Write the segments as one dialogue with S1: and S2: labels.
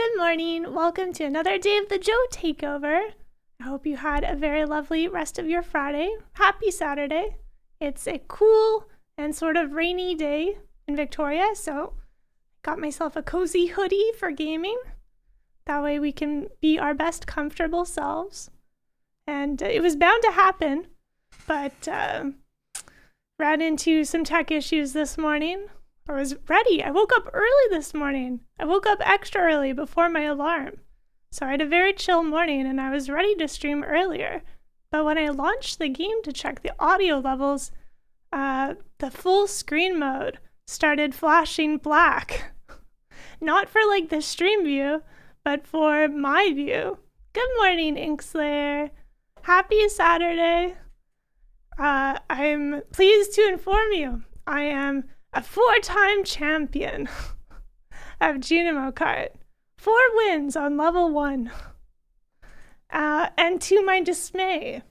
S1: Good morning. Welcome to another day of the Joe Takeover. I hope you had a very lovely rest of your Friday. Happy Saturday. It's a cool and sort of rainy day in Victoria, so got myself a cozy hoodie for gaming. That way we can be our best comfortable selves. And it was bound to happen, but ran into some tech issues this morning. I was ready. I woke up early this morning. I woke up extra early before my alarm. So I had a very chill morning and I was ready to stream earlier. But when I launched the game to check the audio levels, the full screen mode started flashing black. Not for like the stream view, but for my view. Good morning, Inkslayer. Happy Saturday. I'm pleased to inform you I am a 4-time champion of Junimo Kart. 4 wins on level 1. And to my dismay,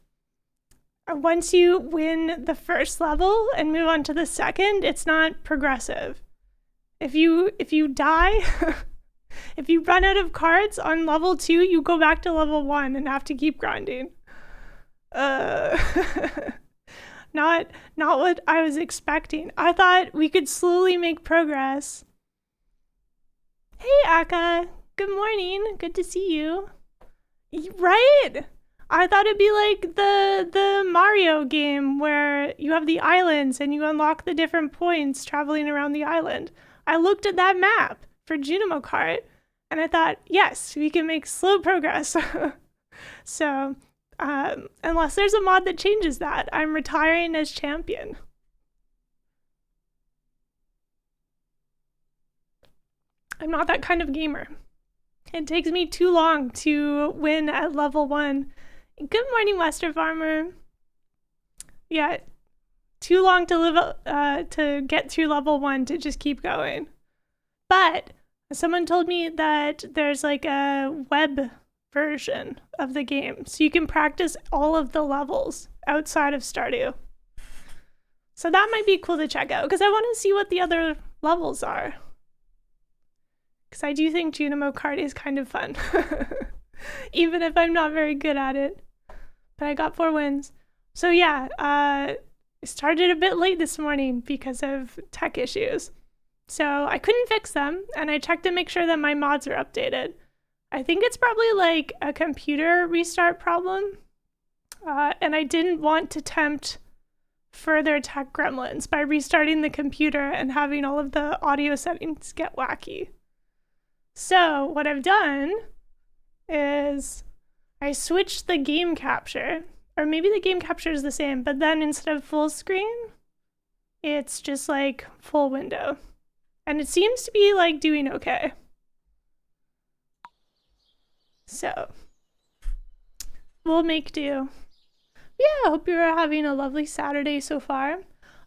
S1: once you win the first level and move on to the second, it's not progressive. If you die, if you run out of cards on level 2, you go back to level 1 and have to keep grinding. Not what I was expecting. I thought we could slowly make progress. Hey, Akka. Good morning. Good to see you. Right? I thought it'd be like the Mario game where you have the islands and you unlock the different points traveling around the island. I looked at that map for Junimo Kart and I thought, yes, we can make slow progress. So... unless there's a mod that changes that, I'm retiring as champion. I'm not that kind of gamer. It takes me too long to win at level 1. Good morning, Wester Farmer. Yeah, too long to live to get through level 1 to just keep going. But someone told me that there's like a web version of the game, so you can practice all of the levels outside of Stardew. So that might be cool to check out, because I want to see what the other levels are. Because I do think Junimo Kart is kind of fun. Even if I'm not very good at it. But I got 4 wins. So yeah, I started a bit late this morning because of tech issues. So I couldn't fix them, and I checked to make sure that my mods are updated. I think it's probably like a computer restart problem. And I didn't want to tempt further tech gremlins by restarting the computer and having all of the audio settings get wacky. So what I've done is I switched the game capture, or maybe the game capture is the same, but then instead of full screen, it's just like full window. And it seems to be like doing okay. So, we'll make do. Yeah, I hope you're having a lovely Saturday so far.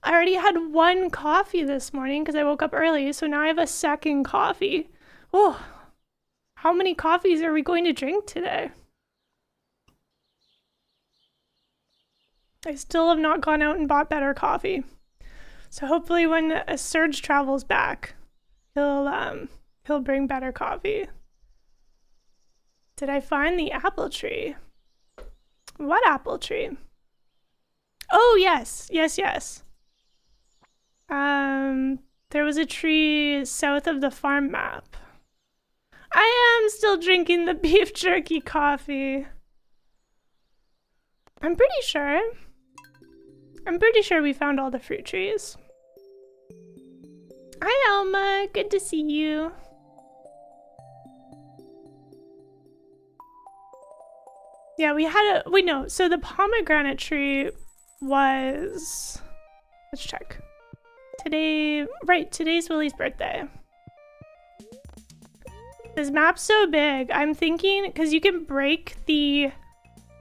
S1: I already had 1 coffee this morning because I woke up early, so now I have a second coffee. Oh, how many coffees are we going to drink today? I still have not gone out and bought better coffee. So hopefully when Surge travels back, he'll bring better coffee. Did I find the apple tree? What apple tree? Oh, yes. There was a tree south of the farm map. I am still drinking the beef jerky coffee. I'm pretty sure we found all the fruit trees. Hi, Alma. Good to see you. Yeah, so the pomegranate tree was, let's check. Today's Willie's birthday. This map's so big, I'm thinking, because you can break the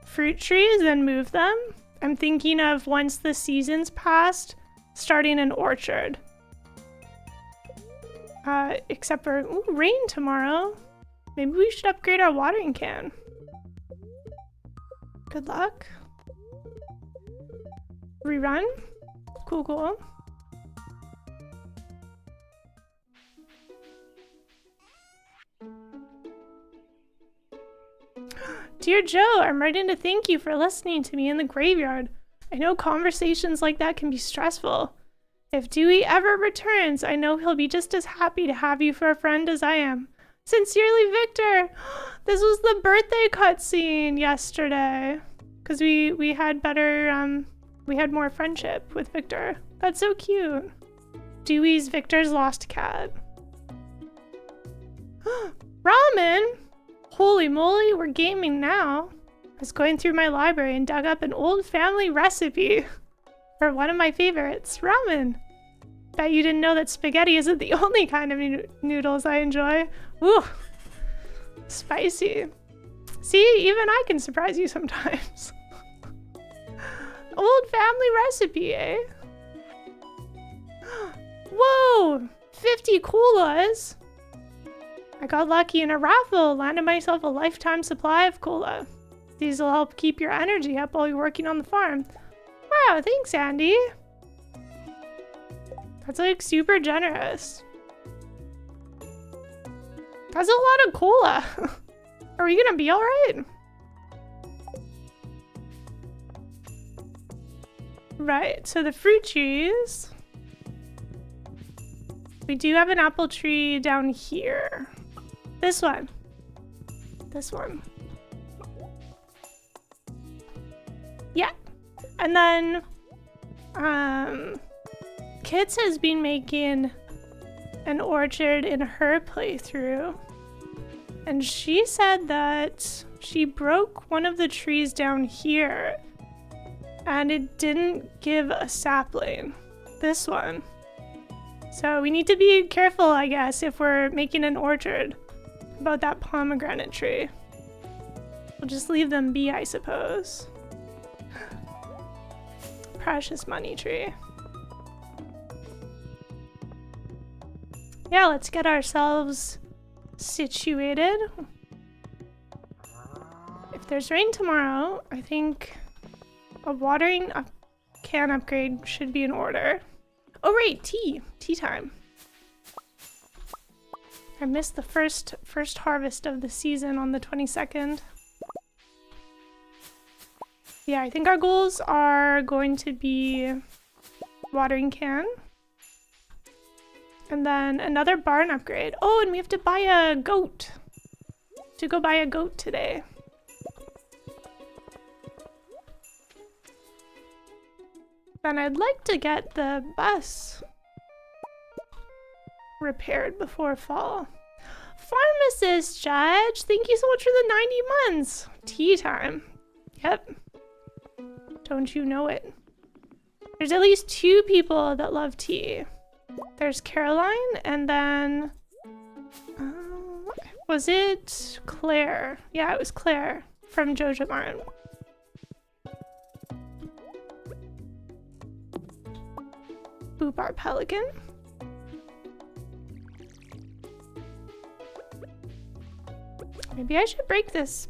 S1: fruit trees and move them, I'm thinking of once the season's passed, starting an orchard. Except for, rain tomorrow. Maybe we should upgrade our watering can. Good luck. Rerun. Cool. Dear Joe, I'm writing to thank you for listening to me in the graveyard. I know conversations like that can be stressful. If Dewey ever returns, I know he'll be just as happy to have you for a friend as I am. Sincerely, Victor. This was the birthday cutscene yesterday. Because we had better, we had more friendship with Victor. That's so cute. Dewey's Victor's lost cat. Ramen? Holy moly, we're gaming now. I was going through my library and dug up an old family recipe for one of my favorites, ramen. Bet you didn't know that spaghetti isn't the only kind of noodles I enjoy. Ooh, spicy. See, even I can surprise you sometimes. Old family recipe, eh? Whoa, 50 colas. I got lucky in a raffle, landed myself a lifetime supply of cola. These will help keep your energy up while you're working on the farm. Wow, thanks, Andy. That's like super generous. That's a lot of cola. Are we gonna be all right? Right, so the fruit trees. We do have an apple tree down here. This one. This one. Yeah. And then, Kits has been making an orchard in her playthrough. And she said that she broke one of the trees down here and it didn't give a sapling. This one. So we need to be careful, I guess, if we're making an orchard about that pomegranate tree. We'll just leave them be, I suppose. Precious money tree. Yeah, let's get ourselves situated. If there's rain tomorrow, I think a watering can upgrade should be in order. Oh right, tea time. I missed the first harvest of the season on the 22nd. Yeah, I think our goals are going to be watering can. And then another barn upgrade. Oh, and we have to buy a goat. To go buy a goat today. Then I'd like to get the bus repaired before fall. Pharmacist Judge, thank you so much for the 90 months. Tea time. Yep. Don't you know it? There's at least 2 people that love tea. There's Caroline and then was it Claire? Yeah, it was Claire from Jojo Martin. Boobar Pelican. Maybe I should break this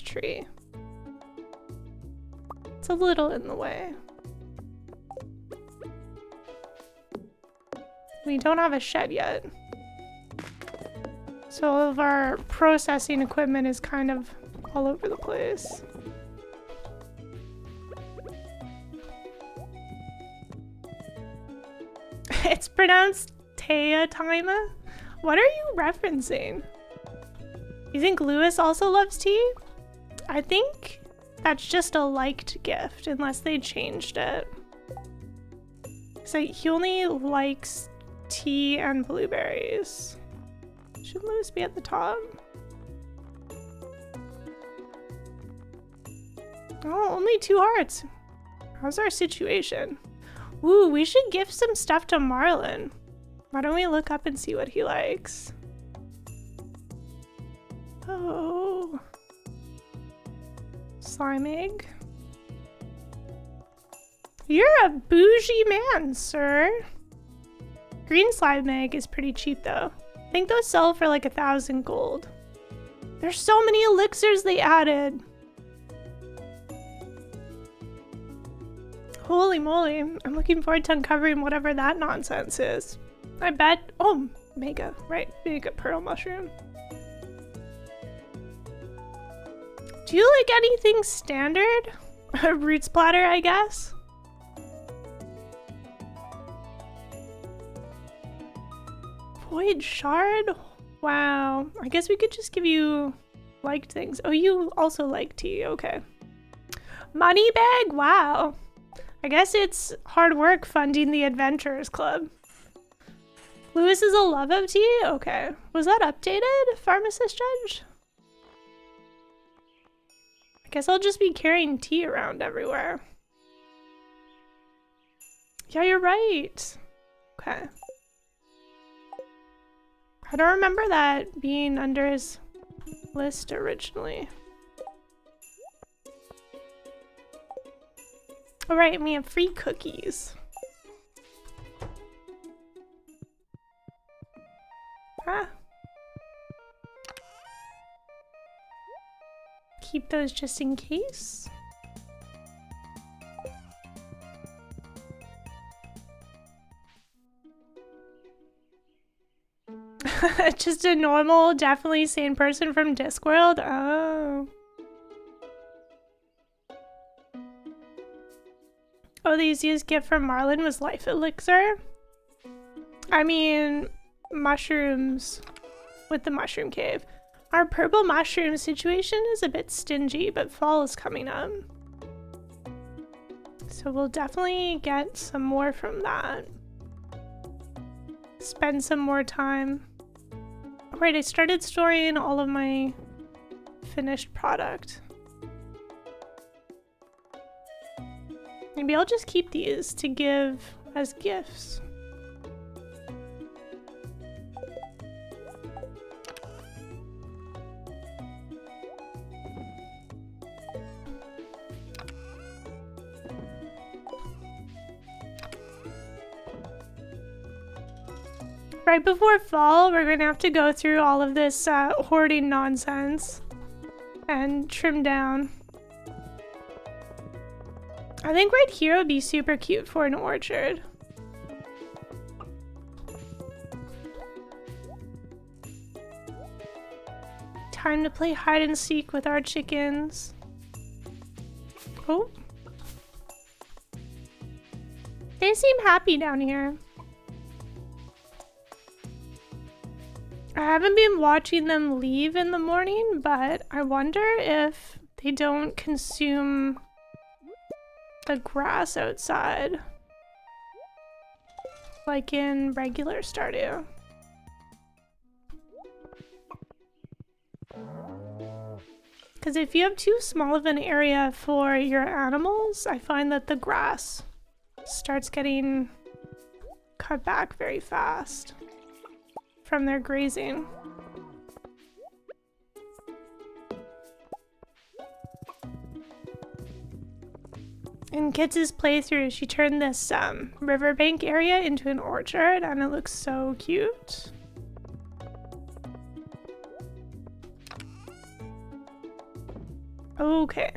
S1: tree. It's a little in the way. We don't have a shed yet. So all of our processing equipment is kind of all over the place. It's pronounced Teataima? What are you referencing? You think Lewis also loves tea? I think that's just a liked gift, unless they changed it. So he only likes tea and blueberries. Should Lewis be at the top? Oh, only 2 hearts. How's our situation? Ooh, we should gift some stuff to Marlin. Why don't we look up and see what he likes? Oh. Slime egg. You're a bougie man, sir. Green slime egg is pretty cheap though. I think those sell for like 1,000 gold. There's so many elixirs they added. Holy moly, I'm looking forward to uncovering whatever that nonsense is. I bet, oh, mega, right, mega pearl mushroom. Do you like anything standard? A roots platter, I guess. Void shard? Wow. I guess we could just give you liked things. Oh, you also like tea. Okay. Money bag? Wow. I guess it's hard work funding the Adventurers Club. Lewis is a love of tea? Okay. Was that updated, Pharmacist Judge? I guess I'll just be carrying tea around everywhere. Yeah, you're right. Okay. I don't remember that being under his list originally. Alright, we have free cookies. Ah. Keep those just in case. Just a normal, definitely sane person from Discworld? Oh. Oh, the easiest gift from Marlin was life elixir? I mean, mushrooms with the mushroom cave. Our purple mushroom situation is a bit stingy, but fall is coming up. So we'll definitely get some more from that. Spend some more time. Alright, I started storing all of my finished product. Maybe I'll just keep these to give as gifts. Right before fall, we're gonna have to go through all of this hoarding nonsense and trim down. I think right here would be super cute for an orchard. Time to play hide and seek with our chickens. Oh. They seem happy down here. I haven't been watching them leave in the morning, but I wonder if they don't consume the grass outside like in regular Stardew. Because if you have too small of an area for your animals, I find that the grass starts getting cut back very fast from their grazing. In Kits' playthrough, she turned this riverbank area into an orchard, and it looks so cute. Okay.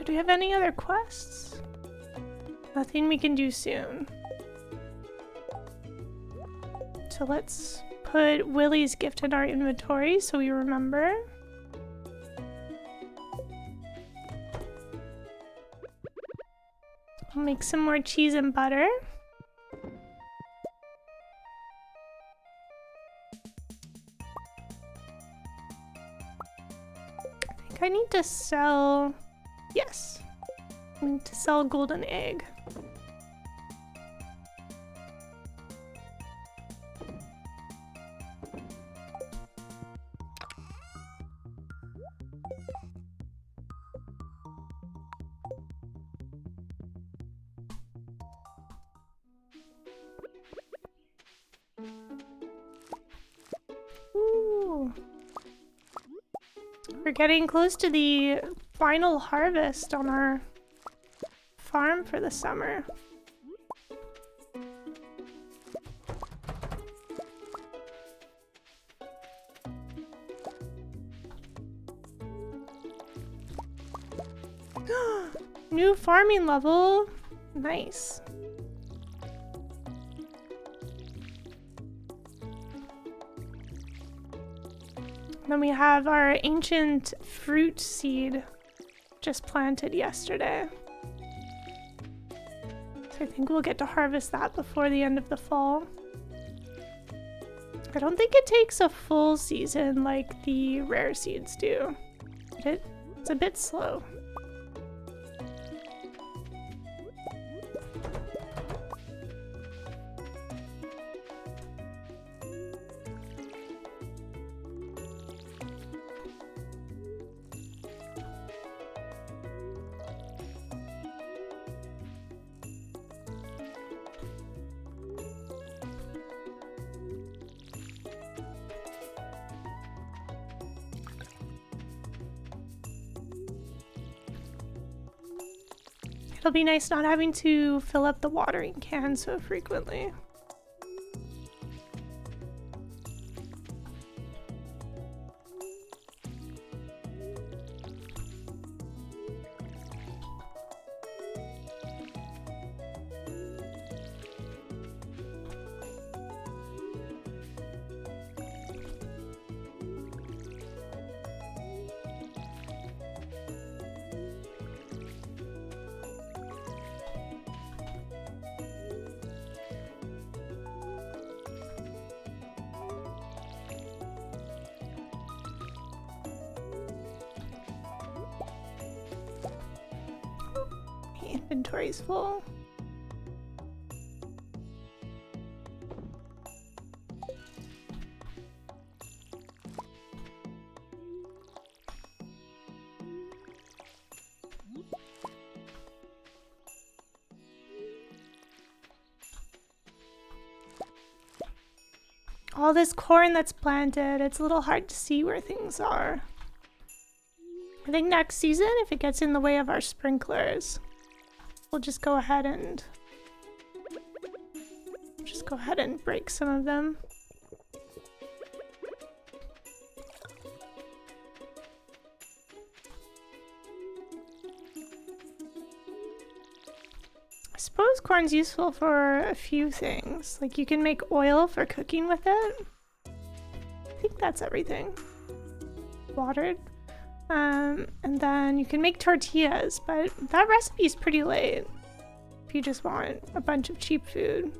S1: Do we have any other quests? Nothing we can do soon. So let's put Willie's gift in our inventory so we remember. I'll make some more cheese and butter. I think I need to sell... Yes. I need to sell a golden egg. Ooh. We're getting close to the final harvest on our farm for the summer. New farming level. Nice. Then we have our ancient fruit seed just planted yesterday. So I think we'll get to harvest that before the end of the fall. I don't think it takes a full season like the rare seeds do. It's a bit slow. It'll be nice not having to fill up the watering can so frequently. Inventory's full. All this corn that's planted, it's a little hard to see where things are. I think next season, if it gets in the way of our sprinklers, we'll just go ahead and break some of them. I suppose corn's useful for a few things. Like you can make oil for cooking with it. I think that's everything. Watered. And then you can make tortillas, but that recipe is pretty late if you just want a bunch of cheap food.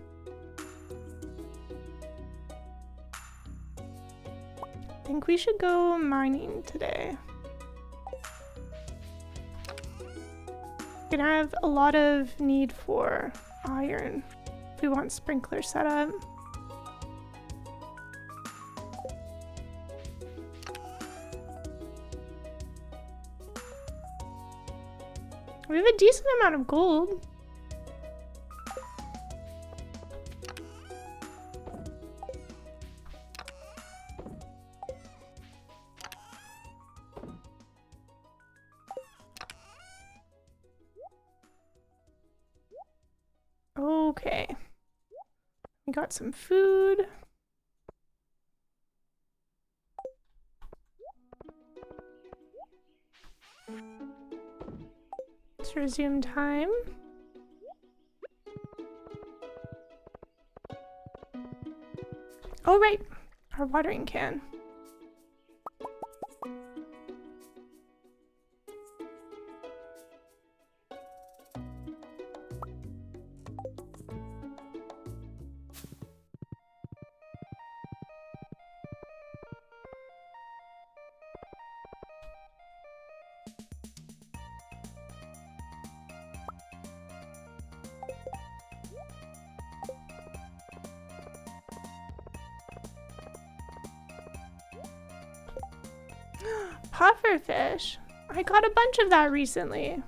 S1: I think we should go mining today. We're gonna have a lot of need for iron if we want sprinkler set up. We have a decent amount of gold. Okay. We got some food. Let's resume time. Oh, right. Our watering can. Pufferfish. I got a bunch of that recently.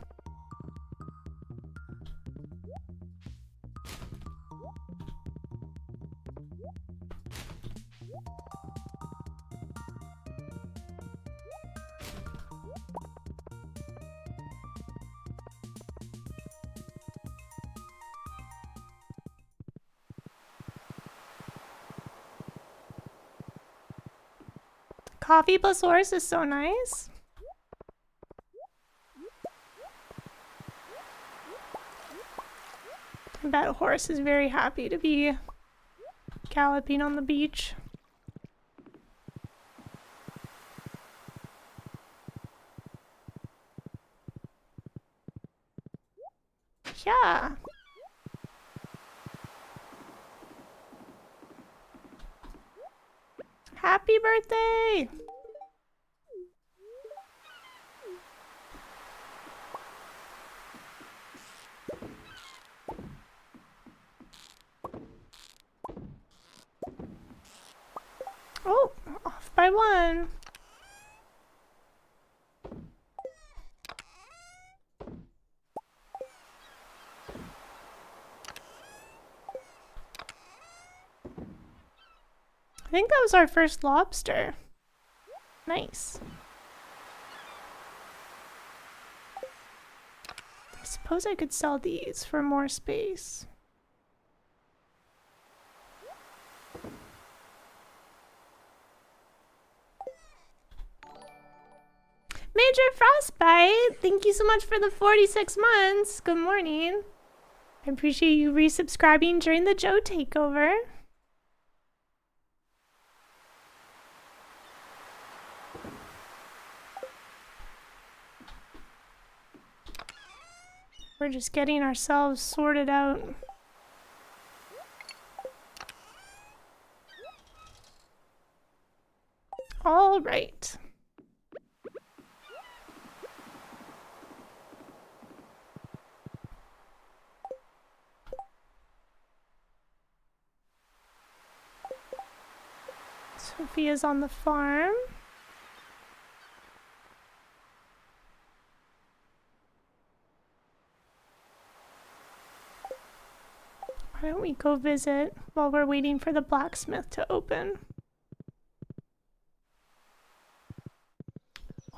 S1: Coffee plus horse is so nice. I bet horse is very happy to be galloping on the beach. Yeah. Happy birthday! Oh, off by one. I think that was our first lobster. Nice. I suppose I could sell these for more space. Major Frostbite, thank you so much for the 46 months. Good morning. I appreciate you resubscribing during the Joe takeover. We're just getting ourselves sorted out. All right. Sophia's on the farm. Why don't we go visit while we're waiting for the blacksmith to open?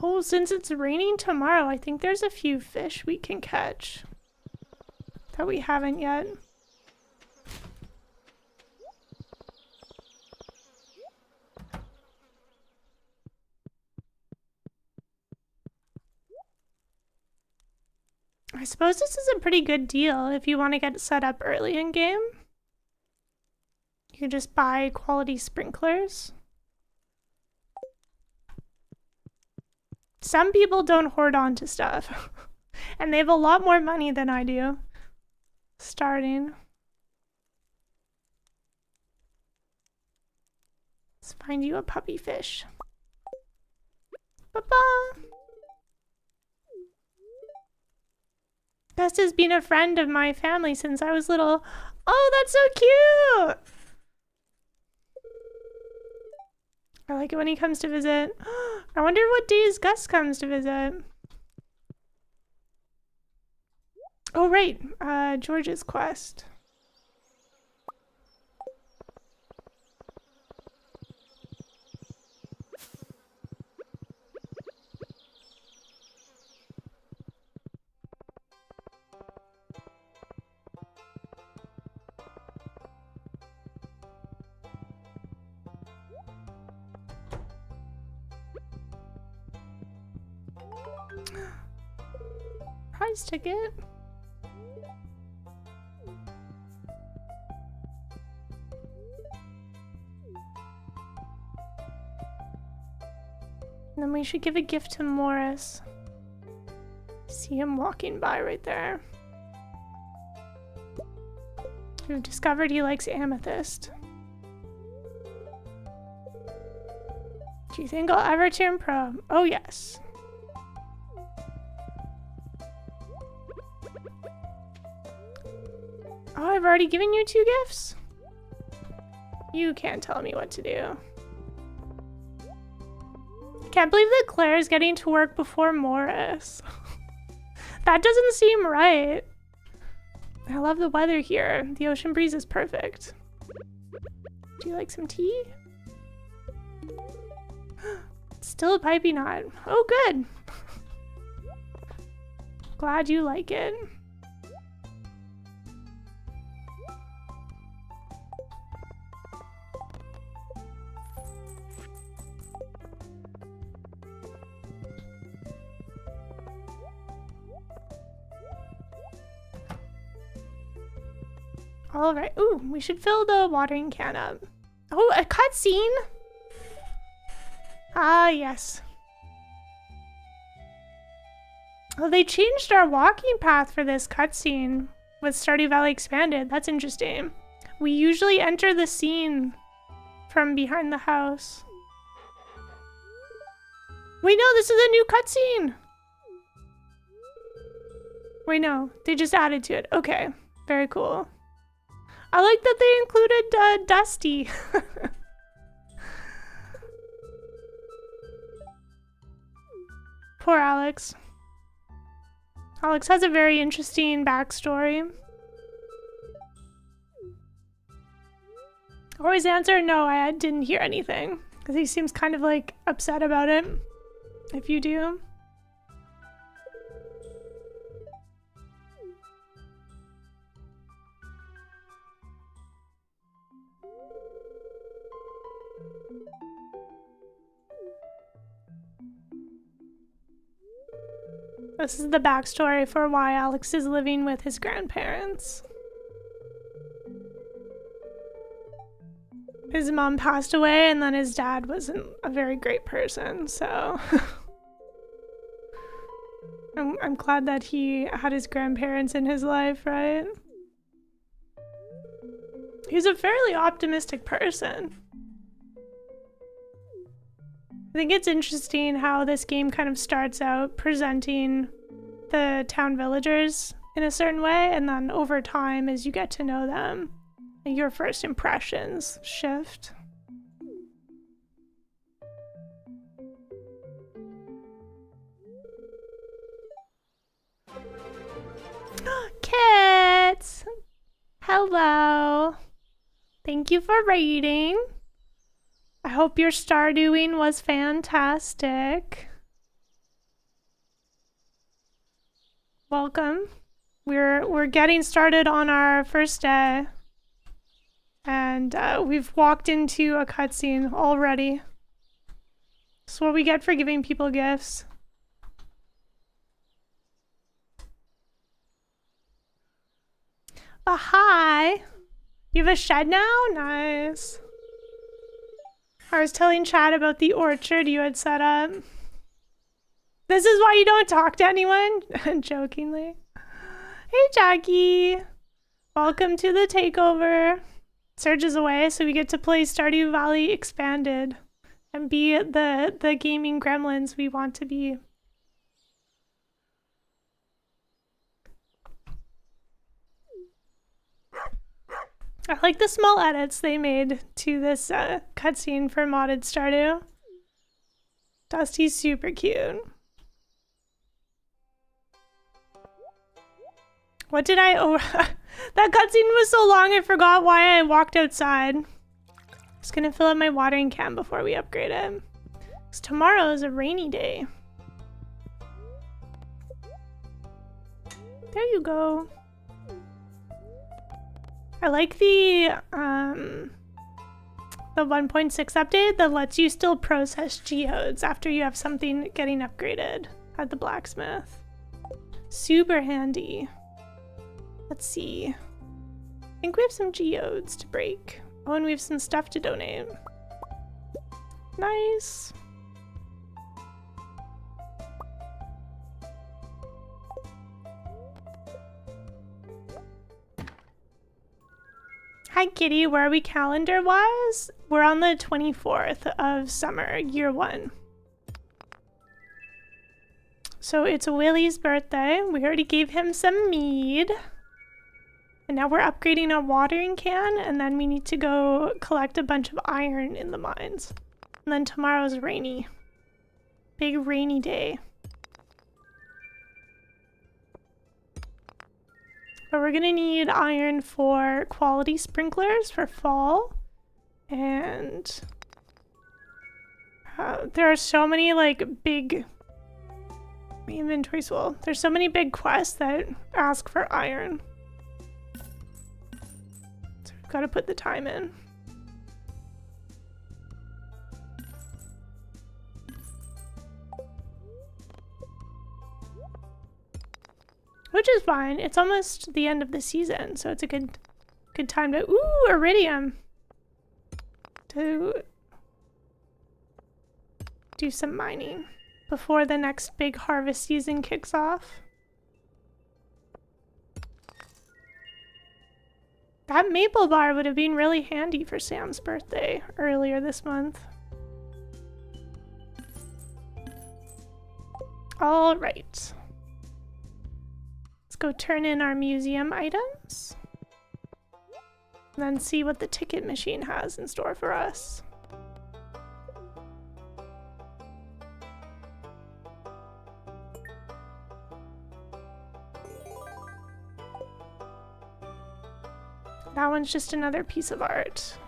S1: Oh, since it's raining tomorrow, I think there's a few fish we can catch that we haven't yet. I suppose this is a pretty good deal if you want to get set up early in game. You can just buy quality sprinklers. Some people don't hoard on to stuff. And they have a lot more money than I do. Starting. Let's find you a puppy fish. Ba-ba! Best has been a friend of my family since I was little. Oh, that's so cute! I like it when he comes to visit. I wonder what days Gus comes to visit. Oh, right. George's quest. Prize ticket. And then we should give a gift to Morris. See him walking by right there. We've discovered he likes amethyst. Do you think I'll ever turn pro? Oh yes. Oh, I've already given you 2 gifts? You can't tell me what to do. Can't believe that Claire's getting to work before Morris. That doesn't seem right. I love the weather here. The ocean breeze is perfect. Do you like some tea? Still a pipey knot. Oh, good. Glad you like it. All right. Ooh, we should fill the watering can up. Oh, a cutscene? Ah, yes. Oh, they changed our walking path for this cutscene. with Stardew Valley Expanded. That's interesting. We usually enter the scene from behind the house. Wait, no, this is a new cutscene. Wait, no, they just added to it. Okay, very cool. I like that they included Dusty. Poor Alex. Alex has a very interesting backstory. Always answer, no, I didn't hear anything. Because he seems kind of like upset about it. If you do. This is the backstory for why Alex is living with his grandparents. His mom passed away and then his dad wasn't a very great person, so I'm glad that he had his grandparents in his life, right? He's a fairly optimistic person. I think it's interesting how this game kind of starts out presenting the town villagers in a certain way, and then over time, as you get to know them, your first impressions shift. Kits! Hello! Thank you for raiding. I hope your Stardewing was fantastic. Welcome. We're getting started on our first day. And we've walked into a cutscene already. That's what we get for giving people gifts. But hi! You have a shed now? Nice. I was telling Chad about the orchard you had set up. This is why you don't talk to anyone? Jokingly. Hey, Jackie. Welcome to the takeover. Surge is away, so we get to play Stardew Valley Expanded and be the gaming gremlins we want to be. I like the small edits they made to this cutscene for modded Stardew. Dusty's super cute. What did I... Oh, that cutscene was so long I forgot why I walked outside. Just gonna fill up my watering can before we upgrade it. 'Cause tomorrow is a rainy day. There you go. I like the 1.6 update that lets you still process geodes after you have something getting upgraded at the blacksmith. Super handy. Let's see. I think we have some geodes to break. Oh, and we have some stuff to donate. Nice. Hi Kitty, where are we calendar-wise? We're on the 24th of summer, year 1. So it's Willie's birthday. We already gave him some mead. And now we're upgrading our watering can, and then we need to go collect a bunch of iron in the mines. And then tomorrow's rainy. Big rainy day. But we're gonna need iron for quality sprinklers for fall. And there are so many like big... My inventory's full. There's so many big quests that ask for iron. So we've got to put the time in. Which is fine. It's almost the end of the season, so it's a good time to... Ooh, iridium! To do some mining before the next big harvest season kicks off. That maple bar would have been really handy for Sam's birthday earlier this month. All right. Let's go turn in our museum items. And then see what the ticket machine has in store for us. That one's just another piece of art.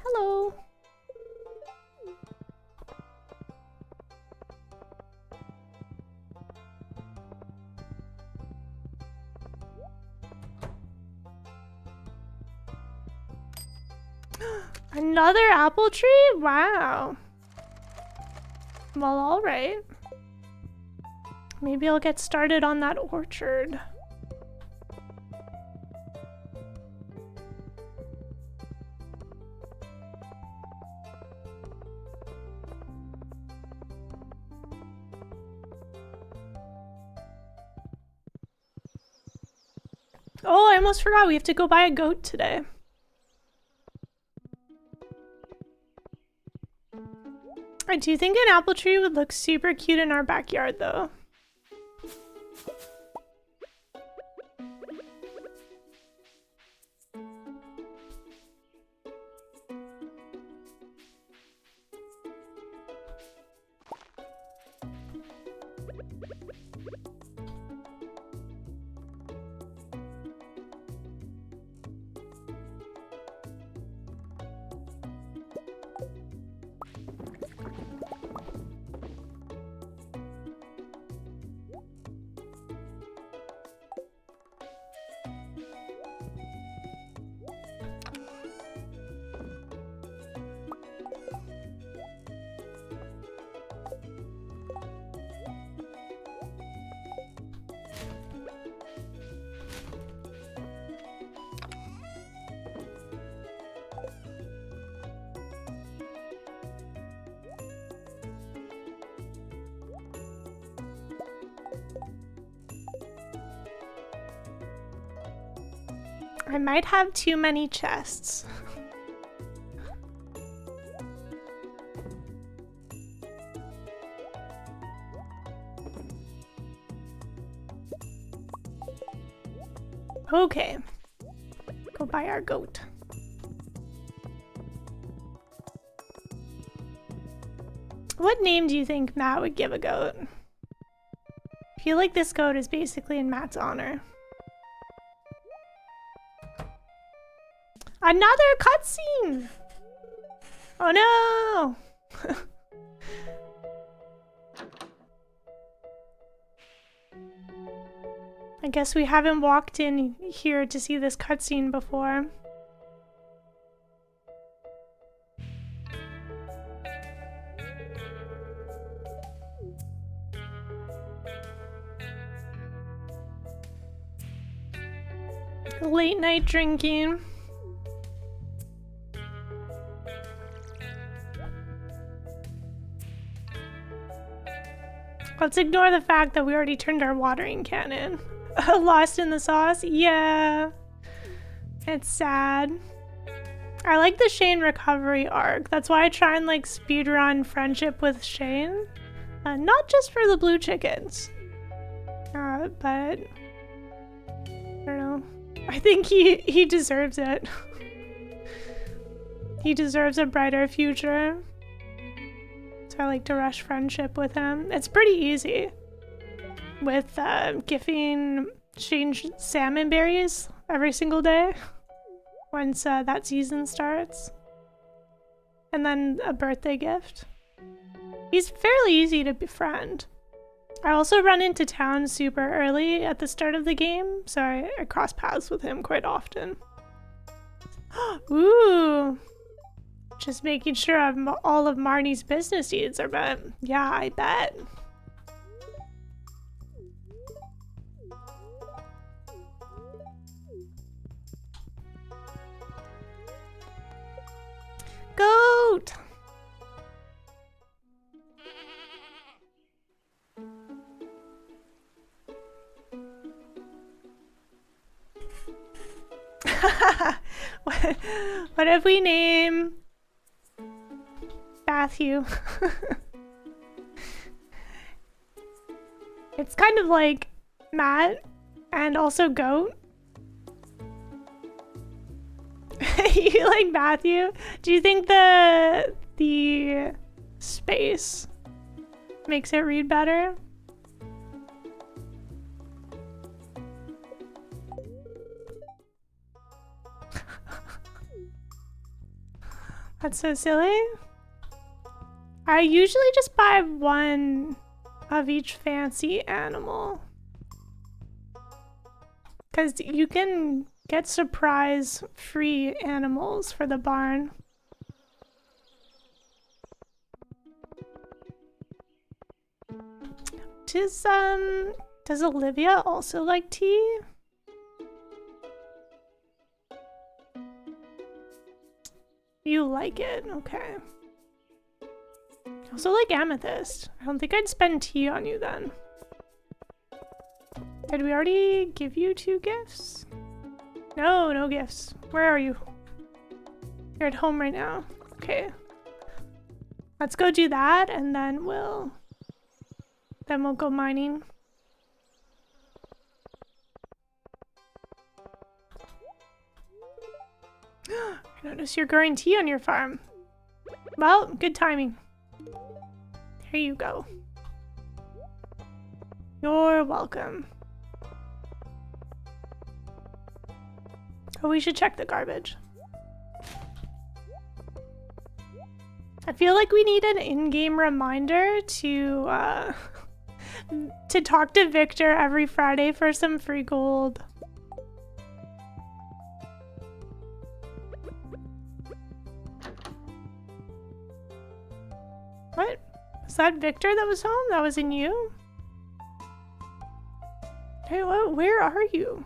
S1: Hello. Another apple tree? Wow. Well, all right. Maybe I'll get started on that orchard. Oh, I almost forgot. We have to go buy a goat today. I do think an apple tree would look super cute in our backyard, though. I might have too many chests. Okay. Go buy our goat. What name do you think Matt would give a goat? I feel like this goat is basically in Matt's honor. Another cutscene! Oh no! I guess we haven't walked in here to see this cutscene before. Late night drinking. Let's ignore the fact that we already turned our watering can in. Lost in the sauce? Yeah. It's sad. I like the Shane recovery arc. That's why I try and like speedrun friendship with Shane. Not just for the blue chickens. But I don't know. I think he deserves it. He deserves a brighter future. So I like to rush friendship with him. It's pretty easy. With gifting Shane salmon berries every single day once that season starts. And then a birthday gift. He's fairly easy to befriend. I also run into town super early at the start of the game, so I cross paths with him quite often. Ooh! Just making sure all of Marnie's business needs are met. Yeah, I bet. Goat! What if we name Matthew? It's kind of like Matt and also goat. You like Matthew? Do you think the space makes it read better? That's so silly. I usually just buy one of each fancy animal, because you can get surprise free animals for the barn. Does Olivia also like tea? You like it, okay. I also like amethyst. I don't think I'd spend tea on you then. Did we already give you 2 gifts? No, no gifts. Where are you? You're at home right now. Okay. Let's go do that and then we'll go mining. I notice you're growing tea on your farm. Well, good timing. Here you go. You're welcome. Oh, we should check the garbage. I feel like we need an in-game reminder to talk to Victor every Friday for some free gold. What? Was that Victor that was home? That was in you? Hey, what? Where are you?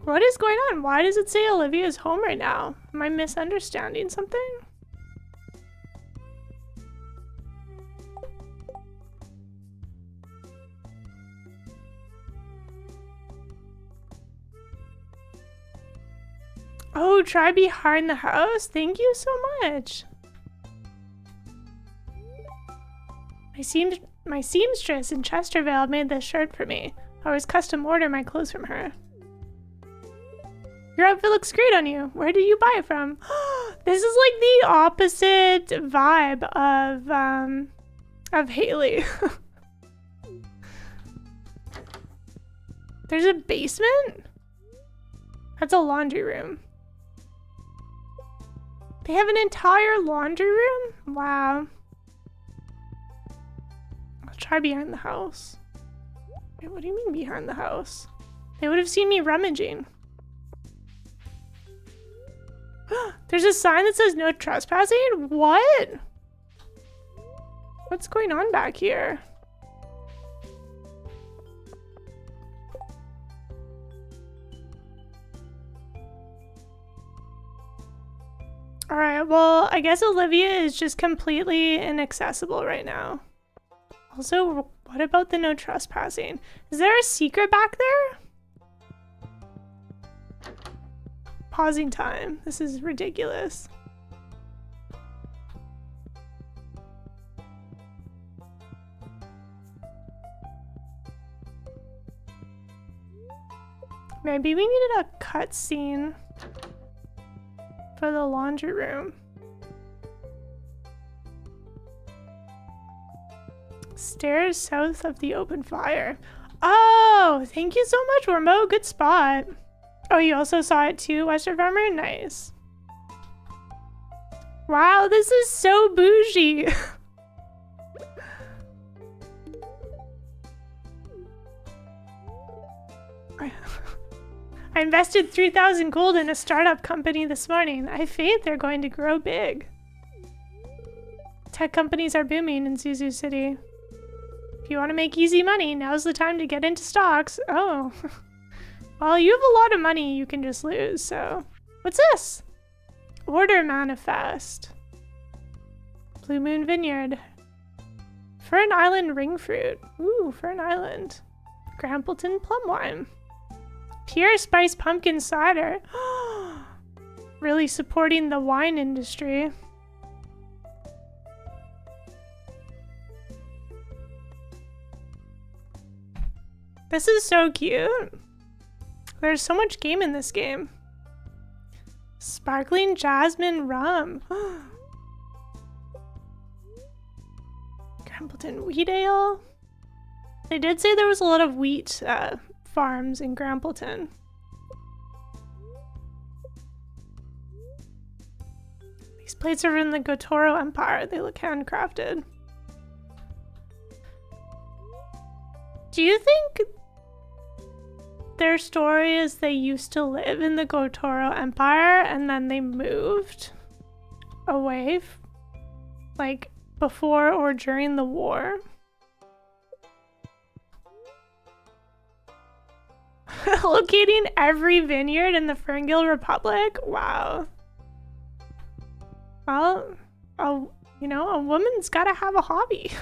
S1: What is going on? Why does it say Olivia's home right now? Am I misunderstanding something? Oh, try behind the house? Thank you so much. My seamstress in Chesterville made this shirt for me. I always custom order my clothes from her. Your outfit looks great on you. Where did you buy it from? This is like the opposite vibe of Haley. There's a basement? That's a laundry room. They have an entire laundry room? Wow. I'll try behind the house. Wait, what do you mean behind the house? They would have seen me rummaging. There's a sign that says no trespassing? What? What's going on back here? Alright, well, I guess Olivia is just completely inaccessible right now. Also, what about the no trespassing? Is there a secret back there? Pausing time. This is ridiculous. Maybe we needed a cutscene for the laundry room. Stairs south of the open fire. Oh, thank you so much, Wormo. Good spot. Oh, you also saw it too, Western Farmer? Nice. Wow, this is so bougie. I invested 3,000 gold in a startup company this morning. I have faith they're going to grow big. Tech companies are booming in Zuzu City. If you want to make easy money, now's the time to get into stocks. Oh. Well, you have a lot of money you can just lose, so... What's this? Order manifest. Blue Moon Vineyard. Fern Island ring fruit. Ooh, Fern Island. Grampleton plum wine. Pure Spice pumpkin cider. Really supporting the wine industry. This is so cute. There's so much game in this game. Sparkling jasmine rum. Grampleton wheat ale. They did say there was a lot of wheat farms in Grampleton. These plates are from the Gotoro Empire. They look handcrafted. Do you think their story is they used to live in the Gotoro Empire and then they moved away, like before or during the war? Locating every vineyard in the Ferngil Republic? Wow. Well, you know, a woman's gotta have a hobby.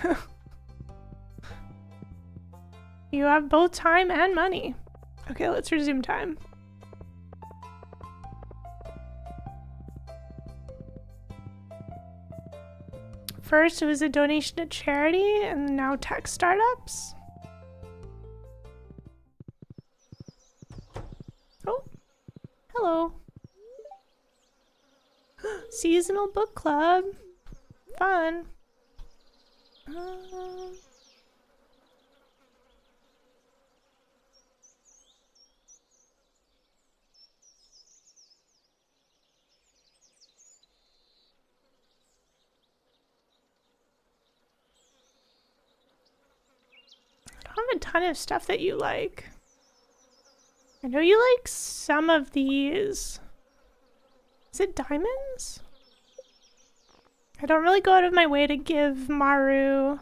S1: You have both time and money. Okay, let's resume time. First, it was a donation to charity, and now tech startups. Oh, hello. Seasonal book club. Fun. I have a ton of stuff that you like. I know you like some of these. Is it diamonds? I don't really go out of my way to give Maru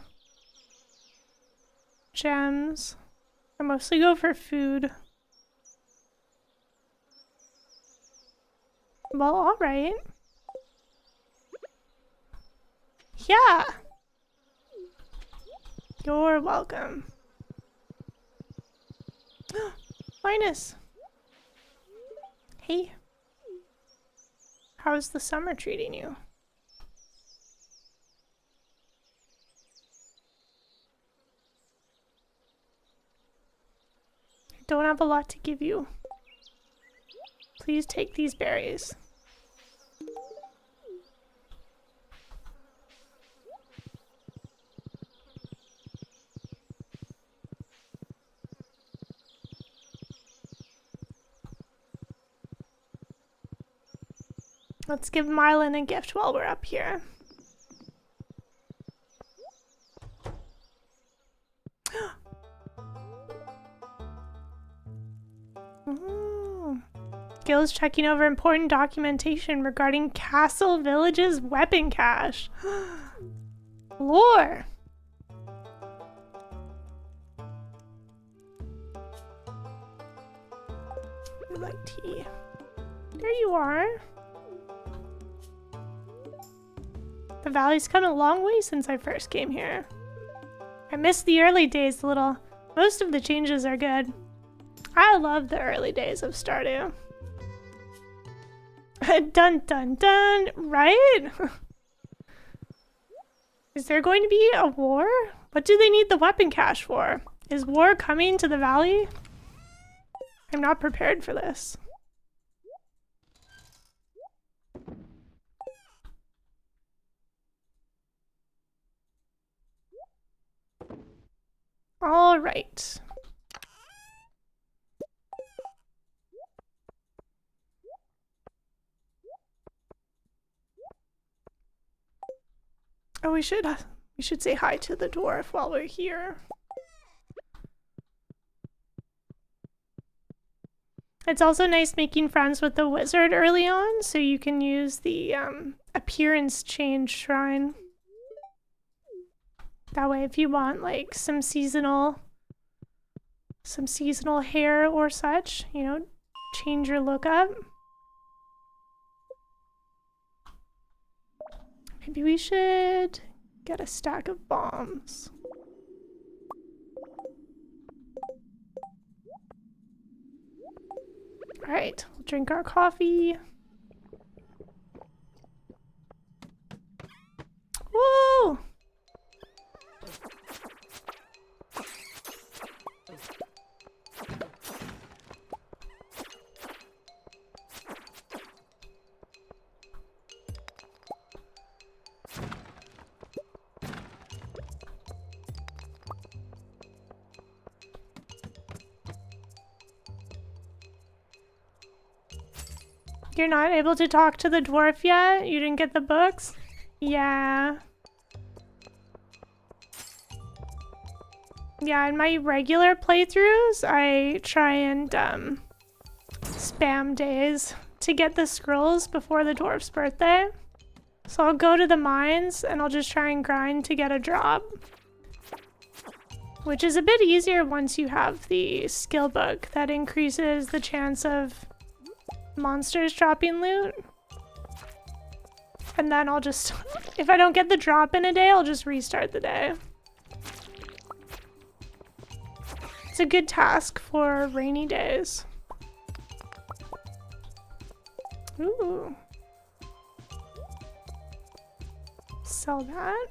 S1: gems. I mostly go for food. Well, alright. Yeah. You're welcome. Linus. Hey. How's the summer treating you? I don't have a lot to give you. Please take these berries. Let's give Marlin a gift while we're up here. Gil's checking over important documentation regarding Castle Village's weapon cache. Lore. You like tea. There you are. The valley's come a long way since I first came here. I miss the early days a little. Most of the changes are good. I love the early days of Stardew. Dun dun dun, right? Is there going to be a war? What do they need the weapon cache for? Is war coming to the valley? I'm not prepared for this. All right. Oh, we should say hi to the dwarf while we're here. It's also nice making friends with the wizard early on, so you can use the appearance change shrine. That way, if you want like some seasonal hair or such, you know, change your lookup. Maybe we should get a stack of bombs. All right, we'll drink our coffee. Woo! You're not able to talk to the dwarf yet? You didn't get the books? Yeah. Yeah, in my regular playthroughs, I try and spam days to get the scrolls before the dwarf's birthday. So I'll go to the mines and I'll just try and grind to get a drop. Which is a bit easier once you have the skill book that increases the chance of monsters dropping loot. And then I'll just, if I don't get the drop in a day, I'll just restart the day. It's a good task for rainy days. Ooh. Sell that.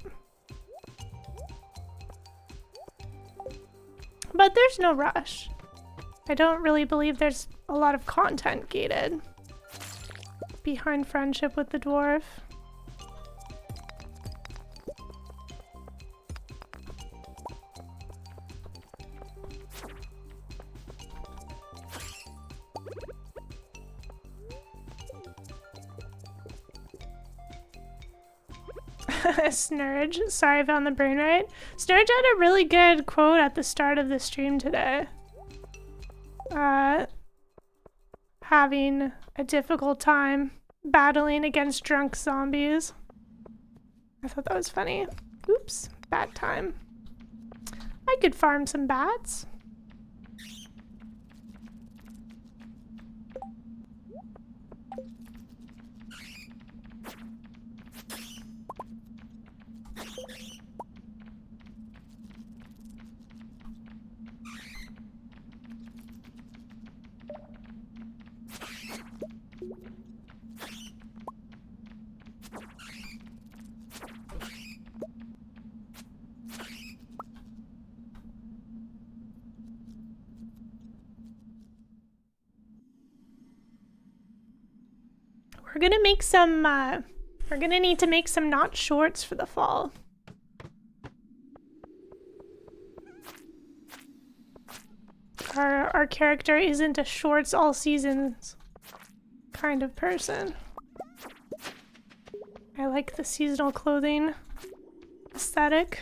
S1: But there's no rush. I don't really believe there's a lot of content gated behind friendship with the dwarf. Snurge. Sorry, I found the brain right. Snurge had a really good quote at the start of the stream today. Having a difficult time battling against drunk zombies. I thought that was funny. Oops, bad time. I could farm some bats. We're gonna make some, we're gonna need to make some not shorts for the fall. Our character isn't a shorts all seasons kind of person. I like the seasonal clothing aesthetic.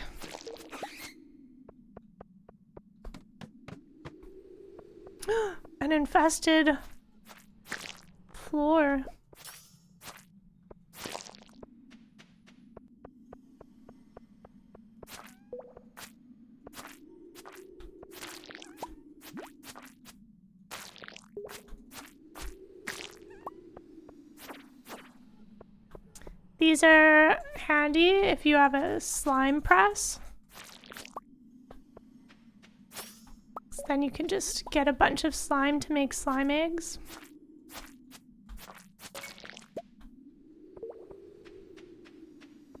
S1: An infested floor. These are handy if you have a slime press. So then you can just get a bunch of slime to make slime eggs.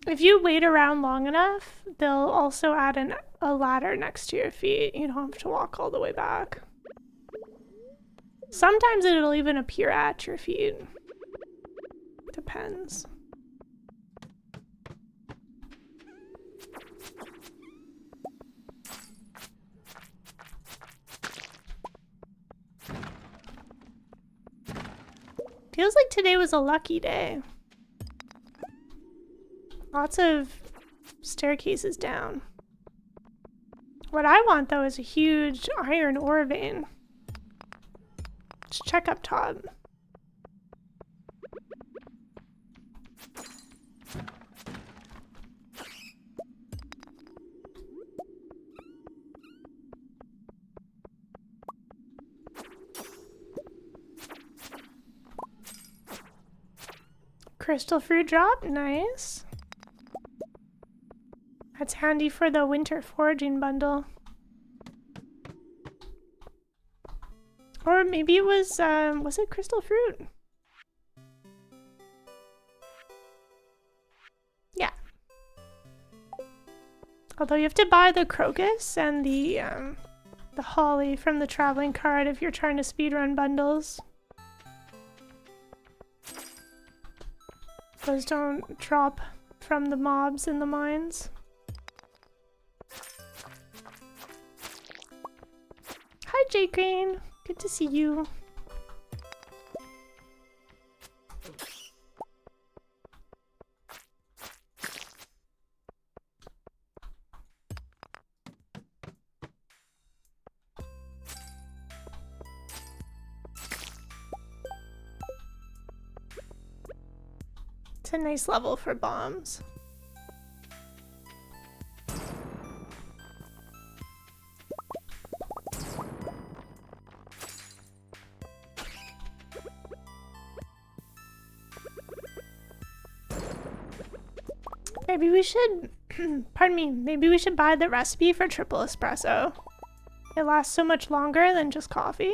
S1: If you wait around long enough, they'll also add a ladder next to your feet. You don't have to walk all the way back. Sometimes it'll even appear at your feet. Depends. Feels like today was a lucky day. Lots of staircases down. What I want though is a huge iron ore vein. Let's check up top. Crystal fruit drop, nice. That's handy for the winter foraging bundle. Or maybe it was it crystal fruit? Yeah. Although you have to buy the crocus and the holly from the traveling card if you're trying to speedrun bundles. Those don't drop from the mobs in the mines. Hi, Jake Green. Good to see you. It's a nice level for bombs. Maybe we should, pardon me, maybe we should buy the recipe for triple espresso. It lasts so much longer than just coffee.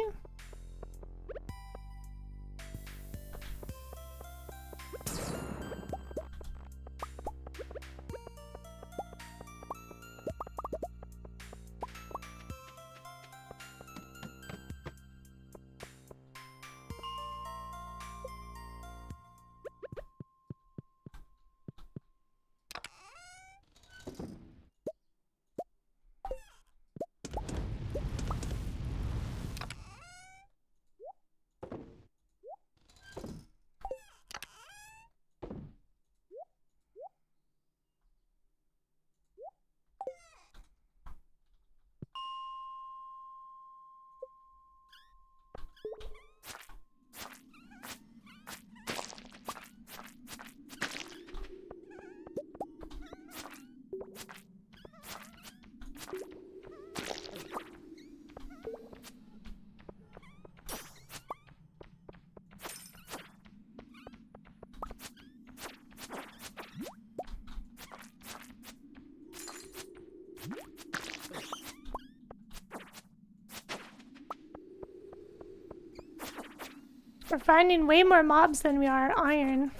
S1: We're finding way more mobs than we are iron.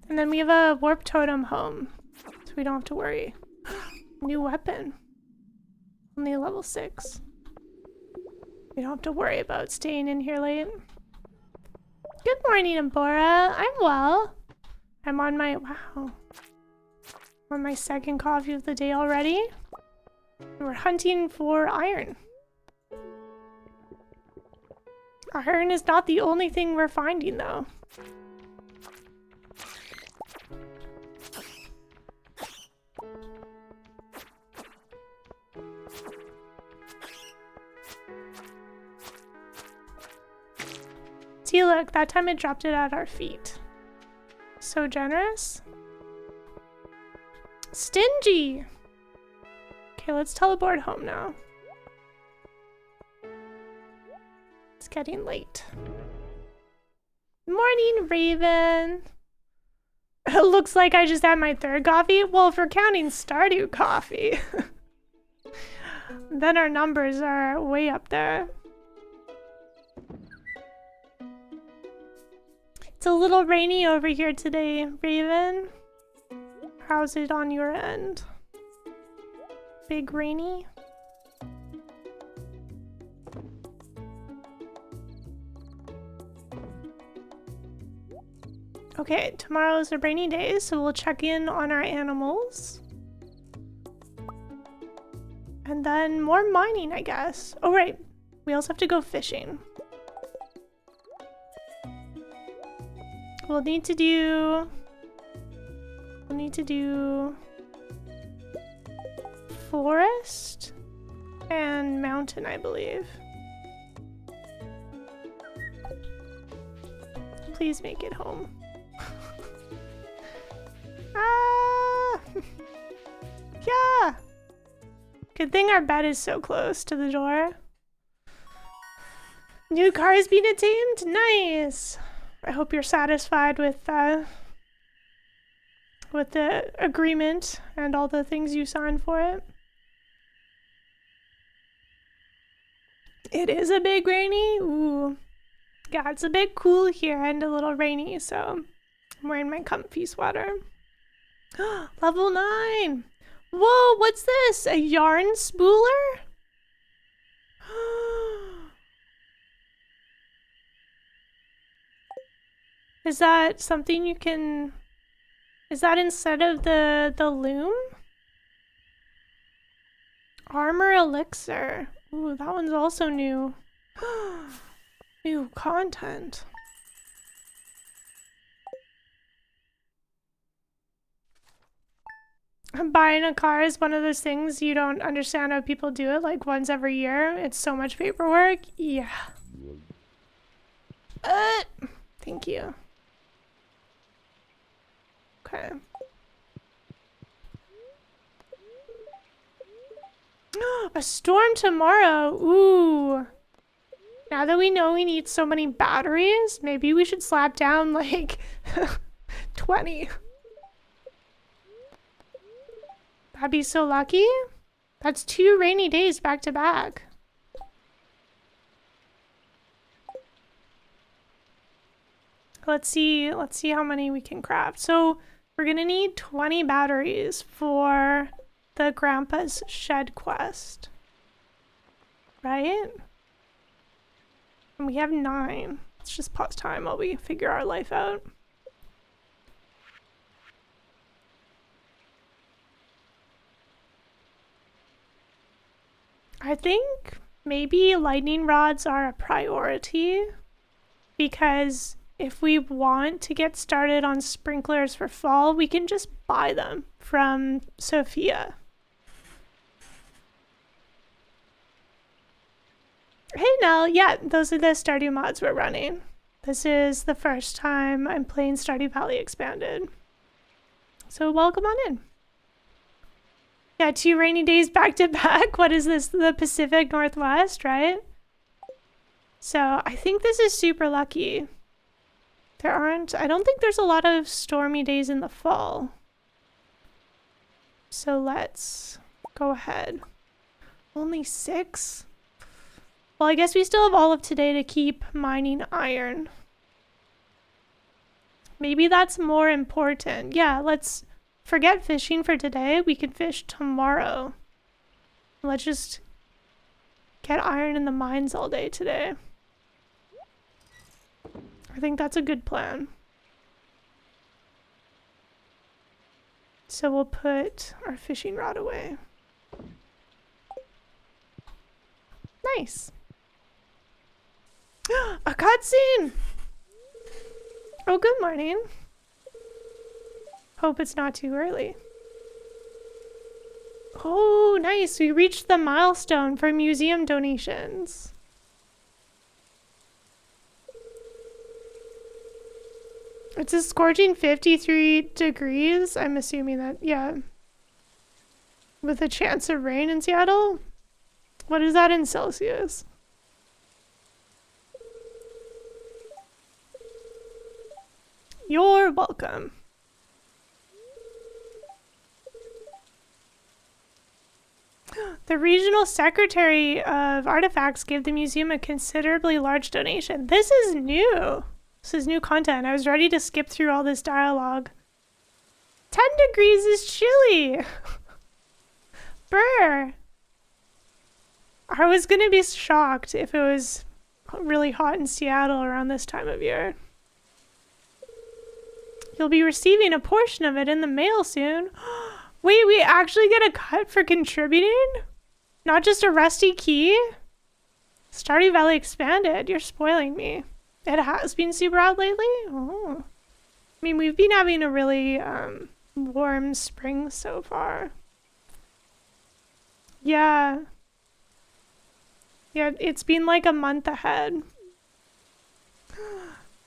S1: And then we have a warp totem home, so we don't have to worry. New weapon. Only level 6. We don't have to worry about staying in here late. Good morning, Ambora. I'm well. I'm on my, wow. On my second coffee of the day already. We're hunting for iron. Iron is not the only thing we're finding, though. See, look, that time it dropped it at our feet. So generous. Stingy! Okay, let's teleport home now. It's getting late. Morning, Raven! It looks like I just had my third coffee. Well, if we're counting Stardew coffee, then our numbers are way up there. It's a little rainy over here today, Raven. How's it on your end? Big rainy? Okay, tomorrow's a rainy day, so we'll check in on our animals. And then more mining, I guess. Oh, right. We also have to go fishing. We'll need to do forest and mountain, I believe. Please make it home. Ah! Yeah! Good thing our bed is so close to the door. New car has been attained? Nice! I hope you're satisfied with the agreement and all the things you signed for it. It is a bit rainy. Ooh. Yeah, it's a bit cool here and a little rainy, so I'm wearing my comfy sweater. Level 9! Whoa, what's this? A yarn spooler? Is that something you can... Is that instead of the loom? Armor elixir. Ooh, that one's also new. New content. Buying a car is one of those things you don't understand how people do it, like once every year. It's so much paperwork. Yeah. Thank you. Okay. A storm tomorrow. Ooh. Now that we know we need so many batteries, maybe we should slap down like 20. That'd be so lucky. That's 2 rainy days back to back. Let's see how many we can craft. So we're gonna need 20 batteries for the Grandpa's Shed quest. Right? And we have 9. Let's just pause time while we figure our life out. I think maybe lightning rods are a priority because if we want to get started on sprinklers for fall, we can just buy them from Sophia. Hey Nell, yeah, those are the Stardew mods we're running. This is the first time I'm playing Stardew Valley Expanded. So welcome on in. Yeah, 2 rainy days back to back. What is this? The Pacific Northwest, right? So I think this is super lucky. I don't think there's a lot of stormy days in the fall. So let's go ahead. Only 6? Well, I guess we still have all of today to keep mining iron. Maybe that's more important. Yeah, let's forget fishing for today. We can fish tomorrow. Let's just get iron in the mines all day today. I think that's a good plan. So we'll put our fishing rod away. Nice. A cutscene! Oh, good morning. Hope it's not too early. Oh, nice. We reached the milestone for museum donations. It's a scorching 53 degrees. I'm assuming that, yeah. With a chance of rain in Seattle? What is that in Celsius? You're welcome. The regional secretary of artifacts gave the museum a considerably large donation. This is new. This is new content. I was ready to skip through all this dialogue. 10 degrees is chilly. Brr. I was gonna be shocked if it was really hot in Seattle around this time of year. You'll be receiving a portion of it in the mail soon. Wait, we actually get a cut for contributing? Not just a rusty key? Stardew Valley Expanded. You're spoiling me. It has been super hot lately? Oh. I mean, we've been having a really warm spring so far. Yeah. Yeah, it's been like a month ahead.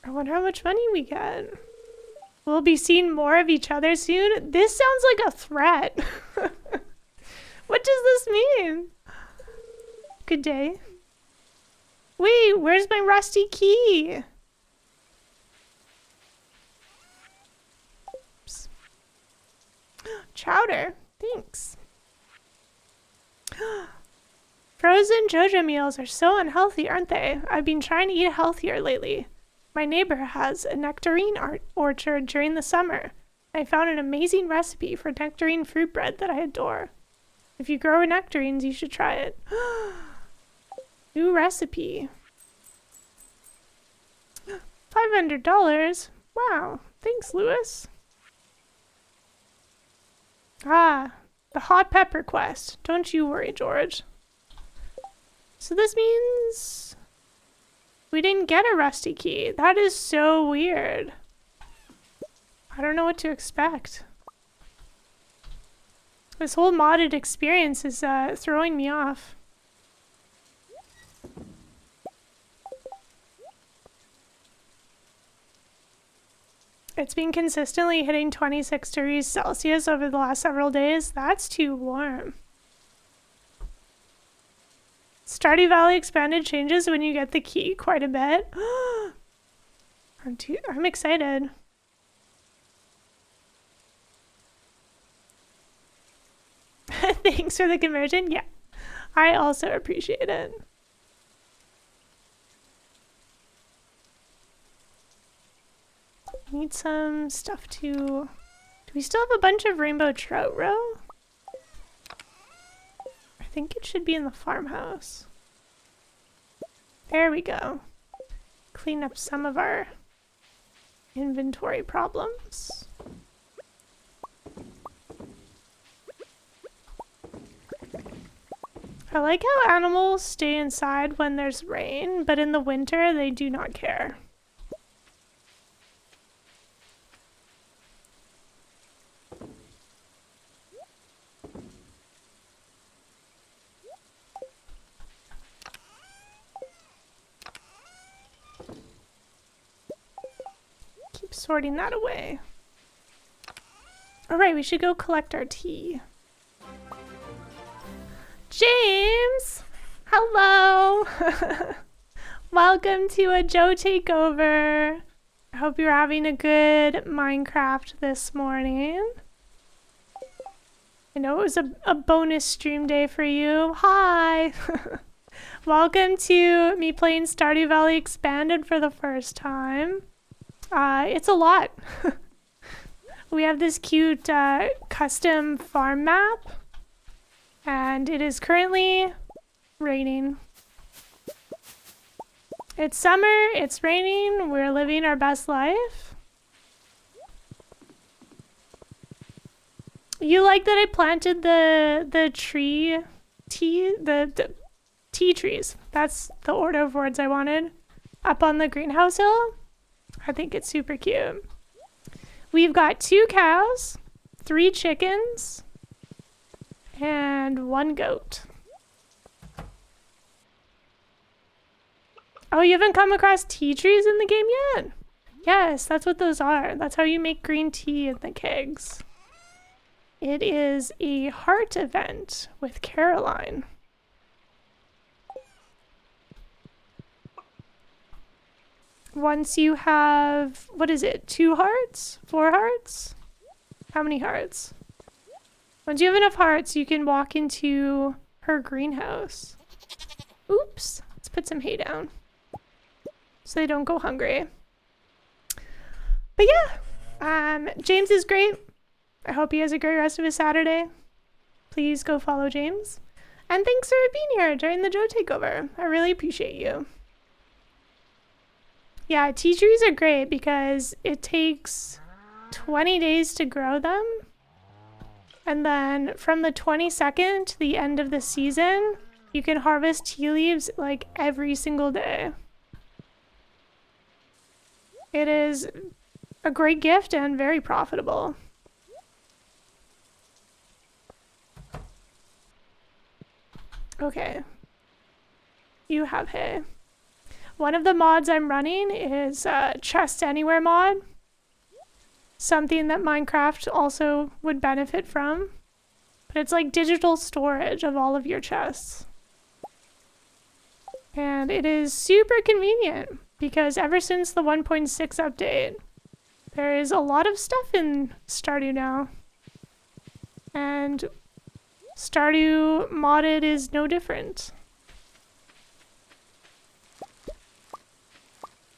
S1: I wonder how much money we get. We'll be seeing more of each other soon. This sounds like a threat. What does this mean? Good day. Wait, where's my rusty key? chowder. Thanks. Frozen JoJo meals are so unhealthy, aren't they? I've been trying to eat healthier lately. My neighbor has a nectarine orchard during the summer. I found an amazing recipe for nectarine fruit bread that I adore. If you grow nectarines, you should try it. New recipe. $500? Wow. Thanks, Lewis. Ah, the hot pepper quest. Don't you worry, George. So this means we didn't get a rusty key. That is so weird. I don't know what to expect. This whole modded experience is throwing me off. It's been consistently hitting 26 degrees Celsius over the last several days. That's too warm. Stardew Valley expanded changes when you get the key quite a bit. I'm excited. Thanks for the conversion. Yeah, I also appreciate it. Need some stuff to... Do we still have a bunch of rainbow trout roe? I think it should be in the farmhouse. There we go. Clean up some of our inventory problems. I like how animals stay inside when there's rain, but in the winter they do not care. Keep sorting that away. Alright, we should go collect our tea. James! Hello! Welcome to a Joe Takeover. I hope you're having a good Minecraft this morning. I know it was a bonus stream day for you. Hi! Welcome to me playing Stardew Valley Expanded for the first time. It's a lot. We have this cute custom farm map. And it is currently raining. It's summer, it's raining, we're living our best life. You like that I planted the tea trees. That's the order of words I wanted. Up on the greenhouse hill. I think it's super cute. We've got 2 cows, 3 chickens, and 1 goat. Oh, you haven't come across tea trees in the game yet? Yes, that's what those are. That's how you make green tea in the kegs. It is a heart event with Caroline. Once you have, what is it, 2 hearts? 4 hearts? How many hearts? Once you have enough hearts, you can walk into her greenhouse. Oops. Let's put some hay down so they don't go hungry. But yeah, James is great. I hope he has a great rest of his Saturday. Please go follow James. And thanks for being here during the Joe Takeover. I really appreciate you. Yeah, tea trees are great because it takes 20 days to grow them. And then from the 22nd to the end of the season, you can harvest tea leaves like every single day. It is a great gift and very profitable. Okay. You have hay. One of the mods I'm running is Chest Anywhere mod. Something that Minecraft also would benefit from. But it's like digital storage of all of your chests. And it is super convenient because ever since the 1.6 update, there is a lot of stuff in Stardew now. And Stardew modded is no different.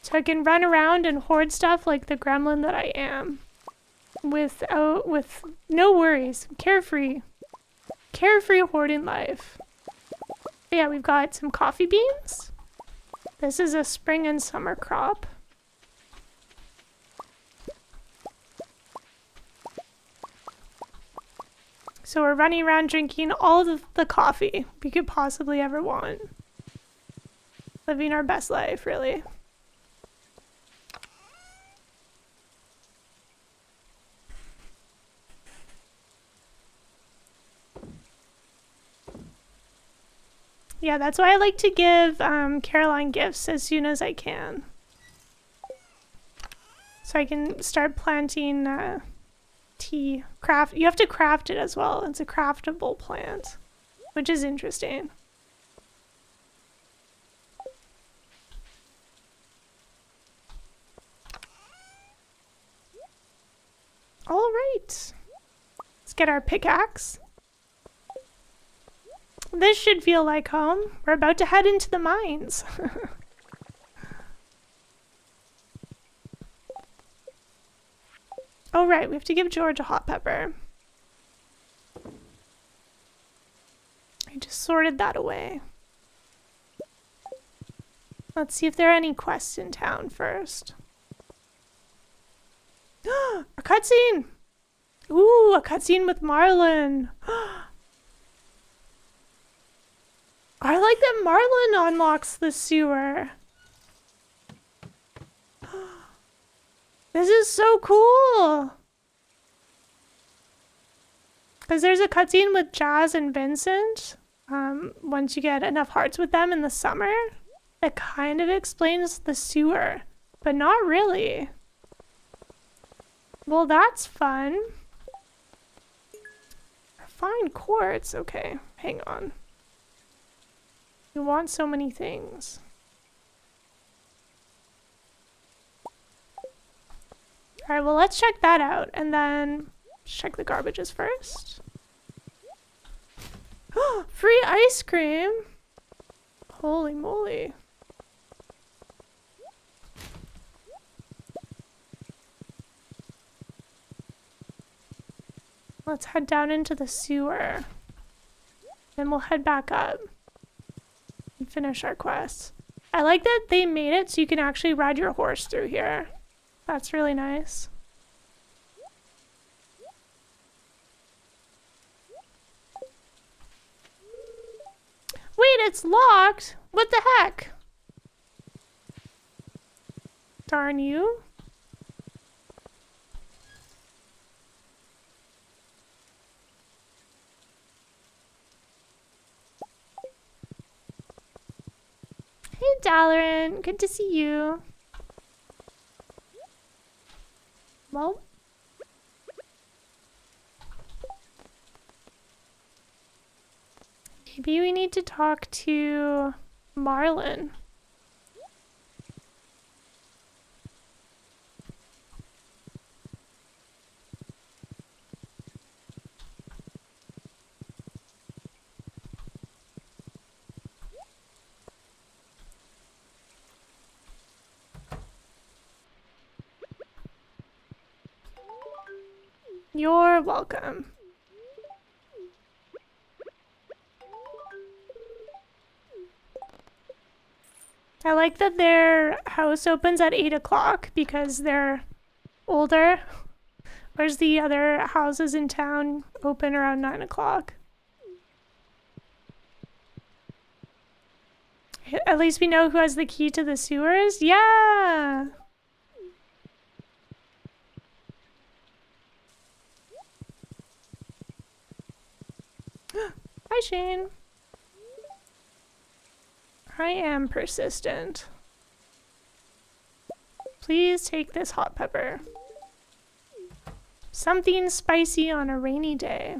S1: So I can run around and hoard stuff like the gremlin that I am. With no worries. Carefree. Carefree hoarding life. But yeah, we've got some coffee beans. This is a spring and summer crop. So we're running around drinking all of the coffee we could possibly ever want. Living our best life, really. Yeah, that's why I like to give Caroline gifts as soon as I can. So I can start planting tea. You have to craft it as well. It's a craftable plant, which is interesting. All right. Let's get our pickaxe. This should feel like home. We're about to head into the mines. Oh, right. We have to give George a hot pepper. I just sorted that away. Let's see if there are any quests in town first. A cutscene! Ooh, a cutscene with Marlin. I like that Marlin unlocks the sewer. This is so cool. Because there's a cutscene with Jazz and Vincent. Once you get enough hearts with them in the summer, it kind of explains the sewer, but not really. Well, that's fun. Fine quartz. Okay, hang on. You want so many things. Alright, well, let's check that out, and then check the garbages first. Free ice cream! Holy moly. Let's head down into the sewer. Then we'll head back up and finish our quest. I like that they made it so you can actually ride your horse through here. That's really nice. Wait, it's locked? What the heck? Darn you. Hey, Dalaran. Good to see you. Well, maybe we need to talk to Marlin. You're welcome. I like that their house opens at 8 o'clock because they're older, whereas the other houses in town open around 9 o'clock. At least we know who has the key to the sewers. Yeah! Hi, Shane. I am persistent. Please take this hot pepper. Something spicy on a rainy day.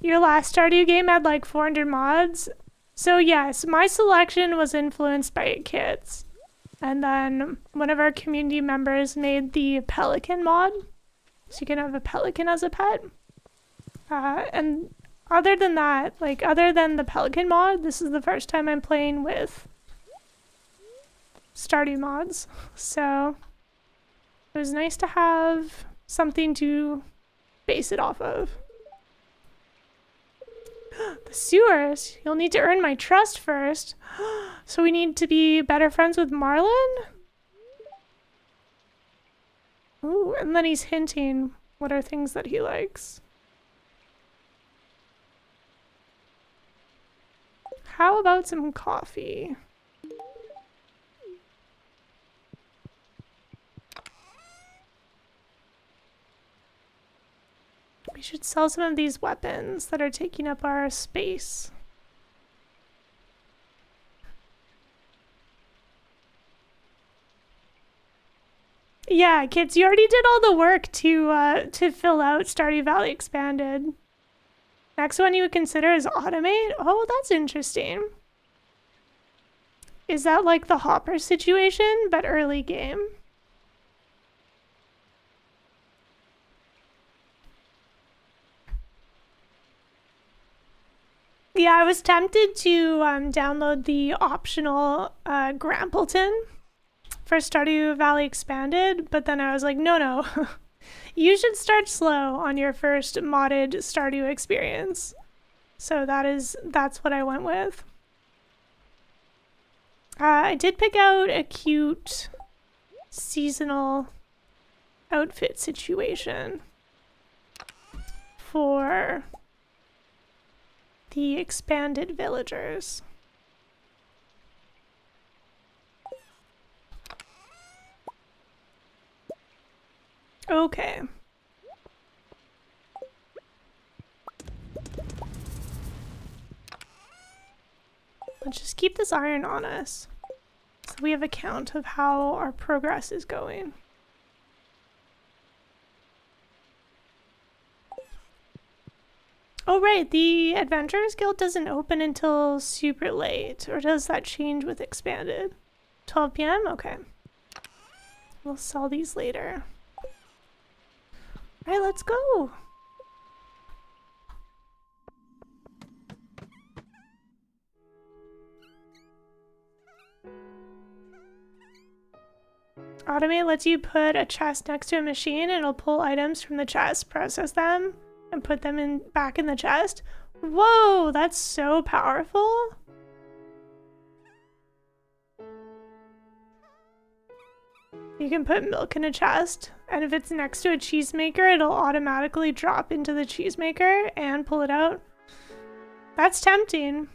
S1: Your last Stardew game had like 400 mods. So yes, my selection was influenced by kids. And then one of our community members made the pelican mod. So you can have a pelican as a pet. And other than that, like other than the pelican mod, this is the first time I'm playing with Stardew mods. So it was nice to have something to base it off of. The sewers. You'll need to earn my trust first. So we need to be better friends with Marlin? Ooh, and then he's hinting what are things that he likes. How about some coffee? We should sell some of these weapons that are taking up our space. Yeah, kids, you already did all the work to fill out Stardew Valley Expanded. Next one you would consider is automate. Oh, that's interesting. Is that like the Hopper situation, but early game? Yeah, I was tempted to download the optional Grampleton for Stardew Valley Expanded, but then I was like, no. You should start slow on your first modded Stardew experience. So that's what I went with. I did pick out a cute seasonal outfit situation for the expanded villagers. Okay. Let's just keep this iron on us, so we have a count of how our progress is going. Oh right, the Adventurers Guild doesn't open until super late, or does that change with Expanded? 12 p.m? Okay. We'll sell these later. Alright, let's go! Automate lets you put a chest next to a machine and it'll pull items from the chest, process them, and put them back in the chest. Whoa, that's so powerful! You can put milk in a chest, and if it's next to a cheesemaker, it'll automatically drop into the cheesemaker and pull it out. That's tempting.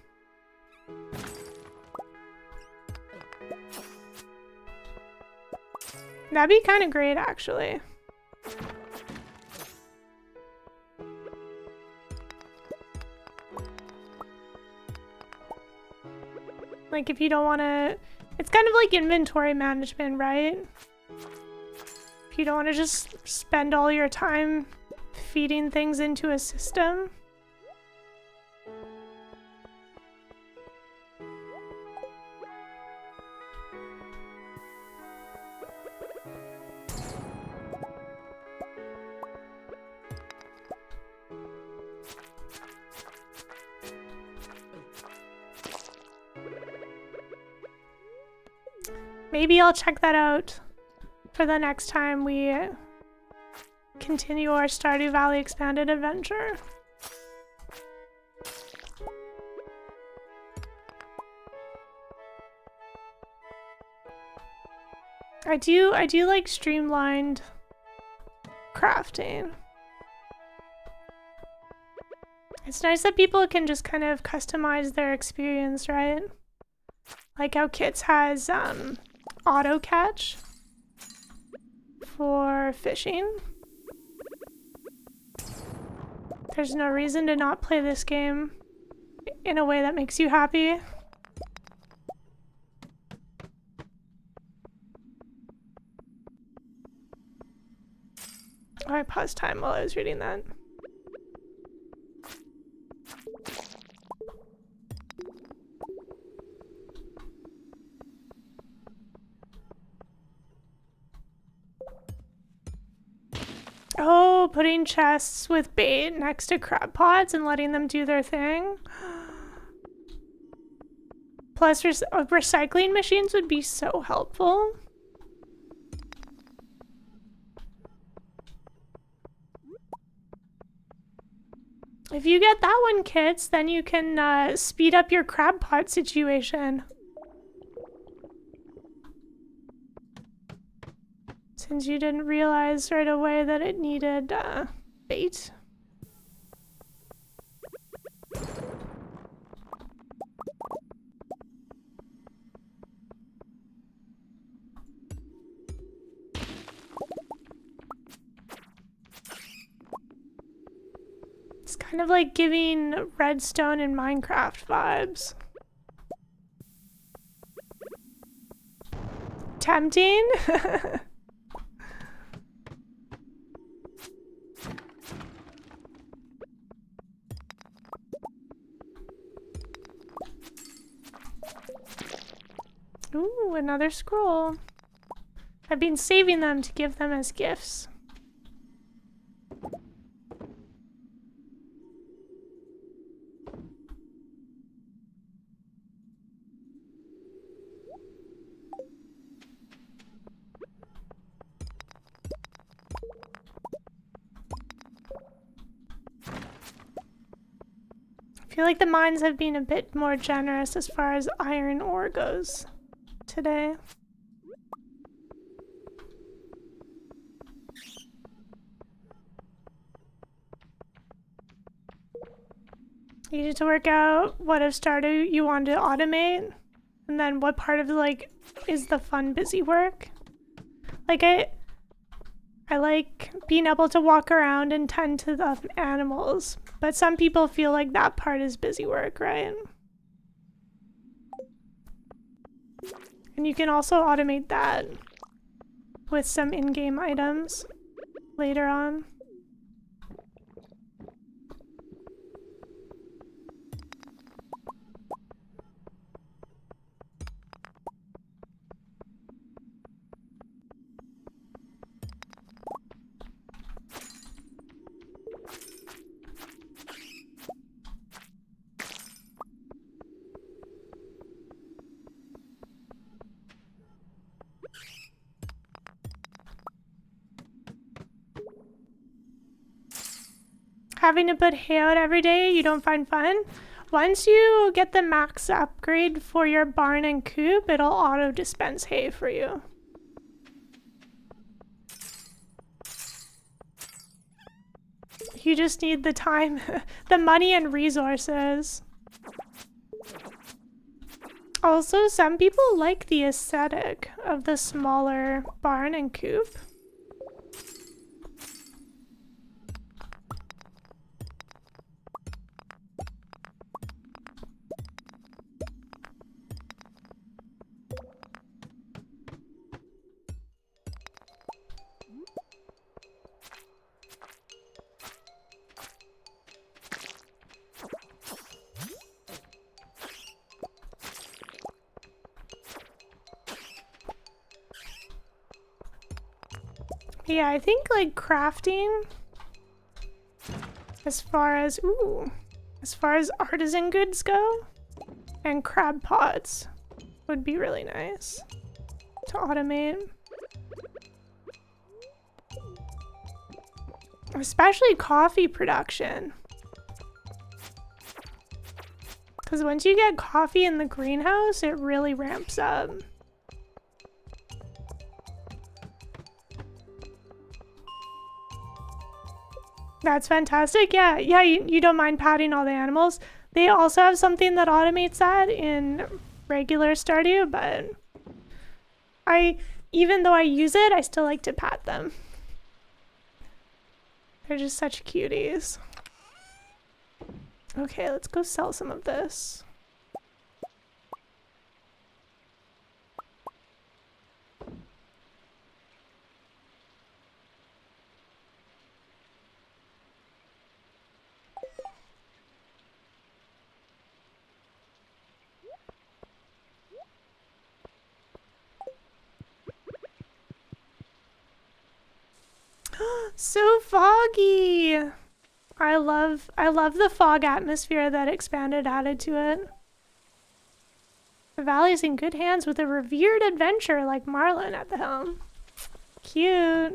S1: That'd be kind of great, actually. Like, if you don't want to... It's kind of like inventory management, right? If you don't want to just spend all your time feeding things into a system. Maybe I'll check that out for the next time we continue our Stardew Valley Expanded adventure. I do like streamlined crafting. It's nice that people can just kind of customize their experience, right? Like how Kits has auto catch for fishing. There's no reason to not play this game in a way that makes you happy. Oh, I paused time while I was reading that. Oh, putting chests with bait next to crab pots and letting them do their thing. Plus, recycling machines would be so helpful. If you get that one, kids, then you can speed up your crab pot situation. Since you didn't realize right away that it needed bait. It's kind of like giving redstone in Minecraft vibes. Tempting? Ooh, another scroll. I've been saving them to give them as gifts. I feel like the mines have been a bit more generous as far as iron ore goes today. You need to work out what of Stardew you want to automate, and then what part of like is the fun busy work. Like I like being able to walk around and tend to the animals, but some people feel like that part is busy work, right? And you can also automate that with some in-game items later on. Having to put hay out every day you don't find fun? Once you get the max upgrade for your barn and coop, it'll auto dispense hay for you. You just need the time, the money and resources. Also, some people like the aesthetic of the smaller barn and coop. Yeah, I think like crafting as far as artisan goods go and crab pots would be really nice to automate. Especially coffee production. Because once you get coffee in the greenhouse, it really ramps up. That's fantastic. Yeah, you don't mind patting all the animals. They also have something that automates that in regular Stardew, but even though I use it, I still like to pat them. They're just such cuties. Okay, let's go sell some of this. So foggy. I love the fog atmosphere that Expanded added to it. The valley's in good hands with a revered adventurer like Marlin at the helm. Cute.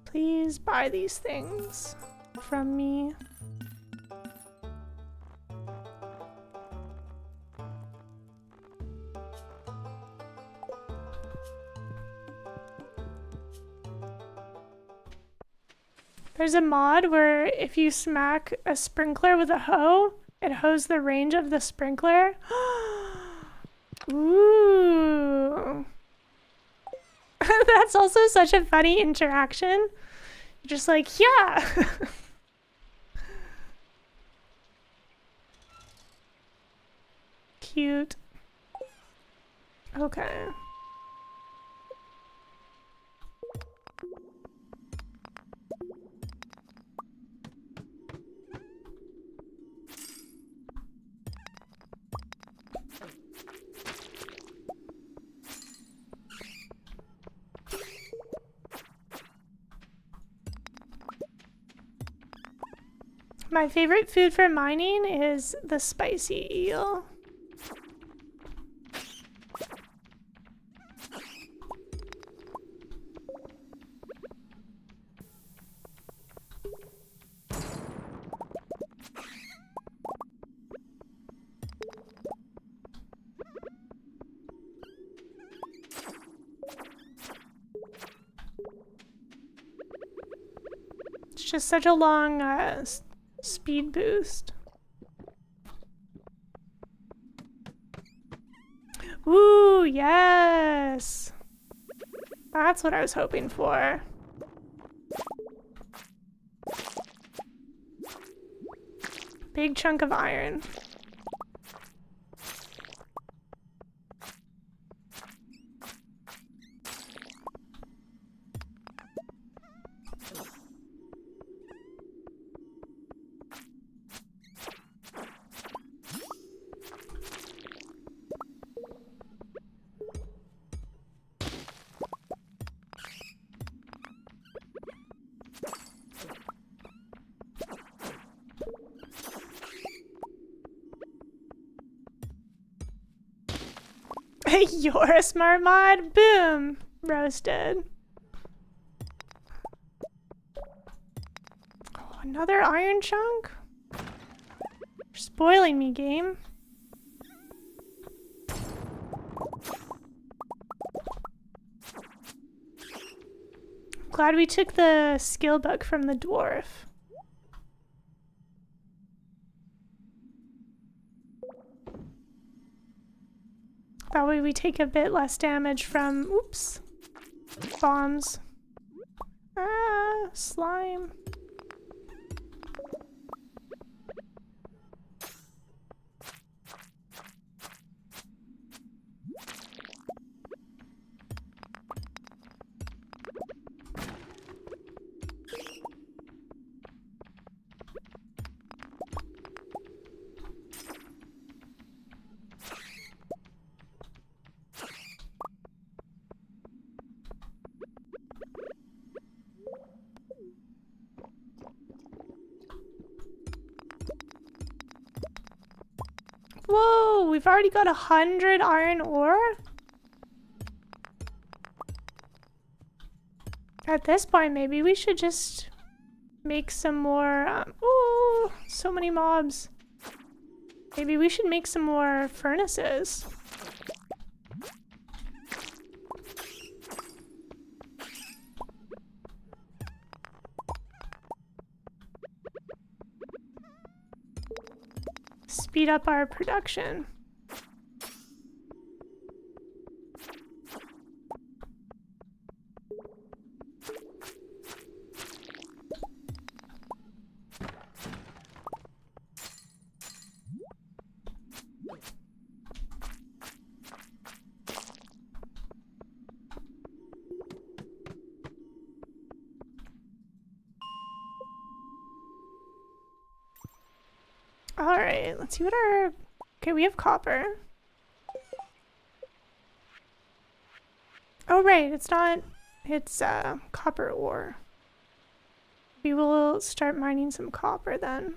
S1: Please buy these things from me. There's a mod where if you smack a sprinkler with a hoe, it hoes the range of the sprinkler. Ooh. That's also such a funny interaction. Just like, yeah. Cute. Okay. My favorite food for mining is the spicy eel. It's just such a long speed boost. Ooh, yes! That's what I was hoping for. Big chunk of iron. You're a smart mod. Boom. Roasted. Oh, another iron chunk? You're spoiling me, game. Glad we took the skill book from the dwarf. That way we take a bit less damage from, oops, bombs. Ah, slime. Whoa, we've already got 100 iron ore? At this point, maybe we should just make some more, ooh, so many mobs. Maybe we should make some more furnaces. Speed up our production. All right, let's see what our Okay, we have copper. Oh, right, it's not, it's copper ore. We will start mining some copper then.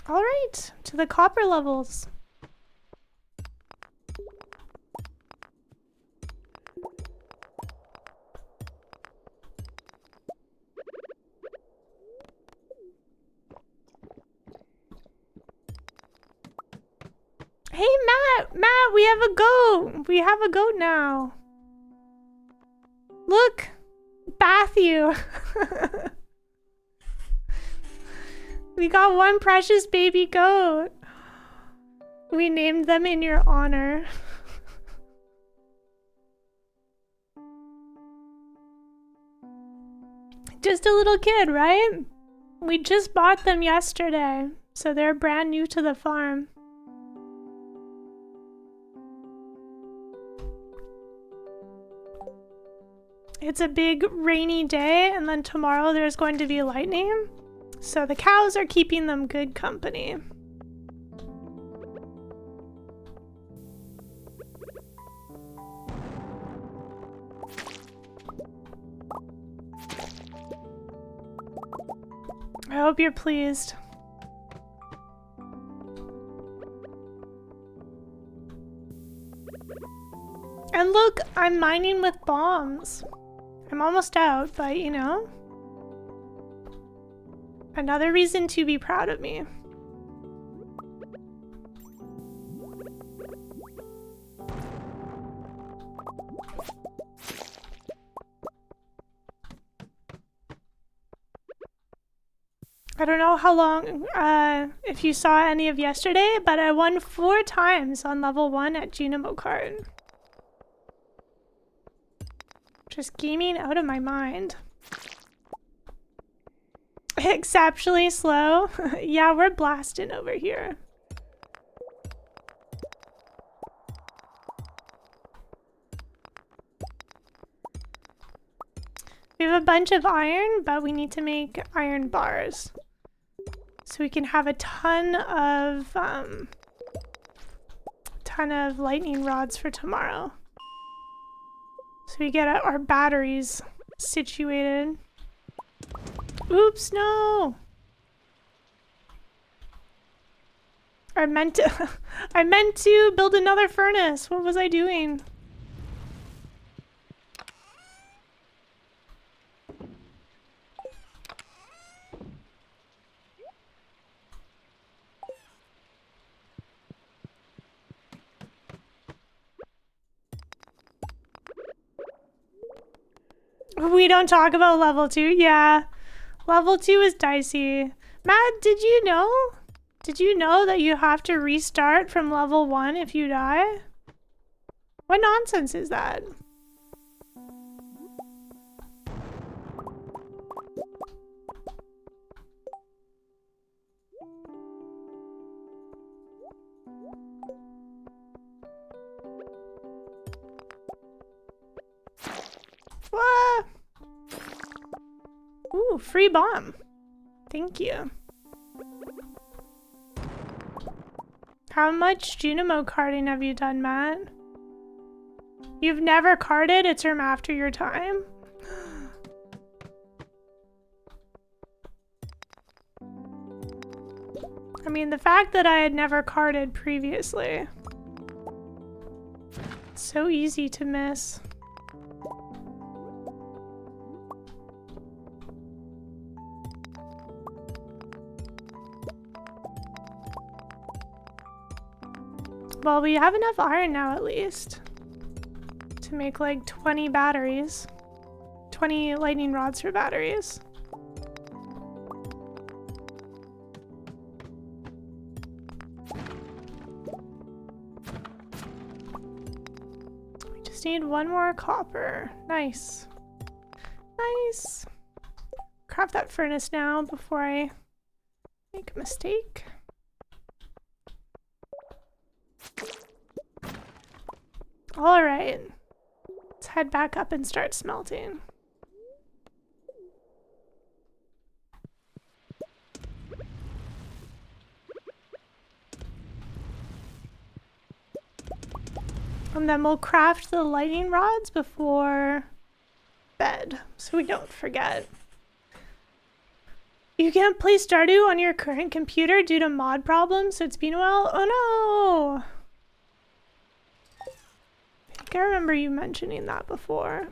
S1: All right, to the copper levels. Hey, Matt, we have a goat. We have a goat now. Look, Matthew. We got one precious baby goat. We named them in your honor. Just a little kid, right? We just bought them yesterday, so they're brand new to the farm. It's a big rainy day, and then tomorrow there's going to be lightning. So the cows are keeping them good company. I hope you're pleased. And look, I'm mining with bombs. I'm almost out, but you know. Another reason to be proud of me. I don't know how long, if you saw any of yesterday, but I won 4 times on level 1 at Junimo Kart. Just gaming out of my mind. Exceptionally slow. Yeah, we're blasting over here. We have a bunch of iron, but we need to make iron bars. So we can have a ton of lightning rods for tomorrow. So we get our batteries situated. Oops, no! I meant to build another furnace. What was I doing? We don't talk about level 2. Yeah. Level 2 is dicey. Matt, did you know? Did you know that you have to restart from level 1 if you die? What nonsense is that? What? Ooh, free bomb. Thank you. How much Junimo karting have you done, Matt? You've never karted a term after your time? I mean, the fact that I had never karted previously. It's so easy to miss. Well, we have enough iron now at least to make like 20 batteries. 20 lightning rods for batteries. We just need one more copper. Nice. Nice. Craft that furnace now before I make a mistake. All right. Let's head back up and start smelting. And then we'll craft the lightning rods before bed, so we don't forget. You can't play Stardew on your current computer due to mod problems, so it's been a while. Oh no! I think I remember you mentioning that before.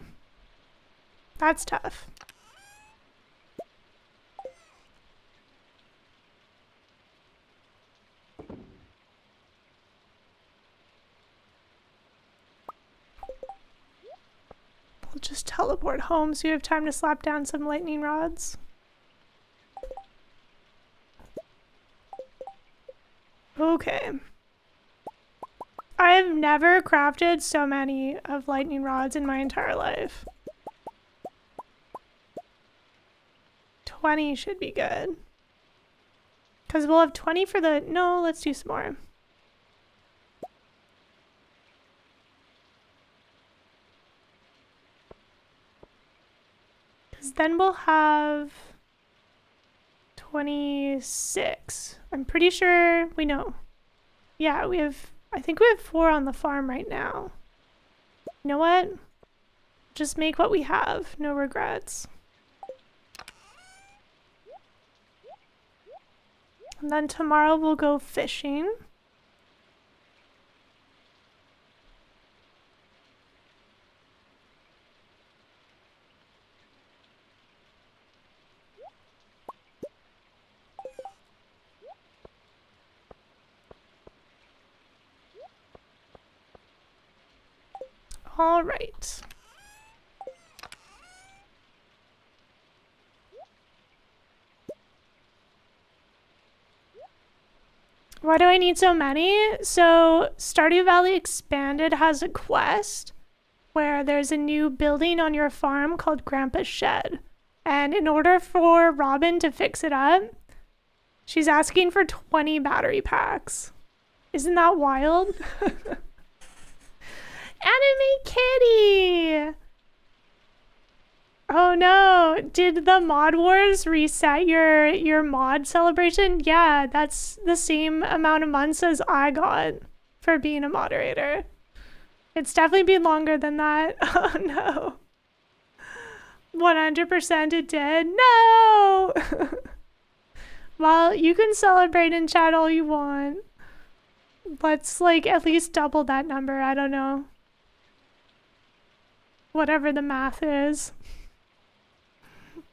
S1: That's tough. We'll just teleport home so you have time to slap down some lightning rods. Okay. I have never crafted so many of lightning rods in my entire life. 20 should be good. Because we'll have 20 for the... No, let's do some more. Because then we'll have 26. I'm pretty sure we know. Yeah, we have... I think we have 4 on the farm right now. You know what? Just make what we have. No regrets. And then tomorrow we'll go fishing. All right. Why do I need so many? So Stardew Valley Expanded has a quest where there's a new building on your farm called Grandpa's Shed. And in order for Robin to fix it up, she's asking for 20 battery packs. Isn't that wild? Anime Kitty! Oh no, did the Mod Wars reset your mod celebration? Yeah, that's the same amount of months as I got for being a moderator. It's definitely been longer than that. Oh no. 100% it did. No! Well, you can celebrate in chat all you want. Let's like at least double that number, I don't know. Whatever the math is.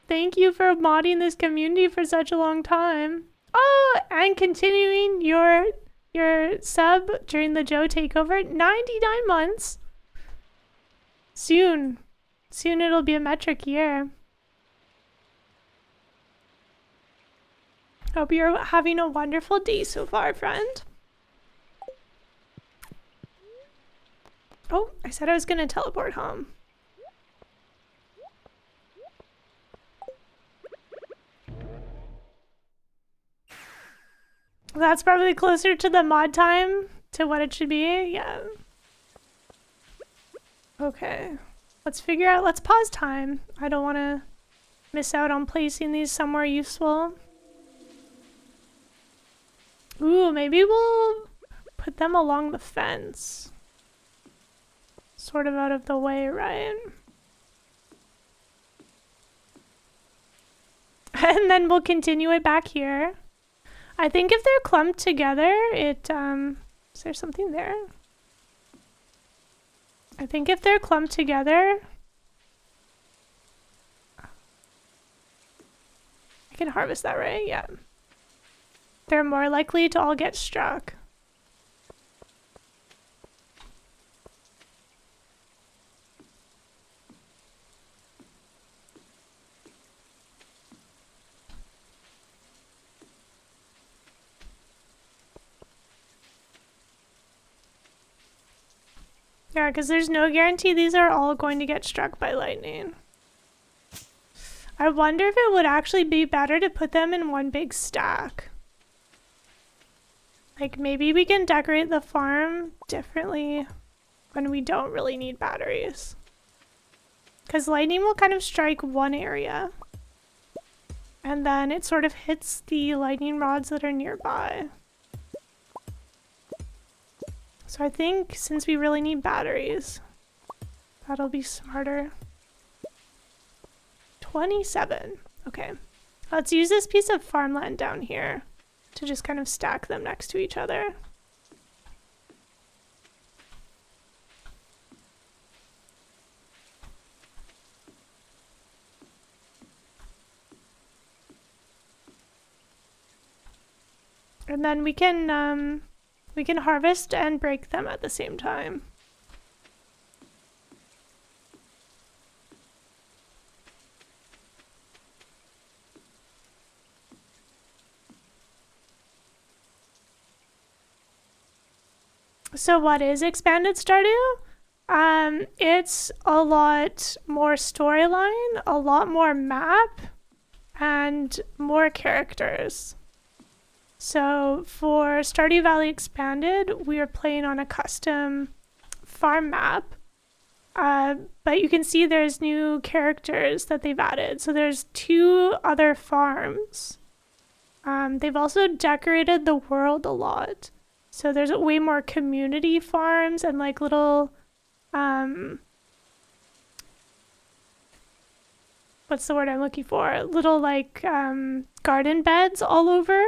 S1: Thank you for modding this community for such a long time. Oh, and continuing your sub during the Joe takeover, 99 months. Soon it'll be a metric year. Hope you're having a wonderful day so far, friend. Oh, I said I was gonna teleport home. That's probably closer to the mod time to what it should be. Yeah. Okay. Let's figure out. Let's pause time. I don't want to miss out on placing these somewhere useful. Ooh, maybe we'll put them along the fence. Sort of out of the way, right? And then we'll continue it back here. I think if they're clumped together, it, is there something there? I think if they're clumped together, I can harvest that, right? Yeah. They're more likely to all get struck. Yeah, because there's no guarantee these are all going to get struck by lightning. I wonder if it would actually be better to put them in one big stack. Like maybe we can decorate the farm differently when we don't really need batteries. Because lightning will kind of strike one area. And then it sort of hits the lightning rods that are nearby. So I think since we really need batteries, that'll be smarter. 27. Okay. Let's use this piece of farmland down here to just kind of stack them next to each other. And then we can harvest and break them at the same time. So what is expanded Stardew? It's a lot more storyline, a lot more map, and more characters. So for Stardew Valley Expanded, we are playing on a custom farm map. But you can see there's new characters that they've added. So there's 2 other farms. They've also decorated the world a lot. So there's way more community farms and like little, what's the word I'm looking for? Little like garden beds all over.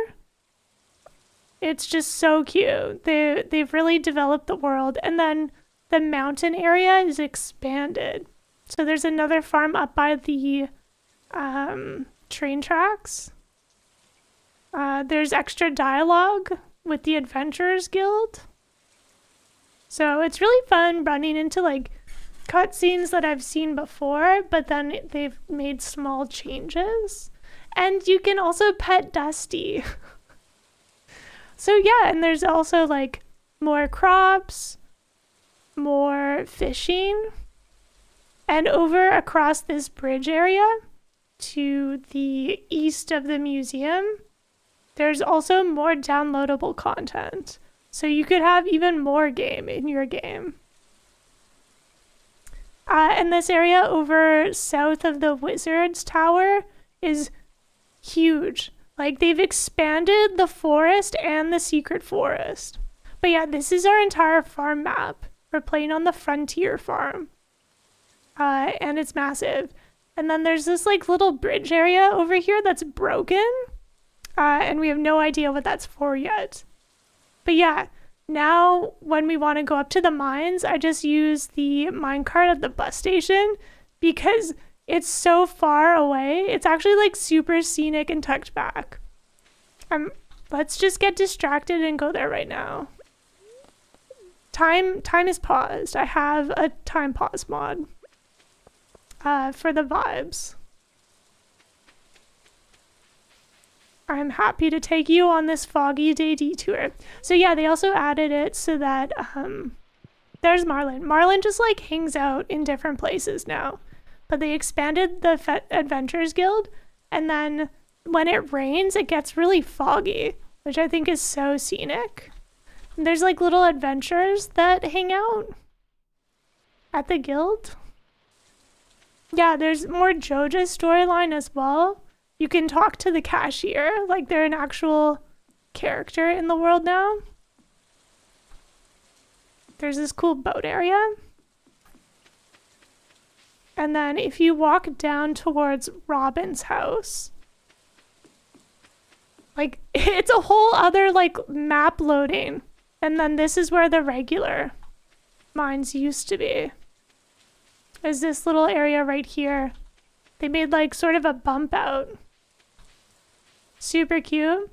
S1: It's just so cute. They've really developed the world. And then the mountain area is expanded. So there's another farm up by the train tracks. There's extra dialogue with the Adventurers Guild. So it's really fun running into like cutscenes that I've seen before, but then they've made small changes. And you can also pet Dusty. So yeah, and there's also like more crops, more fishing, and over across this bridge area to the east of the museum, there's also more downloadable content. So you could have even more game in your game. And this area over south of the Wizard's Tower is huge. Like, they've expanded the forest and the secret forest. But yeah, this is our entire farm map. We're playing on the Frontier Farm. And it's massive. And then there's this, like, little bridge area over here that's broken. And we have no idea what that's for yet. But yeah, now when we want to go up to the mines, I just use the minecart at the bus station because it's so far away. It's actually like super scenic and tucked back. Let's just get distracted and go there right now. Time is paused. I have a time pause mod for the vibes. I'm happy to take you on this foggy day detour. So yeah, they also added it so that there's Marlin. Marlin just like hangs out in different places now. But they expanded the Adventurers Guild, and then when it rains, it gets really foggy, which I think is so scenic. And there's like little adventurers that hang out at the guild. Yeah, there's more Joja's storyline as well. You can talk to the cashier, like they're an actual character in the world now. There's this cool boat area. And then if you walk down towards Robin's house, like it's a whole other like map loading. And then this is where the regular mines used to be. There's this little area right here. They made like sort of a bump out. Super cute.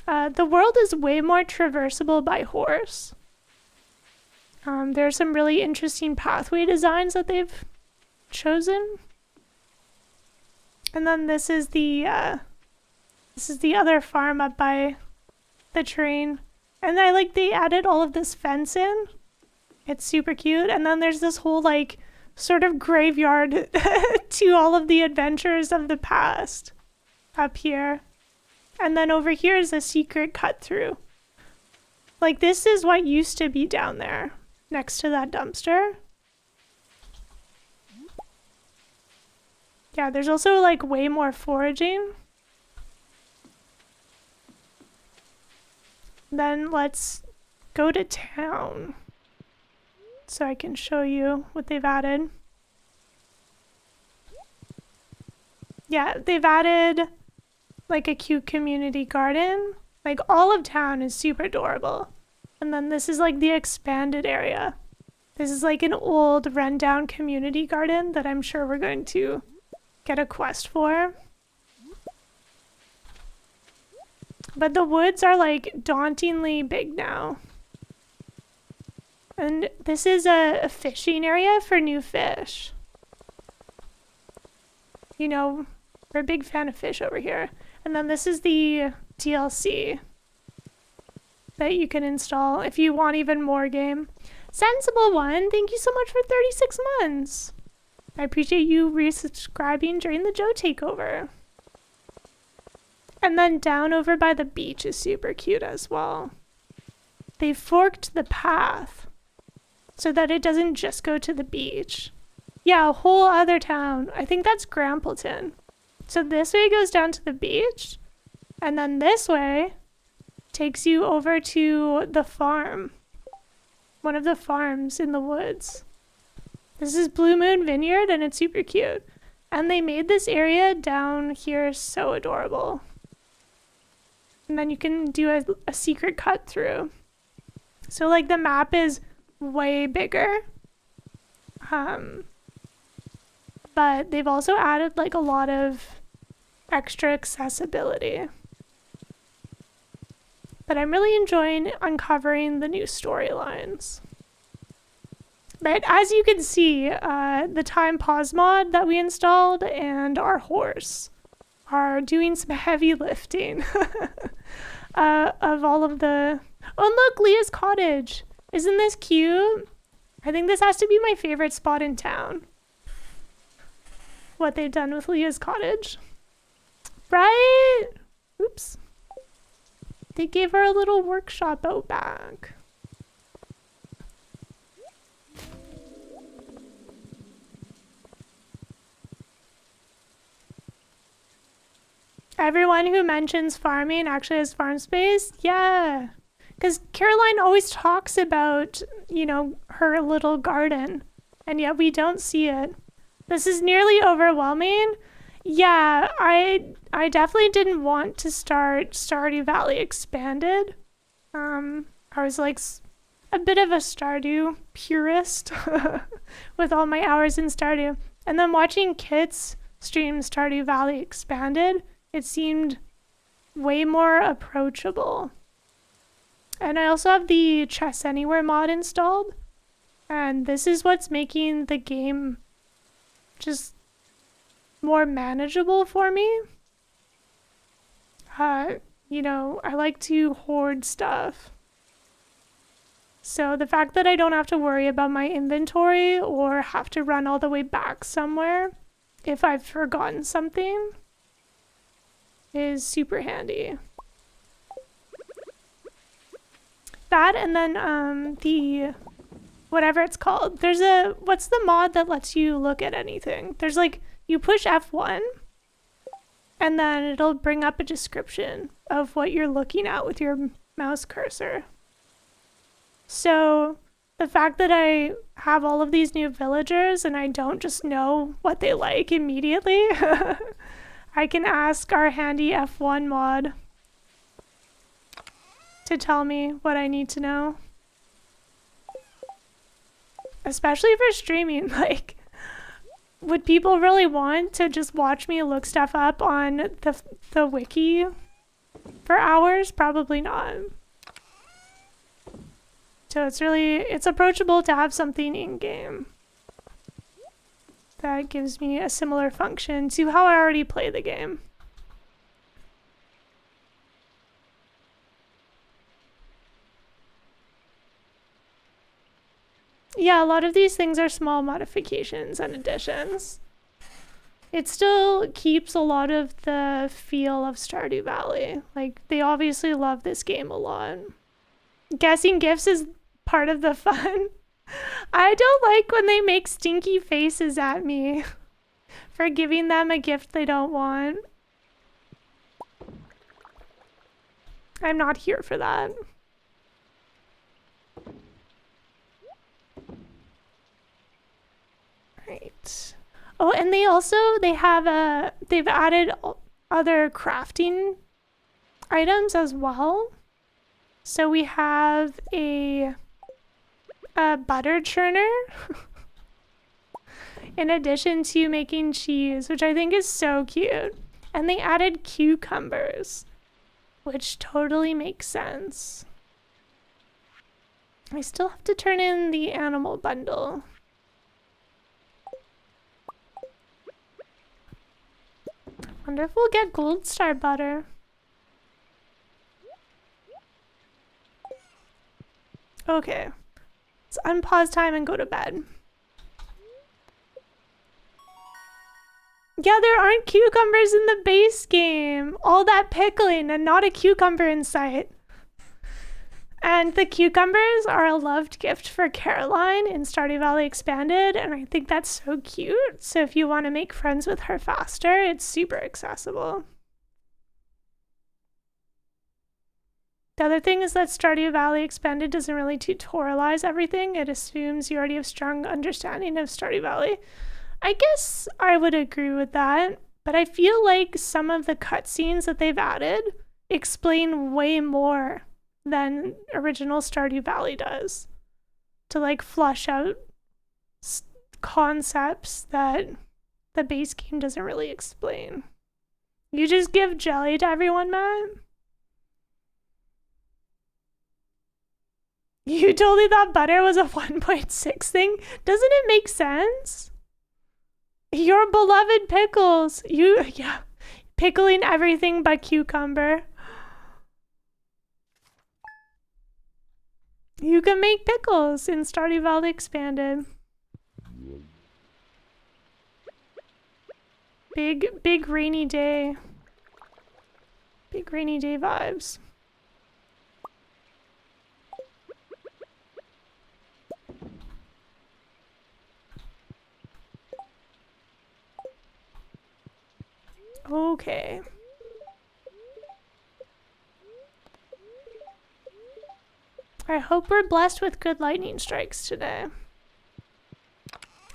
S1: The world is way more traversable by horse. There are some really interesting pathway designs that they've chosen. And then this is the other farm up by the train. And they added all of this fence in. It's super cute. And then there's this whole like sort of graveyard to all of the adventures of the past up here. And then over here is a secret cut through. Like, this is what used to be down there next to that dumpster. Yeah, there's also like way more foraging. Then let's go to town so I can show you what they've added. Yeah, they've added like a cute community garden. Like, all of town is super adorable. And then this is like the expanded area. This is like an old rundown community garden that I'm sure we're going to get a quest for. But the woods are like dauntingly big now. And this is a fishing area for new fish. You know, we're a big fan of fish over here. And then this is the DLC that you can install if you want even more game. Sensible One, thank you so much for 36 months. I appreciate you resubscribing during the Joe takeover. And then down over by the beach is super cute as well. They forked the path so that it doesn't just go to the beach. Yeah, a whole other town. I think that's Grampleton. So this way goes down to the beach, and then this way takes you over to the farm. One of the farms in the woods. This is Blue Moon Vineyard, and it's super cute. And they made this area down here so adorable. And then you can do a secret cut through. So like the map is way bigger. But they've also added like a lot of extra accessibility. But I'm really enjoying uncovering the new storylines. But as you can see, the time pause mod that we installed and our horse are doing some heavy lifting of all of the... Oh, look, Leah's cottage. Isn't this cute? I think this has to be my favorite spot in town. What they've done with Leah's cottage. Right? Oops. They gave her a little workshop out back. Everyone who mentions farming actually has farm space? Yeah. Because Caroline always talks about, you know, her little garden, and yet we don't see it. This is nearly overwhelming. Yeah, I definitely didn't want to start Stardew Valley Expanded. I was like a bit of a Stardew purist with all my hours in Stardew. And then watching Kits stream Stardew Valley Expanded, it seemed way more approachable. And I also have the Chess Anywhere mod installed. And this is what's making the game just more manageable for me. You know, I like to hoard stuff. So the fact that I don't have to worry about my inventory or have to run all the way back somewhere if I've forgotten something is super handy. That, and then the whatever it's called. There's what's the mod that lets you look at anything? There's like, you push F1 and then it'll bring up a description of what you're looking at with your mouse cursor. So the fact that I have all of these new villagers and I don't just know what they like immediately, I can ask our handy F1 mod to tell me what I need to know. Especially for streaming, like, would people really want to just watch me look stuff up on the wiki for hours? Probably not. So it's approachable to have something in-game that gives me a similar function to how I already play the game. Yeah, a lot of these things are small modifications and additions. It still keeps a lot of the feel of Stardew Valley. Like, they obviously love this game a lot. Guessing gifts is part of the fun. I don't like when they make stinky faces at me for giving them a gift they don't want. I'm not here for that. Right. Oh, and they've added other crafting items as well. So we have a butter churner in addition to making cheese, which I think is so cute. And they added cucumbers, which totally makes sense. I still have to turn in the animal bundle. Wonder if we'll get gold star butter. Okay. Let's unpause time and go to bed. Yeah, there aren't cucumbers in the base game. All that pickling and not a cucumber in sight. And the cucumbers are a loved gift for Caroline in Stardew Valley Expanded, and I think that's so cute. So if you want to make friends with her faster, it's super accessible. The other thing is that Stardew Valley Expanded doesn't really tutorialize everything. It assumes you already have strong understanding of Stardew Valley. I guess I would agree with that, but I feel like some of the cutscenes that they've added explain way more than original Stardew Valley does to like flush out concepts that the base game doesn't really explain. You just give jelly to everyone, Matt? You totally thought butter was a 1.6 thing? Doesn't it make sense? Your beloved pickles. Yeah. Pickling everything but cucumber. You can make pickles in Stardew Valley Expanded. Big rainy day. Big rainy day vibes. Okay. I hope we're blessed with good lightning strikes today.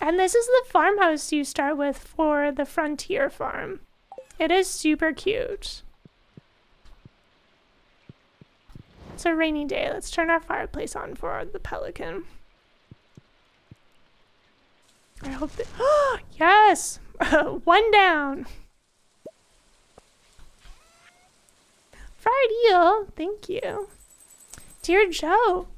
S1: And this is the farmhouse you start with for the frontier farm. It is super cute. It's a rainy day. Let's turn our fireplace on for the pelican. I hope that... Yes! One down! Fried eel, thank you. Dear Joe,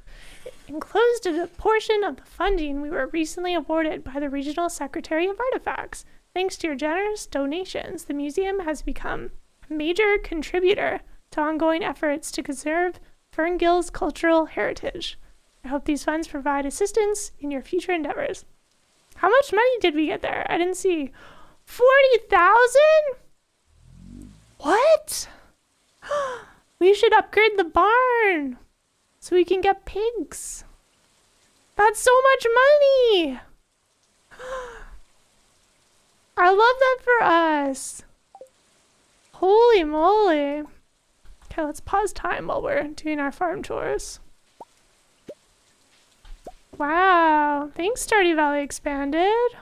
S1: enclosed is a portion of the funding we were recently awarded by the Regional Secretary of Artifacts. Thanks to your generous donations, the museum has become a major contributor to ongoing efforts to conserve Ferngill's cultural heritage. I hope these funds provide assistance in your future endeavors. How much money did we get there? I didn't see. 40,000? What? We should upgrade the barn so we can get pigs. That's so much money. I love that for us. Holy moly. Okay, let's pause time while we're doing our farm tours. Wow. Thanks, Stardew Valley Expanded.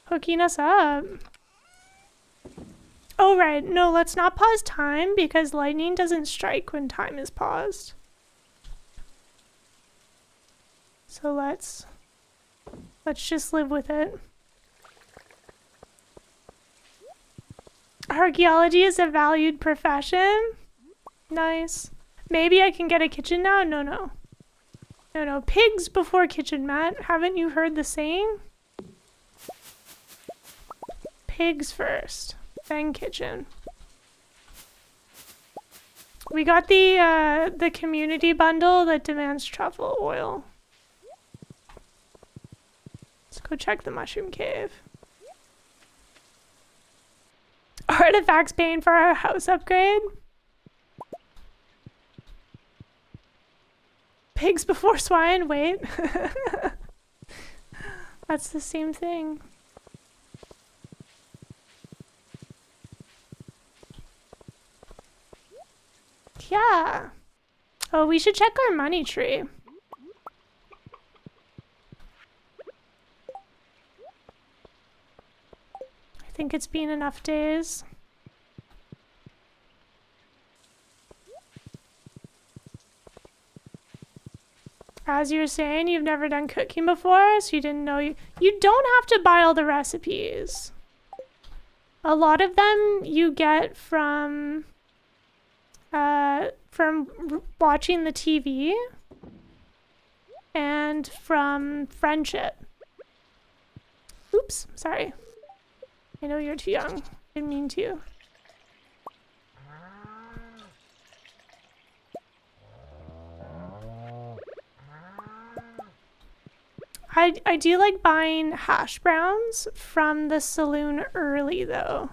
S1: Hooking us up. Oh, right. No, let's not pause time because lightning doesn't strike when time is paused. So let's just live with it. Archaeology is a valued profession. Nice. Maybe I can get a kitchen now? No. No. Pigs before kitchen, Matt. Haven't you heard the saying? Pigs first. Then kitchen. We got the community bundle that demands truffle oil. Go check the mushroom cave. Artifacts paying for our house upgrade. Pigs before swine, wait. That's the same thing. Yeah. Oh, we should check our money tree. I think it's been enough days. As you were saying, you've never done cooking before, so you didn't know you don't have to buy all the recipes. A lot of them you get from watching the TV and from friendship. Oops, sorry. I know you're too young. Didn't mean to. I do like buying hash browns from the saloon early though.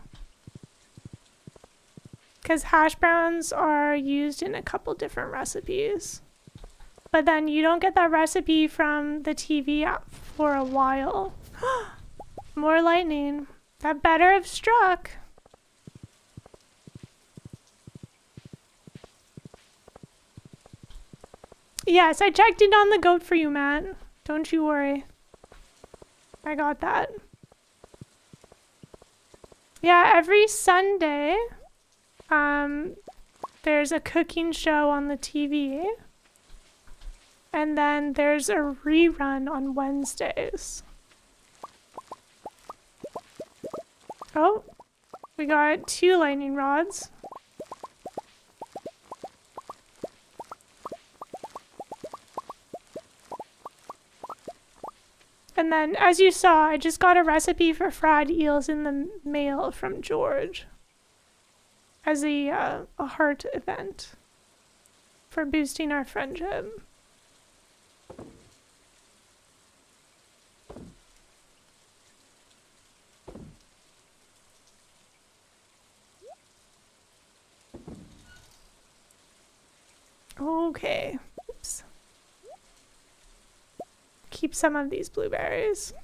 S1: Because hash browns are used in a couple different recipes. But then you don't get that recipe from the TV app for a while. More lightning. That better have struck. Yes, I checked in on the goat for you, Matt. Don't you worry. I got that. Yeah, every Sunday, there's a cooking show on the TV. And then there's a rerun on Wednesdays. Oh, we got 2 lightning rods. And then, as you saw, I just got a recipe for fried eels in the mail from George. As a heart event. For boosting our friendship. Okay. Oops. Keep some of these blueberries.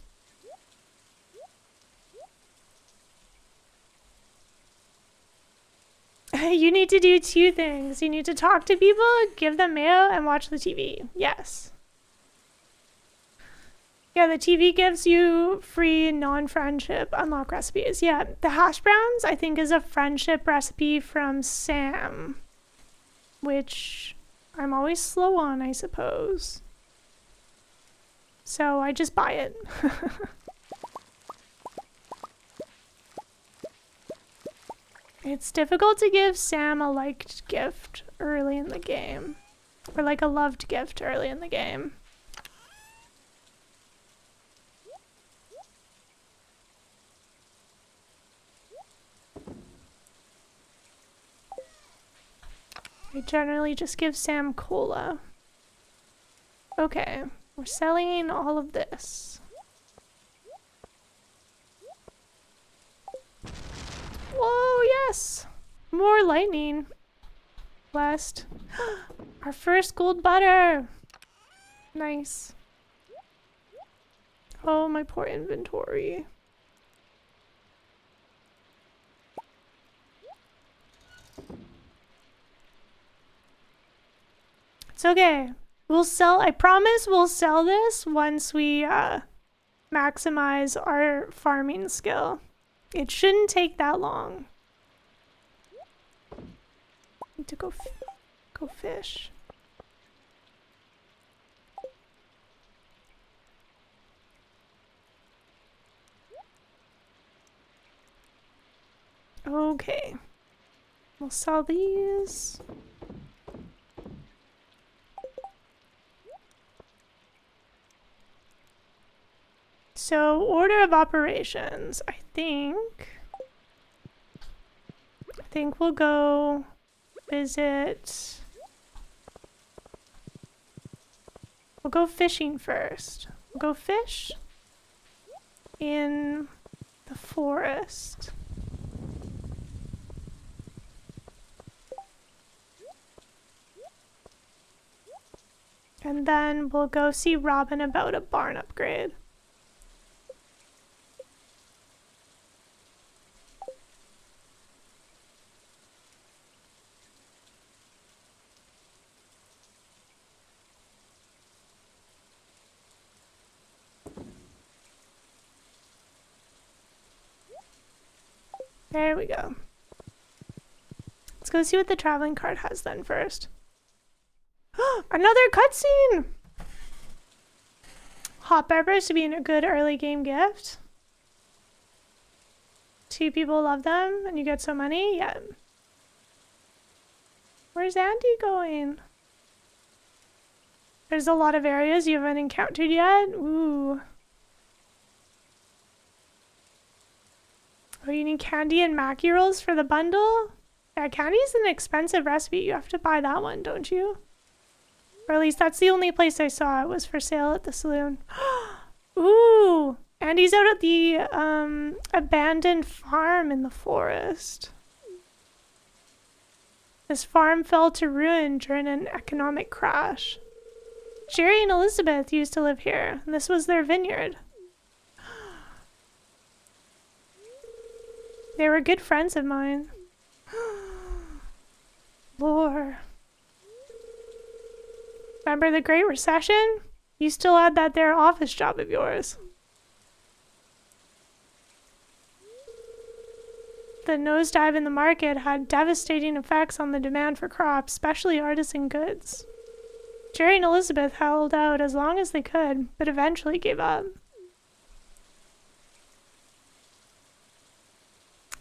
S1: You need to do 2 things. You need to talk to people, give them mail, and watch the TV. Yes. Yeah, the TV gives you free non-friendship unlock recipes. Yeah, the hash browns, I think, is a friendship recipe from Sam. Which I'm always slow on, I suppose. So I just buy it. It's difficult to give Sam a liked gift early in the game. Or like a loved gift early in the game. I generally just give Sam cola. Okay, we're selling all of this. Whoa, yes! More lightning. Blessed. Our first gold butter! Nice. Oh, my poor inventory. It's okay. We'll sell, I promise we'll sell this once we maximize our farming skill. It shouldn't take that long. Need to go fish. Okay. We'll sell these. So, order of operations. I think we'll go visit. We'll go fishing first. We'll go fish. in the forest. And then we'll go see Robin about a barn upgrade. There we go. Let's go see what the traveling card has then first. Another cutscene! Hot peppers to be a good early game gift. 2 people love them and you get some money? Yeah. Where's Andy going? There's a lot of areas you haven't encountered yet. Ooh. Oh, you need candy and Mackie rolls for the bundle? Yeah, candy's an expensive recipe. You have to buy that one, don't you? Or at least that's the only place I saw it was for sale at the saloon. Ooh! Andy's out at the abandoned farm in the forest. This farm fell to ruin during an economic crash. Jerry and Elizabeth used to live here, and this was their vineyard. They were good friends of mine. Lore. Remember the Great Recession? You still had that there office job of yours. The nosedive in the market had devastating effects on the demand for crops, especially artisan goods. Jerry and Elizabeth held out as long as they could, but eventually gave up.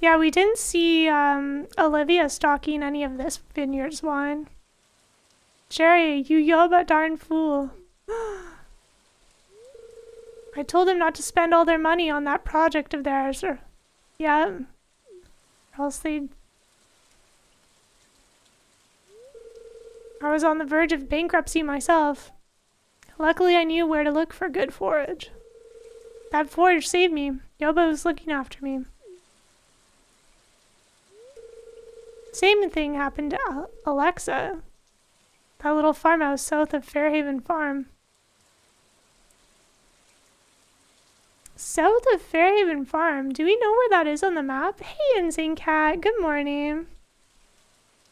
S1: Yeah, we didn't see Olivia stocking any of this vineyard's wine. Jerry, you yoba darn fool. I told him not to spend all their money on that project of theirs, or... yeah. Or else they'd... I was on the verge of bankruptcy myself. Luckily, I knew where to look for good forage. That forage saved me. Yoba was looking after me. Same thing happened to Alexa. That little farmhouse south of Fairhaven Farm. South of Fairhaven Farm? Do we know where that is on the map? Hey, Insane Cat. Good morning.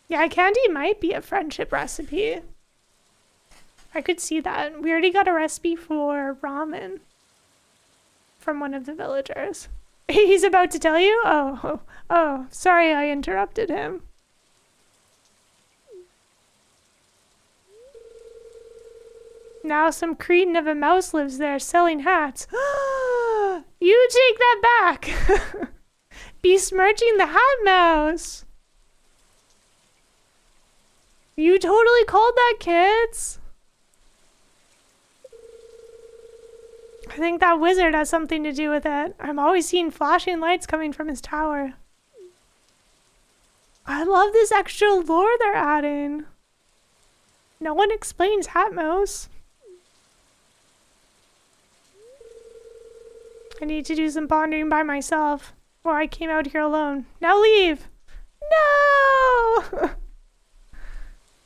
S1: Yeah, candy might be a friendship recipe. I could see that. We already got a recipe for ramen from one of the villagers. He's about to tell you? Oh, sorry I interrupted him. Now some cretin of a mouse lives there selling hats. You take that back. Besmirching the hat mouse. You totally called that, kids. I think that wizard has something to do with it. I'm always seeing flashing lights coming from his tower. I love this extra lore they're adding. No one explains hat mouse. I need to do some pondering by myself, or I came out here alone. Now leave! No!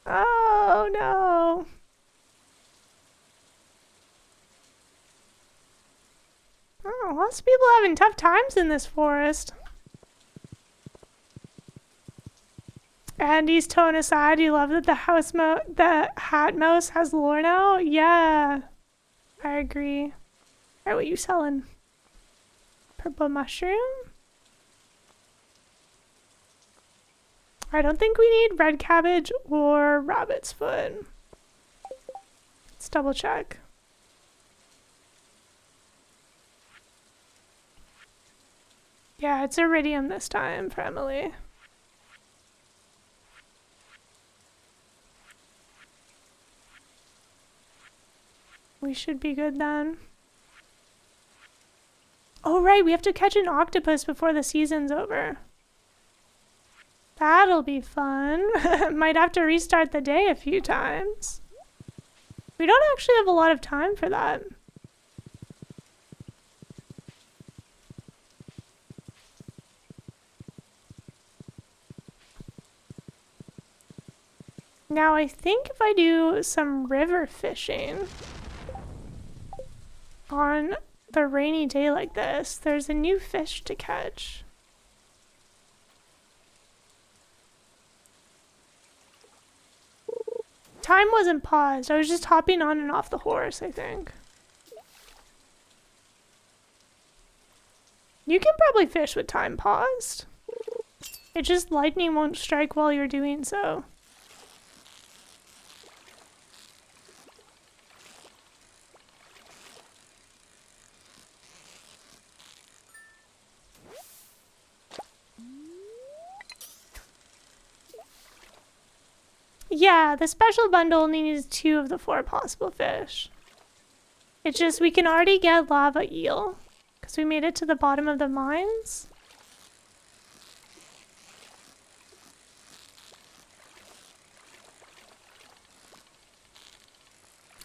S1: Oh, no. Oh, lots of people having tough times in this forest. Andy's tone aside, you love that the hat mouse has lore now? Yeah, I agree. Alright, what you selling? Purple mushroom? I don't think we need red cabbage or rabbit's foot. Let's double check. Yeah, it's iridium this time for Emily. We should be good then. Oh right, we have to catch an octopus before the season's over. That'll be fun. Might have to restart the day a few times. We don't actually have a lot of time for that. Now I think if I do some river fishing on the rainy day like this, there's a new fish to catch. Time wasn't paused. I was just hopping on and off the horse, I think. You can probably fish with time paused. It's just lightning won't strike while you're doing so. Yeah, the special bundle only needs 2 of the 4 possible fish. It's just we can already get lava eel because we made it to the bottom of the mines.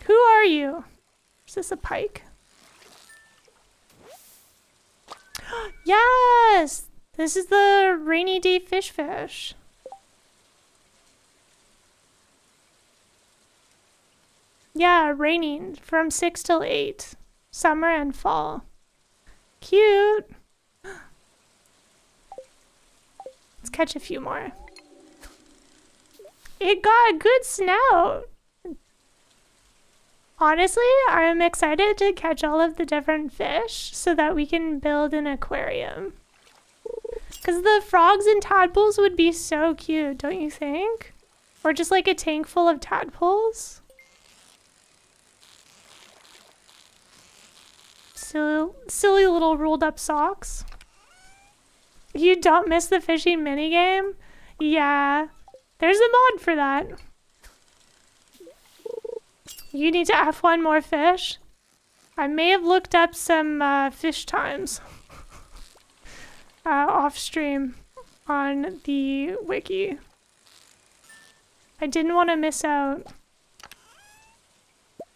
S1: Who are you? Is this a pike? Yes! This is the rainy day fish. Yeah, raining from 6 till 8. Summer and fall. Cute! Let's catch a few more. It got a good snout. Honestly, I'm excited to catch all of the different fish so that we can build an aquarium. Because the frogs and tadpoles would be so cute, don't you think? Or just like a tank full of tadpoles. Silly little rolled up socks. You don't miss the fishing minigame? Yeah, there's a mod for that. You need to F1 more fish? I may have looked up some fish times off stream on the wiki. I didn't want to miss out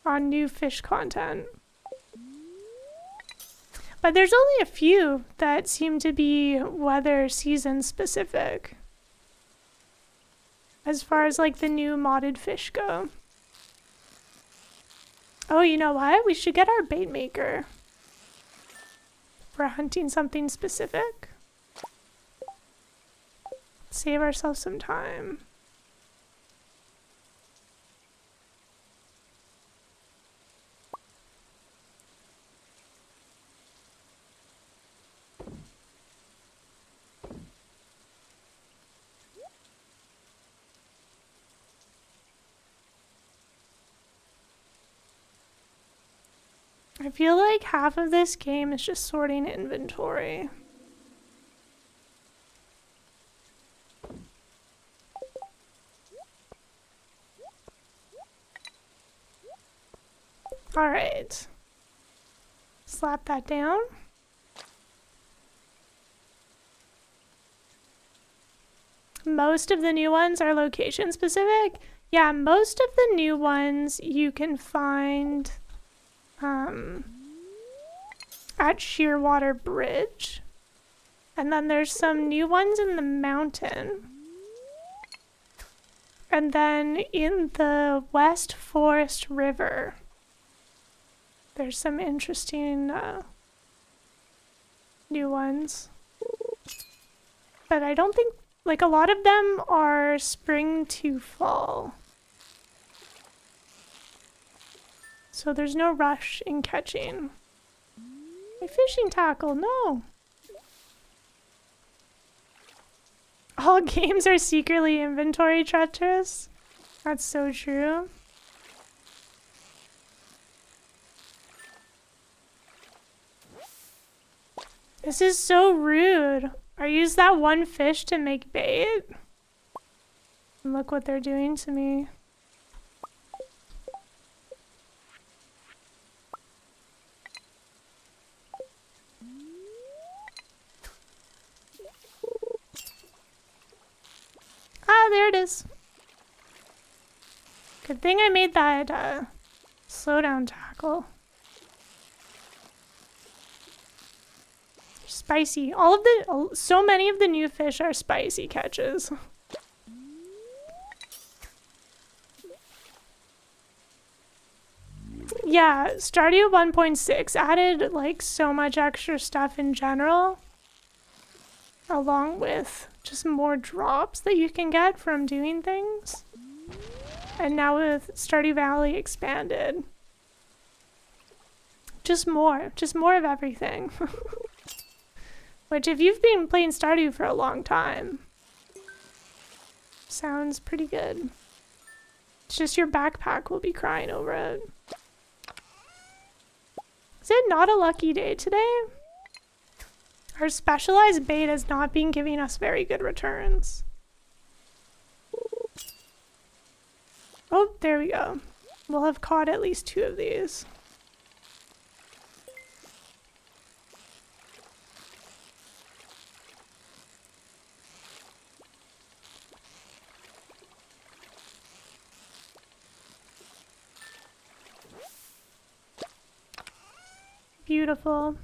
S1: on new fish content. But there's only a few that seem to be weather season specific. As far as like the new modded fish go. Oh, you know what? We should get our bait maker. We're hunting something specific. Save ourselves some time. I feel like half of this game is just sorting inventory. All right. Slap that down. Most of the new ones are location specific. Yeah, most of the new ones you can find at Shearwater Bridge. And then there's some new ones in the mountain. And then in the West Forest River, there's some interesting new ones. But I don't think, like, a lot of them are spring to fall. So there's no rush in catching. My fishing tackle, no. All games are secretly inventory treacherous. That's so true. This is so rude. I used that one fish to make bait. And look what they're doing to me. Ah, there it is. Good thing I made that slowdown tackle. Spicy. So many of the new fish are spicy catches. Yeah, Stardew 1.6 added like so much extra stuff in general, along with just more drops that you can get from doing things. And now with Stardew Valley expanded, just more of everything. Which, if you've been playing Stardew for a long time, sounds pretty good. It's just your backpack will be crying over it. Is it not a lucky day today? Our specialized bait has not been giving us very good returns. Oh, there we go. We'll have caught at least 2 of these. Beautiful.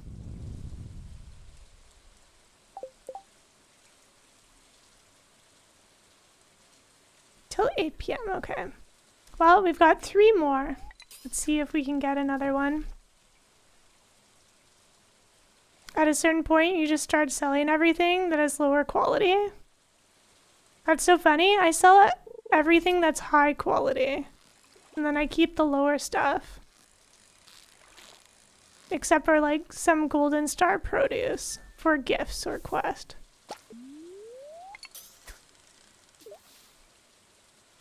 S1: Till 8 p.m. Okay. Well, we've got 3 more. Let's see if we can get another one. At a certain point, you just start selling everything that is lower quality. That's so funny. I sell everything that's high quality, and then I keep the lower stuff. Except for like some golden star produce for gifts or quest.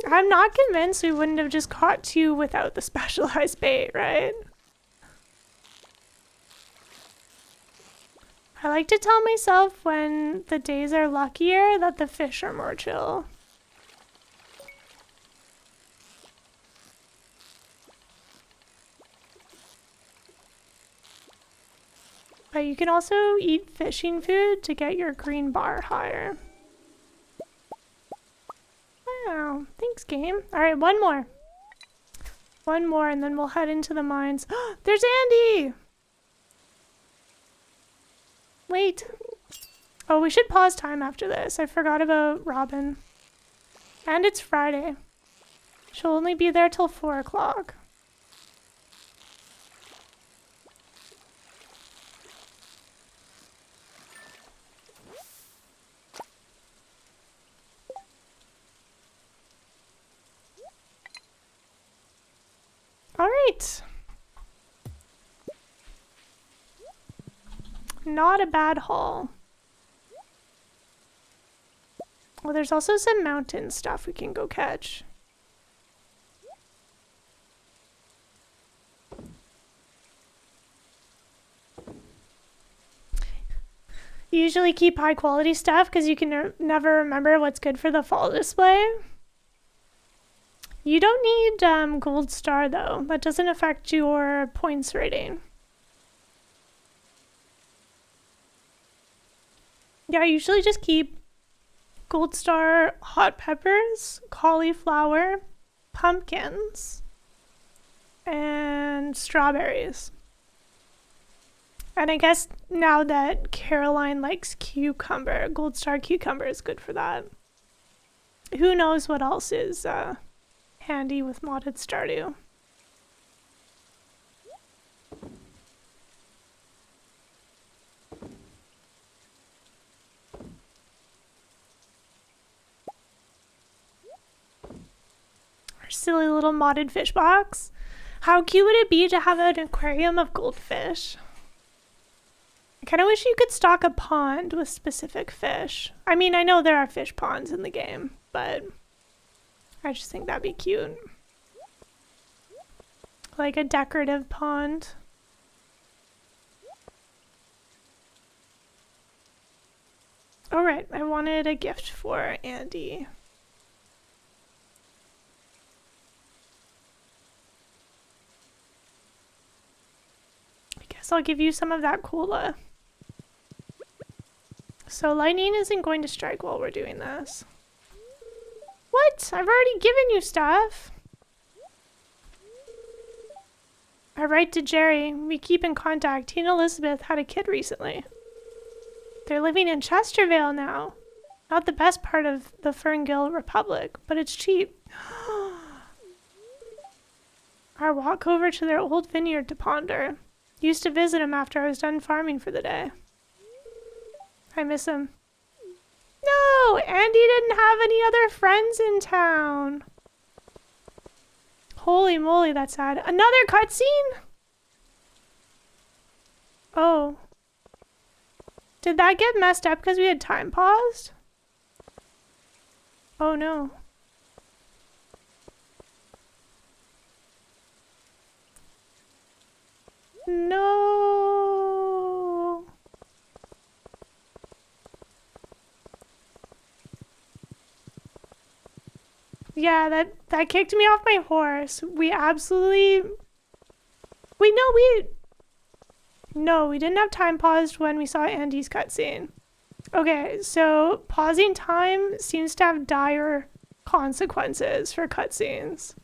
S1: I'm not convinced we wouldn't have just caught 2 without the specialized bait, right? I like to tell myself when the days are luckier that the fish are more chill. But you can also eat fishing food to get your green bar higher. Wow, thanks game. Alright, one more. One more and then we'll head into the mines. There's Andy! Wait. Oh, we should pause time after this. I forgot about Robin. And it's Friday. She'll only be there till 4 o'clock. All right. Not a bad haul. Well, there's also some mountain stuff we can go catch. You usually keep high quality stuff because you can never remember what's good for the fall display. You don't need gold star though. That doesn't affect your points rating. Yeah, I usually just keep gold star hot peppers, cauliflower, pumpkins, and strawberries. And I guess now that Caroline likes cucumber, gold star cucumber is good for that. Who knows what else is handy with modded Stardew. Our silly little modded fish box. How cute would it be to have an aquarium of goldfish? I kind of wish you could stock a pond with specific fish. I mean, I know there are fish ponds in the game, but I just think that'd be cute. Like a decorative pond. Alright, I wanted a gift for Andy. I guess I'll give you some of that cola. So lightning isn't going to strike while we're doing this. What? I've already given you stuff. I write to Jerry. We keep in contact. He and Elizabeth had a kid recently. They're living in Chestervale now. Not the best part of the Ferngill Republic, but it's cheap. Our walk over to their old vineyard to ponder. Used to visit him after I was done farming for the day. I miss him. No! Andy didn't have any other friends in town. Holy moly, that's sad. Another cutscene? Oh. Did that get messed up because we had time paused? Oh no. No. Yeah, that kicked me off my horse. We absolutely... Wait, no, we didn't have time paused when we saw Andy's cutscene. Okay, so pausing time seems to have dire consequences for cutscenes.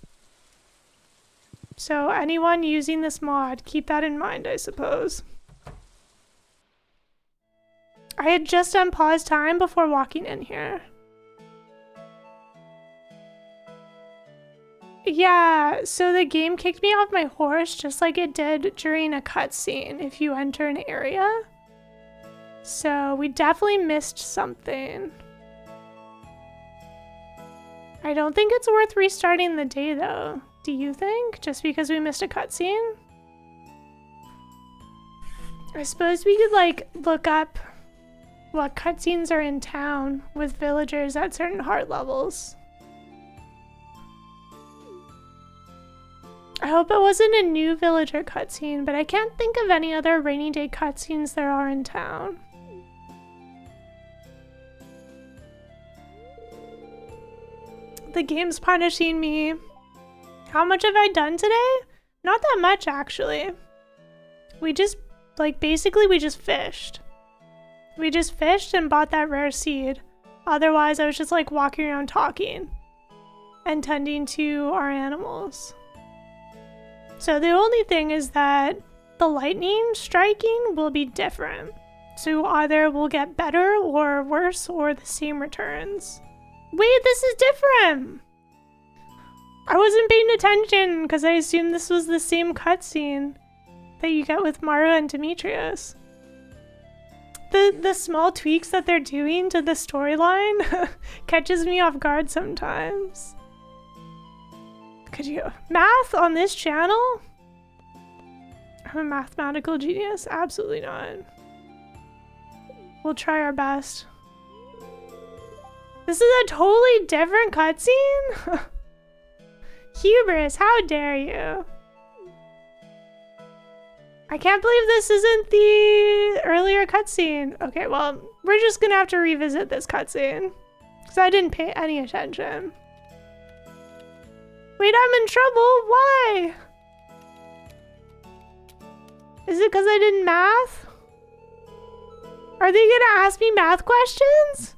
S1: So anyone using this mod, keep that in mind, I suppose. I had just done pause time before walking in here. Yeah, so the game kicked me off my horse just like it did during a cutscene if you enter an area. So we definitely missed something. I don't think it's worth restarting the day though. Do you think? Just because we missed a cutscene? I suppose we could like look up what cutscenes are in town with villagers at certain heart levels. I hope it wasn't a new villager cutscene, but I can't think of any other rainy day cutscenes there are in town. The game's punishing me. How much have I done today? Not that much, actually. We just, like, basically we just fished. We just fished and bought that rare seed. Otherwise, I was just, like, walking around talking and tending to our animals. So the only thing is that the lightning striking will be different. So either we'll get better or worse or the same returns. Wait, this is different! I wasn't paying attention because I assumed this was the same cutscene that you get with Mara and Demetrius. The small tweaks that they're doing to the storyline catches me off guard sometimes. Could you... Math on this channel? I'm a mathematical genius? Absolutely not. We'll try our best. This is a totally different cutscene? Hubris, how dare you? I can't believe this isn't the earlier cutscene. Okay, well, we're just gonna have to revisit this cutscene because I didn't pay any attention. Wait, I'm in trouble. Why? Is it because I did math? Are they gonna ask me math questions?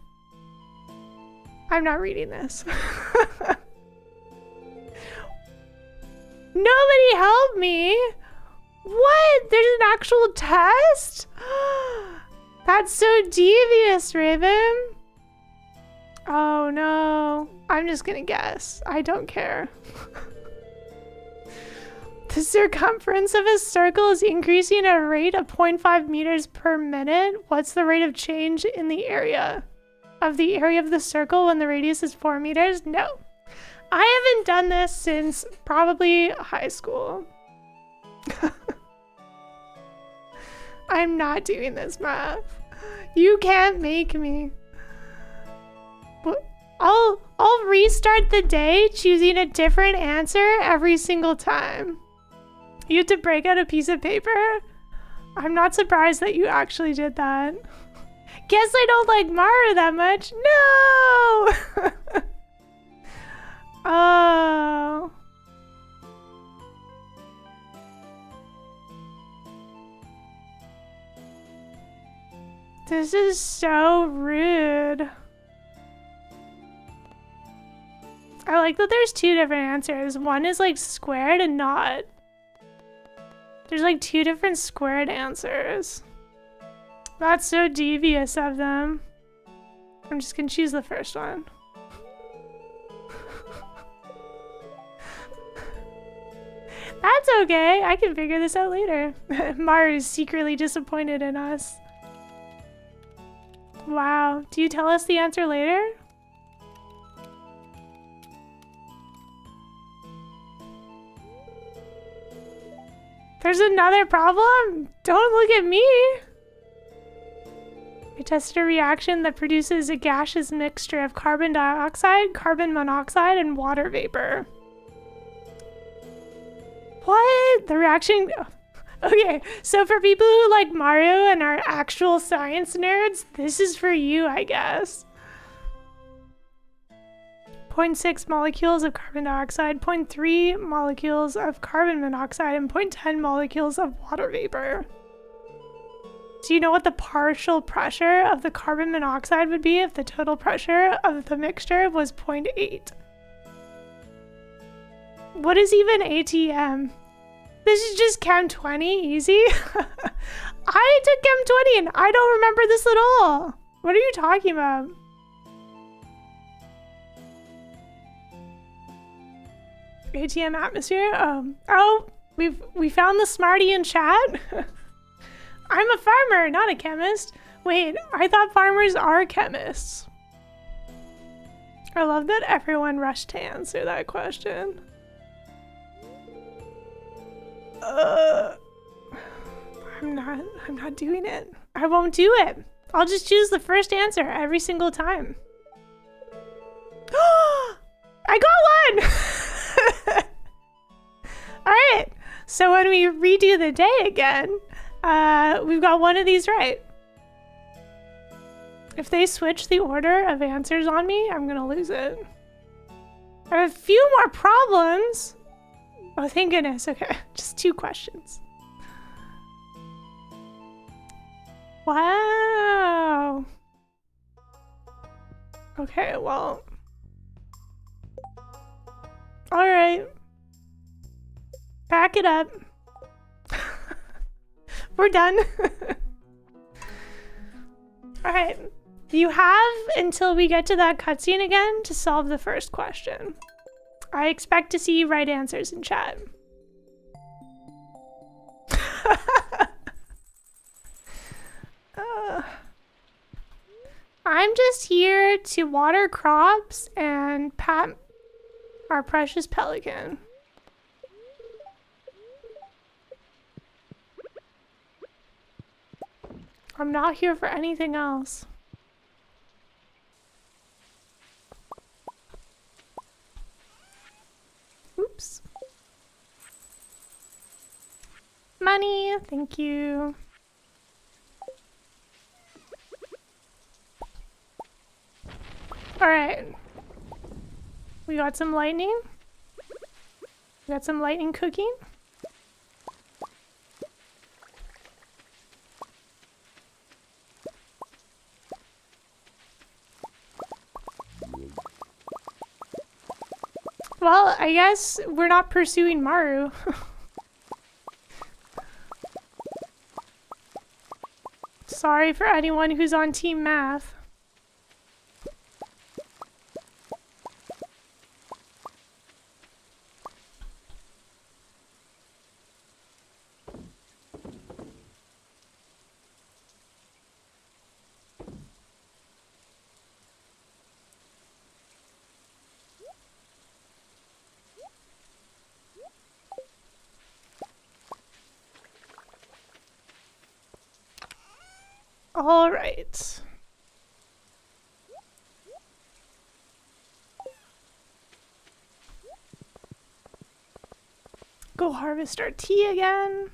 S1: I'm not reading this. Nobody help me. What? There's an actual test? That's so devious, Raven. Oh no. I'm just gonna guess. I don't care. The circumference of a circle is increasing at a rate of 0.5 meters per minute. What's the rate of change in the area? Of the area of the circle when the radius is 4 meters? No. I haven't done this since probably high school. I'm not doing this math. You can't make me. I'll restart the day choosing a different answer every single time. You have to break out a piece of paper? I'm not surprised that you actually did that. Guess I don't like Mara that much. No! Oh. This is so rude. I like that there's two different answers. One is like squared and not. There's like two different squared answers. That's so devious of them. I'm just gonna choose the first one. That's okay. I can figure this out later. Maru is secretly disappointed in us. Wow. Do you tell us the answer later? There's another problem? Don't look at me. I tested a reaction that produces a gaseous mixture of carbon dioxide, carbon monoxide, and water vapor. What? The reaction... Okay, so for people who like Mario and are actual science nerds, this is for you, I guess. 0.6 molecules of carbon dioxide, 0.3 molecules of carbon monoxide, and 0.10 molecules of water vapor. Do you know what the partial pressure of the carbon monoxide would be if the total pressure of the mixture was 0.8? What is even ATM? This is just Chem 20, easy. I took Chem 20 and I don't remember this at all. What are you talking about? ATM atmosphere? Oh, we found the smarty in chat. I'm a farmer, not a chemist. Wait, I thought farmers are chemists. I love that everyone rushed to answer that question. I'm not doing it. I won't do it. I'll just choose the first answer every single time. I got one! Alright, so when we redo the day again, we've got one of these right. If they switch the order of answers on me, I'm gonna lose it. I have a few more problems. Oh, thank goodness. Okay, just 2 questions. Wow. Okay, well. All right. Pack it up. We're done. All right. You have until we get to that cutscene again to solve the first question. I expect to see right answers in chat. I'm just here to water crops and pat our precious pelican. I'm not here for anything else. Oops. Money, thank you. All right. We got some lightning. We got some lightning cooking. Well, I guess we're not pursuing Maru. Sorry for anyone who's on Team Math. All right. Go harvest our tea again.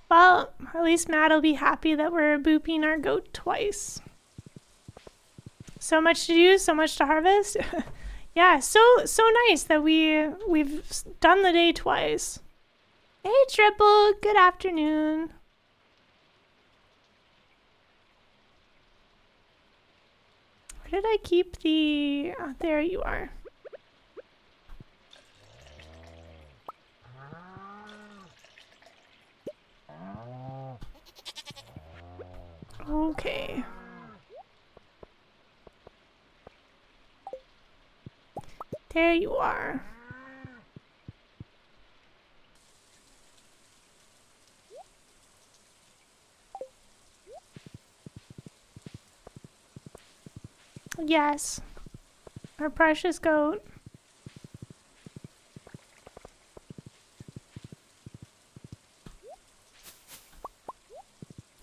S1: Well, At least Matt will be happy that we're booping our goat twice. So much to do, so much to harvest. Yeah, so nice that we've done the day twice. Hey Triple, good afternoon. Where did I keep the... Oh, there you are. Okay. There you are. Yes. Our precious goat.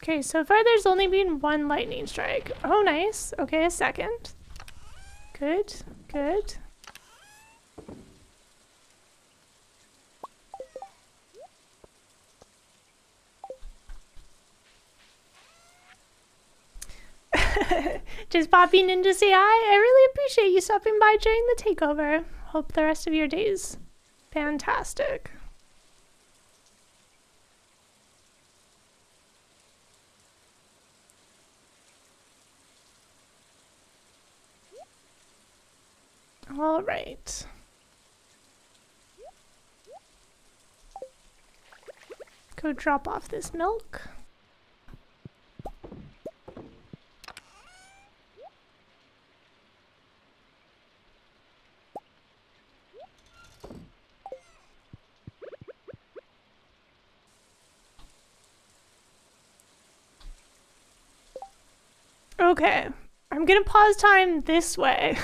S1: Okay, so far there's only been one lightning strike. Oh, nice. Okay, a second. Good, good. Just popping in to say hi. I really appreciate you stopping by during the takeover. Hope the rest of your day's fantastic. All right. Go drop off this milk. Okay, I'm gonna pause time this way.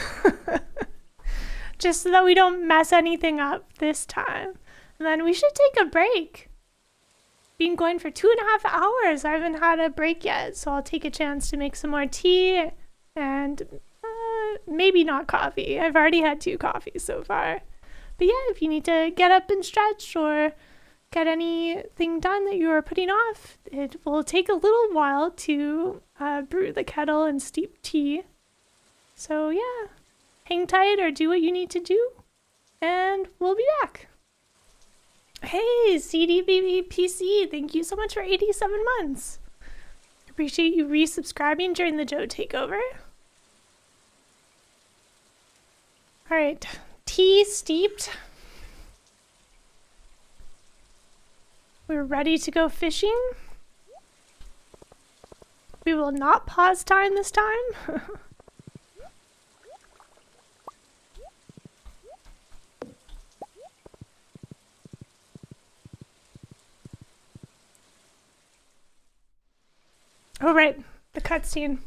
S1: Just so that we don't mess anything up this time. And then we should take a break. Been going for 2.5 hours. I haven't had a break yet, so I'll take a chance to make some more tea and maybe not coffee. I've already had 2 coffees so far. But yeah, if you need to get up and stretch or get anything done that you are putting off, it will take a little while to brew the kettle and steep tea. So yeah, hang tight or do what you need to do, and we'll be back. Hey, CDBBPC, thank you so much for 87 months. Appreciate you resubscribing during the Joe takeover. All right, tea steeped. We're ready to go fishing. We will not pause time this time. Oh, right, the cutscene.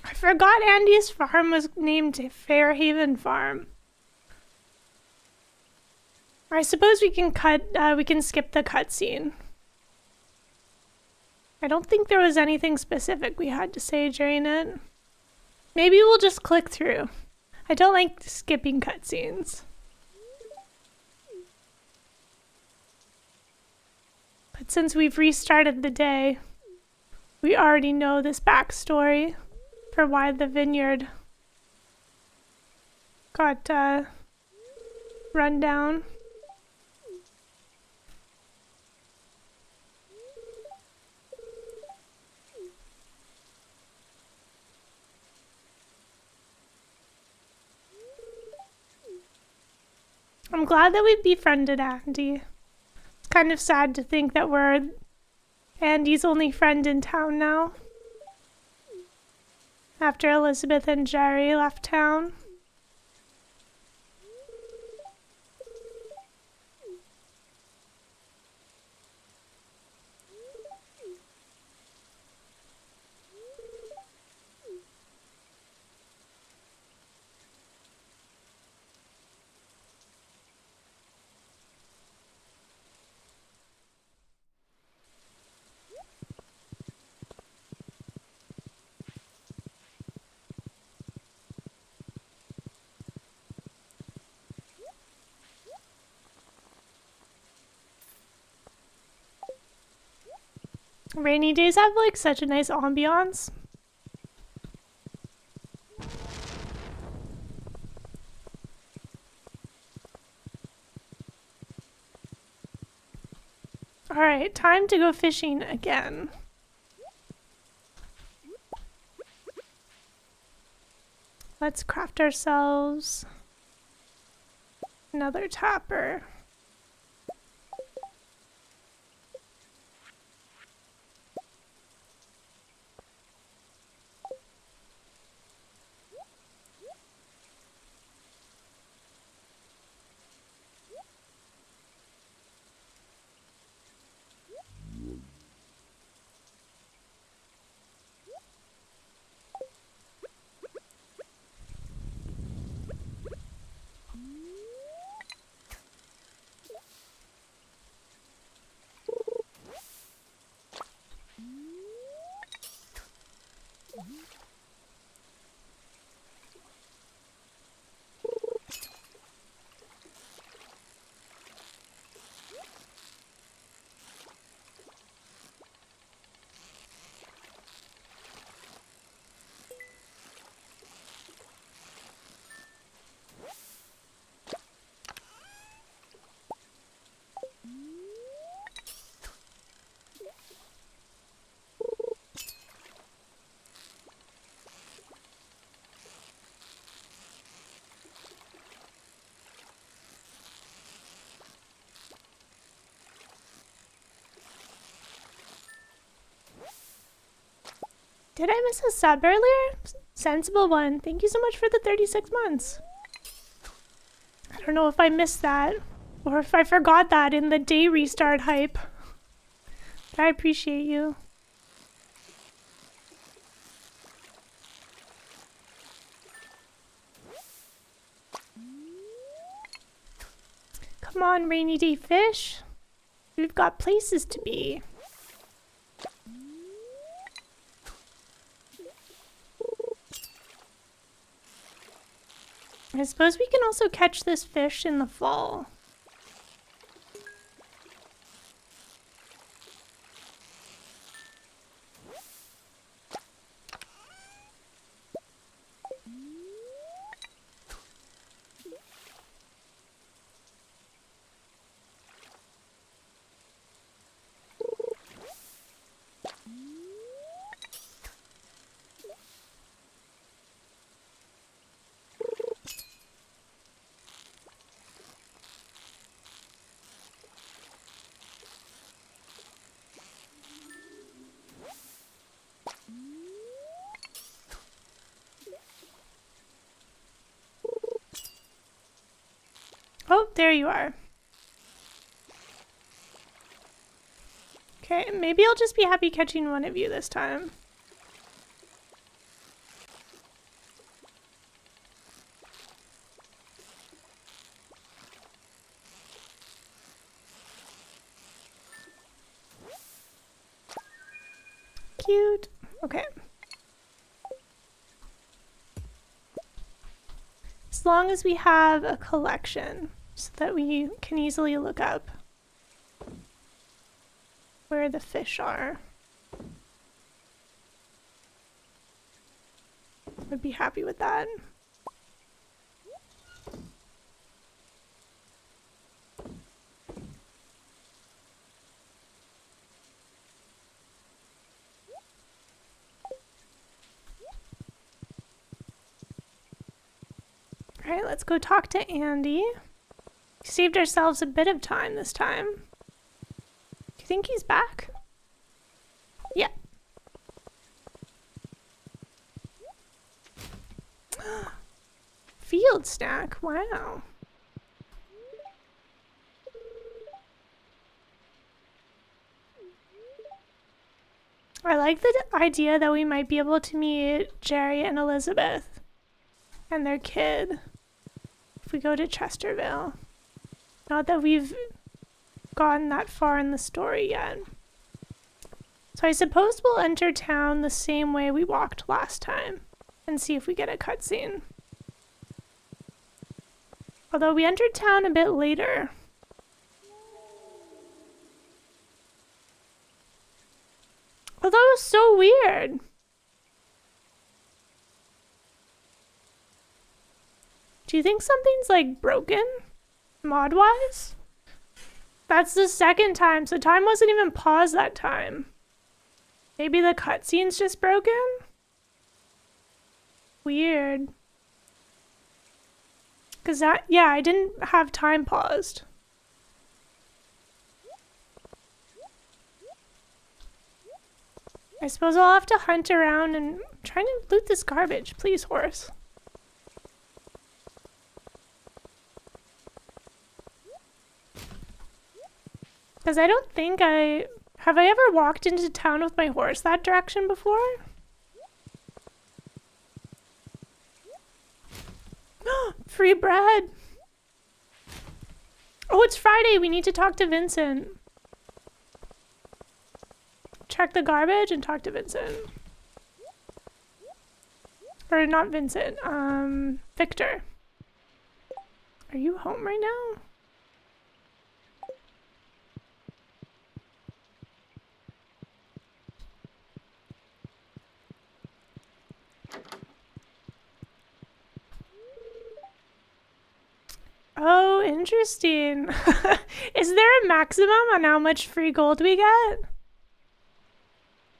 S1: I forgot Andy's farm was named Fairhaven Farm. I suppose we can skip the cutscene. I don't think there was anything specific we had to say during it. Maybe we'll just click through. I don't like skipping cutscenes. But since we've restarted the day, we already know this backstory for why the vineyard got run down. I'm glad that we befriended Andy. It's kind of sad to think that we're Andy's only friend in town now, after Elizabeth and Jerry left town. Rainy days have like such a nice ambiance. Alright, time to go fishing again. Let's craft ourselves another tapper. Did I miss a sub earlier? Sensible one. Thank you so much for the 36 months. I don't know if I missed that or if I forgot that in the day restart hype. But I appreciate you. Come on, rainy day fish. We've got places to be. I suppose we can also catch this fish in the fall. Oh, there you are. Okay, maybe I'll just be happy catching one of you this time. Cute. Okay. As long as we have a collection so that we can easily look up where the fish are. I'd be happy with that. All right, let's go talk to Andy. Saved ourselves a bit of time this time. Do you think he's back? Yeah. Field snack, wow. I like the idea that we might be able to meet Jerry and Elizabeth and their kid if we go to Chesterville. Not that we've gotten that far in the story yet. So I suppose we'll enter town the same way we walked last time and see if we get a cutscene. Although we entered town a bit later. thought that was so weird. Do you think something's like broken? Mod-wise? That's the second time, so time wasn't even paused that time. Maybe the cutscene's just broken? Weird. Cause that, yeah, I didn't have time paused. I suppose I'll have to hunt around and try to loot this garbage. Please, horse. Because I don't think have I ever walked into town with my horse that direction before? Free bread. Oh, it's Friday. We need to talk to Vincent. Check the garbage and talk to Vincent. Or not Vincent, Victor. Are you home right now? Oh, interesting. Is there a maximum on how much free gold we get?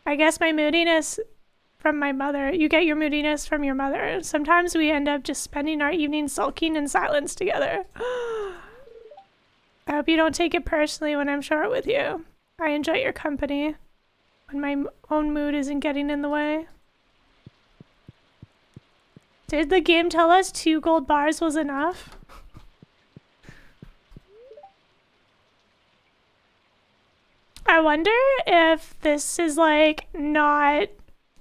S1: I guess my moodiness from my mother. You get your moodiness from your mother. Sometimes we end up just spending our evenings sulking in silence together. I hope you don't take it personally when I'm short with you. I enjoy your company when my own mood isn't getting in the way. Did the game tell us 2 gold bars was enough? I wonder if this is like not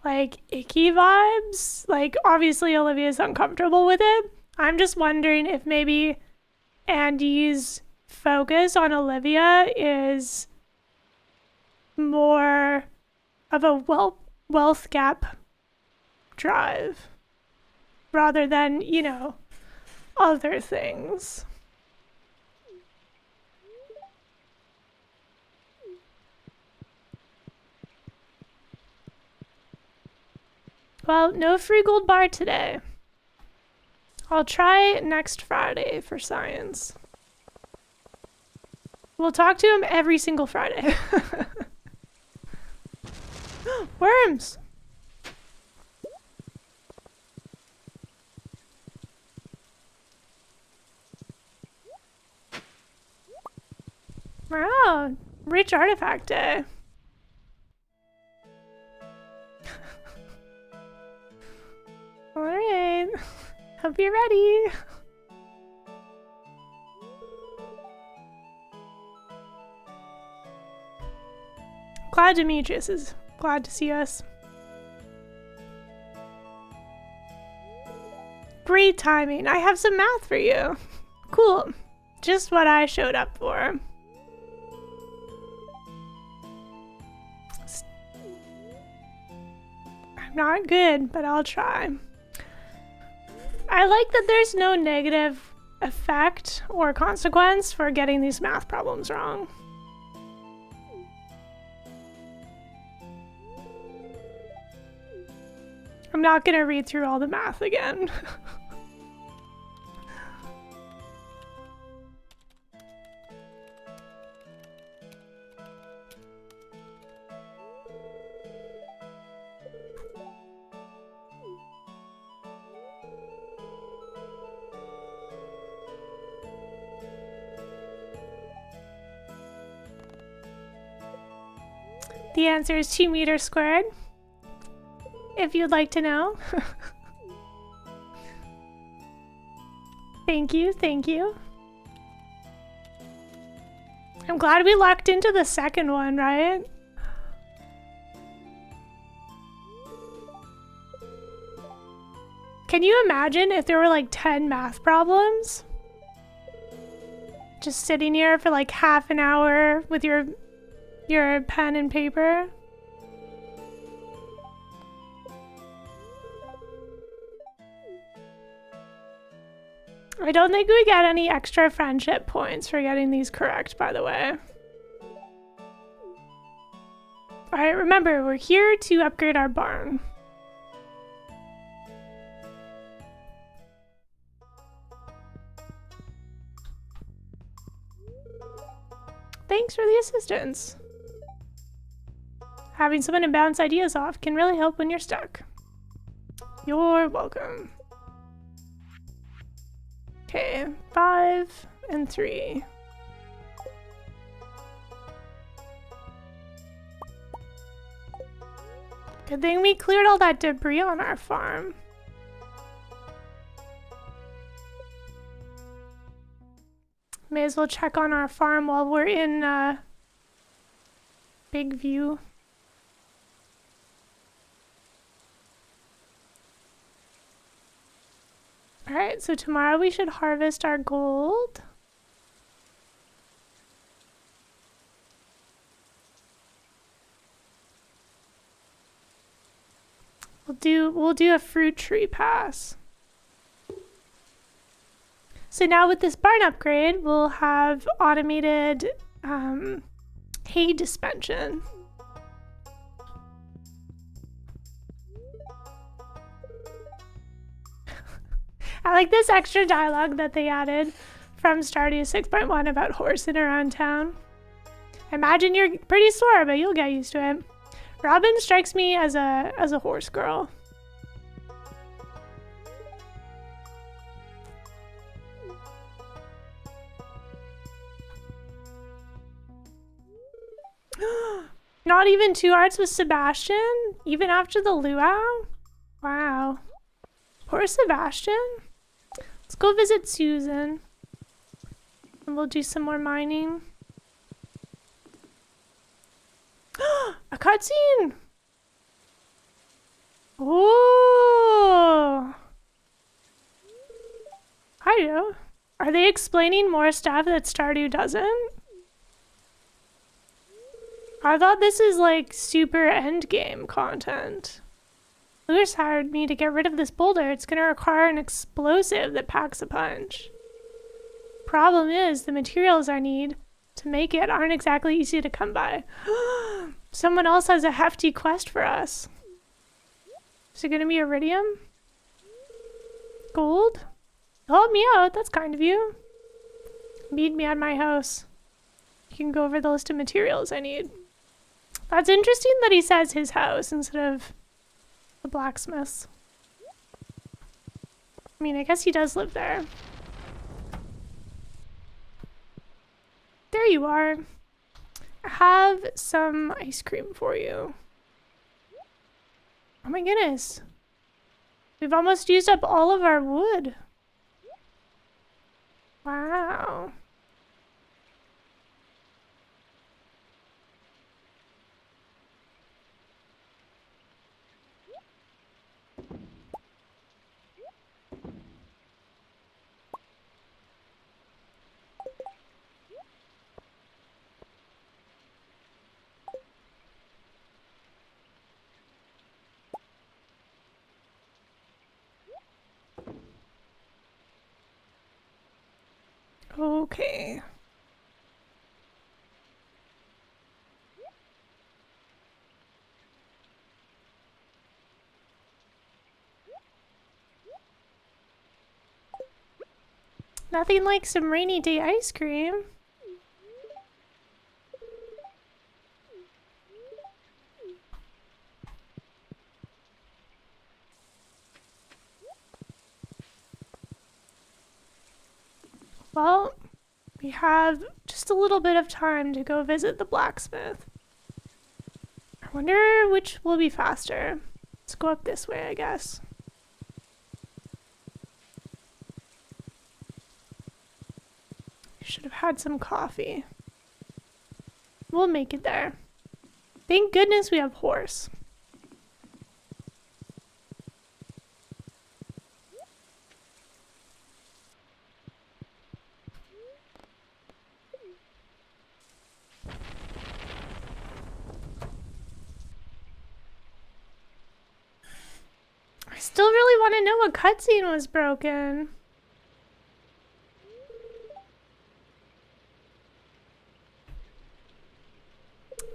S1: like icky vibes. Like obviously Olivia's uncomfortable with it. I'm just wondering if maybe Andy's focus on Olivia is more of a wealth gap drive rather than, you know, other things. Well, no free gold bar today. I'll try next Friday for science. We'll talk to him every single Friday. Worms! Wow, rich artifact day. Alright, hope you're ready. Glad Demetrius is glad to see us. Great timing, I have some math for you. Cool, just what I showed up for. I'm not good, but I'll try. I like that there's no negative effect or consequence for getting these math problems wrong. I'm not gonna read through all the math again. The answer is 2 meters squared, if you'd like to know. Thank you, thank you. I'm glad we locked into the second one, right? Can you imagine if there were like 10 math problems? Just sitting here for like half an hour with your pen and paper. I don't think we get any extra friendship points for getting these correct, by the way. Alright, remember, we're here to upgrade our barn. Thanks for the assistance. Having someone to bounce ideas off can really help when you're stuck. You're welcome. Okay, 5 and 3. Good thing we cleared all that debris on our farm. May as well check on our farm while we're in Big View. Alright, so tomorrow we should harvest our gold. We'll do a fruit tree pass. So now with this barn upgrade, we'll have automated hay dispensation. I like this extra dialogue that they added from Stardew 6.1 about horsing around town. I imagine you're pretty sore, but you'll get used to it. Robin strikes me as a horse girl. Not even 2 hearts with Sebastian? Even after the luau? Wow. Poor Sebastian. Let's go visit Susan. And we'll do some more mining. A cutscene! Oh! Hi, are they explaining more stuff that Stardew doesn't? I thought this is like super endgame content. Lewis hired me to get rid of this boulder. It's gonna require an explosive that packs a punch. Problem is, the materials I need to make it aren't exactly easy to come by. Someone else has a hefty quest for us. Is it gonna be iridium? Gold? Help me out, that's kind of you. Meet me at my house. You can go over the list of materials I need. That's interesting that he says his house instead of the blacksmith's. I mean, I guess he does live there. There you are. I have some ice cream for you. Oh my goodness. We've almost used up all of our wood. Wow. Okay. Nothing like some rainy day ice cream. Well, we have just a little bit of time to go visit the blacksmith. I wonder which will be faster. Let's go up this way, I guess. Should have had some coffee. We'll make it there. Thank goodness we have horse. I still really want to know what cutscene was broken.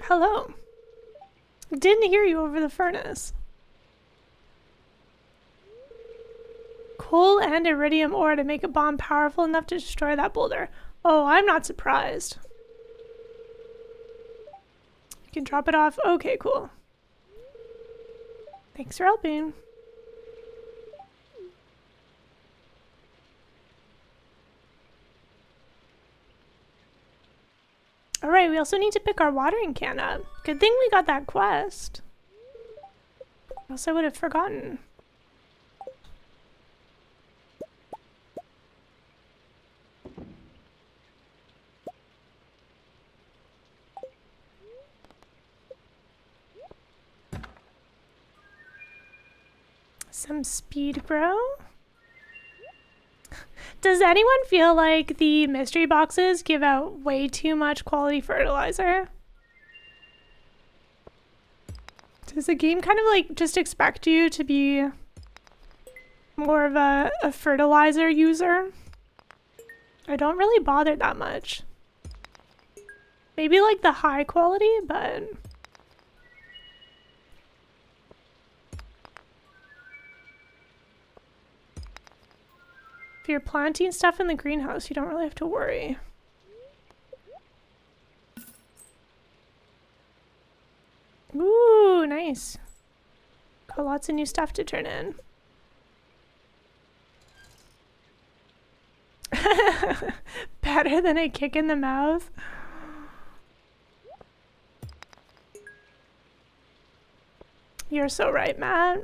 S1: Hello. Didn't hear you over the furnace. Coal and iridium ore to make a bomb powerful enough to destroy that boulder. Oh, I'm not surprised. You can drop it off. Okay, cool. Thanks for helping. Alright, we also need to pick our watering can up. Good thing we got that quest. Or else I would have forgotten. Some speed, bro. Does anyone feel like the mystery boxes give out way too much quality fertilizer? Does the game kind of like just expect you to be more of a fertilizer user? I don't really bother that much. Maybe like the high quality, but... if you're planting stuff in the greenhouse, you don't really have to worry. Ooh, nice. Got lots of new stuff to turn in. Better than a kick in the mouth. You're so right, Matt.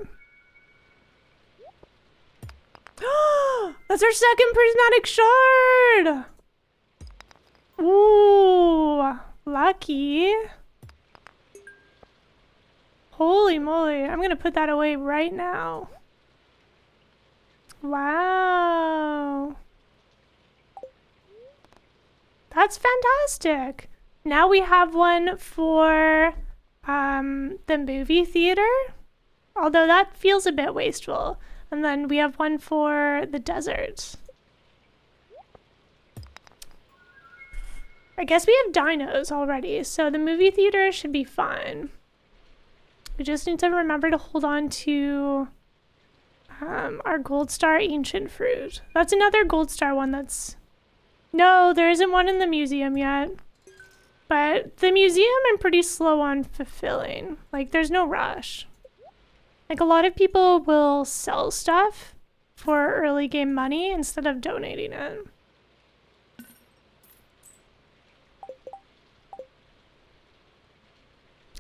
S1: That's our second prismatic shard! Ooh, lucky. Holy moly, I'm gonna put that away right now. Wow. That's fantastic. Now we have one for the movie theater, although that feels a bit wasteful. And then we have one for the desert. I guess we have dinos already, so the movie theater should be fine. We just need to remember to hold on to our gold star ancient fruit. That's another gold star one that's... no, there isn't one in the museum yet. But the museum I'm pretty slow on fulfilling. Like, there's no rush. Like, a lot of people will sell stuff for early game money instead of donating it.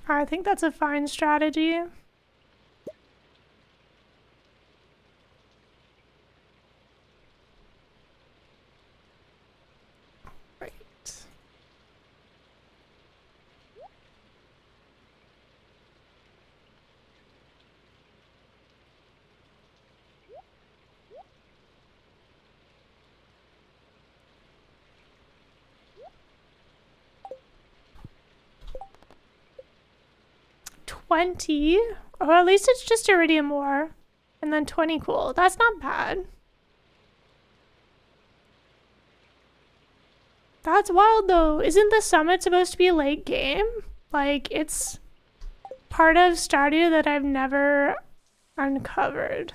S1: I think that's a fine strategy. Right. $20, or at least it's just iridium ore, and then 20 coal. That's not bad. That's wild though. Isn't the summit supposed to be late game? Like, it's part of Stardew that I've never uncovered.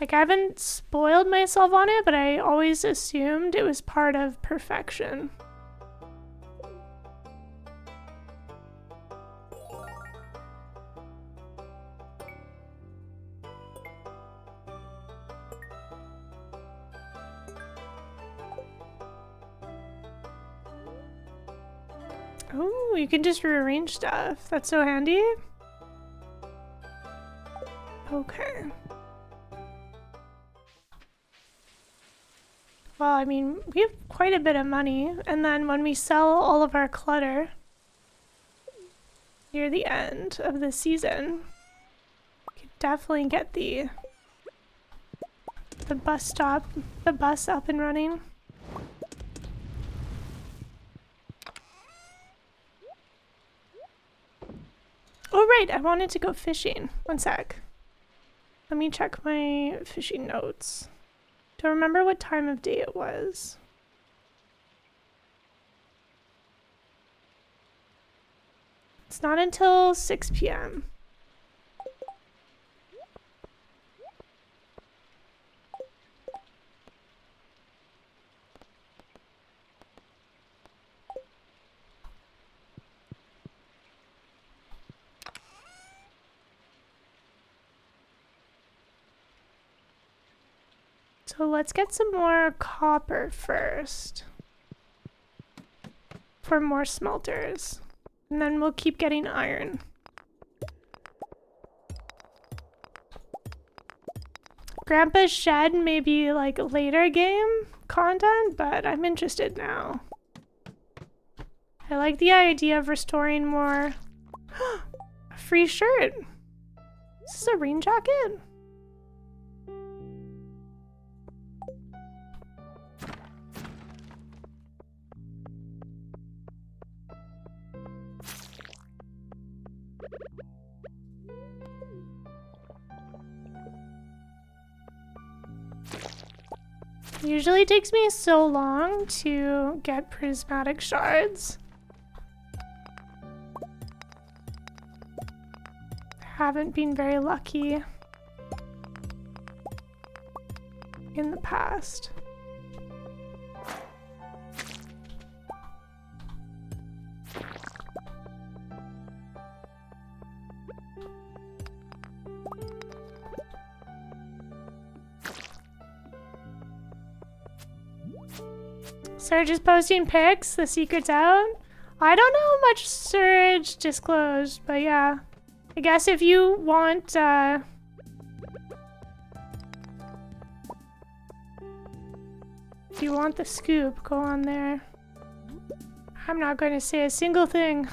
S1: Like, I haven't spoiled myself on it, but I always assumed it was part of perfection. Oh, you can just rearrange stuff. That's so handy. Okay. Well, I mean, we have quite a bit of money, and then when we sell all of our clutter near the end of the season, we could definitely get the bus up and running. Oh right, I wanted to go fishing. One sec. Let me check my fishing notes. Do I remember what time of day it was? It's not until 6 p.m. So let's get some more copper first for more smelters, and then we'll keep getting iron. Grandpa's shed may be like later game content, but I'm interested now. I like the idea of restoring more. A free shirt. Is this a rain jacket? Usually takes me so long to get prismatic shards. Haven't been very lucky in the past. Surge is posting pics, the secret's out. I don't know how much Surge disclosed, but yeah. I guess if you want, if you want the scoop, go on there. I'm not going to say a single thing.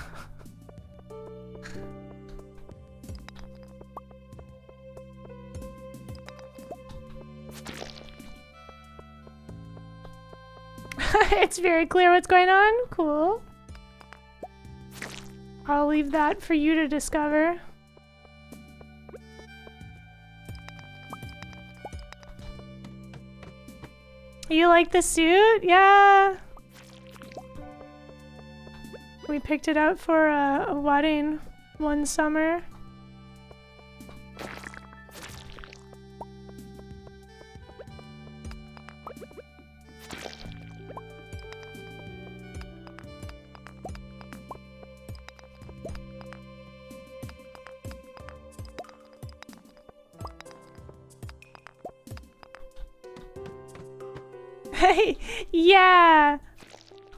S1: It's very clear what's going on. Cool. I'll leave that for you to discover. You like the suit? Yeah. We picked it out for a wedding one summer. Yeah.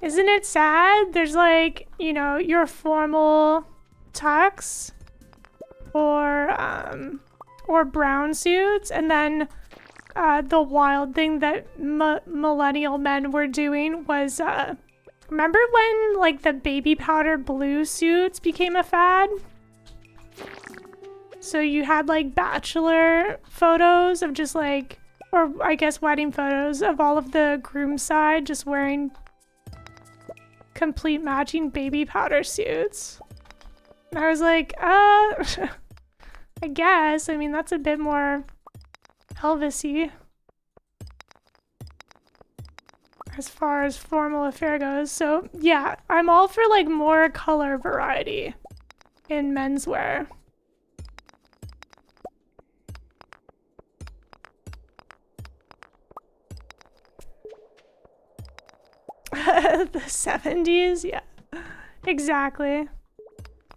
S1: Isn't it sad? There's like, you know, your formal tux or brown suits, and then the wild thing that millennial men were doing was remember when like the baby powder blue suits became a fad? So you had like bachelor photos of just like, or I guess wedding photos of all of the groom side just wearing complete matching baby powder suits. And I was like, I guess. I mean, that's a bit more Elvis-y as far as formal affair goes. So yeah, I'm all for like more color variety in menswear. The 70s? Yeah, exactly.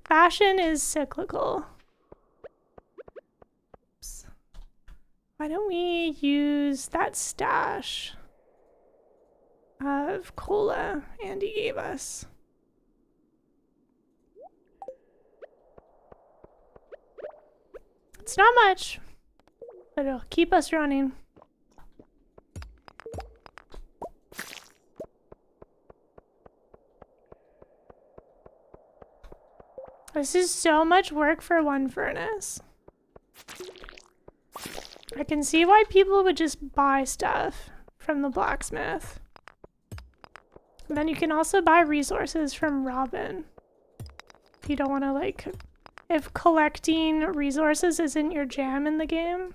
S1: Fashion is cyclical. Oops. Why don't we use that stash of cola Andy gave us? It's not much, but it'll keep us running. This is so much work for one furnace. I can see why people would just buy stuff from the blacksmith. And then you can also buy resources from Robin. If you don't want to like, if collecting resources isn't your jam in the game.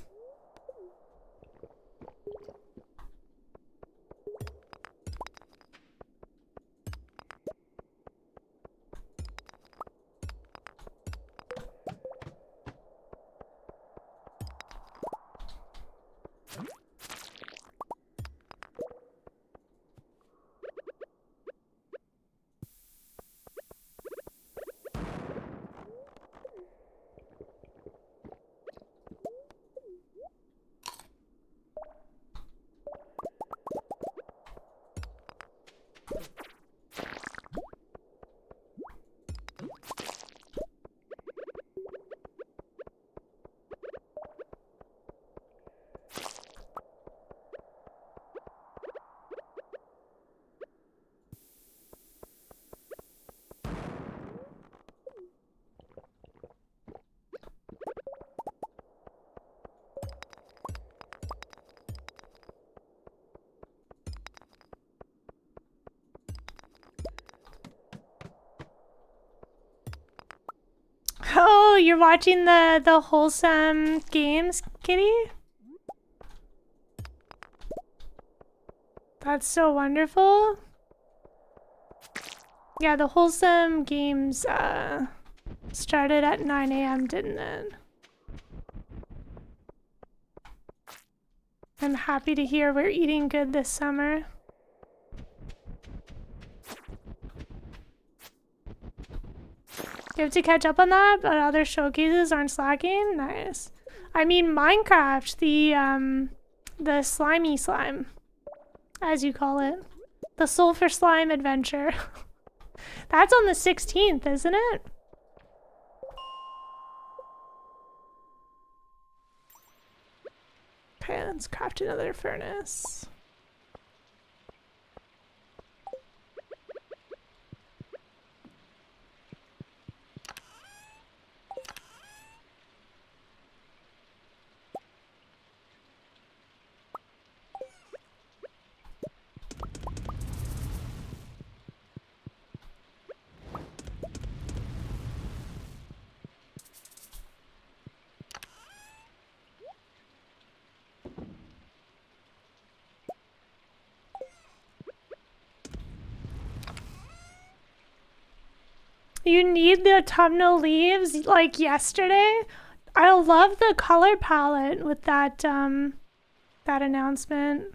S1: Oh, you're watching the wholesome games, Kitty? That's so wonderful. Yeah, the wholesome games started at 9 a.m., didn't it? I'm happy to hear we're eating good this summer. You have to catch up on that, but other showcases aren't slacking? Nice. I mean, Minecraft, the slimy slime, as you call it. The sulfur slime adventure. That's on the 16th, isn't it? Okay, let's craft another furnace. You need the autumnal leaves like yesterday. I love the color palette with that that announcement.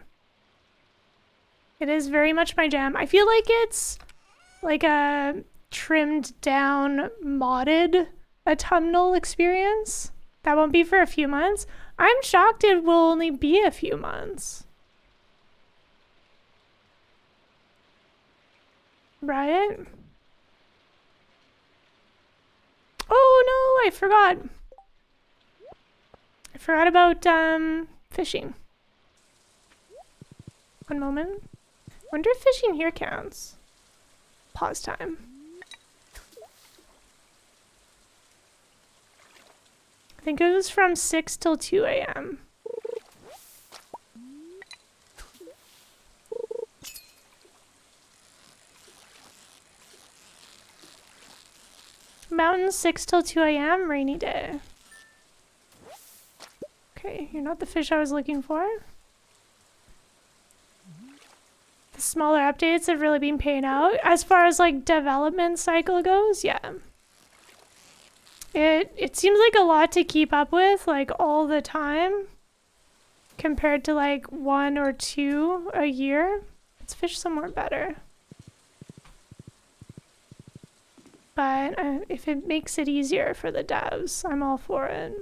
S1: It is very much my jam. I feel like it's like a trimmed down, modded autumnal experience. That won't be for a few months. I'm shocked it will only be a few months. Right? Oh no, I forgot. I forgot about fishing. One moment. Wonder if fishing here counts. Pause time. I think it was from 6 till 2 a.m. Mountains 6 till 2 a.m. Rainy day. Okay, you're not the fish I was looking for. The smaller updates have really been paying out. As far as like development cycle goes, yeah. It seems like a lot to keep up with like all the time compared to like 1 or 2 a year. Let's fish somewhere better. But if it makes it easier for the devs, I'm all for it.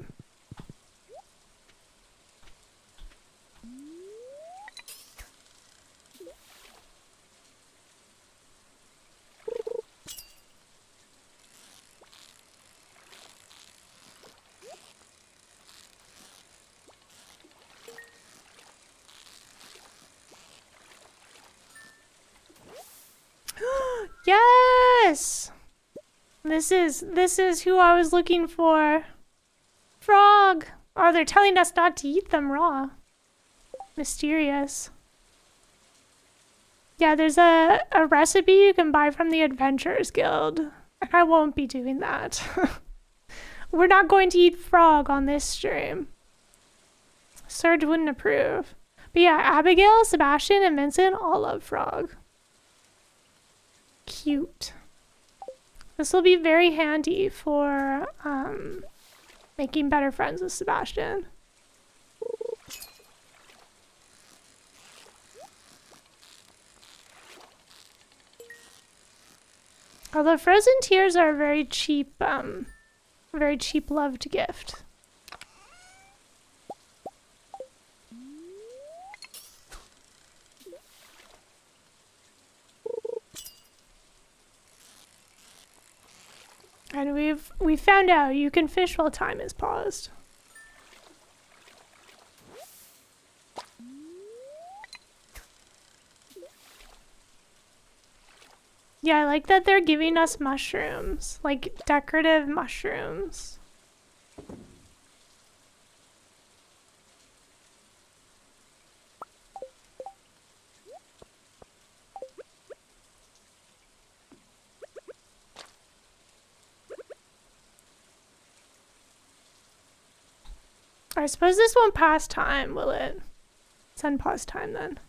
S1: Yes! This is who I was looking for. Frog! Oh, they're telling us not to eat them raw. Mysterious. Yeah, there's a recipe you can buy from the Adventurers Guild. I won't be doing that. We're not going to eat frog on this stream. Serge wouldn't approve. But yeah, Abigail, Sebastian, and Vincent all love frog. Cute. This will be very handy for making better friends with Sebastian. Although frozen tears are a very cheap loved gift. And we've found out you can fish while time is paused. Yeah, I like that they're giving us mushrooms, like decorative mushrooms. I suppose this won't pass time, will it? It's unpause time then.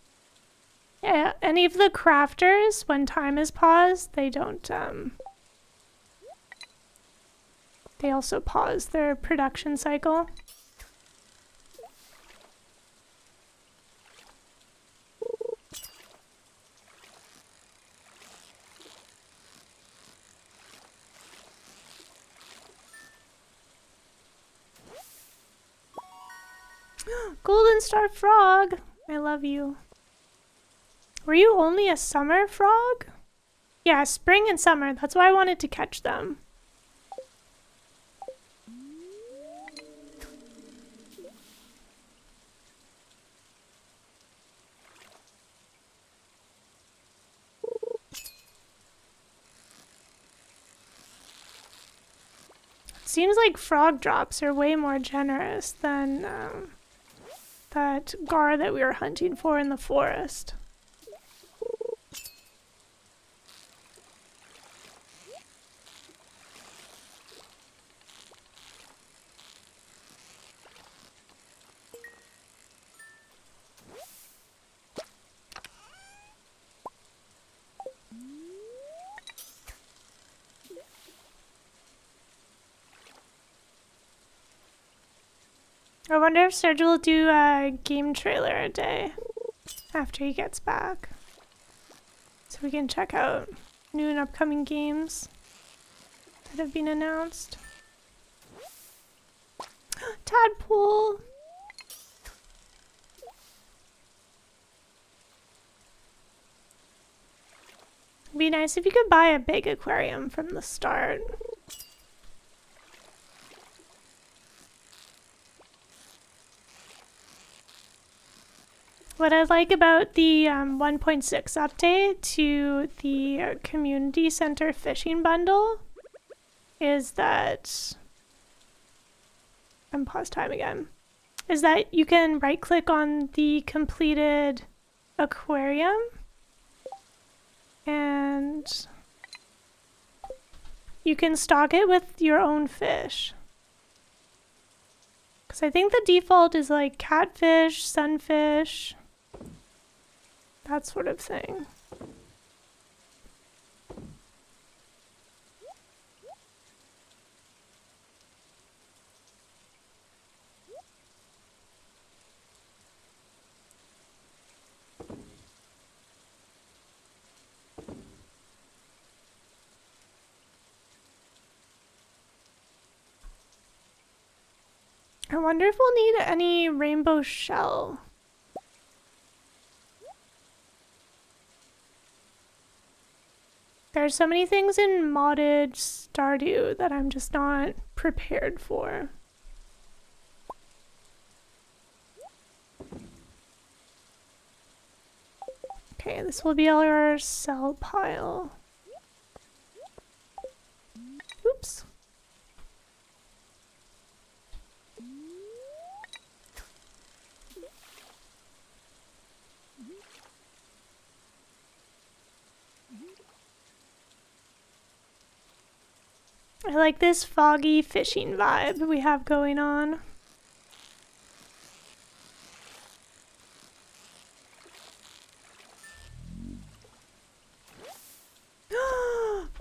S1: Yeah, any of the crafters, when time is paused, they don't, they also pause their production cycle. Golden Star Frog! I love you. Were you only a summer frog? Yeah, spring and summer. That's why I wanted to catch them. Seems like frog drops are way more generous than that gar that we were hunting for in the forest. I wonder if Sergio will do a game trailer a day after he gets back. So we can check out new and upcoming games that have been announced. Tadpole! It'd be nice if you could buy a big aquarium from the start. What I like about the 1.6 update to the community center fishing bundle is that, and pause time again, is that you can right click on the completed aquarium and you can stock it with your own fish. Because I think the default is like catfish, sunfish, that sort of thing. I wonder if we'll need any rainbow shell. There's so many things in modded Stardew that I'm just not prepared for. Okay, this will be our cell pile. Oops. I like this foggy fishing vibe we have going on.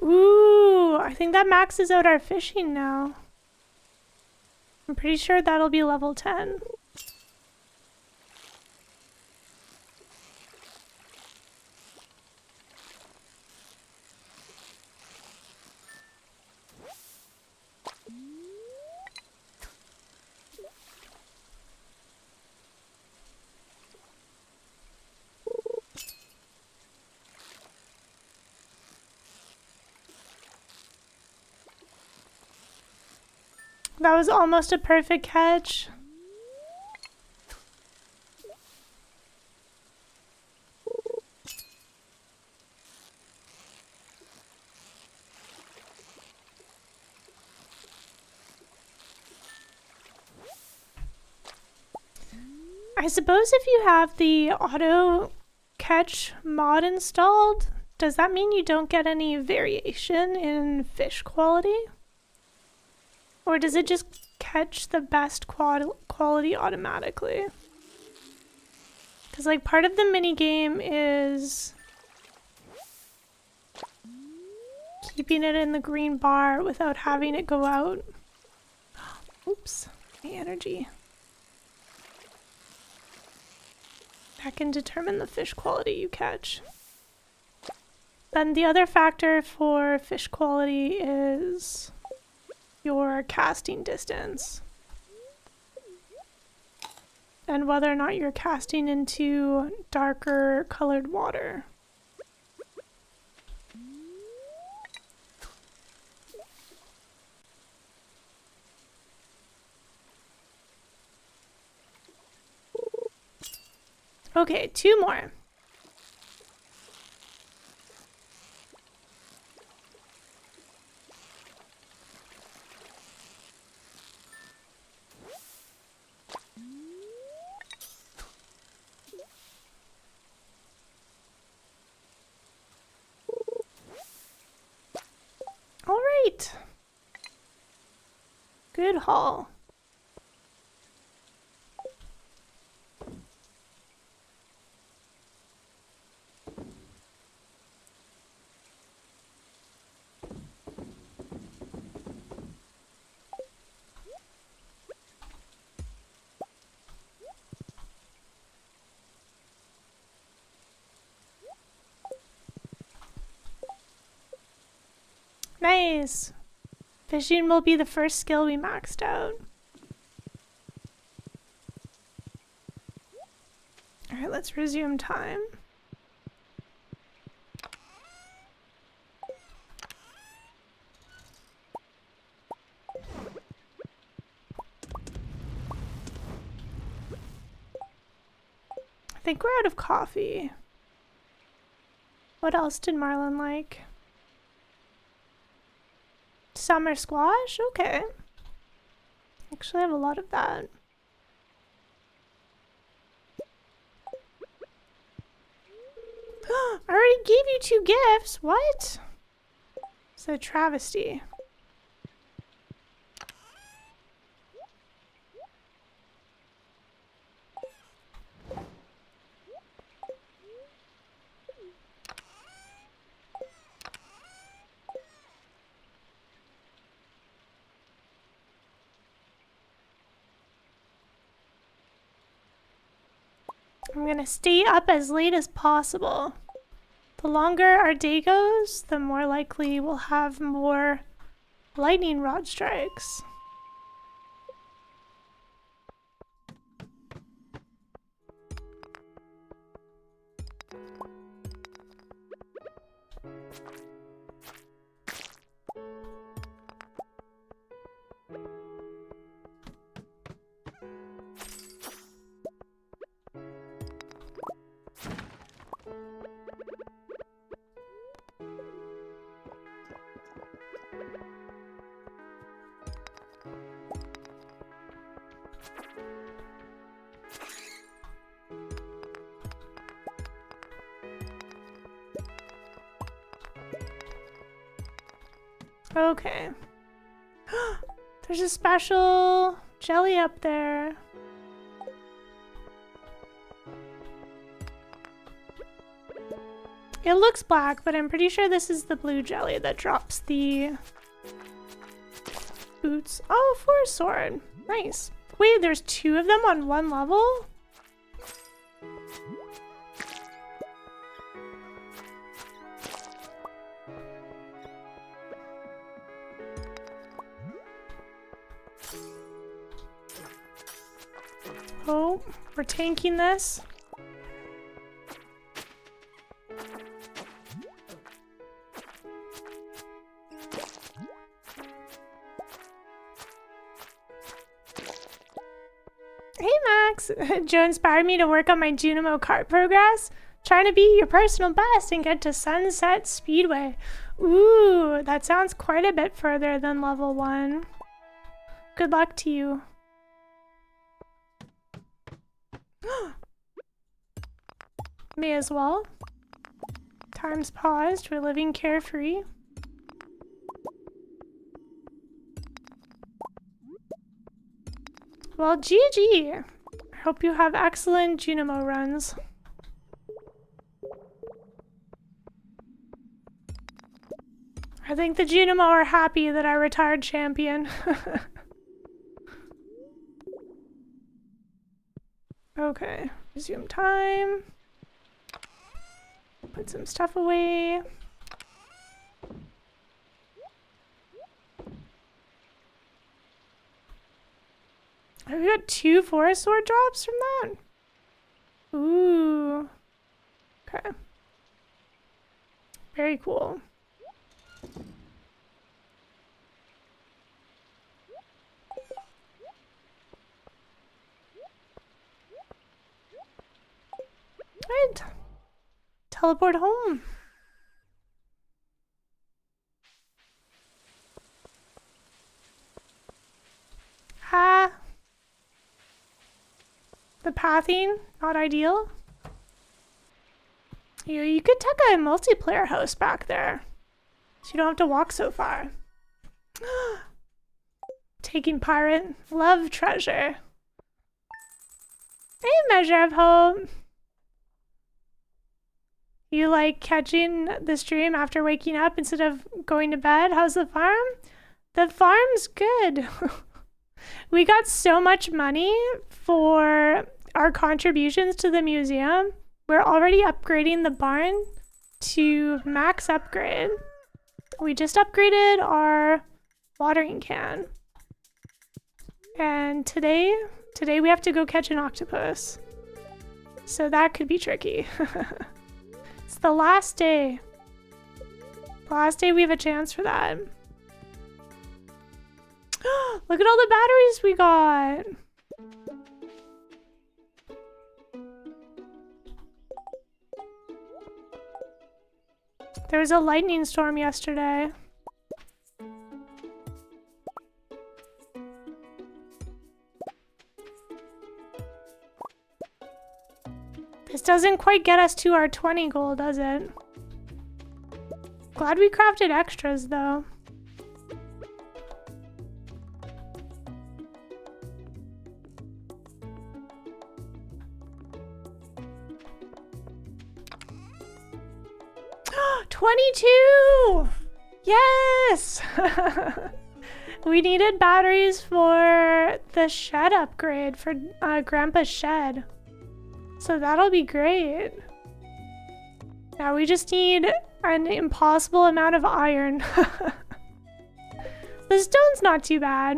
S1: Ooh, I think that maxes out our fishing now. I'm pretty sure that'll be level 10. That was almost a perfect catch. I suppose if you have the auto catch mod installed, does that mean you don't get any variation in fish quality? Or does it just catch the best quality quality automatically. Because like part of the mini game is keeping it in the green bar without having it go out. Oops, my energy. That can determine the fish quality you catch. Then the other factor for fish quality is your casting distance. And whether or not you're casting into darker colored water. Okay, 2 more. All right. Good haul. Nice. Fishing will be the first skill we maxed out. Alright, let's resume time. I think we're out of coffee. What else did Marlon like? Summer squash? Okay. Actually, I have a lot of that. I already gave you 2 gifts. What? It's a travesty. I'm gonna stay up as late as possible. The longer our day goes, the more likely we'll have more lightning rod strikes. Okay. There's a special jelly up there. It looks black, but I'm pretty sure this is the blue jelly that drops the boots. Oh, forest sword. Nice. Wait, there's 2 of them on 1 level? Oh, we're tanking this. Hey Max, Joe inspired me to work on my Junimo kart progress. Trying to be your personal best and get to Sunset Speedway. Ooh, that sounds quite a bit further than level 1. Good luck to you. May as well. Time's paused. We're living carefree. Well, GG. I hope you have excellent Junimo runs. I think the Junimo are happy that I retired champion. Okay, resume time. Put some stuff away. We got 2 forest sword drops from that? Ooh. Okay. Very cool. Right. Teleport home. The pathing, not ideal. You could tuck a multiplayer house back there, so you don't have to walk so far. Taking pirate, love treasure. A measure of hope. You like catching the stream after waking up instead of going to bed? How's the farm? The farm's good. We got so much money for our contributions to the museum. We're already upgrading the barn to max upgrade. We just upgraded our watering can. And today we have to go catch an octopus. So that could be tricky. It's the last day. The last day we have a chance for that. Look at all the batteries we got. There was a lightning storm yesterday. This doesn't quite get us to our 20 goal, does it? Glad we crafted extras, though. $22! Yes! We needed batteries for the shed upgrade for Grandpa's shed. So that'll be great. Now we just need an impossible amount of iron. The stone's not too bad.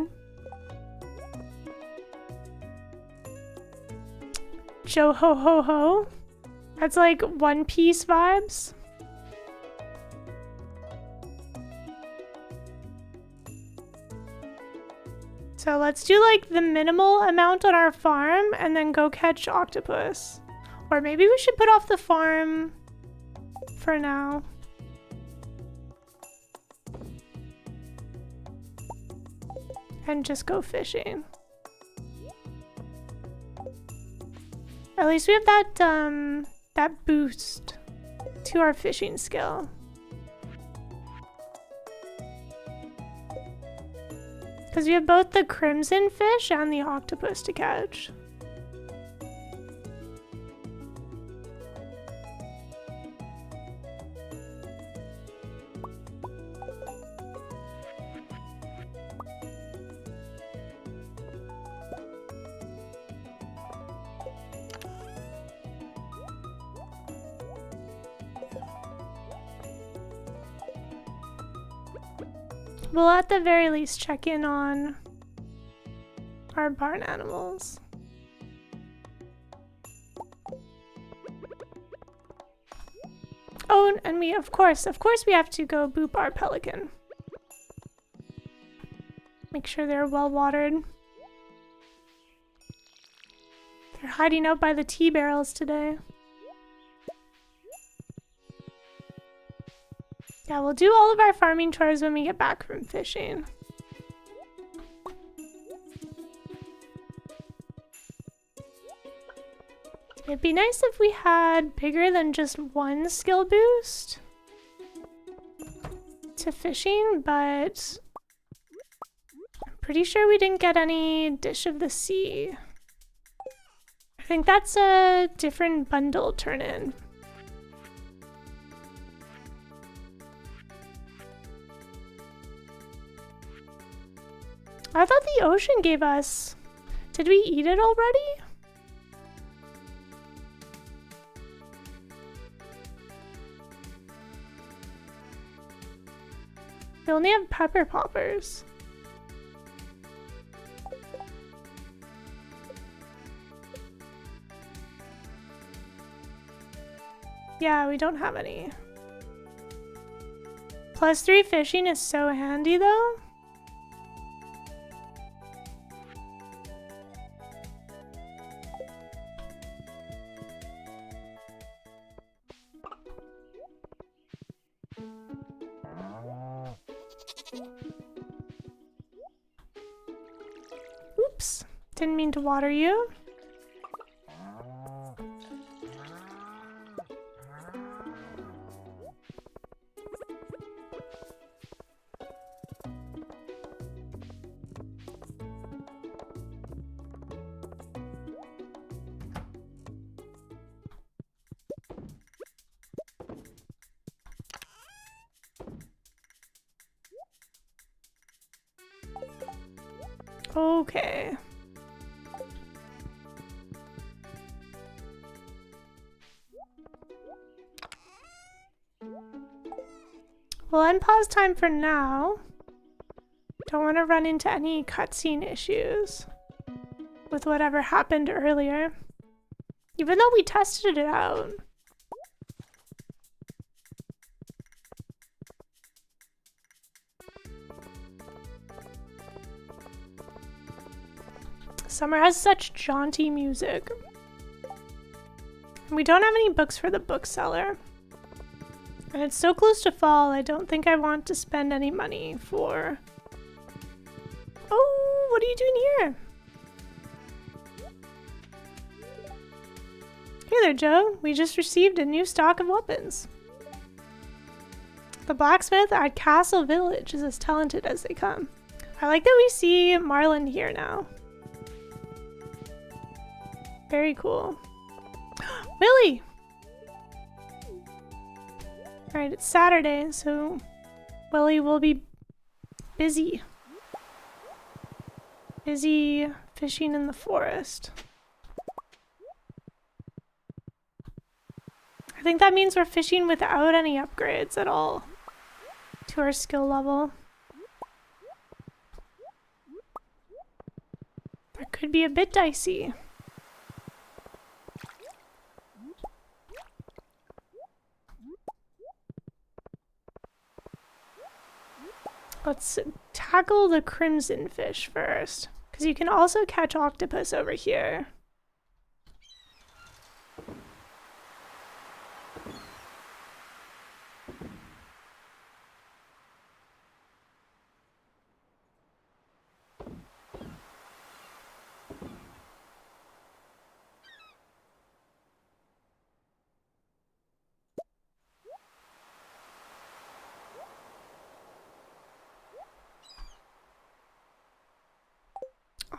S1: Joe ho ho ho. That's like One Piece vibes. So let's do like the minimal amount on our farm and then go catch octopus. Or maybe we should put off the farm for now. And just go fishing. At least we have that boost to our fishing skill. Because we have both the crimson fish and the octopus to catch. We'll at the very least check in on our barn animals. Oh, and we, of course we have to go boop our pelican. Make sure they're well watered. They're hiding out by the tea barrels today. Yeah, we'll do all of our farming chores when we get back from fishing. It'd be nice if we had bigger than just one skill boost to fishing, but I'm pretty sure we didn't get any Dish of the Sea. I think that's a different bundle turn-in. I thought the ocean gave us... Did we eat it already? We only have pepper poppers. Yeah, we don't have any. +3 fishing is so handy though. Oops, didn't mean to water you. Okay. We'll end pause time for now. Don't want to run into any cutscene issues with whatever happened earlier. Even though we tested it out. Summer has such jaunty music. We don't have any books for the bookseller. And it's so close to fall, I don't think I want to spend any money for... Oh, what are you doing here? Hey there, Joe. We just received a new stock of weapons. The blacksmith at Castle Village is as talented as they come. I like that we see Marlin here now. Very cool. Willy! Alright, it's Saturday, so Willy will be busy. Busy fishing in the forest. I think that means we're fishing without any upgrades at all to our skill level. That could be a bit dicey. Let's tackle the crimson fish first, because you can also catch octopus over here.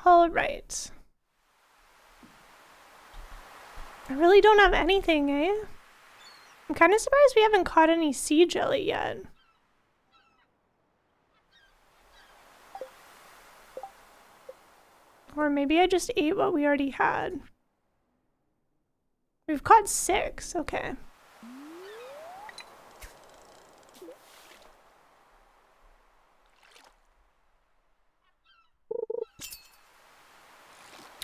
S1: All right. I really don't have anything, eh? I'm kind of surprised we haven't caught any sea jelly yet. Or maybe I just ate what we already had. We've caught 6, okay.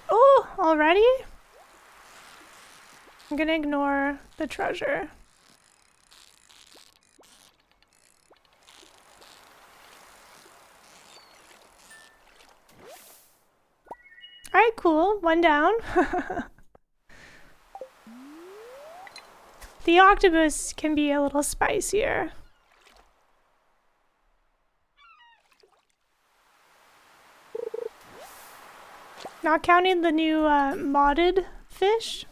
S1: Oh, already? I'm gonna ignore the treasure. Alright, cool. 1 down. The octopus can be a little spicier. Not counting the new modded fish.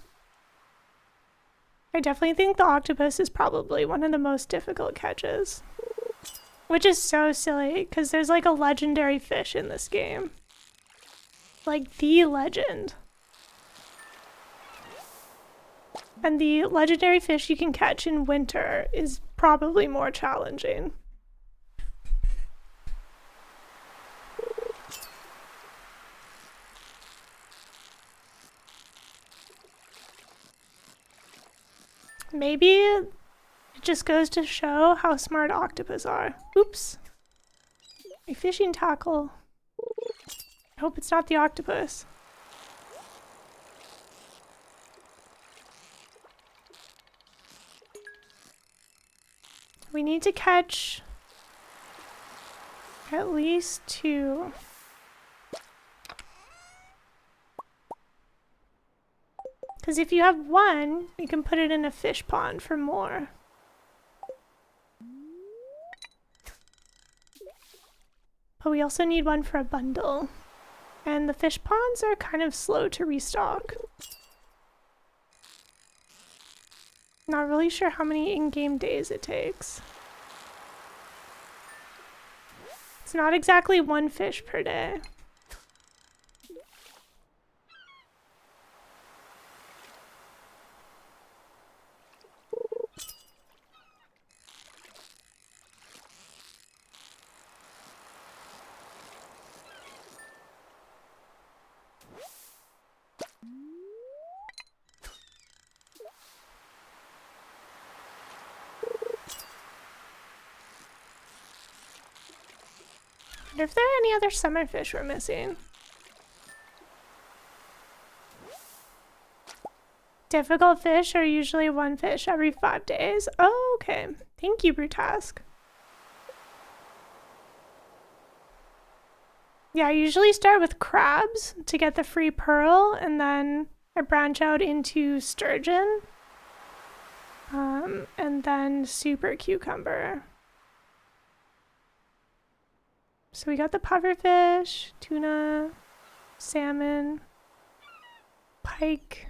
S1: I definitely think the octopus is probably one of the most difficult catches. Which is so silly, because there's like a legendary fish in this game. Like the legend. And the legendary fish you can catch in winter is probably more challenging. Maybe it just goes to show how smart octopus are. Oops. A fishing tackle. I hope it's not the octopus. We need to catch at least 2. Because if you have 1, you can put it in a fish pond for more. But we also need 1 for a bundle. And the fish ponds are kind of slow to restock. Not really sure how many in-game days it takes. It's not exactly 1 fish per day. I wonder if there are any other summer fish we're missing. Difficult fish are usually 1 fish every 5 days. Oh, okay. Thank you, Brutask. Yeah, I usually start with crabs to get the free pearl, and then I branch out into sturgeon, and then super cucumber. So we got the pufferfish, tuna, salmon, pike.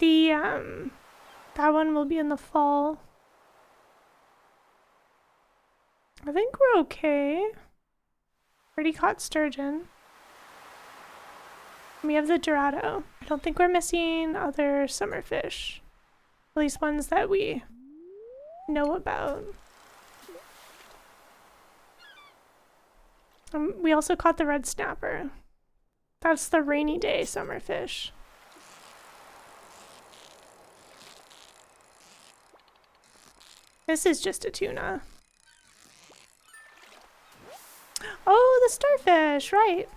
S1: That one will be in the fall. I think we're okay. Already caught sturgeon. We have the dorado. I don't think we're missing other summer fish. At least ones that we know about. We also caught the red snapper. That's the rainy day summer fish. This is just a tuna. Oh, the starfish, right.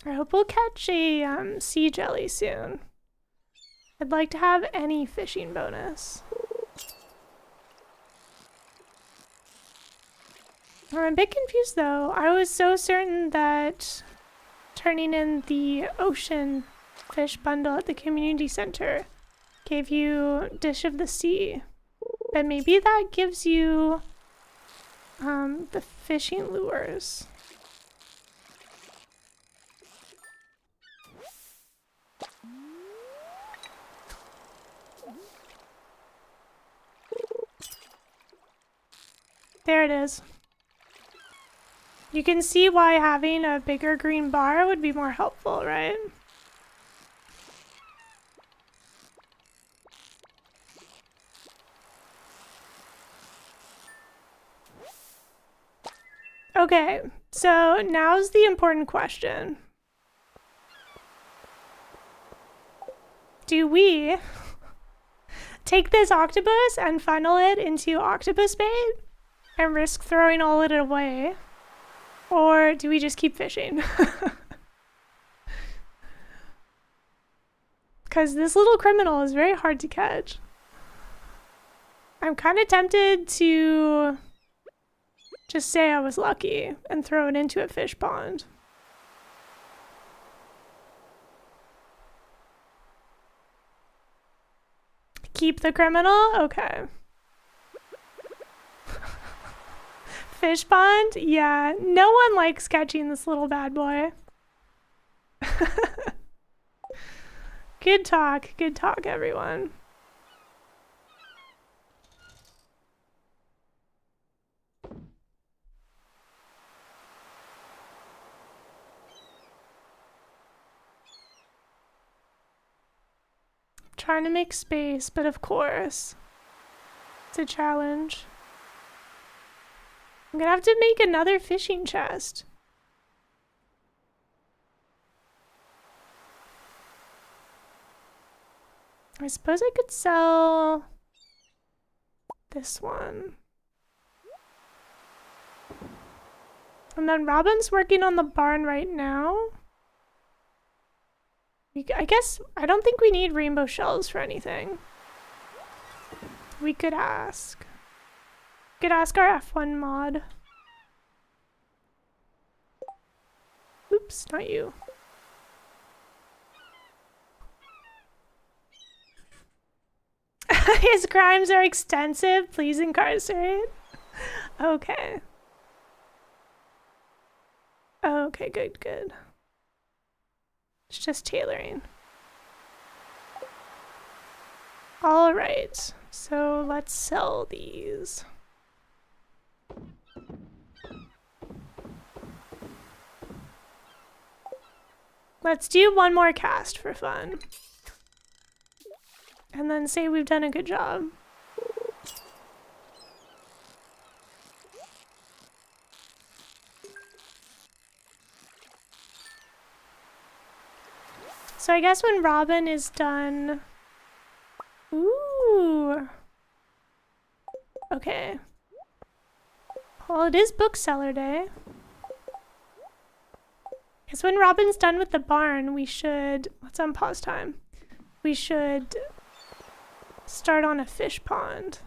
S1: I hope we'll catch a sea jelly soon. I'd like to have any fishing bonus. I'm a bit confused though. I was so certain that turning in the ocean fish bundle at the community center gave you Dish of the Sea. But maybe that gives you the fishing lures. There it is. You can see why having a bigger green bar would be more helpful, right? Okay, so now's the important question. Do we take this octopus and funnel it into octopus bait and risk throwing all of it away? Or do we just keep fishing? Because this little criminal is very hard to catch. I'm kind of tempted to just say I was lucky and throw it into a fish pond. Keep the criminal? Okay. Fish pond? Yeah, no one likes catching this little bad boy. Good talk, everyone. Trying to make space, but of course, it's a challenge. I'm gonna have to make another fishing chest. I suppose I could sell this one. And then Robin's working on the barn right now. I guess, I don't think we need rainbow shells for anything. We could ask. We could ask our F1 mod. Oops, not you. His crimes are extensive. Please incarcerate. Okay. Okay, good. It's just tailoring. All right, so let's sell these. Let's do one more cast for fun. And then say we've done a good job. So I guess when Robin is done... Ooh. Okay. Well, it is bookseller day. Guess when Robin's done with the barn, we should... Let's unpause time. We should start on a fish pond.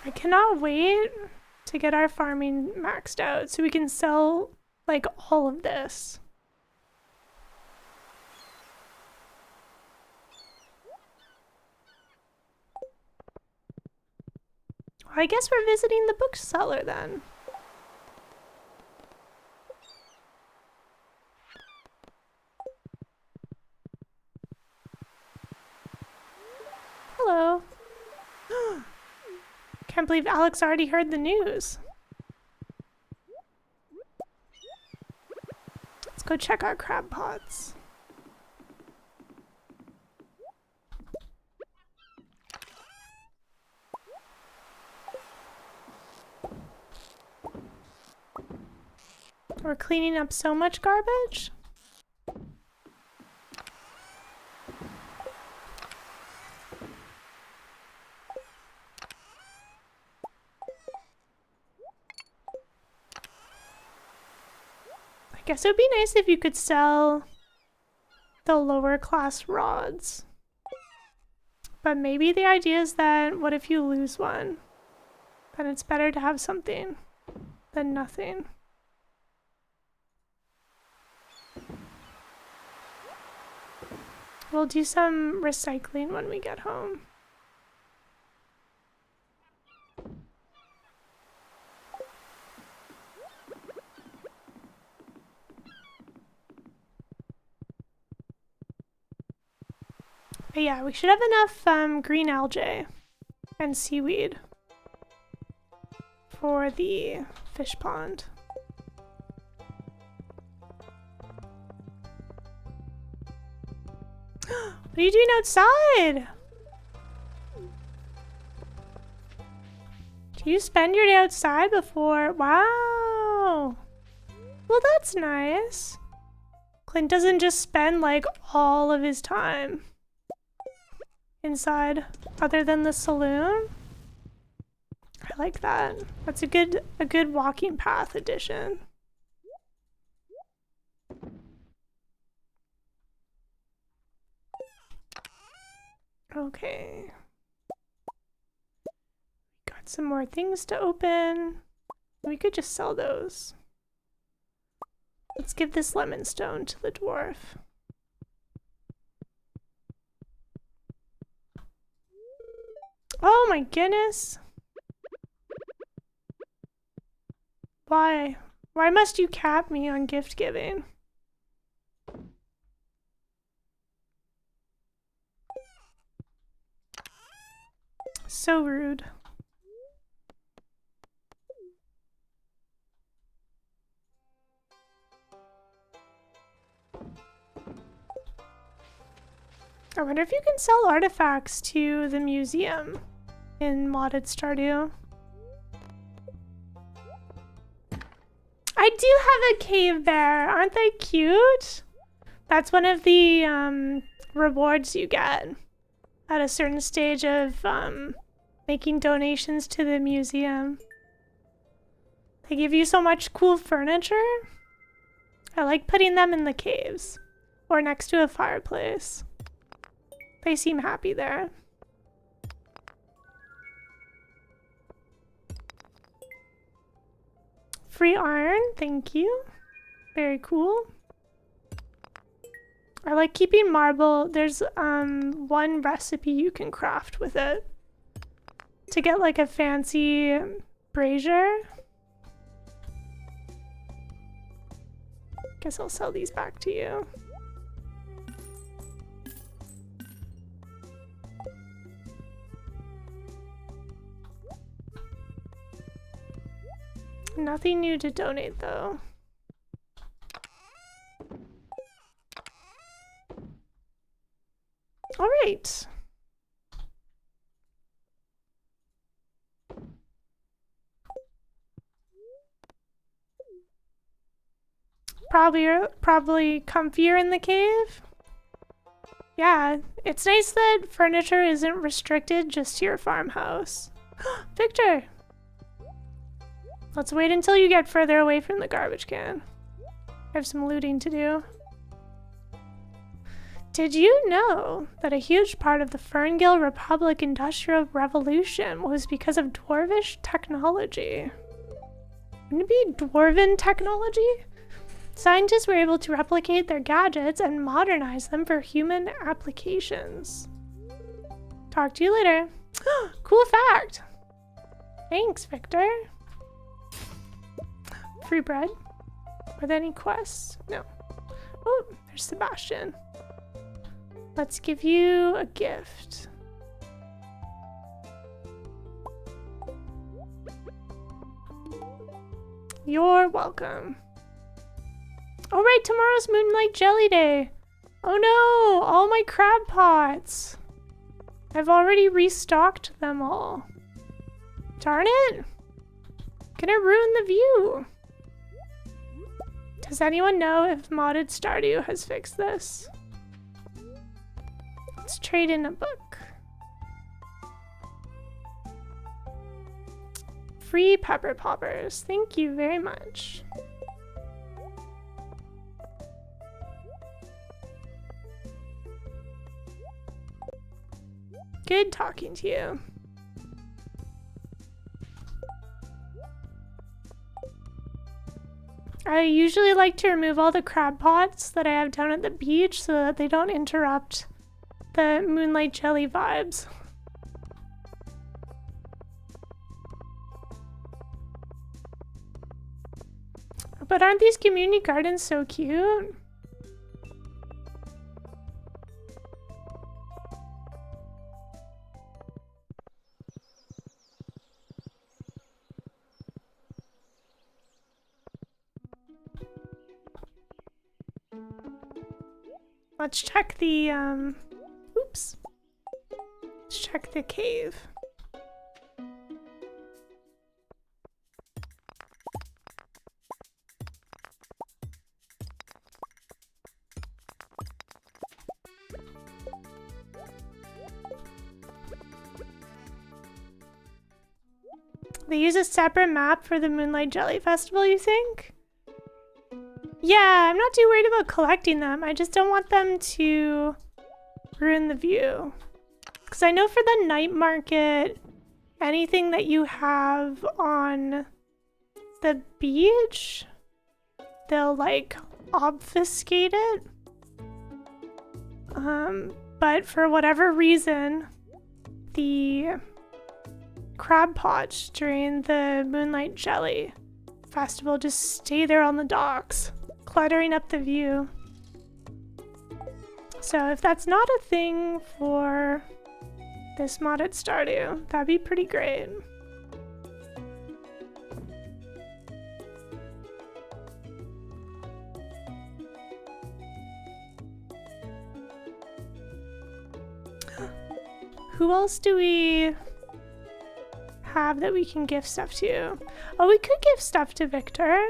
S1: I cannot wait to get our farming maxed out so we can sell like all of this. Well, I guess we're visiting the bookseller then. Hello. Can't believe Alex already heard the news. Let's go check our crab pots. We're cleaning up so much garbage. I guess it would be nice if you could sell the lower class rods. But maybe the idea is that what if you lose one? Then it's better to have something than nothing. We'll do some recycling when we get home. But yeah, we should have enough green algae and seaweed for the fish pond. What are you doing outside? Do you spend your day outside before? Wow. Well, that's nice. Clint doesn't just spend like all of his time inside other than the saloon. I like that. That's a good walking path addition. Okay. Got some more things to open. We could just sell those. Let's give this lemon stone to the dwarf. Oh my goodness. Why? Why must you cap me on gift giving? So rude. I wonder if you can sell artifacts to the museum in modded Stardew. I do have a cave bear. Aren't they cute? That's one of the rewards you get at a certain stage of making donations to the museum. They give you so much cool furniture. I like putting them in the caves or next to a fireplace. They seem happy there. Free iron, thank you. Very cool. I like keeping marble. There's one recipe you can craft with it to get like a fancy brazier. Guess I'll sell these back to you. Nothing new to donate though. All right. Probably comfier in the cave. Yeah, it's nice that furniture isn't restricted just to your farmhouse. Victor! Let's wait until you get further away from the garbage can. I have some looting to do. Did you know that a huge part of the Ferngill Republic Industrial Revolution was because of dwarvish technology? Wouldn't it be dwarven technology? Scientists were able to replicate their gadgets and modernize them for human applications. Talk to you later. Cool fact. Thanks, Victor. Free bread. Are there any quests? No. Oh, there's Sebastian. Let's give you a gift. You're welcome. All right, tomorrow's Moonlight Jelly Day. Oh no, all my crab pots. I've already restocked them all. Darn it. Gonna ruin the view. Does anyone know if modded Stardew has fixed this? Let's trade in a book. Free pepper poppers. Thank you very much. Good talking to you. I usually like to remove all the crab pots that I have down at the beach so that they don't interrupt the Moonlight Jelly vibes. But aren't these community gardens so cute? Let's check the, oops. Let's check the cave. They use a separate map for the Moonlight Jelly Festival, you think? Yeah, I'm not too worried about collecting them. I just don't want them to ruin the view. Because I know for the night market, anything that you have on the beach, they'll like obfuscate it. But for whatever reason, the crab pot during the Moonlight Jelly festival. Just stay there on the docks, cluttering up the view. So if that's not a thing for this mod at Stardew, that'd be pretty great. Who else do we have that we can gift stuff to? Oh, we could give stuff to Victor.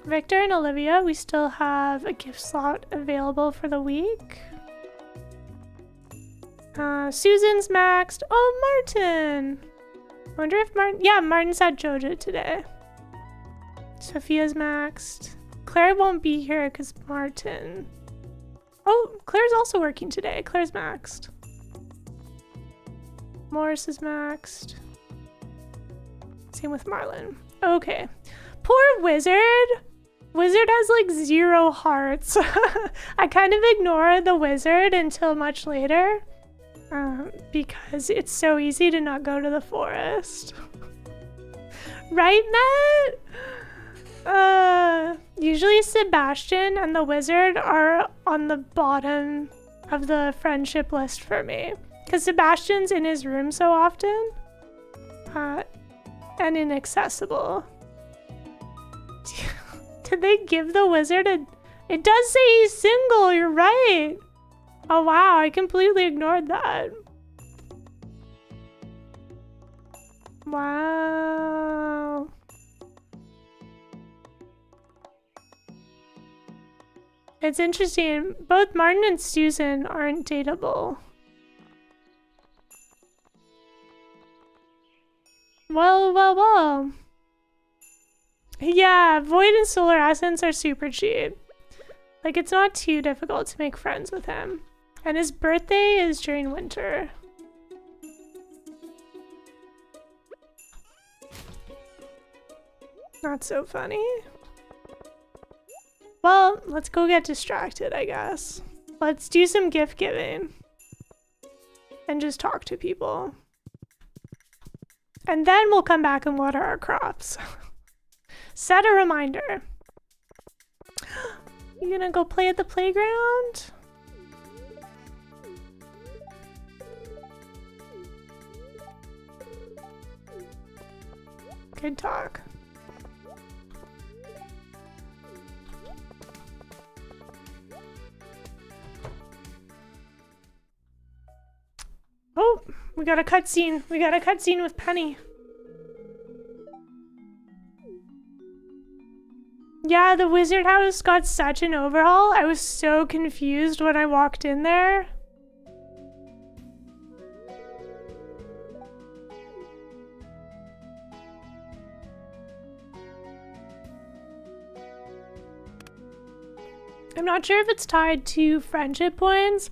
S1: Victor and Olivia, we still have a gift slot available for the week. Susan's maxed. Oh, Martin. I wonder if Martin... Yeah, Martin's at Jojo today. Sophia's maxed. Claire won't be here because Martin... Oh, Claire's also working today. Claire's maxed. Morris is maxed. Same with Marlon. Okay. Poor Wizard. Wizard has like 0 hearts. I kind of ignore the Wizard until much later. Because it's so easy to not go to the forest. Right, Matt? Usually Sebastian and the Wizard are on the bottom of the friendship list for me. Because Sebastian's in his room so often. And inaccessible. Did they give the Wizard a... It does say he's single, you're right. Oh wow, I completely ignored that. Wow. It's interesting. Both Martin and Susan aren't dateable. Well. Yeah, Void and Solar Essence are super cheap. Like, it's not too difficult to make friends with him. And his birthday is during winter. Not so funny. Well, let's go get distracted, I guess. Let's do some gift giving. And just talk to people. And then we'll come back and water our crops. Set a reminder. You gonna go play at the playground? Good talk. Oh, we got a cutscene. We got a cutscene with Penny. Yeah, the Wizard House got such an overhaul. I was so confused when I walked in there. I'm not sure if it's tied to friendship points,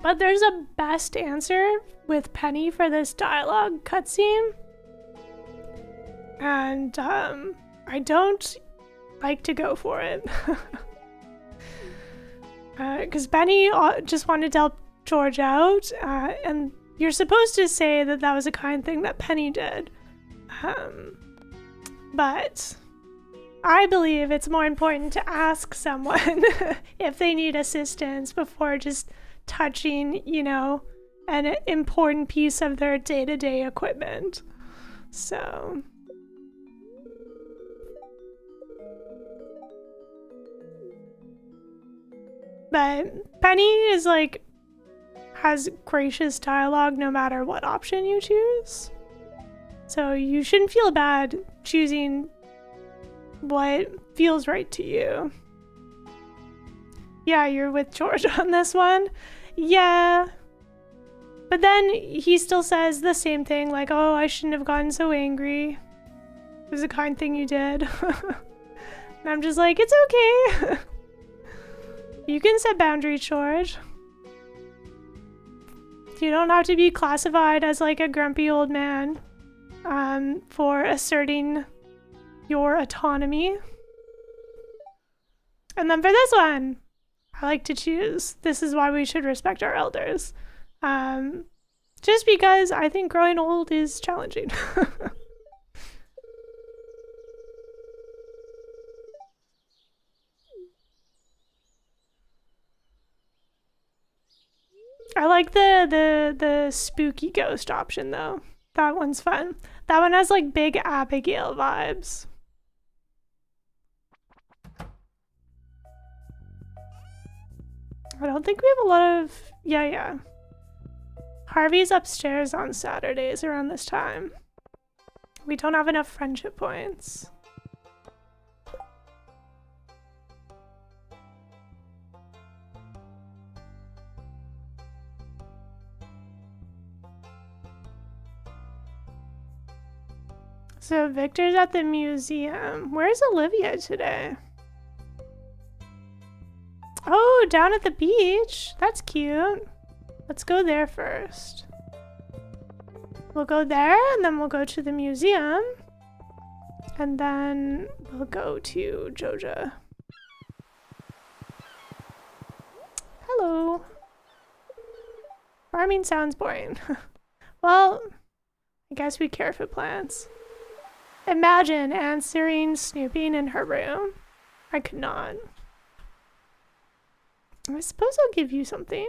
S1: but there's a best answer with Penny for this dialogue cutscene. And I don't like to go for it. Because Penny just wanted to help George out, and you're supposed to say that that was a kind thing that Penny did. But I believe it's more important to ask someone if they need assistance before just touching, you know, an important piece of their day-to-day equipment. So... But Penny is like, has gracious dialogue no matter what option you choose. So you shouldn't feel bad choosing what feels right to you. Yeah, you're with George on this one. Yeah. But then he still says the same thing, like, oh, I shouldn't have gotten so angry. It was a kind thing you did. And I'm just like, it's okay. You can set boundaries, George. You don't have to be classified as like a grumpy old man for asserting your autonomy. And then for this one, I like to choose, this is why we should respect our elders. Just because I think growing old is challenging. I like the spooky ghost option though. That one's fun. That one has like big Abigail vibes. I don't think we have a lot of... Yeah. Harvey's upstairs on Saturdays around this time. We don't have enough friendship points. So Victor's at the museum. Where's Olivia today? Oh, down at the beach. That's cute. Let's go there first. We'll go there and then we'll go to the museum. And then we'll go to Joja. Hello. Farming sounds boring. Well, I guess we care for plants. Imagine answering snooping in her room. I could not. I suppose I'll give you something.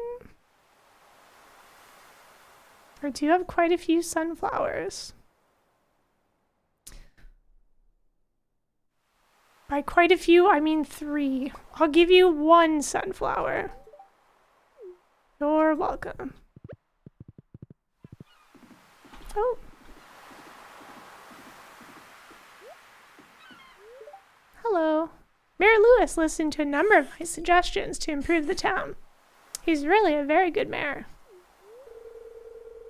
S1: Or do you have quite a few sunflowers? By quite a few, I mean 3. I'll give you 1 sunflower. You're welcome. Oh. Hello. Mayor Lewis listened to a number of my suggestions to improve the town. He's really a very good mayor.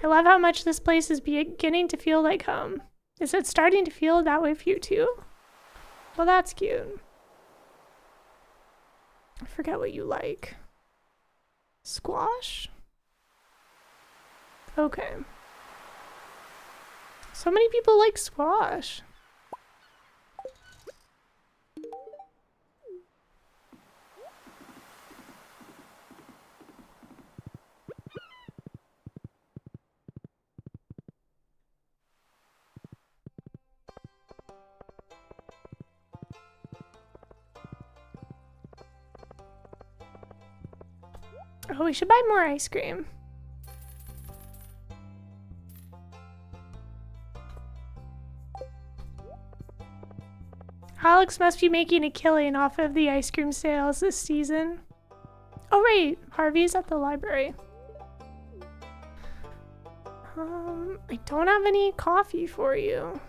S1: I love how much this place is beginning to feel like home. Is it starting to feel that way for you too? Well, that's cute. I forget what you like. Squash? Okay. So many people like squash. Oh, we should buy more ice cream. Alex must be making a killing off of the ice cream sales this season. Oh right, Harvey's at the library. I don't have any coffee for you.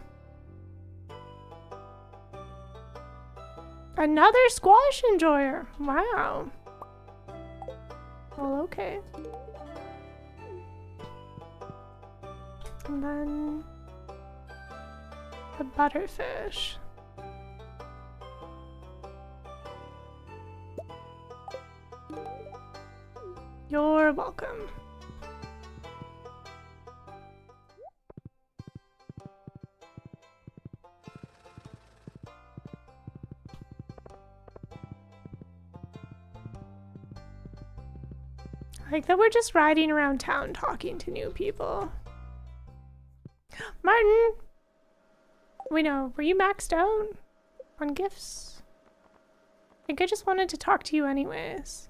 S1: Another squash enjoyer. Wow. Well, okay. And then the butterfish. You're welcome. Like that we're just riding around town talking to new people. Martin! Wait, no, were you maxed out on gifts? I think I just wanted to talk to you anyways.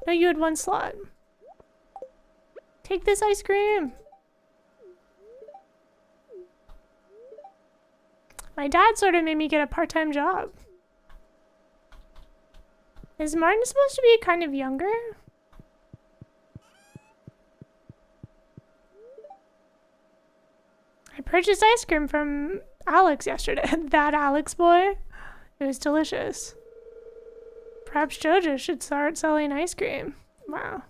S1: No, you had 1 slot. Take this ice cream. My dad sort of made me get a part-time job. Is Martin supposed to be kind of younger? I purchased ice cream from Alex yesterday. That Alex boy. It was delicious. Perhaps Jojo should start selling ice cream. Wow.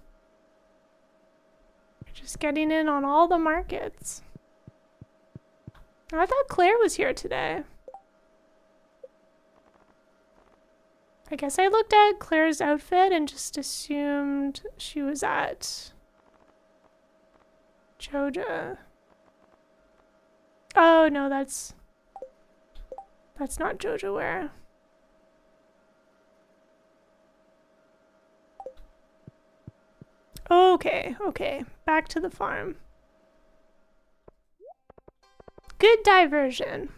S1: You're just getting in on all the markets. I thought Claire was here today. I guess I looked at Claire's outfit and just assumed she was at Jojo. Oh no, that's not Jojo wear. Okay, back to the farm. good diversion.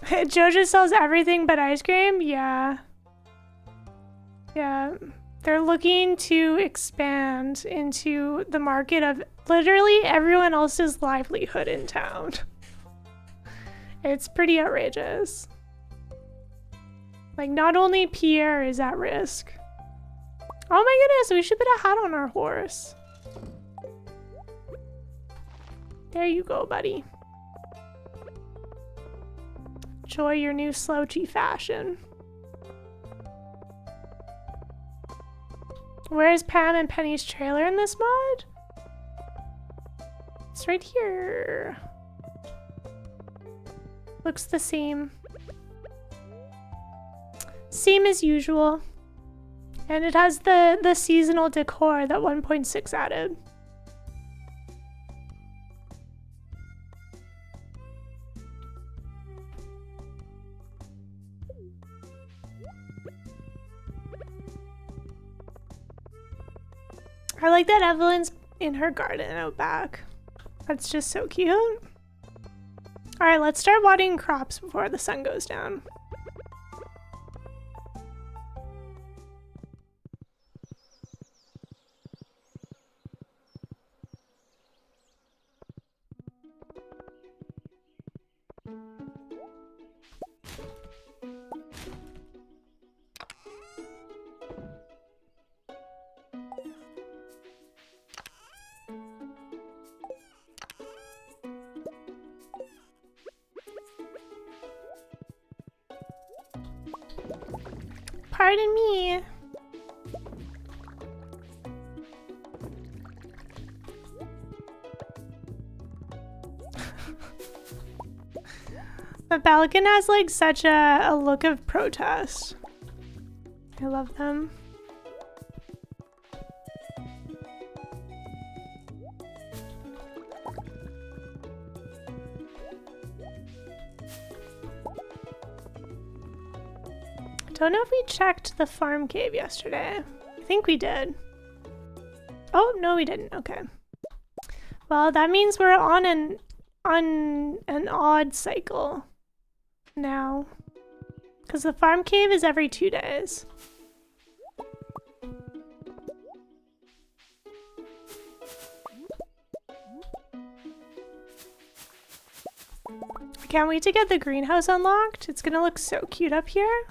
S1: Jojo sells everything but ice cream? Yeah. Yeah. They're looking to expand into the market of literally everyone else's livelihood in town. It's pretty outrageous. Like, not only Pierre is at risk. Oh my goodness, we should put a hat on our horse. There you go, buddy. Enjoy your new slouchy fashion. Where's Pam and Penny's trailer in this mod? It's right here. Looks the same. Same as usual. And it has the seasonal decor that 1.6 added. I like that Evelyn's in her garden out back. That's just so cute. All right, let's start watering crops before the sun goes down. Pardon me. But Balakan has like such a look of protest. I love them. Don't know if we checked the farm cave yesterday. I think we did. Oh, no, we didn't. Okay. Well, that means we're on an odd cycle now. Because the farm cave is every 2 days. I can't wait to get the greenhouse unlocked. It's gonna look so cute up here.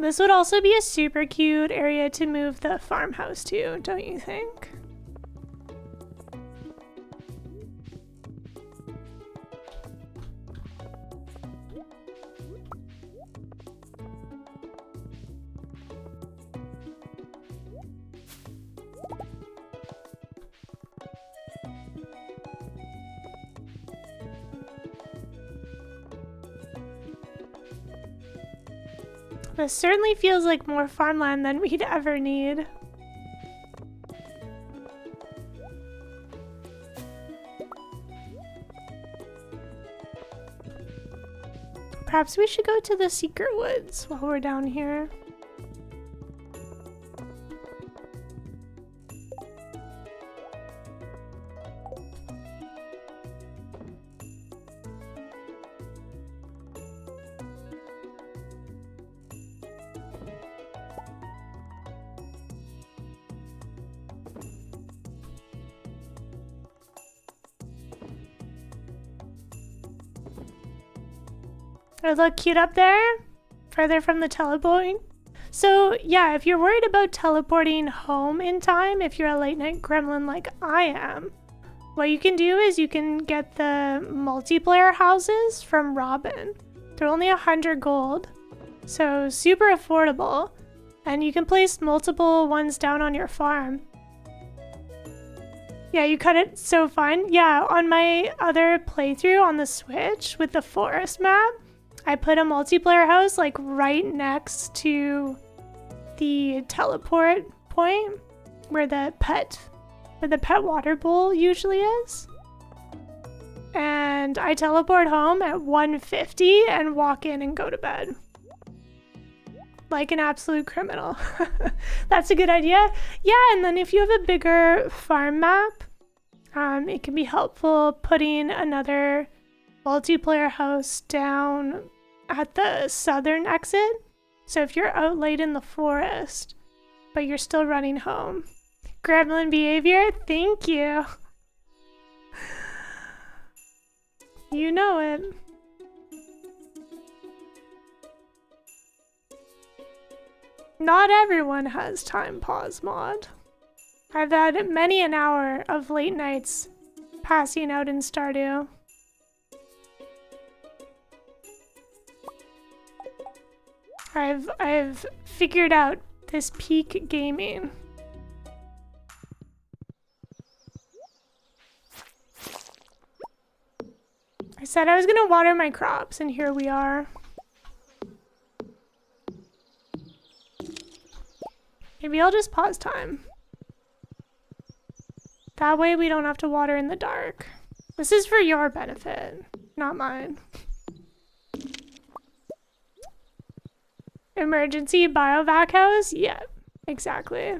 S1: This would also be a super cute area to move the farmhouse to, don't you think? This certainly feels like more farmland than we'd ever need. Perhaps we should go to the secret woods while we're down here. Does it look cute up there? Further from the teleporting? So yeah, if you're worried about teleporting home in time, if you're a late night gremlin like I am, what you can do is you can get the multiplayer houses from Robin. They're only 100 gold, so super affordable. And you can place multiple ones down on your farm. Yeah, you cut it so fine. Yeah, on my other playthrough on the Switch with the forest map, I put a multiplayer house like right next to the teleport point where the pet water bowl usually is. And I teleport home at 1:50 and walk in and go to bed. Like an absolute criminal. That's a good idea. Yeah, and then if you have a bigger farm map, It can be helpful putting another multiplayer house down at the southern exit. So if you're out late in the forest, but you're still running home. Gremlin behavior, thank you. You know it. Not everyone has time pause mod. I've had many an hour of late nights passing out in Stardew. I've figured out this peak gaming. I said I was gonna water my crops, and here we are. Maybe I'll just pause time. That way we don't have to water in the dark. This is for your benefit, not mine. Emergency biovac house? Yeah, exactly.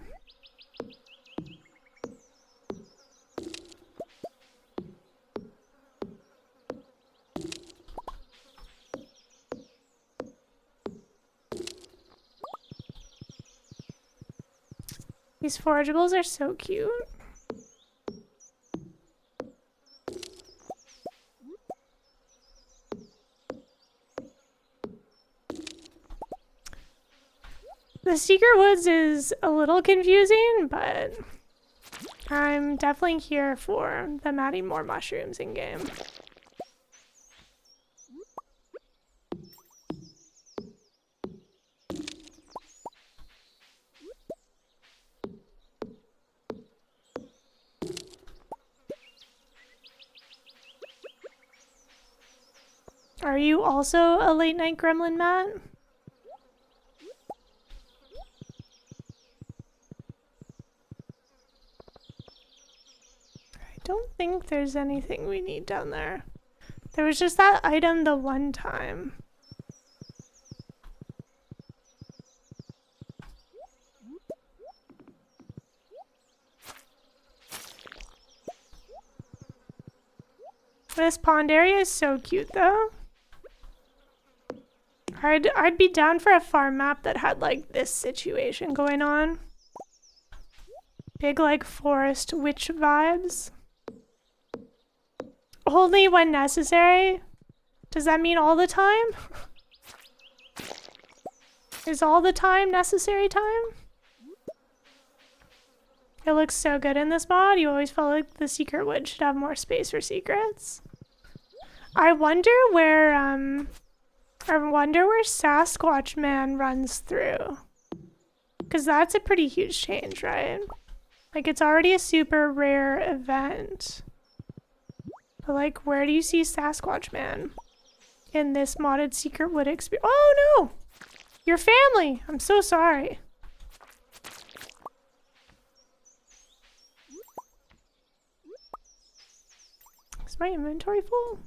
S1: These forageables are so cute. The Secret Woods is a little confusing, but I'm definitely here for them adding more mushrooms in game. Are you also a late night gremlin, Matt? I don't think there's anything we need down there. There was just that item the one time. This pond area is so cute though. I'd be down for a farm map that had like this situation going on. Big like forest witch vibes. Only when necessary? Does that mean all the time? Is all the time necessary time? It looks so good in this mod. You always felt like the secret wood should have more space for secrets. I wonder where Sasquatch Man runs through. Because that's a pretty huge change, right? Like, it's already a super rare event. But, like, where do you see Sasquatch Man in this modded Secret Wood experience? Oh, no! Your family! I'm so sorry. Is my inventory full?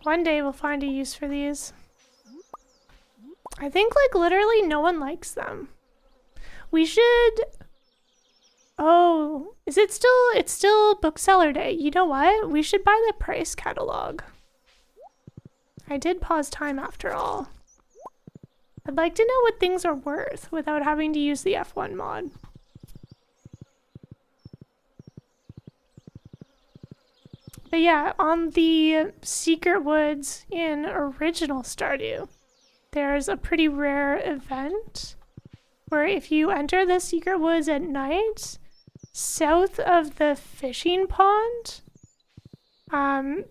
S1: One day we'll find a use for these. I think like literally no one likes them. We should... Oh, is it still... It's still bookseller day. You know what? We should buy the price catalog. I did pause time after all. I'd like to know what things are worth without having to use the F1 mod. But yeah, on the Secret Woods in original Stardew, there's a pretty rare event where if you enter the Secret Woods at night, south of the fishing pond,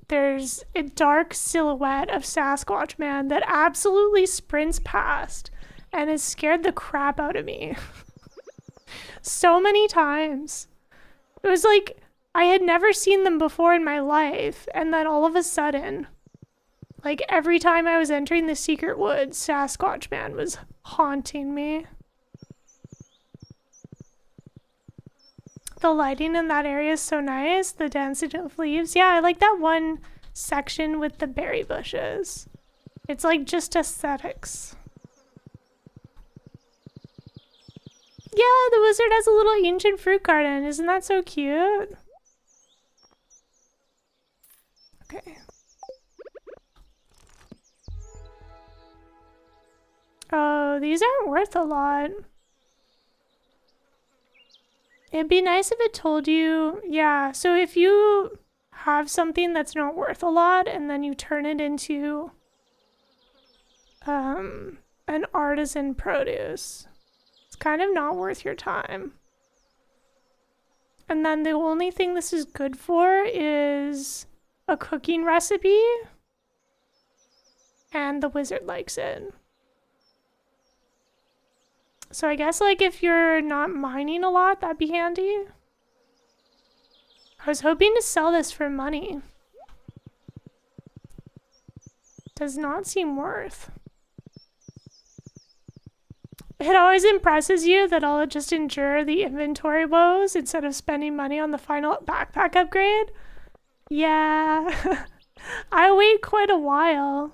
S1: there's a dark silhouette of Sasquatch Man that absolutely sprints past and has scared the crap out of me. So many times. It was like... I had never seen them before in my life, and then all of a sudden, like every time I was entering the Secret Woods, Sasquatch Man was haunting me. The lighting in that area is so nice, the density of leaves. Yeah, I like that one section with the berry bushes. It's like just aesthetics. Yeah, the wizard has a little ancient fruit garden. Isn't that so cute? Okay. Oh, these aren't worth a lot. It'd be nice if it told you, yeah, so if you have something that's not worth a lot and then you turn it into an artisan produce, it's kind of not worth your time. And then the only thing this is good for is a cooking recipe, and the wizard likes it. So I guess like if you're not mining a lot, that'd be handy. I was hoping to sell this for money. Does not seem worth. It always impresses you that I'll just endure the inventory woes instead of spending money on the final backpack upgrade. Yeah, I wait quite a while.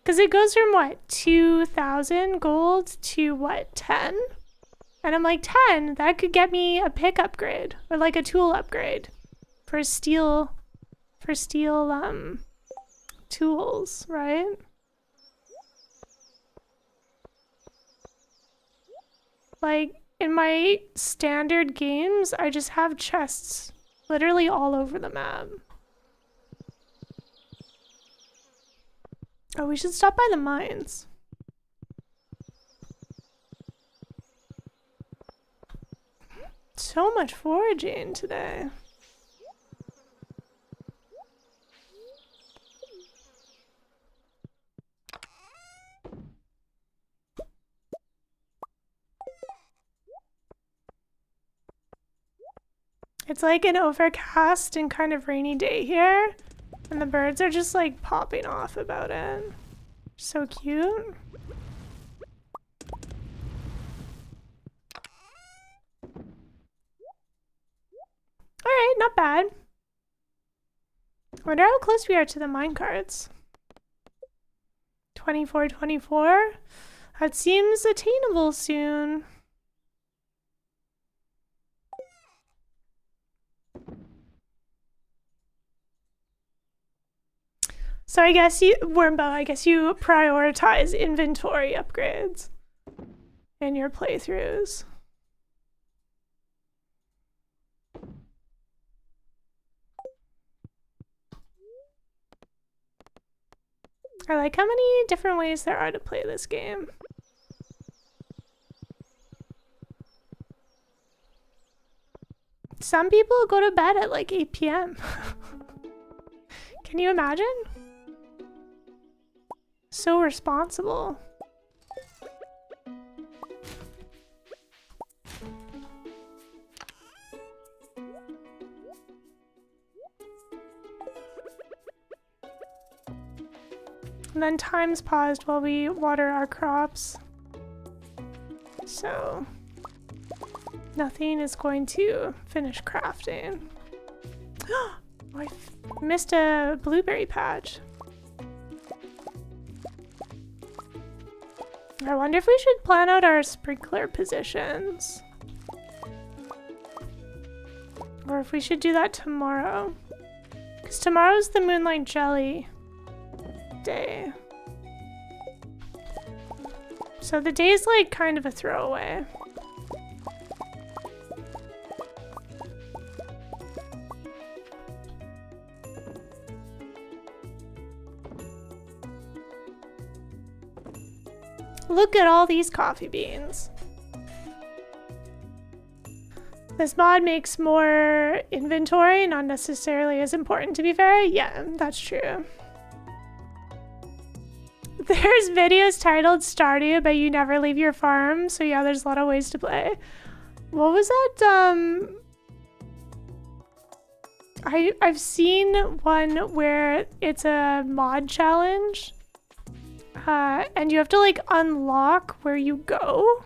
S1: Because it goes from what, 2,000 gold to what, 10? And I'm like, 10? That could get me a pick upgrade or like a tool upgrade for steel tools, right? Like in my standard games, I just have chests literally all over the map. Oh, we should stop by the mines. So much foraging today. It's like an overcast and kind of rainy day here, and the birds are just like popping off about it. So cute. Alright, not bad. I wonder how close we are to the minecarts. 24. That seems attainable soon. So I guess you, Wormbo, I guess you prioritize inventory upgrades in your playthroughs. I like how many different ways there are to play this game. Some people go to bed at like 8 p.m. Can you imagine? So responsible. And then time's paused while we water our crops. So nothing is going to finish crafting. Oh, I missed a blueberry patch. I wonder if we should plan out our sprinkler positions. Or if we should do that tomorrow. Because tomorrow's the Moonlight Jelly day. So the day's like kind of a throwaway. Look at all these coffee beans. This mod makes more inventory not necessarily as important, to be fair. Yeah, that's true. There's videos titled Stardew, but you never leave your farm. So yeah, there's a lot of ways to play. What was that? I've seen one where it's a mod challenge. And you have to like unlock where you go.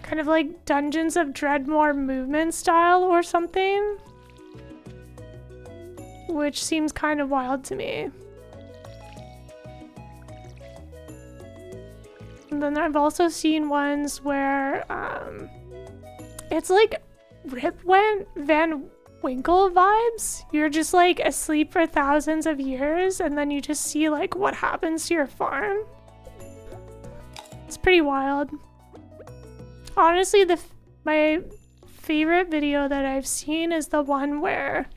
S1: Kind of like Dungeons of Dreadmore movement style or something. Which seems kind of wild to me. And then I've also seen ones where it's like Rip Van Winkle vibes. You're just like asleep for thousands of years and then you just see like what happens to your farm. It's pretty wild. Honestly, my favorite video that I've seen is the one where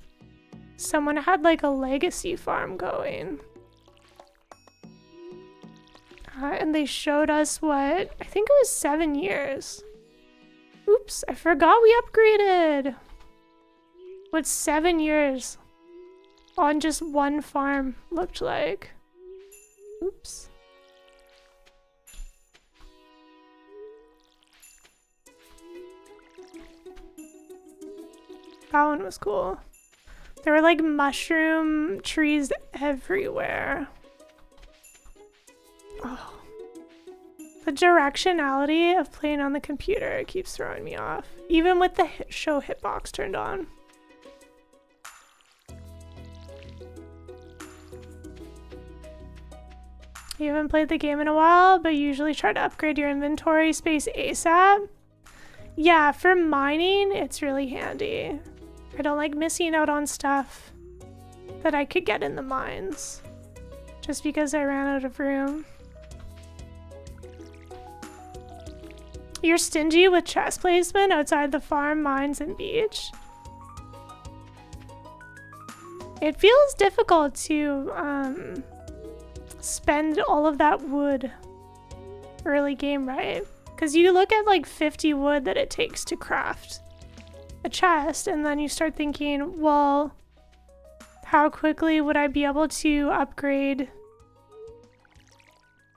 S1: someone had like a legacy farm going. And they showed us what, I think it was 7 years. Oops, I forgot we upgraded. What 7 years on just one farm looked like. Oops. That one was cool. There were like mushroom trees everywhere. Oh. The directionality of playing on the computer keeps throwing me off. Even with the show hitbox turned on. You haven't played the game in a while, but you usually try to upgrade your inventory space ASAP. Yeah, for mining, it's really handy. I don't like missing out on stuff that I could get in the mines just because I ran out of room. You're stingy with chest placement outside the farm, mines, and beach. It feels difficult to spend all of that wood early game, right? Because you look at like 50 wood that it takes to craft a chest, and then you start thinking, well, how quickly would I be able to upgrade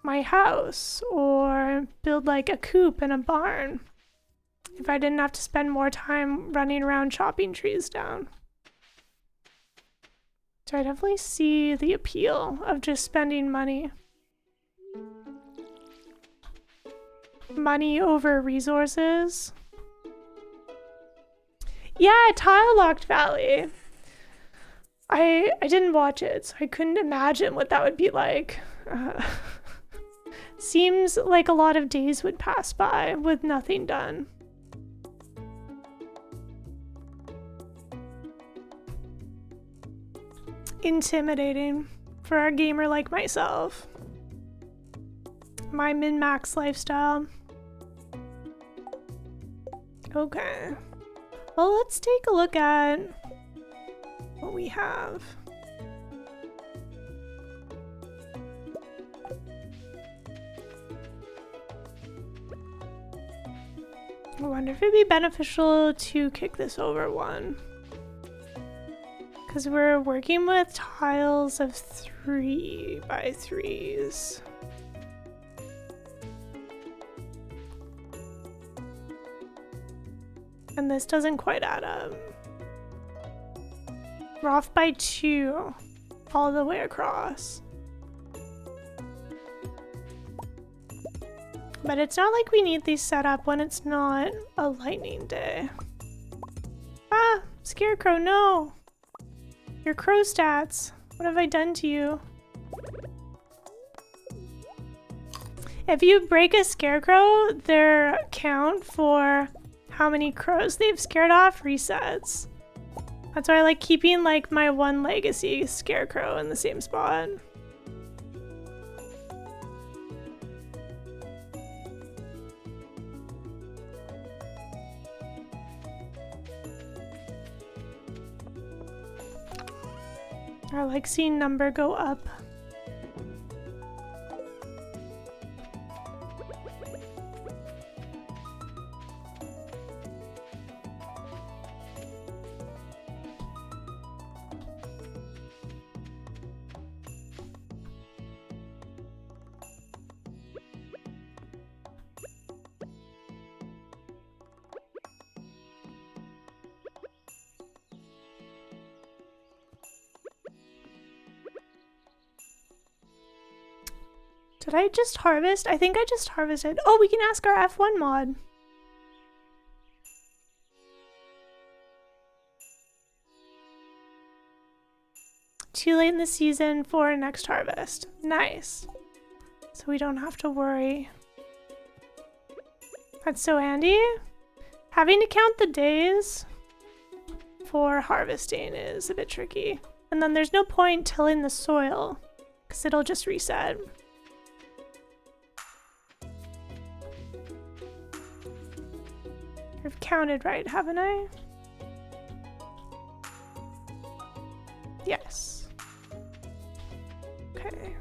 S1: my house or build like a coop and a barn if I didn't have to spend more time running around chopping trees down? So I definitely see the appeal of just spending money. Money over resources. Yeah, Tile Locked Valley. I didn't watch it, so I couldn't imagine what that would be like. Seems like a lot of days would pass by with nothing done. Intimidating for a gamer like myself. My min-max lifestyle. Okay. Well, let's take a look at what we have. I wonder if it'd be beneficial to kick this over one. Because we're working with tiles of 3x3s. And this doesn't quite add up. We're off by 2 all the way across. But it's not like we need these set up when it's not a lightning day. Ah, Scarecrow, no! Your crow stats. What have I done to you? If you break a Scarecrow, their count for how many crows they've scared off resets. That's why I like keeping like my one legacy Scarecrow in the same spot. I like seeing number go up. Did I just harvest? I think I just harvested. Oh, we can ask our F1 mod. Too late in the season for next harvest. Nice. So we don't have to worry That's so handy. Having to count the days for harvesting is a bit tricky. And then there's no point tilling the soil because it'll just reset. I've counted right, haven't I? Yes. Okay.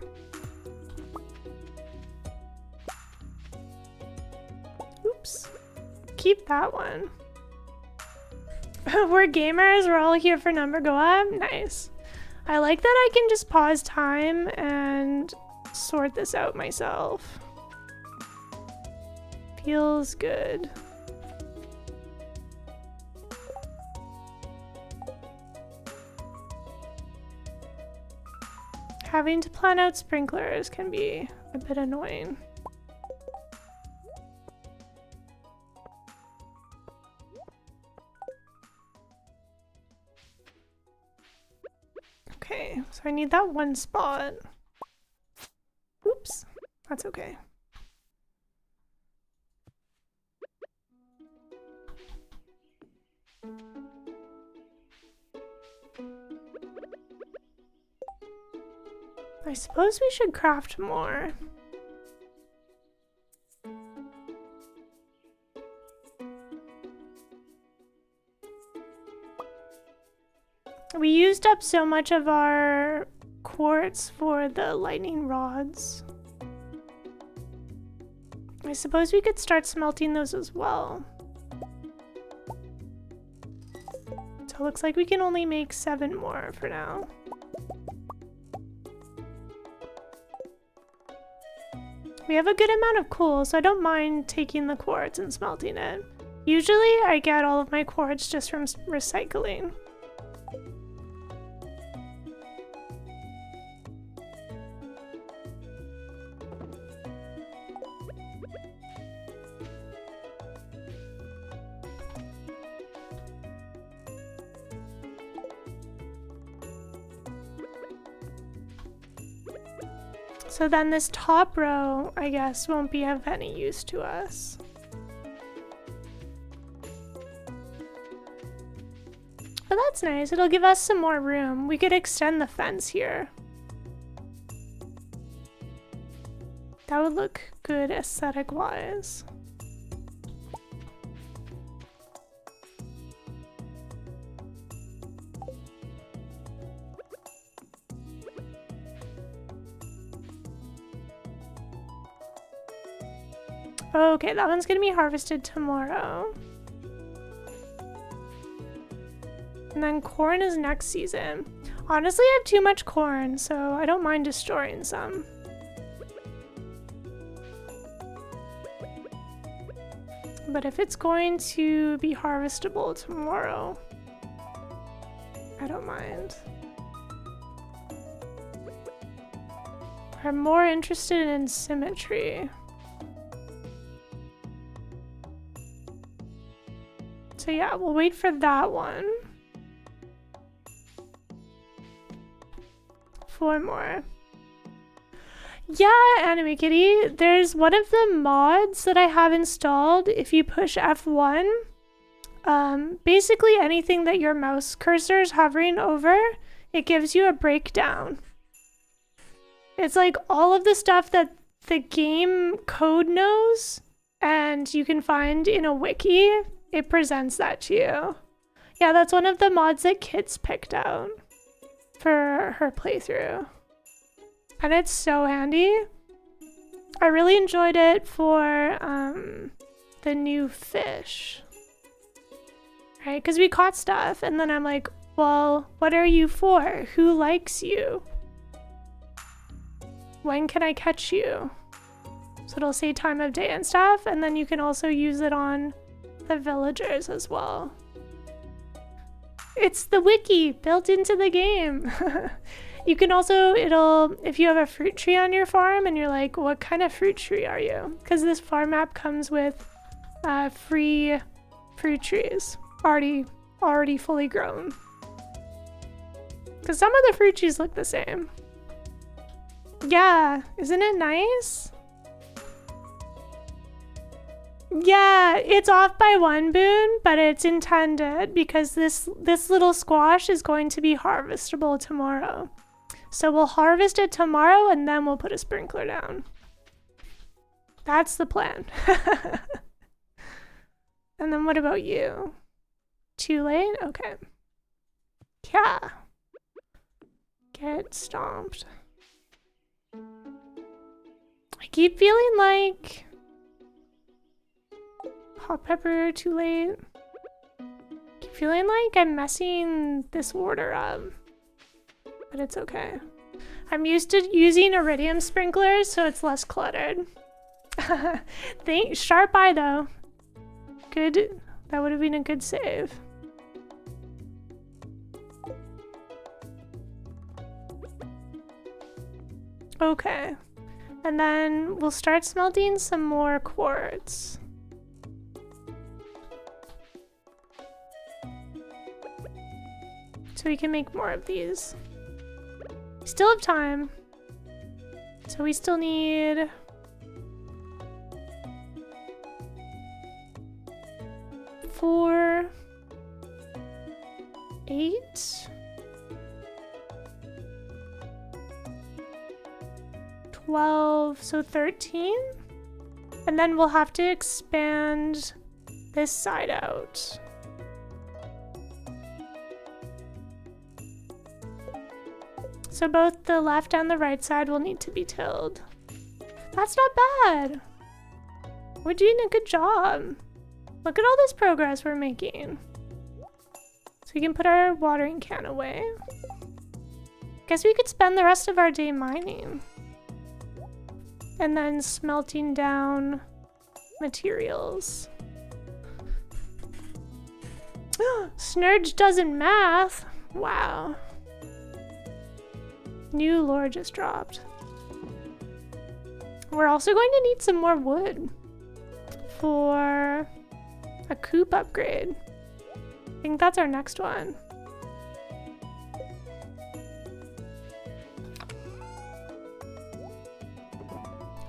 S1: Oops. Keep that one. We're gamers, we're all here for number go up. Nice. I like that I can just pause time and sort this out myself. Feels good. Having to plan out sprinklers can be a bit annoying. Okay, so I need that one spot. Oops, that's okay. I suppose we should craft more. We used up so much of our quartz for the lightning rods. I suppose we could start smelting those as well. So it looks like we can only make 7 more for now. We have a good amount of coal, so I don't mind taking the quartz and smelting it. Usually I get all of my quartz just from recycling. So then this top row, I guess, won't be of any use to us. But that's nice. It'll give us some more room. We could extend the fence here. That would look good aesthetic-wise. Okay, that one's gonna be harvested tomorrow. And then corn is next season. Honestly, I have too much corn, so I don't mind destroying some. But if it's going to be harvestable tomorrow, I don't mind. I'm more interested in symmetry. So yeah, we'll wait for that one. 4 more. Yeah, Anime Kitty, there's one of the mods that I have installed. If you push F1, basically anything that your mouse cursor is hovering over, it gives you a breakdown. It's like all of the stuff that the game code knows and you can find in a wiki. It presents that to you. Yeah, that's one of the mods that Kits picked out for her playthrough. And it's so handy. I really enjoyed it for the new fish. Right? Because we caught stuff and then I'm like, well, what are you for? Who likes you? When can I catch you? So it'll say time of day and stuff, and then you can also use it on the villagers as well. It's the wiki built into the game. You can also, if you have a fruit tree on your farm and you're like, what kind of fruit tree are you? Because this farm map comes with free fruit trees, already fully grown. Because some of the fruit trees look the same. Yeah, isn't it nice? Yeah, it's off by 1 boon, but it's intended because this little squash is going to be harvestable tomorrow. So we'll harvest it tomorrow and then we'll put a sprinkler down. That's the plan. And then what about you? Too late? Okay. Yeah. Get stomped. I keep feeling like hot pepper, too late. Keep feeling like I'm messing this order up. But it's okay. I'm used to using iridium sprinklers, so it's less cluttered. Sharp eye though. Good. That would have been a good save. Okay. And then we'll start smelting some more quartz. So we can make more of these. We still have time. So we still need 4, 8, 12, so 13. And then we'll have to expand this side out. So both the left and the right side will need to be tilled. That's not bad. We're doing a good job. Look at all this progress we're making. So we can put our watering can away. Guess we could spend the rest of our day mining. And then smelting down materials. Snurge doesn't math. Wow. New lore just dropped. We're also going to need some more wood for a coop upgrade. I think that's our next one.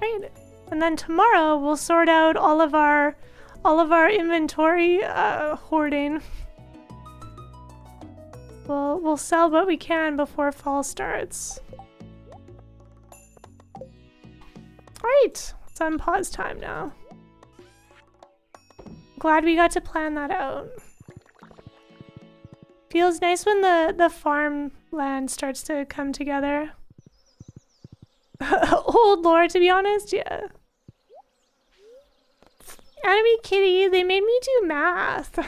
S1: Right. And then tomorrow we'll sort out all of our inventory hoarding. We'll sell what we can before fall starts. Alright, it's on pause time now. Glad we got to plan that out. Feels nice when the farmland starts to come together. Old lore, to be honest, yeah. Enemy kitty, they made me do math.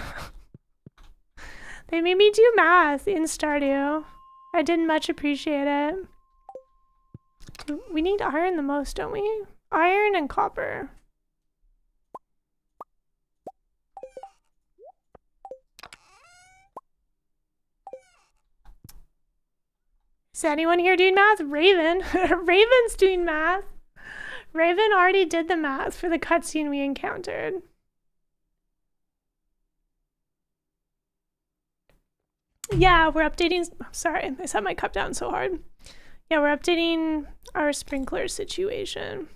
S1: They made me do math in Stardew. I didn't much appreciate it. We need iron the most, don't we? Iron and copper. Is anyone here doing math? Raven. Raven's doing math. Raven already did the math for the cutscene we encountered. Yeah, we're updating. Sorry, I set my cup down so hard. Yeah, we're updating our sprinkler situation.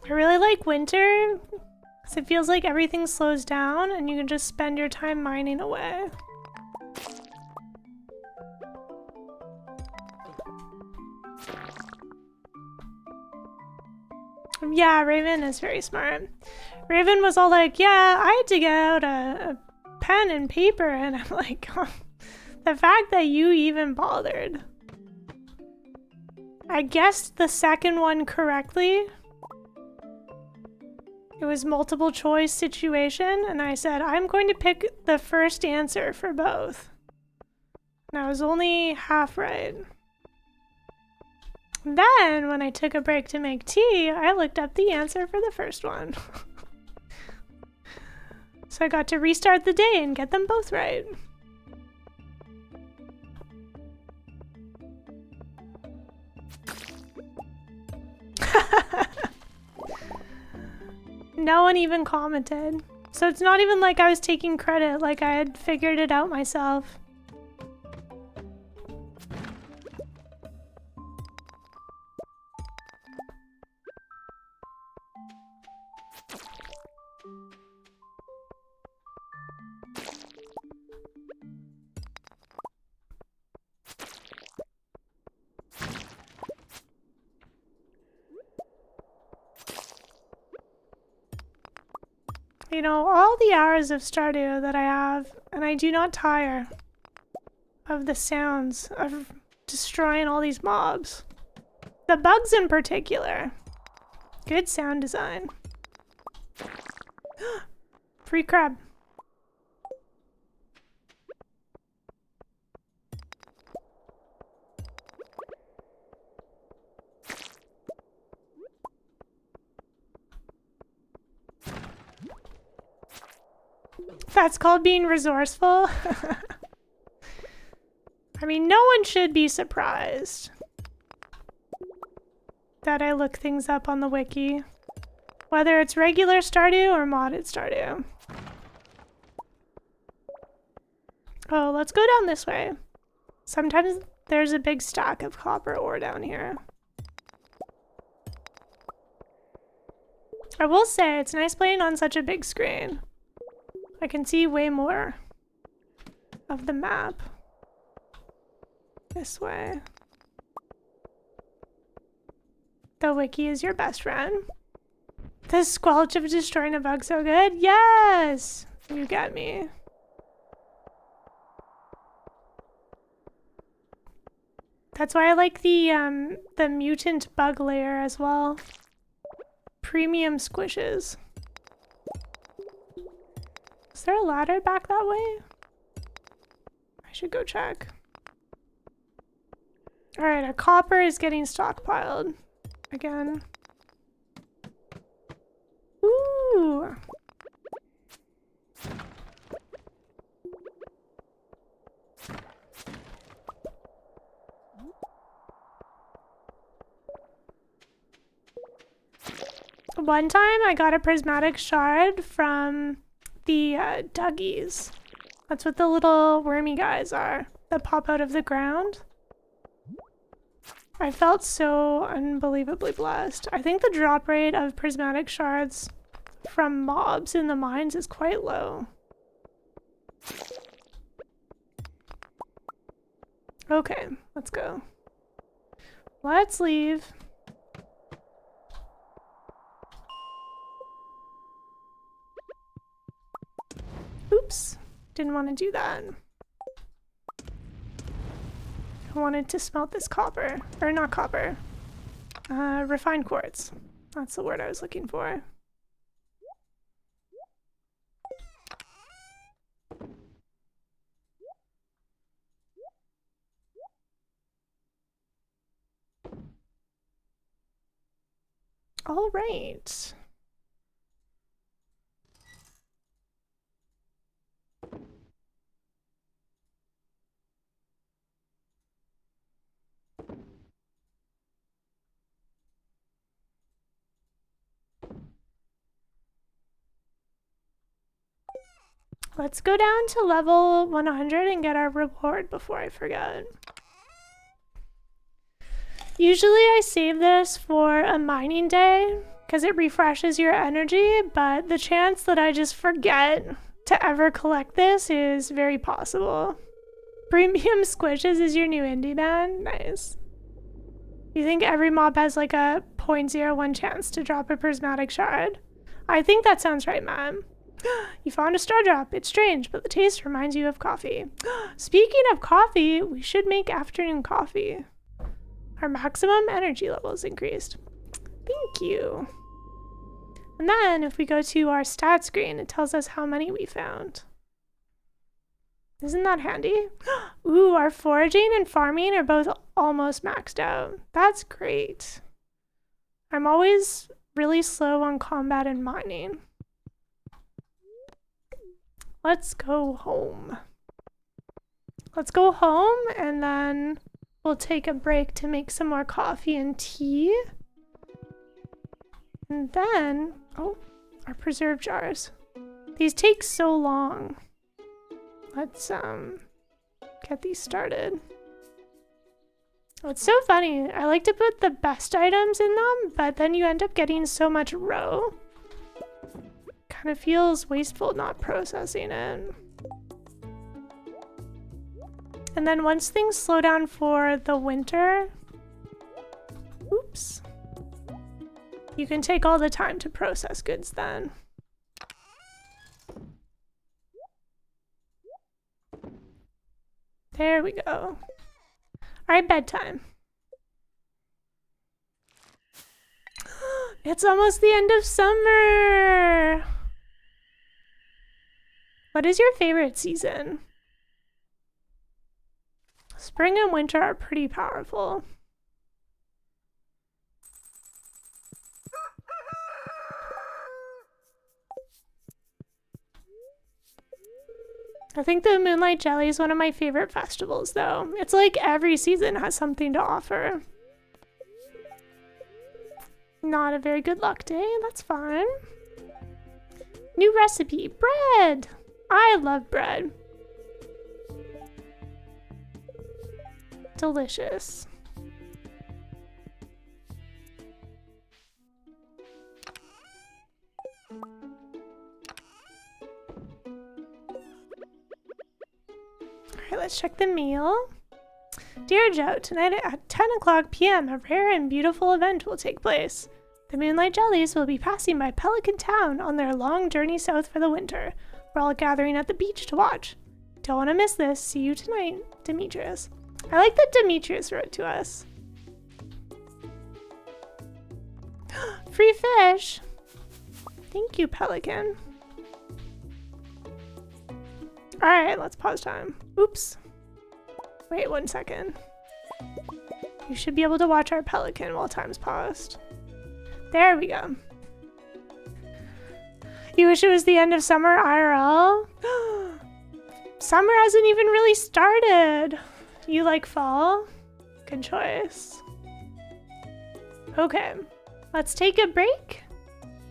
S1: I really like winter because it feels like everything slows down and you can just spend your time mining away. Yeah, Raven is very smart. Raven was all like, yeah, I had to get out a pen and paper, and I'm like, oh, the fact that you even bothered. I guessed the second one correctly. It was multiple choice situation, and I said, I'm going to pick the first answer for both. And I was only half right. Then, when I took a break to make tea, I looked up the answer for the first one. So I got to restart the day and get them both right. No one even commented. So it's not even like I was taking credit, like I had figured it out myself. You know, all the hours of Stardew that I have, and I do not tire of the sounds of destroying all these mobs. The bugs in particular. Good sound design. Free crab. That's called being resourceful. I mean, no one should be surprised that I look things up on the wiki, whether it's regular Stardew or modded Stardew. Oh, let's go down this way. Sometimes there's a big stack of copper ore down here. I will say, it's nice playing on such a big screen. I can see way more of the map this way. The wiki is your best friend. The squelch of destroying a bug so good? Yes! You get me. That's why I like the mutant bug layer as well. Premium squishes. Is there a ladder back that way? I should go check. Alright, our copper is getting stockpiled again. Ooh! One time I got a prismatic shard from the Duggies. That's what the little wormy guys are that pop out of the ground. I felt so unbelievably blessed. I think the drop rate of prismatic shards from mobs in the mines is quite low. Okay, let's go. Let's leave. Oops, didn't want to do that. I wanted to smelt this copper, or not copper, refined quartz. That's the word I was looking for. All right. Let's go down to level 100 and get our reward before I forget. Usually I save this for a mining day because it refreshes your energy, but the chance that I just forget to ever collect this is very possible. Premium Squishes is your new indie band? Nice. You think every mob has like a 0.01 chance to drop a prismatic shard? I think that sounds right, man. You found a star drop. It's strange, but the taste reminds you of coffee. Speaking of coffee, we should make afternoon coffee. Our maximum energy level is increased. Thank you. And then if we go to our stat screen, it tells us how many we found. Isn't that handy? Ooh, our foraging and farming are both almost maxed out. That's great. I'm always really slow on combat and mining. Let's go home. Let's go home and then we'll take a break to make some more coffee and tea. And then, oh, our preserve jars. These take so long. Let's get these started. Oh, it's so funny. I like to put the best items in them, but then you end up getting so much row. Kind of feels wasteful not processing it. And then once things slow down for the winter, oops, you can take all the time to process goods then. There we go. All right, bedtime. It's almost the end of summer. What is your favorite season? Spring and winter are pretty powerful. I think the Moonlight Jelly is one of my favorite festivals, though. It's like every season has something to offer. Not a very good luck day, that's fine. New recipe, bread! I love bread. Delicious. Alright, let's check the meal. Dear Joe, tonight at 10 o'clock p.m. a rare and beautiful event will take place. The Moonlight Jellies will be passing by Pelican Town on their long journey south for the winter. We're all gathering at the beach to watch. Don't want to miss this. See you tonight, Demetrius. I like that Demetrius wrote to us. Free fish! Thank you, Pelican. Alright, let's pause time. Oops. Wait 1 second. You should be able to watch our Pelican while time's paused. There we go. You wish it was the end of summer IRL? Summer hasn't even really started. You like fall? Good choice. Okay, let's take a break.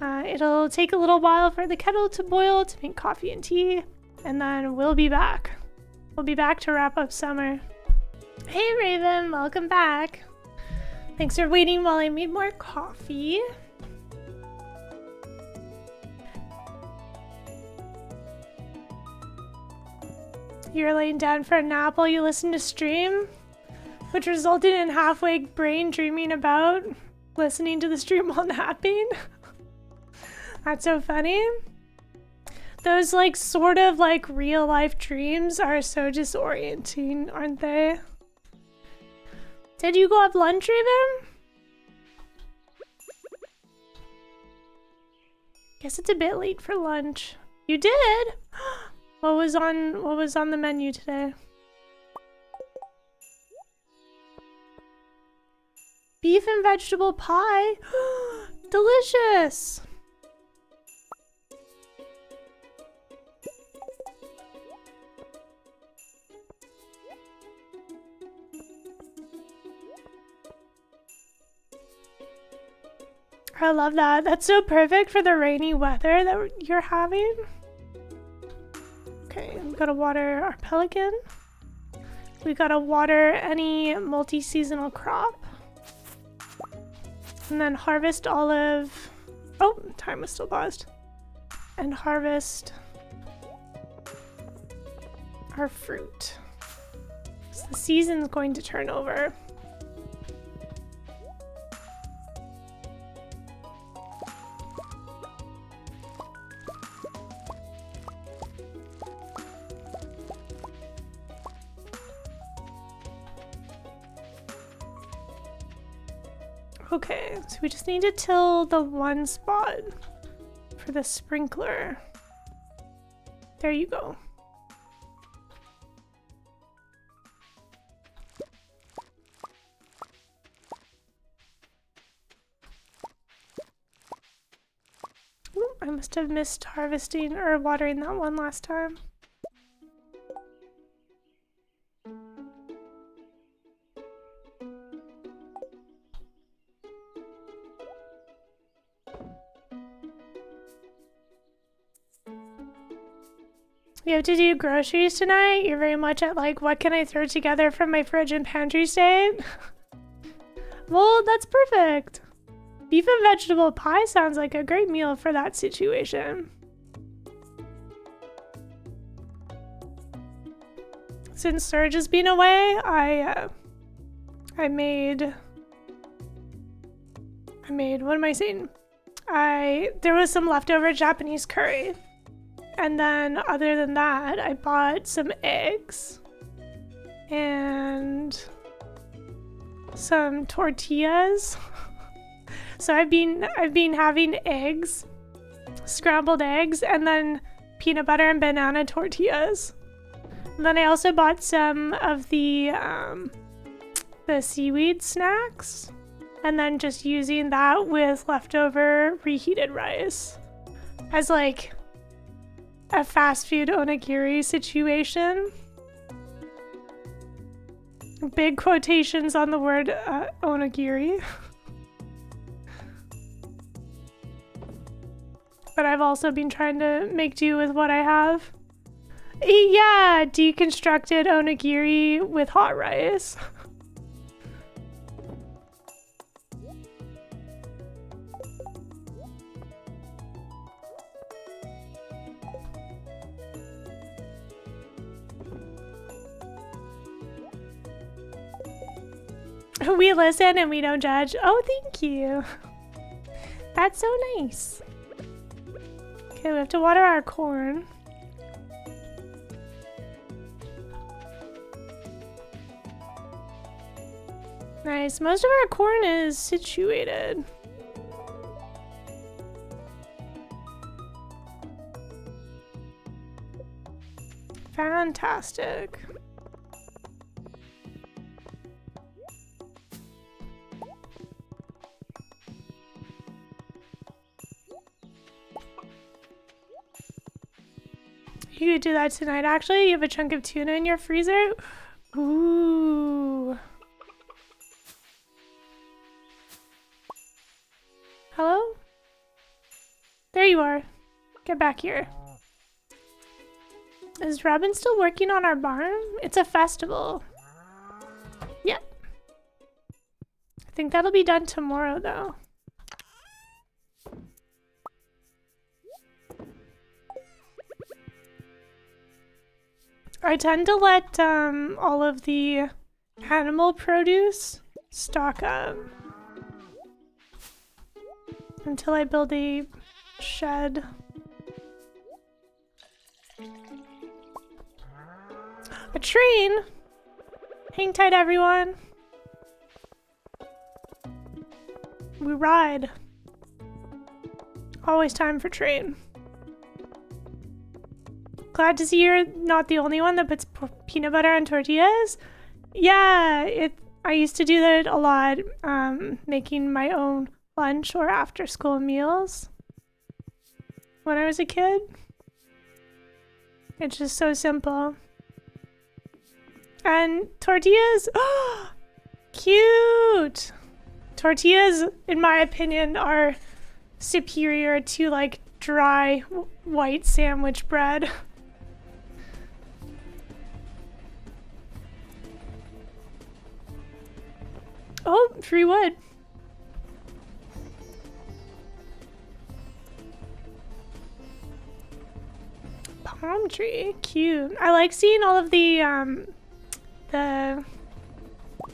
S1: It'll take a little while for the kettle to boil to make coffee and tea, and then we'll be back. We'll be back to wrap up summer. Hey Raven, welcome back. Thanks for waiting while I made more coffee. You're laying down for a nap while you listen to stream, which resulted in halfway brain dreaming about listening to the stream while napping. That's so funny. Those like sort of like real life dreams are so disorienting, aren't they? Did you go have lunch, Raven? Guess it's a bit late for lunch. You did? What was on the menu today? Beef and vegetable pie. Delicious. I love that. That's so perfect for the rainy weather that you're having. Okay, we gotta water our pelican. We gotta water any multi-seasonal crop. And then harvest all of... Oh, time was still paused. And harvest our fruit. So the season's going to turn over. Okay, so we just need to till the one spot for the sprinkler. There you go. I must have missed harvesting or watering that one last time. You have to do groceries tonight? You're very much at like, what can I throw together from my fridge and pantry state? Well, that's perfect. Beef and vegetable pie sounds like a great meal for that situation. Since Surge has been away, I made, what am I saying? There was some leftover Japanese curry. And then other than that, I bought some eggs and some tortillas. So I've been having eggs, scrambled eggs, and then peanut butter and banana tortillas. And then I also bought some of the seaweed snacks, and then just using that with leftover reheated rice as like a fast food onigiri situation. Big quotations on the word onigiri. But I've also been trying to make do with what I have. Yeah, deconstructed onigiri with hot rice. We listen and we don't judge. Oh, thank you. That's so nice. Okay, we have to water our corn. Nice. Most of our corn is situated. Fantastic. You could do that tonight. Actually, you have a chunk of tuna in your freezer? Ooh. Hello? There you are. Get back here. Is Robin still working on our barn? It's a festival. Yep. I think that'll be done tomorrow, though. I tend to let all of the animal produce stock up until I build a shed. A train? Hang tight, everyone. We ride. Always time for train. Glad to see you're not the only one that puts peanut butter on tortillas. Yeah, I used to do that a lot, making my own lunch or after school meals when I was a kid. It's just so simple. And tortillas, oh, cute! Tortillas, in my opinion, are superior to like dry white sandwich bread. Oh, free wood. Palm tree, cute. I like seeing all of the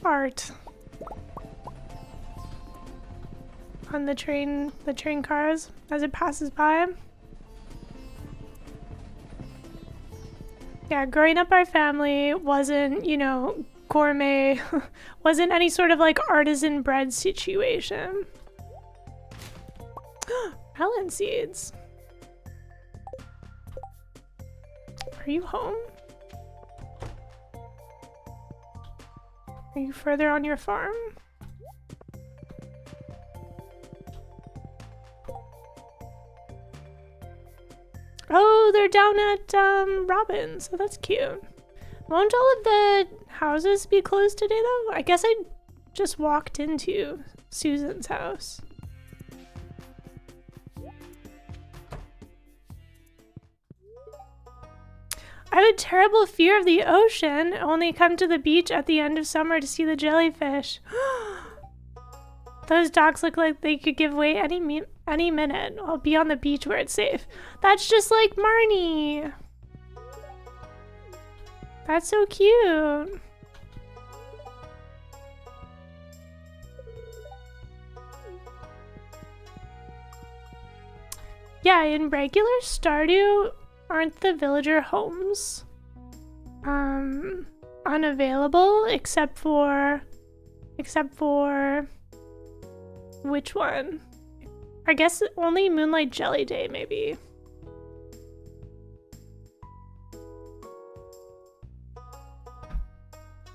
S1: art on the train cars as it passes by. Yeah, growing up our family wasn't, you know, gourmet, wasn't any sort of like artisan bread situation. Melon seeds. Are you home? Are you further on your farm? Oh, they're down at Robin's, so that's cute. Won't all of the houses be closed today though? I guess I just walked into Susan's house. I have a terrible fear of the ocean. Only come to the beach at the end of summer to see the jellyfish. Those docks look like they could give way any minute. I'll be on the beach where it's safe. That's just like Marnie. That's so cute. Yeah, in regular Stardew, aren't the villager homes unavailable except for which one? I guess only Moonlight Jelly Day maybe.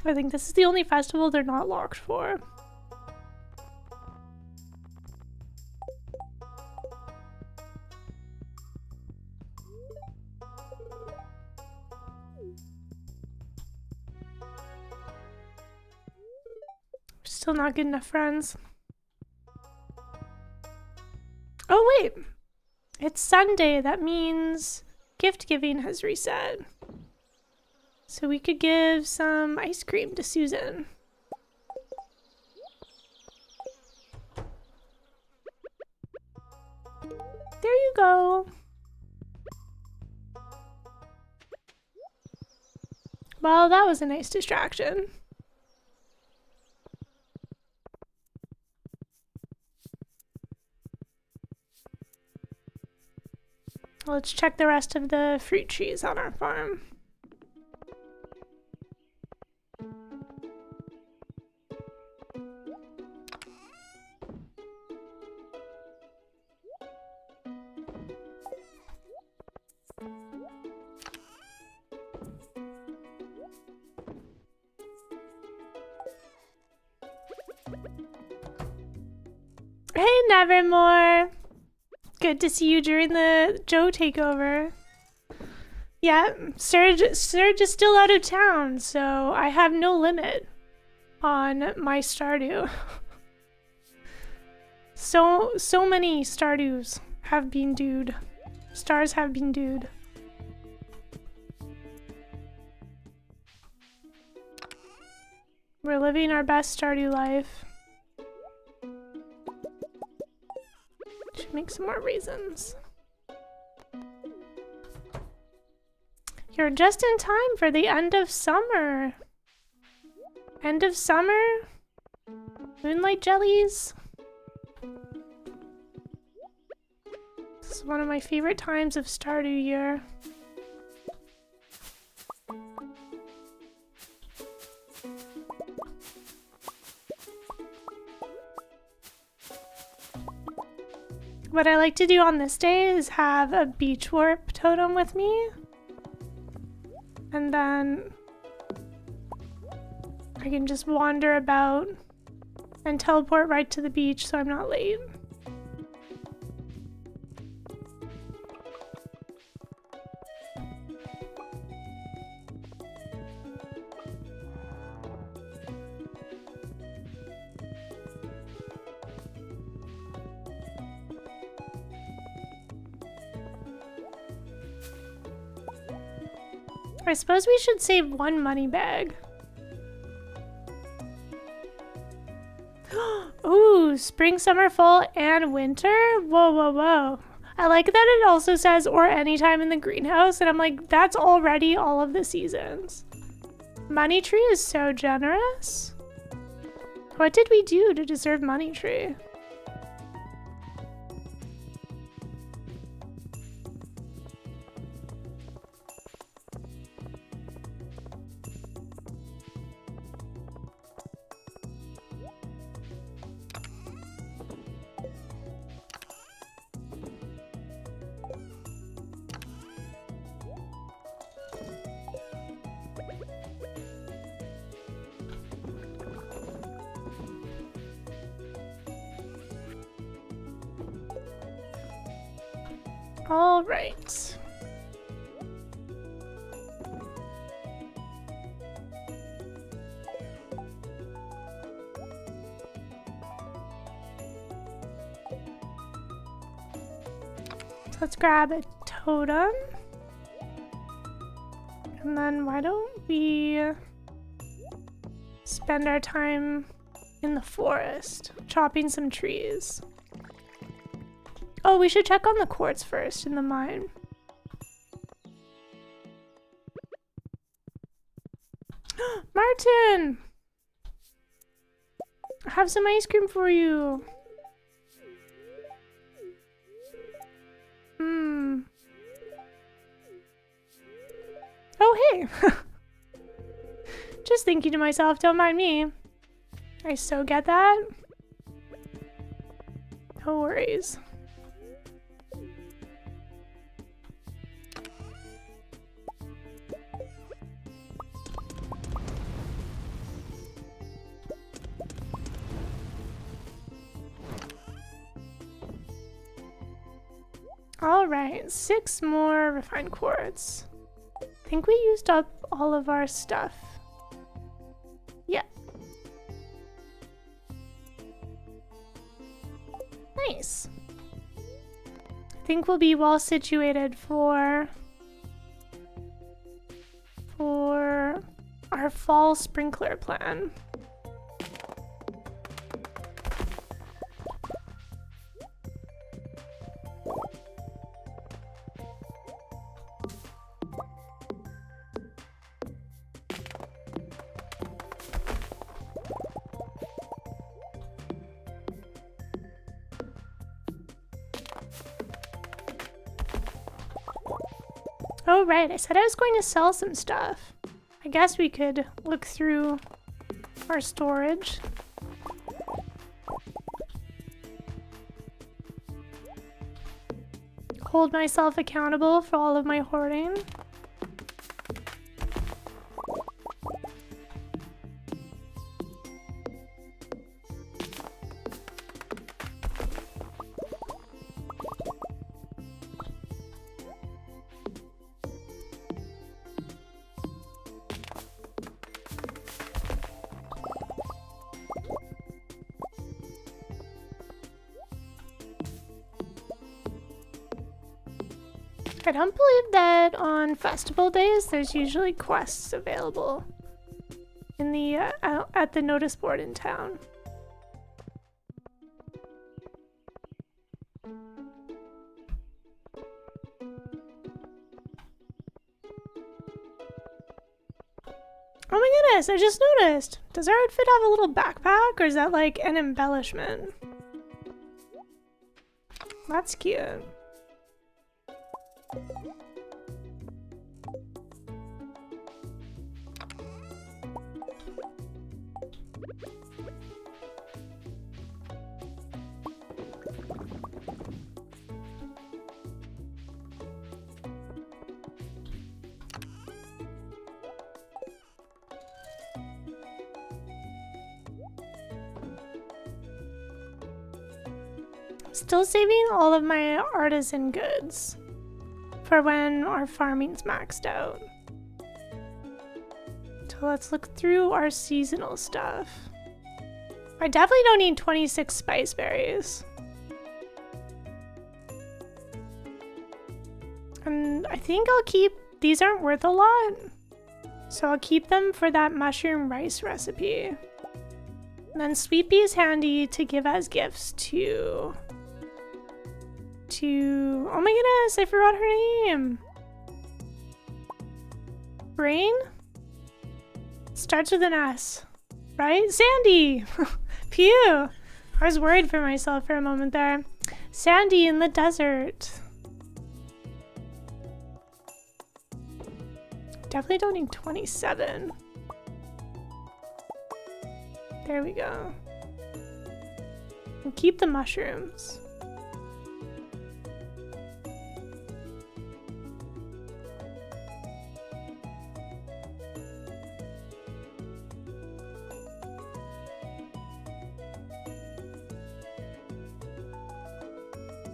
S1: I think this is the only festival they're not locked for. Still not good enough friends. Oh wait, it's Sunday. That means gift giving has reset. So we could give some ice cream to Susan. There you go. Well, that was a nice distraction. Let's check the rest of the fruit trees on our farm. Hey, Nevermore! Good to see you during the Joe takeover. Yeah, Serge is still out of town, so I have no limit on my Stardew. So many Stardews have been dude. Stars have been dude. We're living our best Stardew life. Should make some more raisins. You're just in time for the end of summer. End of summer? Moonlight Jellies? This is one of my favorite times of Stardew year. What I like to do on this day is have a beach warp totem with me. And then I can just wander about and teleport right to the beach so I'm not late. I suppose we should save one money bag. Ooh, spring, summer, fall, and winter? Whoa, whoa, whoa. I like that it also says, or anytime in the greenhouse, and I'm like, that's already all of the seasons. Money Tree is so generous. What did we do to deserve Money Tree? All right. So let's grab a totem. And then why don't we spend our time in the forest, chopping some trees. Oh, we should check on the quartz first in the mine. Martin! I have some ice cream for you. Oh, hey. Just thinking to myself, don't mind me. I so get that. No worries. All right, 6 more refined quartz. I think we used up all of our stuff. Yeah. Nice. I think we'll be well situated for our fall sprinkler plan. Oh, right, I said I was going to sell some stuff. I guess we could look through our storage. Hold myself accountable for all of my hoarding. I don't believe that on festival days there's usually quests available in the at the notice board in town. Oh my goodness, I just noticed. Does our outfit have a little backpack, or is that like an embellishment? That's cute. Still saving all of my artisan goods for when our farming's maxed out. So let's look through our seasonal stuff. I definitely don't need 26 spice berries. And I think I'll keep, these aren't worth a lot, so I'll keep them for that mushroom rice recipe. And then sweet pea is handy to give as gifts to oh my goodness, I forgot her name. Brain? Starts with an S, right? Sandy! Phew! I was worried for myself for a moment there. Sandy in the desert. Definitely don't need 27. There we go. And keep the mushrooms.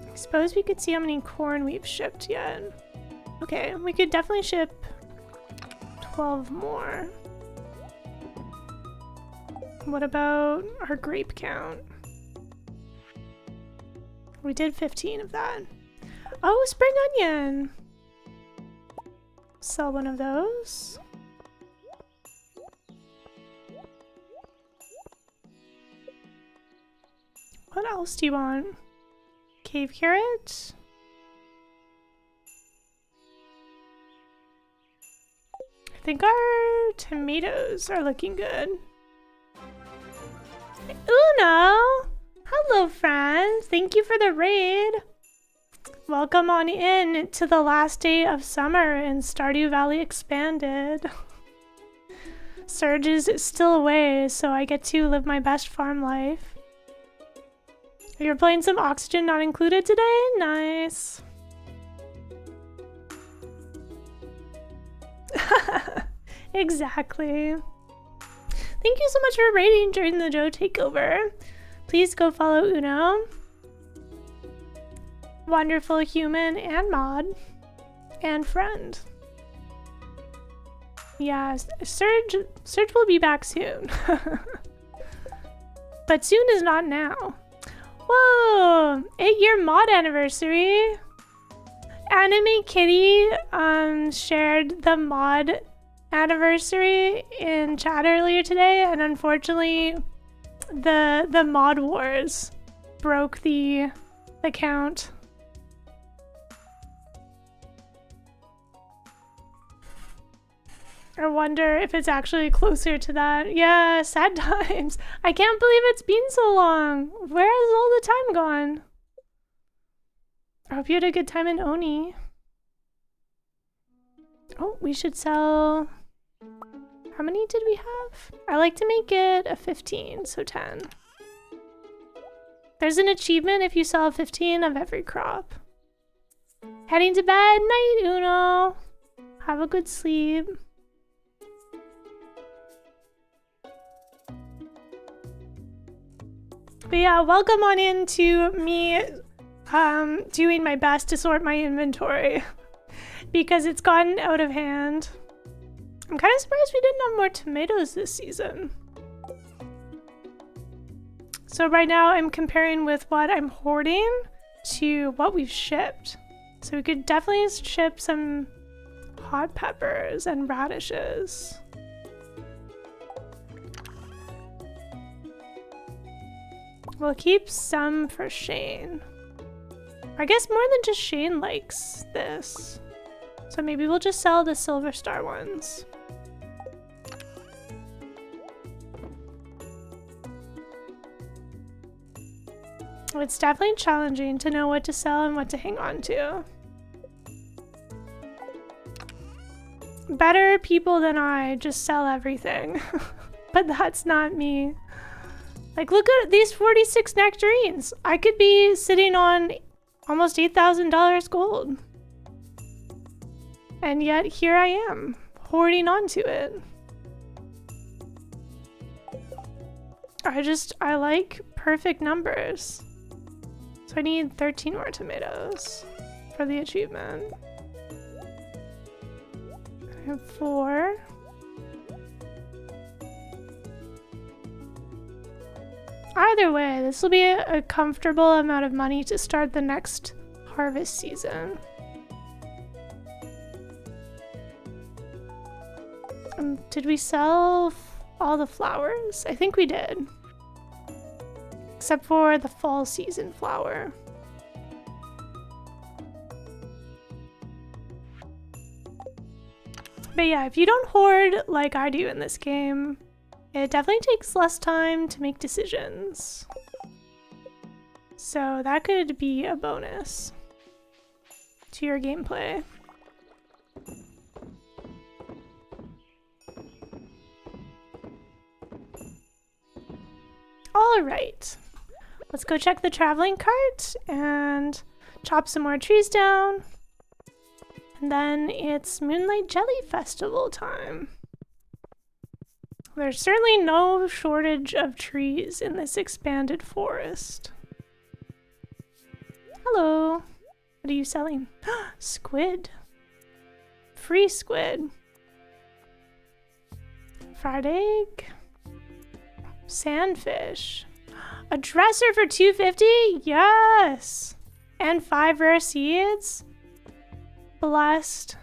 S1: I suppose we could see how many corn we've shipped yet. Okay, we could definitely ship 12 more. What about our grape count? We did 15 of that. Oh, spring onion. Sell one of those. What else do you want? Cave carrot? I think our tomatoes are looking good. Uno! Hello, friends. Thank you for the raid. Welcome on in to the last day of summer in Stardew Valley Expanded. Surge is still away, so I get to live my best farm life. You're playing some Oxygen Not Included today? Nice. Exactly. Thank you so much for raiding during the Joe takeover. Please go follow Uno. Wonderful human and mod. And friend. Yeah, Surge will be back soon. But soon is not now. Whoa! 8-year mod anniversary! Anime Kitty shared the mod anniversary in chat earlier today, and unfortunately the mod wars broke the count. I wonder if it's actually closer to that. Yeah, sad times. I can't believe it's been so long. Where has all the time gone? I hope you had a good time in Oni. Oh, we should sell... How many did we have? I like to make it a 15, so 10. There's an achievement if you sell 15 of every crop. Heading to bed. Night, Uno. Have a good sleep. But yeah, welcome on into me doing my best to sort my inventory because it's gotten out of hand. I'm kind of surprised we didn't have more tomatoes this season. So right now I'm comparing with what I'm hoarding to what we've shipped. So we could definitely ship some hot peppers and radishes. We'll keep some for Shane. I guess more than just Shane likes this. So maybe we'll just sell the Silver Star ones. It's definitely challenging to know what to sell and what to hang on to. Better people than I just sell everything. But that's not me. Like, look at these 46 nectarines. I could be sitting on almost $8,000 gold. And yet here I am, hoarding onto it. I like perfect numbers. So I need 13 more tomatoes for the achievement. I have 4. Either way, this will be a comfortable amount of money to start the next harvest season. Did we sell all the flowers? I think we did. Except for the fall season flower. But yeah, if you don't hoard like I do in this game, it definitely takes less time to make decisions. So that could be a bonus to your gameplay. All right, let's go check the traveling cart and chop some more trees down. And then it's Moonlight Jelly Festival time. There's certainly no shortage of trees in this expanded forest. Hello. What are you selling? Squid. Free squid. Fried egg. Sandfish. A dresser for $250? Yes. And 5 rare seeds. Blessed.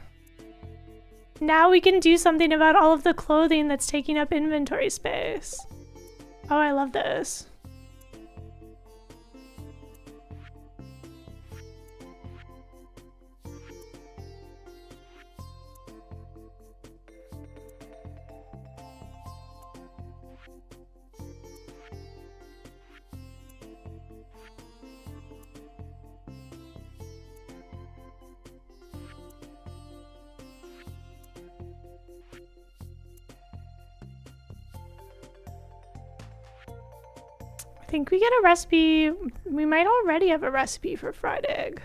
S1: Now we can do something about all of the clothing that's taking up inventory space. Oh, I love this. I think we get a recipe. We might already have a recipe for fried egg,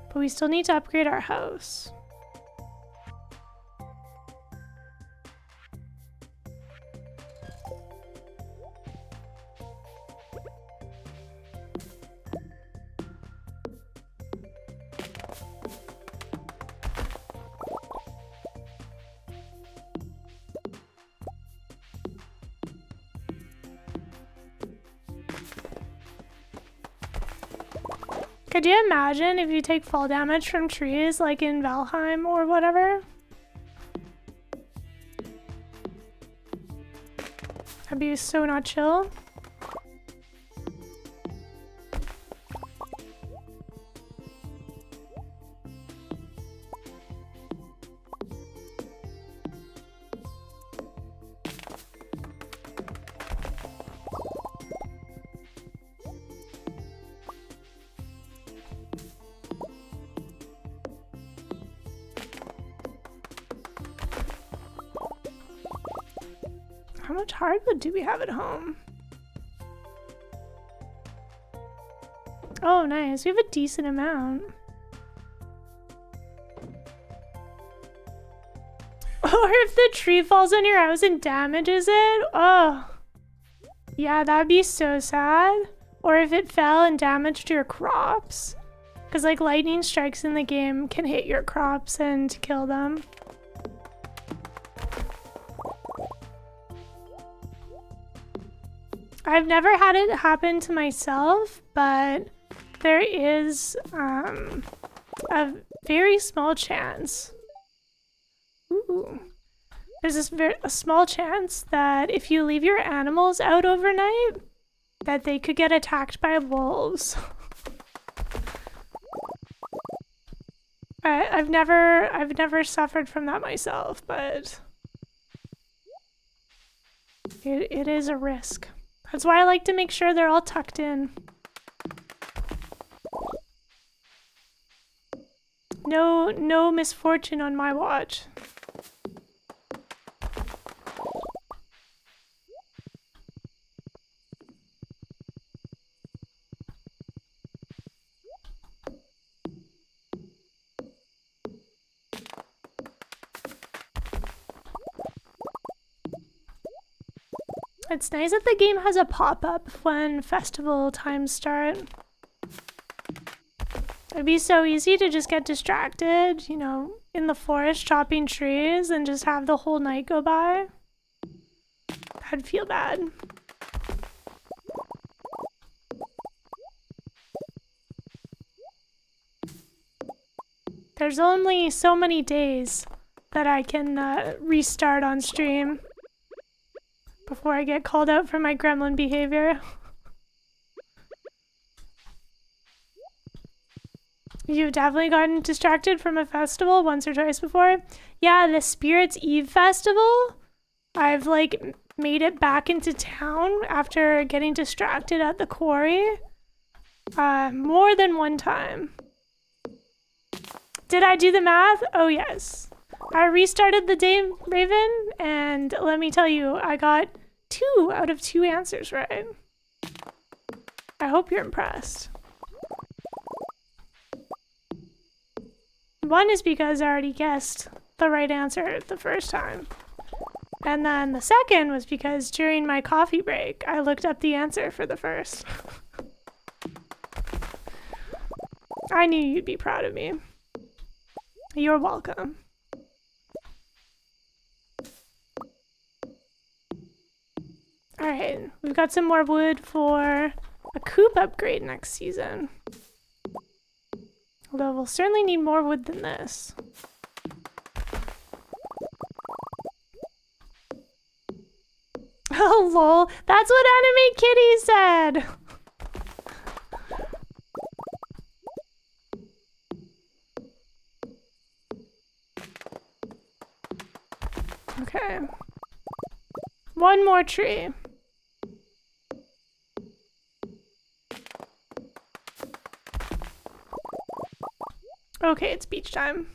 S1: but we still need to upgrade our house. Could you imagine if you take fall damage from trees like in Valheim or whatever? That'd be so not chill. How much hardwood do we have at home? Oh, nice. We have a decent amount. Or if the tree falls on your house and damages it? Oh. Yeah, that'd be so sad. Or if it fell and damaged your crops. Because, like, lightning strikes in the game can hit your crops and kill them. I've never had it happen to myself, but there is a very small chance. Ooh. There's a small chance that if you leave your animals out overnight, that they could get attacked by wolves. I've never suffered from that myself, but it is a risk. That's why I like to make sure they're all tucked in. No misfortune on my watch. It's nice that the game has a pop-up when festival times start. It'd be so easy to just get distracted, you know, in the forest chopping trees and just have the whole night go by. I'd feel bad. There's only so many days that I can restart on stream before I get called out for my gremlin behavior. You've definitely gotten distracted from a festival once or twice before. Yeah, the Spirits Eve festival. I've like made it back into town after getting distracted at the quarry. More than one time. Did I do the math? Oh yes. I restarted the day, Raven, and let me tell you, I got 2 out of 2 answers right. I hope you're impressed. One is because I already guessed the right answer the first time. And then the second was because during my coffee break, I looked up the answer for the first. I knew you'd be proud of me. You're welcome. Alright, we've got some more wood for a coop upgrade next season. Although we'll certainly need more wood than this. Oh lol, that's what Anime Kitty said! Okay. One more tree. Okay, it's beach time.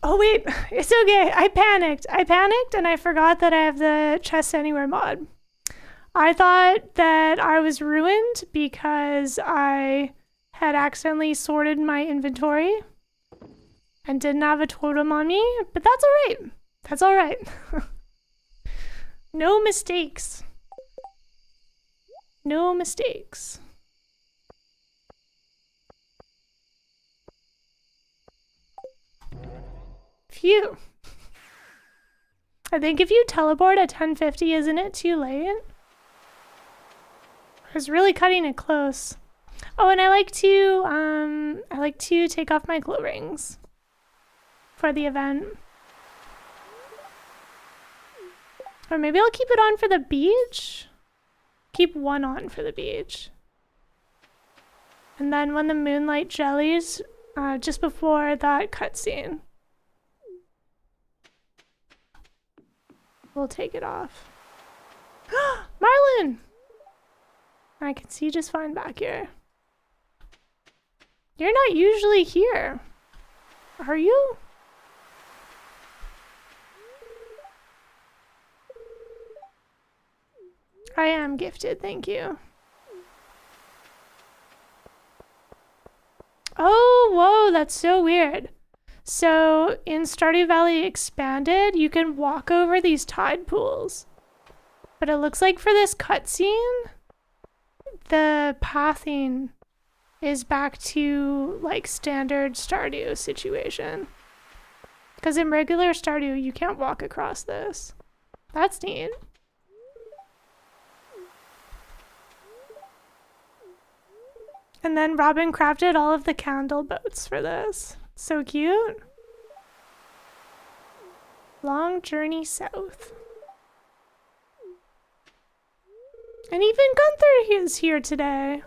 S1: Oh wait, it's okay. I panicked and I forgot that I have the Chest Anywhere mod. I thought that I was ruined because I had accidentally sorted my inventory and didn't have a totem on me, but that's all right. That's all right. No mistakes. No mistakes. Phew. I think if you teleport at 10:50, isn't it too late? I was really cutting it close. Oh, and I like to take off my glow rings for the event. Or maybe I'll keep it on for the beach. Keep one on for the beach. And then when the Moonlight Jellies, just before that cutscene, we'll take it off. Marlin! I can see just fine back here. You're not usually here, are you? I am gifted, thank you. Oh, whoa, that's so weird. So in Stardew Valley Expanded, you can walk over these tide pools. But it looks like for this cutscene, the pathing is back to like standard Stardew situation. Because in regular Stardew, you can't walk across this. That's neat. And then Robin crafted all of the candle boats for this. So cute. Long journey south. And even Gunther is here today.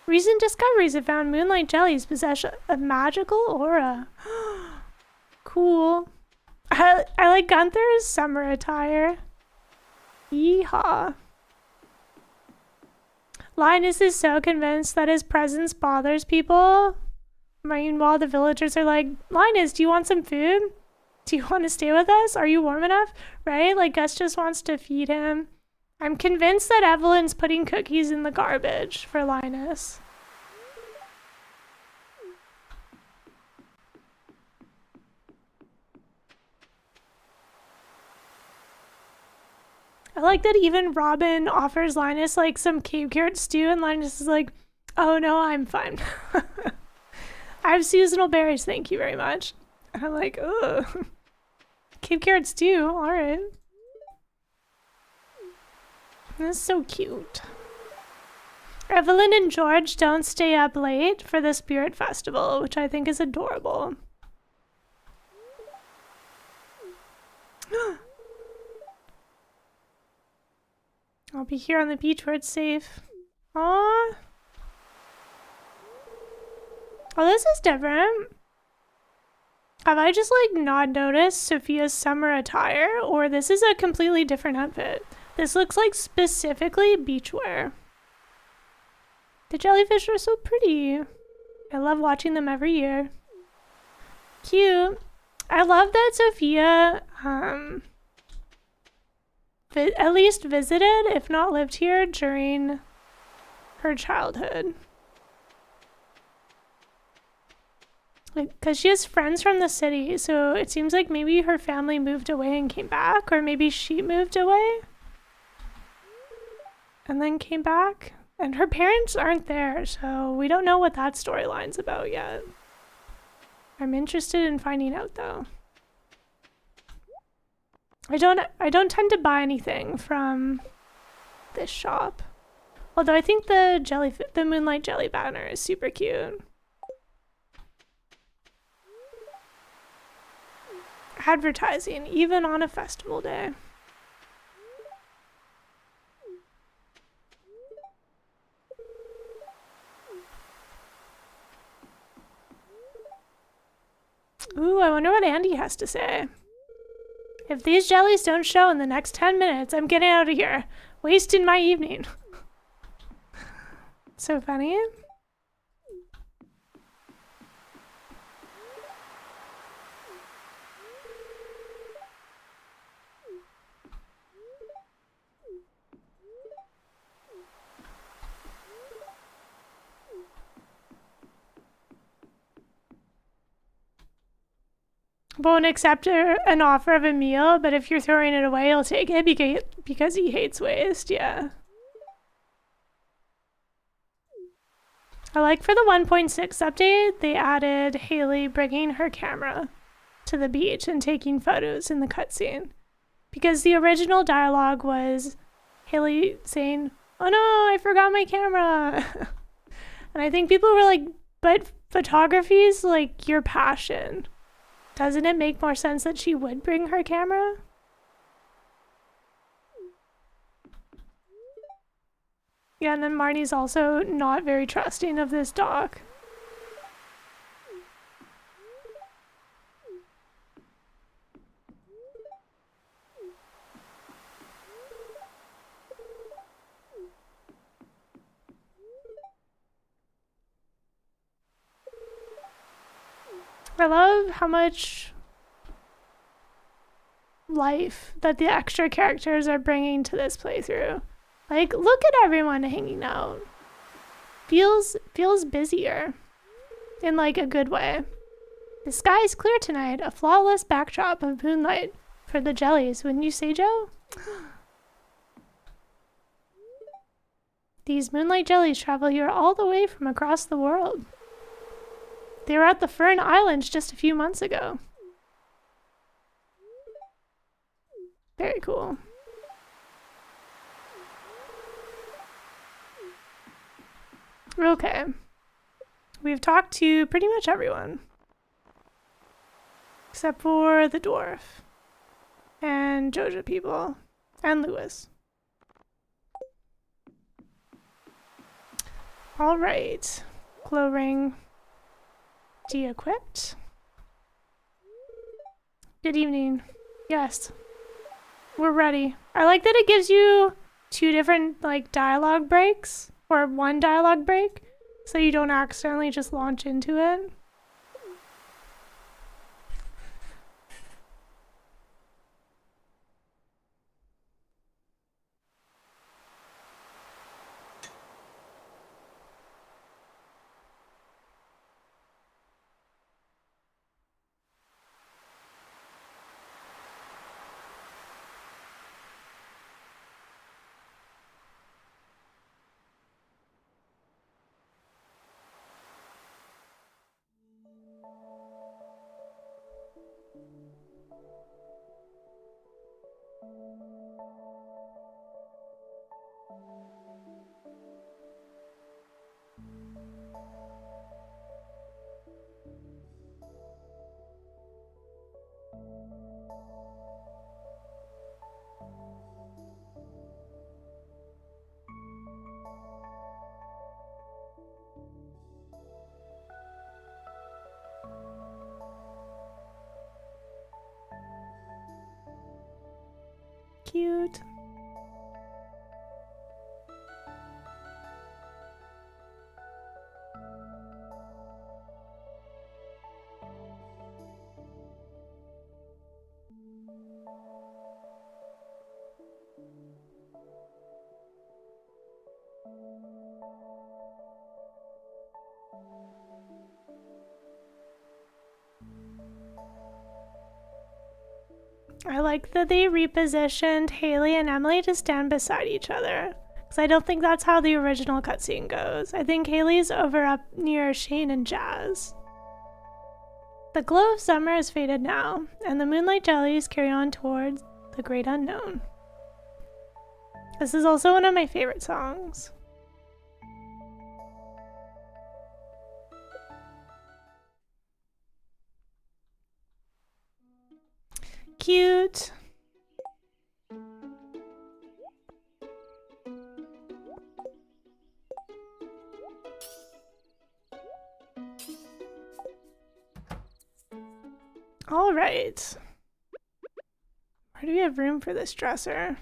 S1: Recent discoveries have found Moonlight Jellies possess a magical aura. Cool. I like Gunther's summer attire. Yeehaw. Linus is so convinced that his presence bothers people. Meanwhile, the villagers are like, Linus, do you want some food? Do you want to stay with us? Are you warm enough? Right? Like, Gus just wants to feed him. I'm convinced that Evelyn's putting cookies in the garbage for Linus. I like that even Robin offers Linus like some cave carrot stew and Linus is like, oh no, I'm fine. I have seasonal berries, thank you very much. And I'm like, ugh. Cave carrot stew, alright. This is so cute. Evelyn and George don't stay up late for the Spirit Festival, which I think is adorable. I'll be here on the beach where it's safe. Aww. Oh, this is different. Have I just like not noticed Sophia's summer attire, or this is a completely different outfit? This looks like specifically beachwear. The jellyfish are so pretty. I love watching them every year. Cute. I love that Sophia at least visited, if not lived here, during her childhood. Like, because she has friends from the city, so it seems like maybe her family moved away and came back, or maybe she moved away and then came back. And her parents aren't there, so we don't know what that storyline's about yet. I'm interested in finding out, though. I don't tend to buy anything from this shop. Although I think the Moonlight Jelly banner is super cute. Advertising, even on a festival day. Ooh, I wonder what Andy has to say. If these jellies don't show in the next 10 minutes, I'm getting out of here. Wasting my evening. So funny. Won't accept an offer of a meal, but if you're throwing it away, he'll take it because he hates waste. Yeah. I like for the 1.6 update, they added Haley bringing her camera to the beach and taking photos in the cutscene. Because the original dialogue was Haley saying, "Oh no, I forgot my camera." And I think people were like, but photography is like your passion. Doesn't it make more sense that she would bring her camera? Yeah, and then Marnie's also not very trusting of this dock. I love how much life that the extra characters are bringing to this playthrough. Like, look at everyone hanging out. Feels busier. In like a good way. The sky is clear tonight, a flawless backdrop of moonlight for the jellies, wouldn't you say, Joe? These moonlight jellies travel here all the way from across the world. They were at the Fern Islands just a few months ago. Very cool. Okay. We've talked to pretty much everyone. Except for the dwarf. And Joja people. And Lewis. Alright. Glow ring. De-equipped. Good evening. Yes. We're ready. I like that it gives you 2 different like dialogue breaks. Or 1 dialogue break. So you don't accidentally just launch into it. Cute. I like that they repositioned Haley and Emily to stand beside each other. Because I don't think that's how the original cutscene goes. I think Haley's over up near Shane and Jazz. The glow of summer has faded now, and the moonlight jellies carry on towards the great unknown. This is also one of my favorite songs. cute. All right. Where do we have room for this dresser?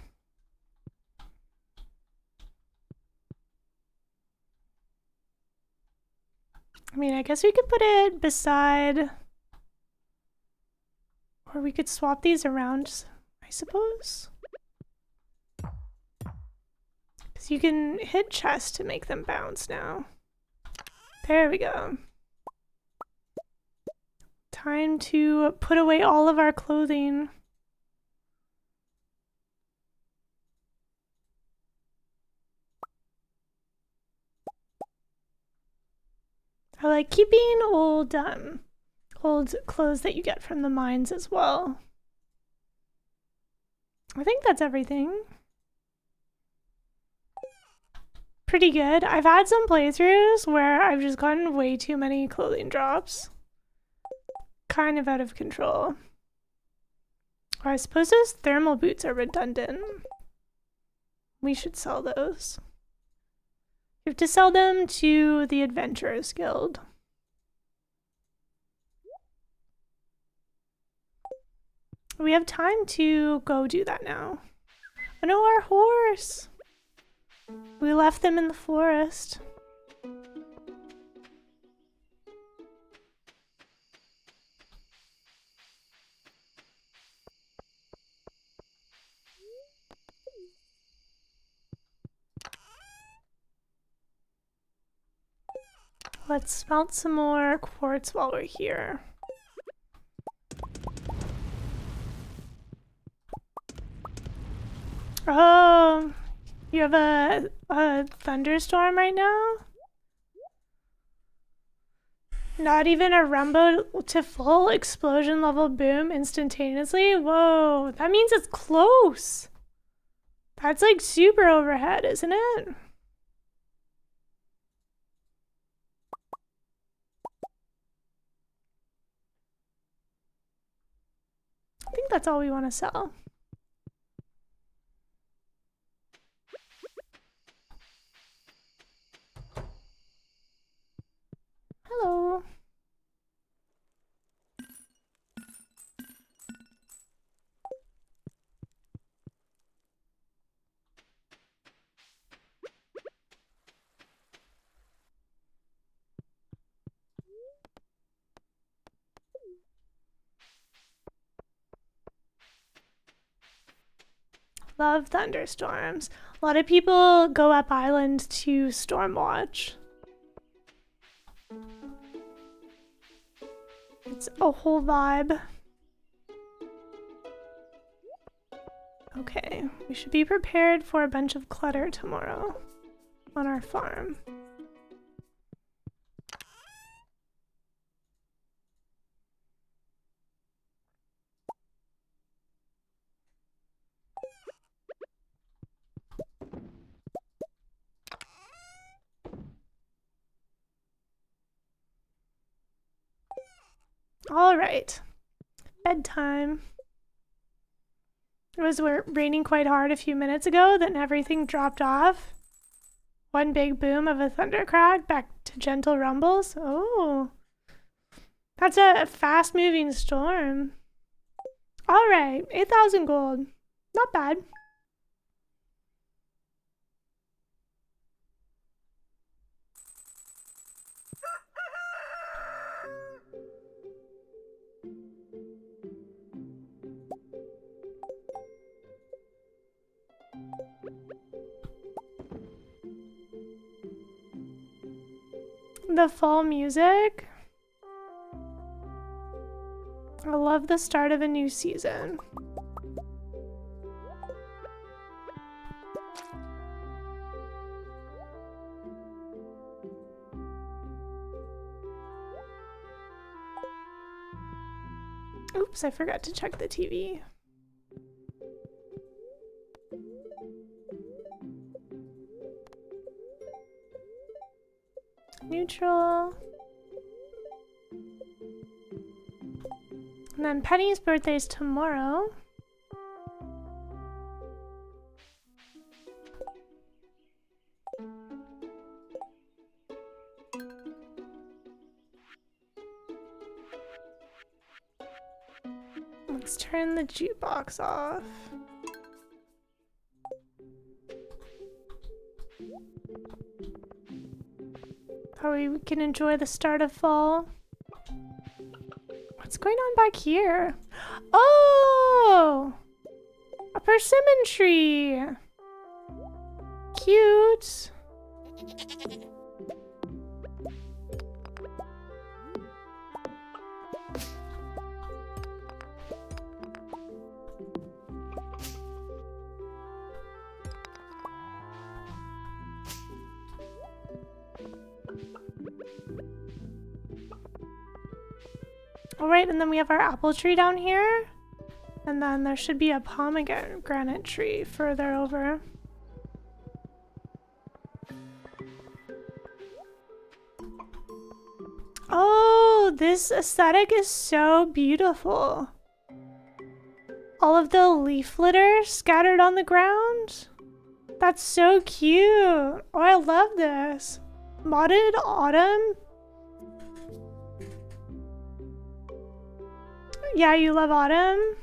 S1: I mean, I guess we could put it beside, or we could swap these around, I suppose. Because you can hit chest to make them bounce now. There we go. Time to put away all of our clothing. I like keeping old clothes that you get from the mines as well. I think that's everything. Pretty good. I've had some playthroughs where I've just gotten way too many clothing drops. Kind of out of control. Or I suppose those thermal boots are redundant. We should sell those. You have to sell them to the Adventurers Guild. We have time to go do that now. Oh no, our horse! We left them in the forest. Let's smelt some more quartz while we're here. Oh, you have a thunderstorm right now? Not even a rumble to full explosion level boom instantaneously? Whoa, that means it's close. That's like super overhead, isn't it? I think that's all we want to sell. Hello. Love thunderstorms. A lot of people go up island to storm watch. It's a whole vibe. Okay, we should be prepared for a bunch of clutter tomorrow on our farm. All right, bedtime. It was raining quite hard a few minutes ago, then everything dropped off. One big boom of a thundercrack, back to gentle rumbles. Oh, that's a fast-moving storm. All right, 8,000 gold. Not bad. The fall music. I love the start of a new season. Oops, I forgot to check the TV. Neutral. And then Penny's birthday's tomorrow. Let's turn the jukebox off. That way we can enjoy the start of fall. What's going on back here? Oh! A persimmon tree! Cute! Alright, and then we have our apple tree down here. And then there should be a pomegranate tree further over. Oh, this aesthetic is so beautiful. All of the leaf litter scattered on the ground. That's so cute. Oh, I love this. Modded autumn. Yeah, you love autumn?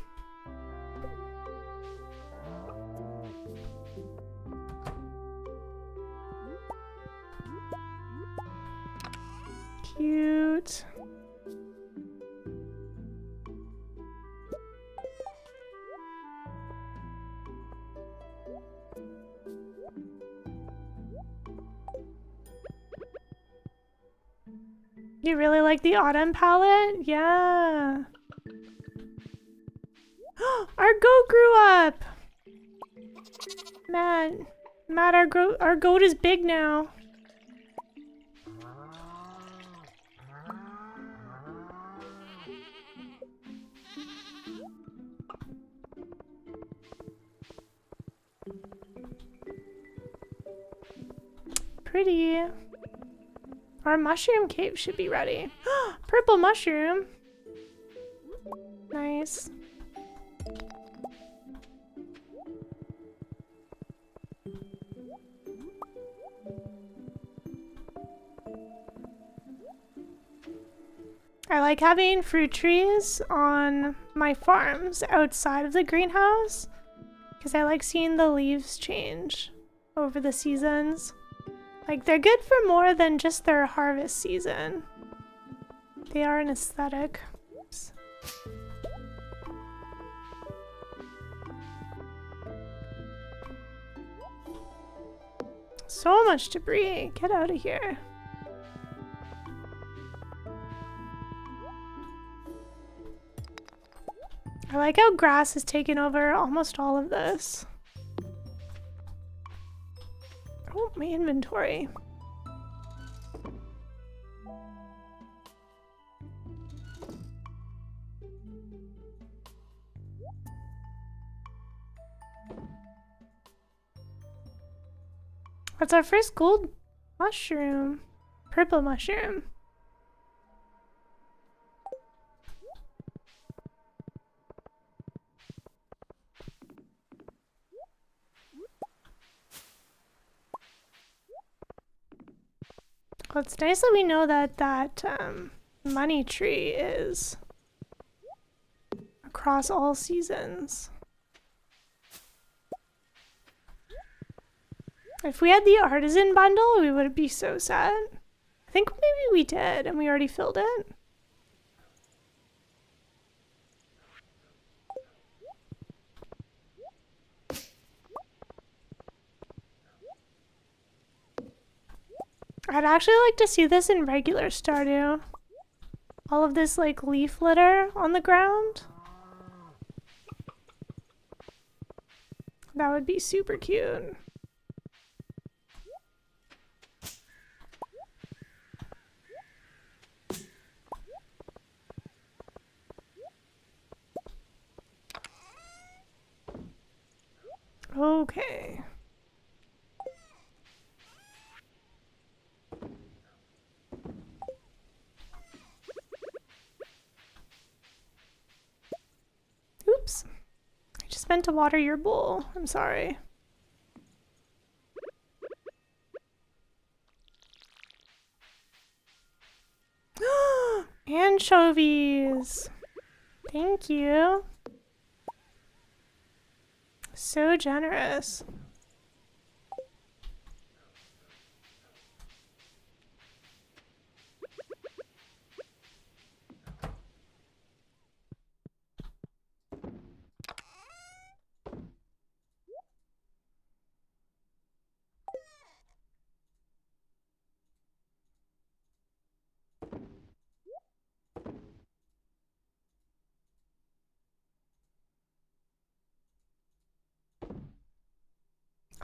S1: Cute. You really like the autumn palette? Yeah. Our goat grew up! Matt, our goat is big now. Pretty. Our mushroom cave should be ready. Purple mushroom. Nice. I like having fruit trees on my farms outside of the greenhouse because I like seeing the leaves change over the seasons. Like, they're good for more than just their harvest season. They are an aesthetic. Oops. So much debris. Get out of here. I like how grass has taken over almost all of this. Oh, my inventory. That's our first gold mushroom. Purple mushroom. Well, it's nice that we know that money tree is across all seasons. If we had the artisan bundle, we would be so sad. I think maybe we did, and we already filled it. I'd actually like to see this in regular Stardew. All of this like leaf litter on the ground. That would be super cute. Okay. just meant to water your bowl. I'm sorry. Anchovies! Thank you. So generous.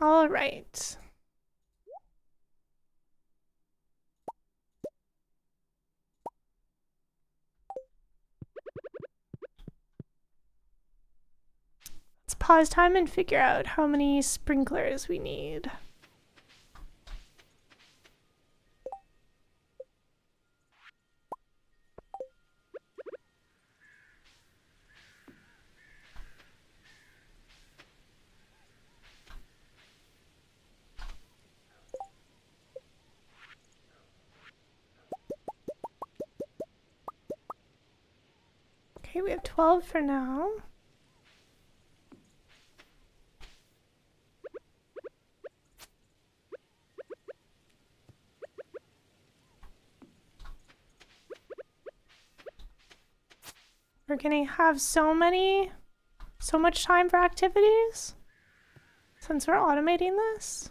S1: All right. Let's pause time and figure out how many sprinklers we need. Okay, we have 12 for now. We're gonna have so much time for activities since we're automating this.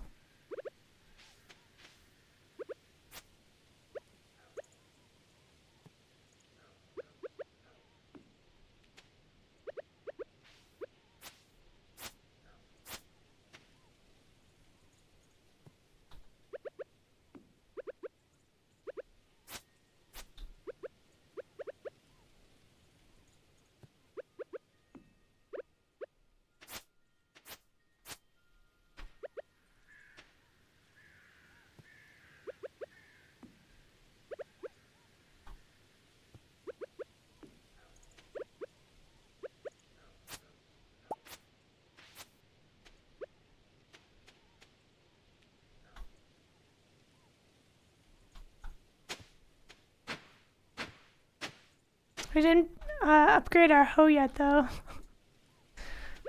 S1: We didn't upgrade our hoe yet though.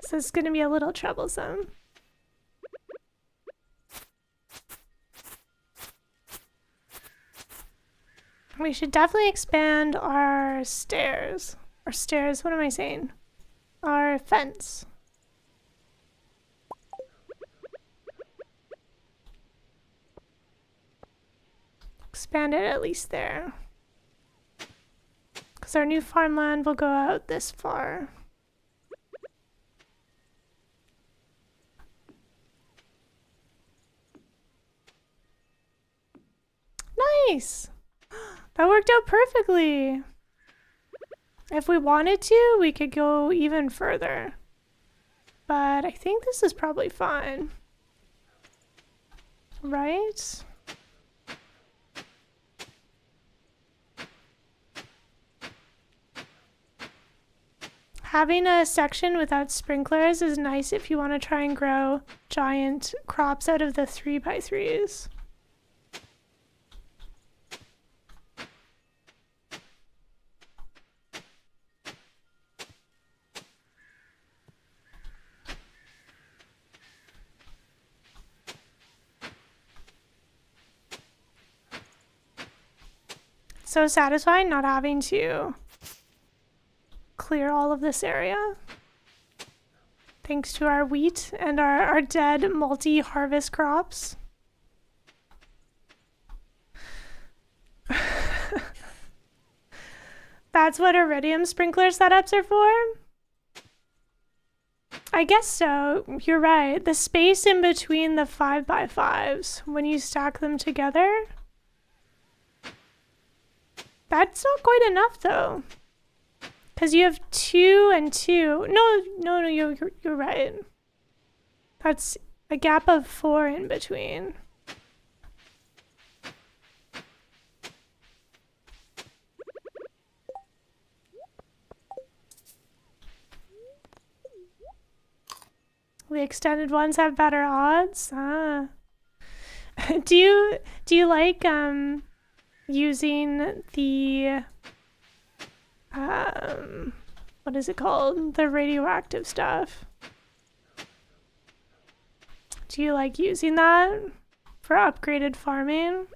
S1: So it's gonna be a little troublesome. We should definitely expand our stairs. Our stairs, what am I saying? Our fence. Expand it at least there. Because our new farmland will go out this far. Nice! That worked out perfectly. If we wanted to, we could go even further. But I think this is probably fine. Right? Having a section without sprinklers is nice if you want to try and grow giant crops out of the 3x3s. So satisfying not having to clear all of this area. Thanks to our wheat and our dead multi-harvest crops. That's what iridium sprinkler setups are for? I guess so. You're right. The space in between the 5x5s, when you stack them together, that's not quite enough though. Because you have 2 and 2. No, you're right. That's a gap of 4 in between. The extended ones have better odds. Ah. do you like using the what is it called? The radioactive stuff. Do you like using that for upgraded farming?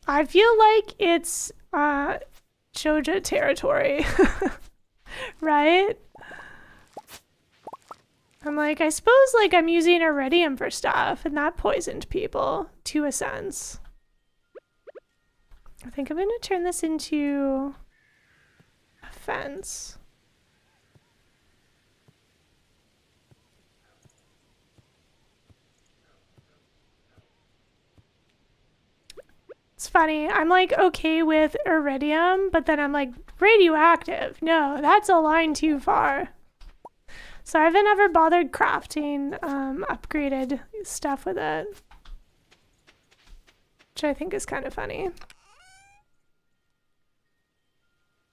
S1: I feel like it's Joja territory, right? I'm like, I suppose like I'm using iridium for stuff and that poisoned people to a sense. I think I'm gonna turn this into a fence. It's funny, I'm like okay with iridium, but then I'm like, radioactive, no, that's a line too far. So I haven't ever bothered crafting upgraded stuff with it, which I think is kind of funny.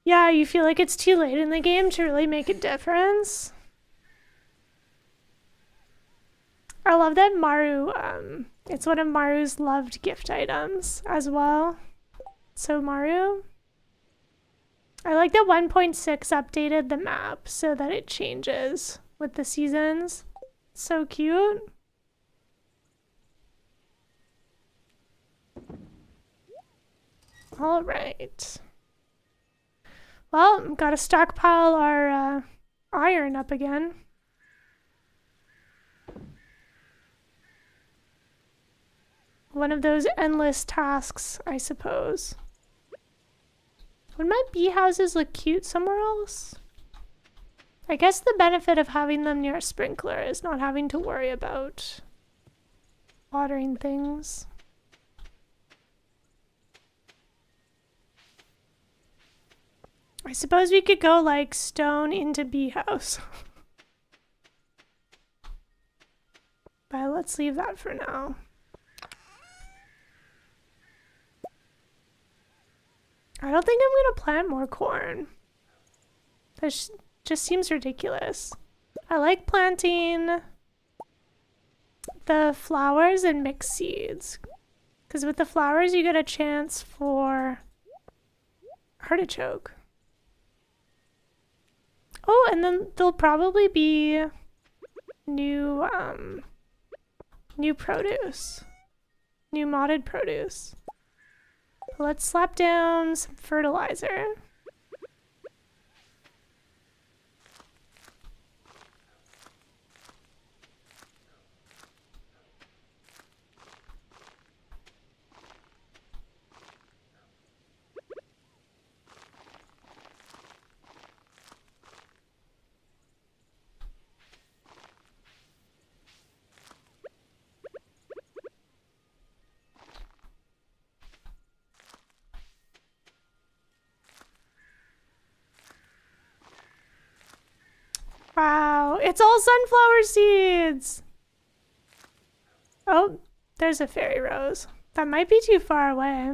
S1: Yeah, you feel like it's too late in the game to really make a difference. I love that Maru, it's one of Maru's loved gift items as well. So Maru. I like that 1.6 updated the map so that it changes with the seasons. So cute. All right. Well, gotta stockpile our iron up again. One of those endless tasks, I suppose. Would my bee houses look cute somewhere else? I guess the benefit of having them near a sprinkler is not having to worry about watering things. I suppose we could go like stone into bee house. But let's leave that for now. I don't think I'm gonna plant more corn. That just seems ridiculous. I like planting the flowers and mixed seeds. Because with the flowers you get a chance for artichoke. Oh, and then there'll probably be new new produce. New modded produce. Let's slap down some fertilizer. Wow, it's all sunflower seeds! Oh, there's a fairy rose. That might be too far away.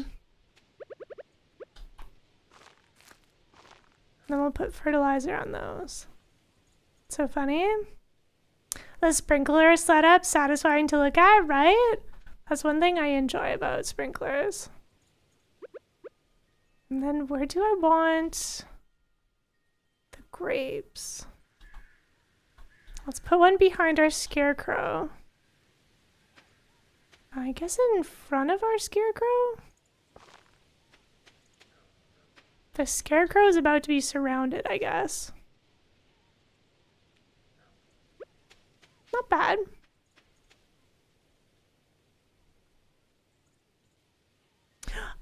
S1: Then we'll put fertilizer on those. So funny. The sprinkler setup satisfying to look at, right? That's one thing I enjoy about sprinklers. And then where do I want the grapes? Let's put one behind our scarecrow. I guess in front of our scarecrow? The scarecrow is about to be surrounded, I guess. Not bad.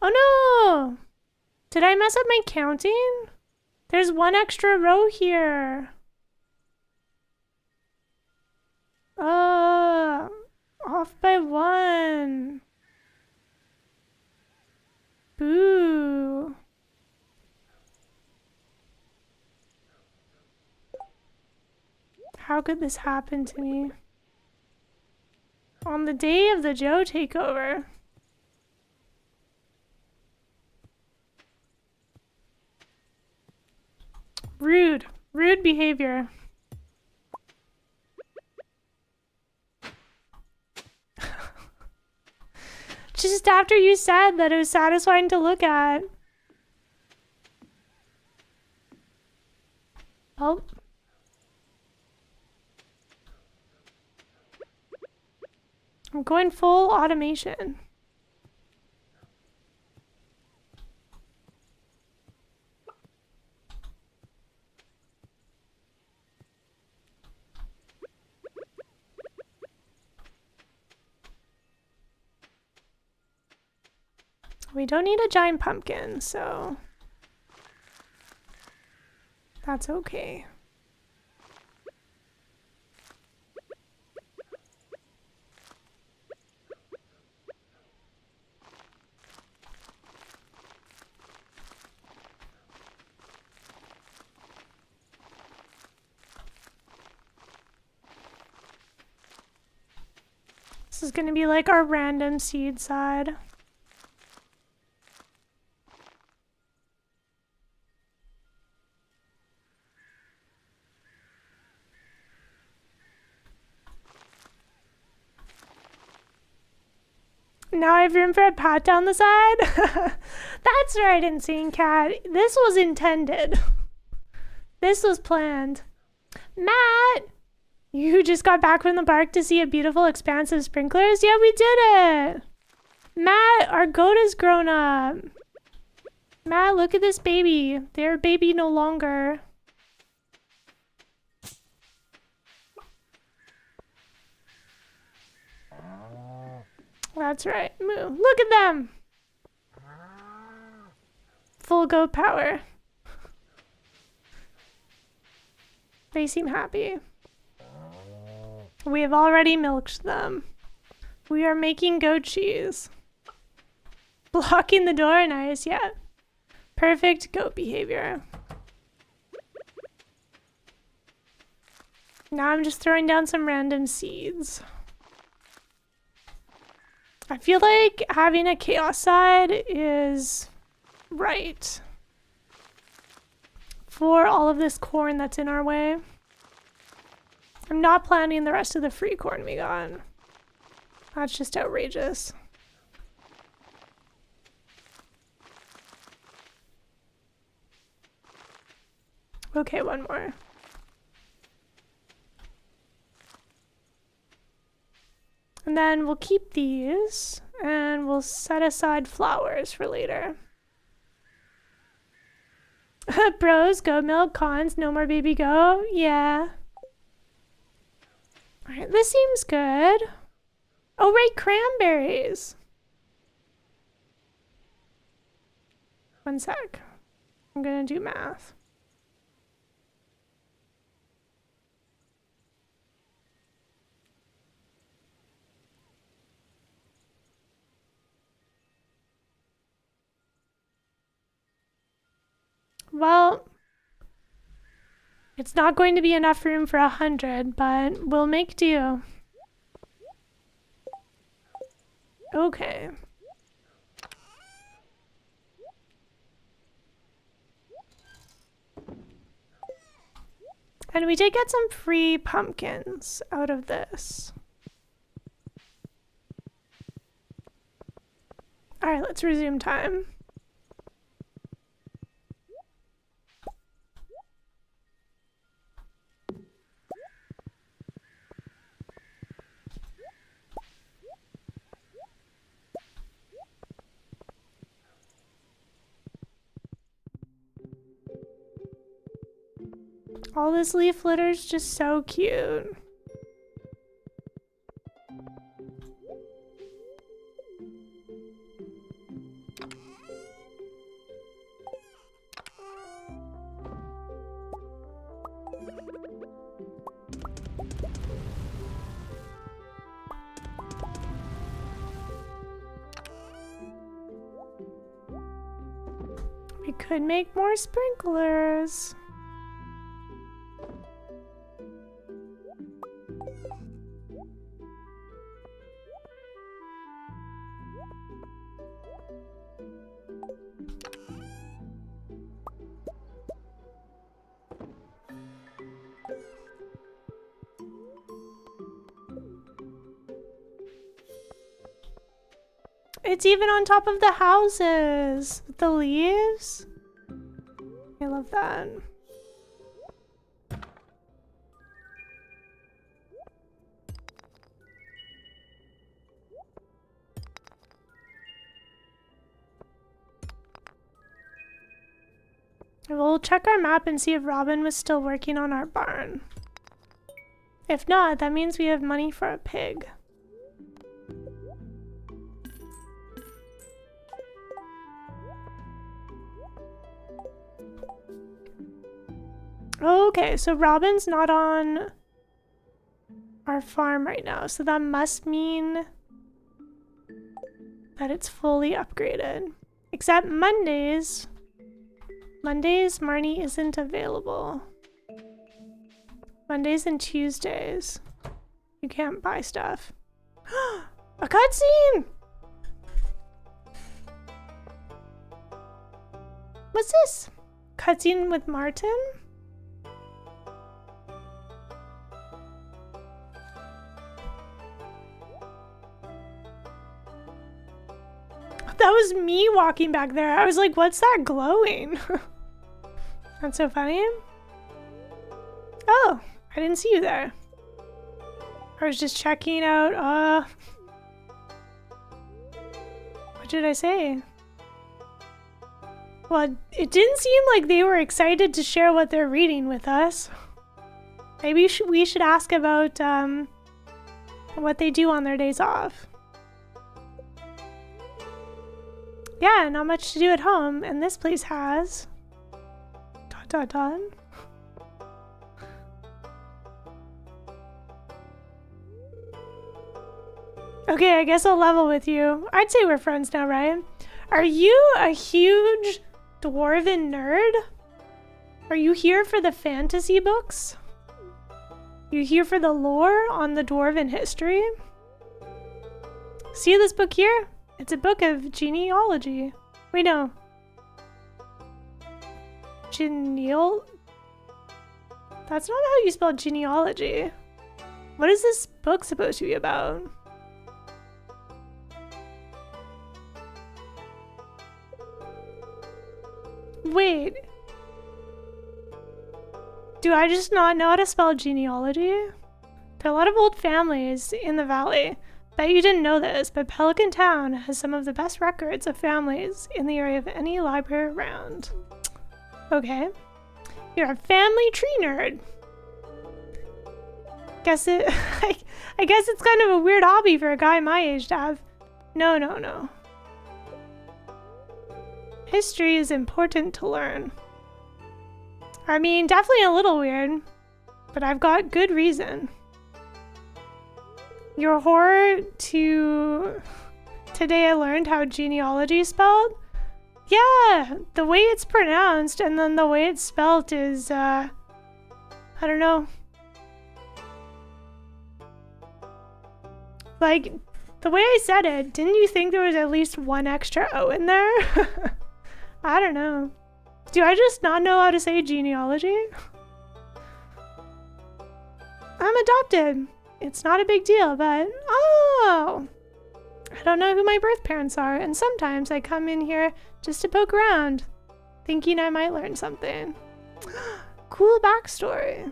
S1: Oh no! Did I mess up my counting? There's one extra row here. Off by one. Boo. How could this happen to me? On the day of the Joe takeover. Rude. Rude behavior. just after you said that it was satisfying to look at. Oh. I'm going full automation. We don't need a giant pumpkin, so that's okay. This is gonna be like our random seed side. Now I have room for a pat down the side? That's right, Insane Cat. This was intended. This was planned. Matt! You just got back from the park to see a beautiful expanse of sprinklers? Yeah, we did it! Matt, our goat has grown up. Matt, look at this baby. They're a baby no longer. That's right. Moo. Look at them! Full goat power. They seem happy. We have already milked them. We are making goat cheese. Blocking the door, nice, yeah. Perfect goat behavior. Now I'm just throwing down some random seeds. I feel like having a chaos side is right for all of this corn that's in our way. I'm not planting the rest of the free corn we got. That's just outrageous. Okay, one more. And then we'll keep these and we'll set aside flowers for later. Pros, goat milk, cons, no more baby goat. Yeah. Alright, this seems good. Oh, right, cranberries. One sec. I'm gonna do math. Well, it's not going to be enough room for 100, but we'll make do. Okay. And we did get some free pumpkins out of this. All right, let's resume time. All this leaf litter is just so cute. We could make more sprinklers. It's even on top of the houses. The leaves. I love that. We'll check our map and see if Robin was still working on our barn. If not, that means we have money for a pig. Okay, so Robin's not on our farm right now, so that must mean that it's fully upgraded. Except Mondays, Marnie isn't available. Mondays and Tuesdays, you can't buy stuff. A cutscene! What's this? Cutscene with Martin? That was me walking back there. I was like, what's that glowing? That's so funny. Oh, I didn't see you there. I was just checking out, what did I say? Well, it didn't seem like they were excited to share what they're reading with us. Maybe we should ask about, what they do on their days off. Yeah, not much to do at home, and this place has... ... Okay, I guess I'll level with you. I'd say we're friends now, right? Are you a huge dwarven nerd? Are you here for the fantasy books? You here for the lore on the dwarven history? See this book here? It's a book of genealogy. Wait, no. That's not how you spell genealogy. What is this book supposed to be about? Wait. Do I just not know how to spell genealogy? There are a lot of old families in the valley. Bet you didn't know this, but Pelican Town has some of the best records of families in the area of any library around. Okay. You're a family tree nerd. I guess it's kind of a weird hobby for a guy my age to have. No. History is important to learn. I mean, definitely a little weird, but I've got good reason. Your horror to... Today I learned how genealogy is spelled? Yeah, the way it's pronounced and then the way it's spelled is, I don't know. Like, the way I said it, didn't you think there was at least one extra O in there? I don't know. Do I just not know how to say genealogy? I'm adopted. It's not a big deal, but oh, I don't know who my birth parents are, and sometimes I come in here just to poke around, thinking I might learn something. Cool backstory.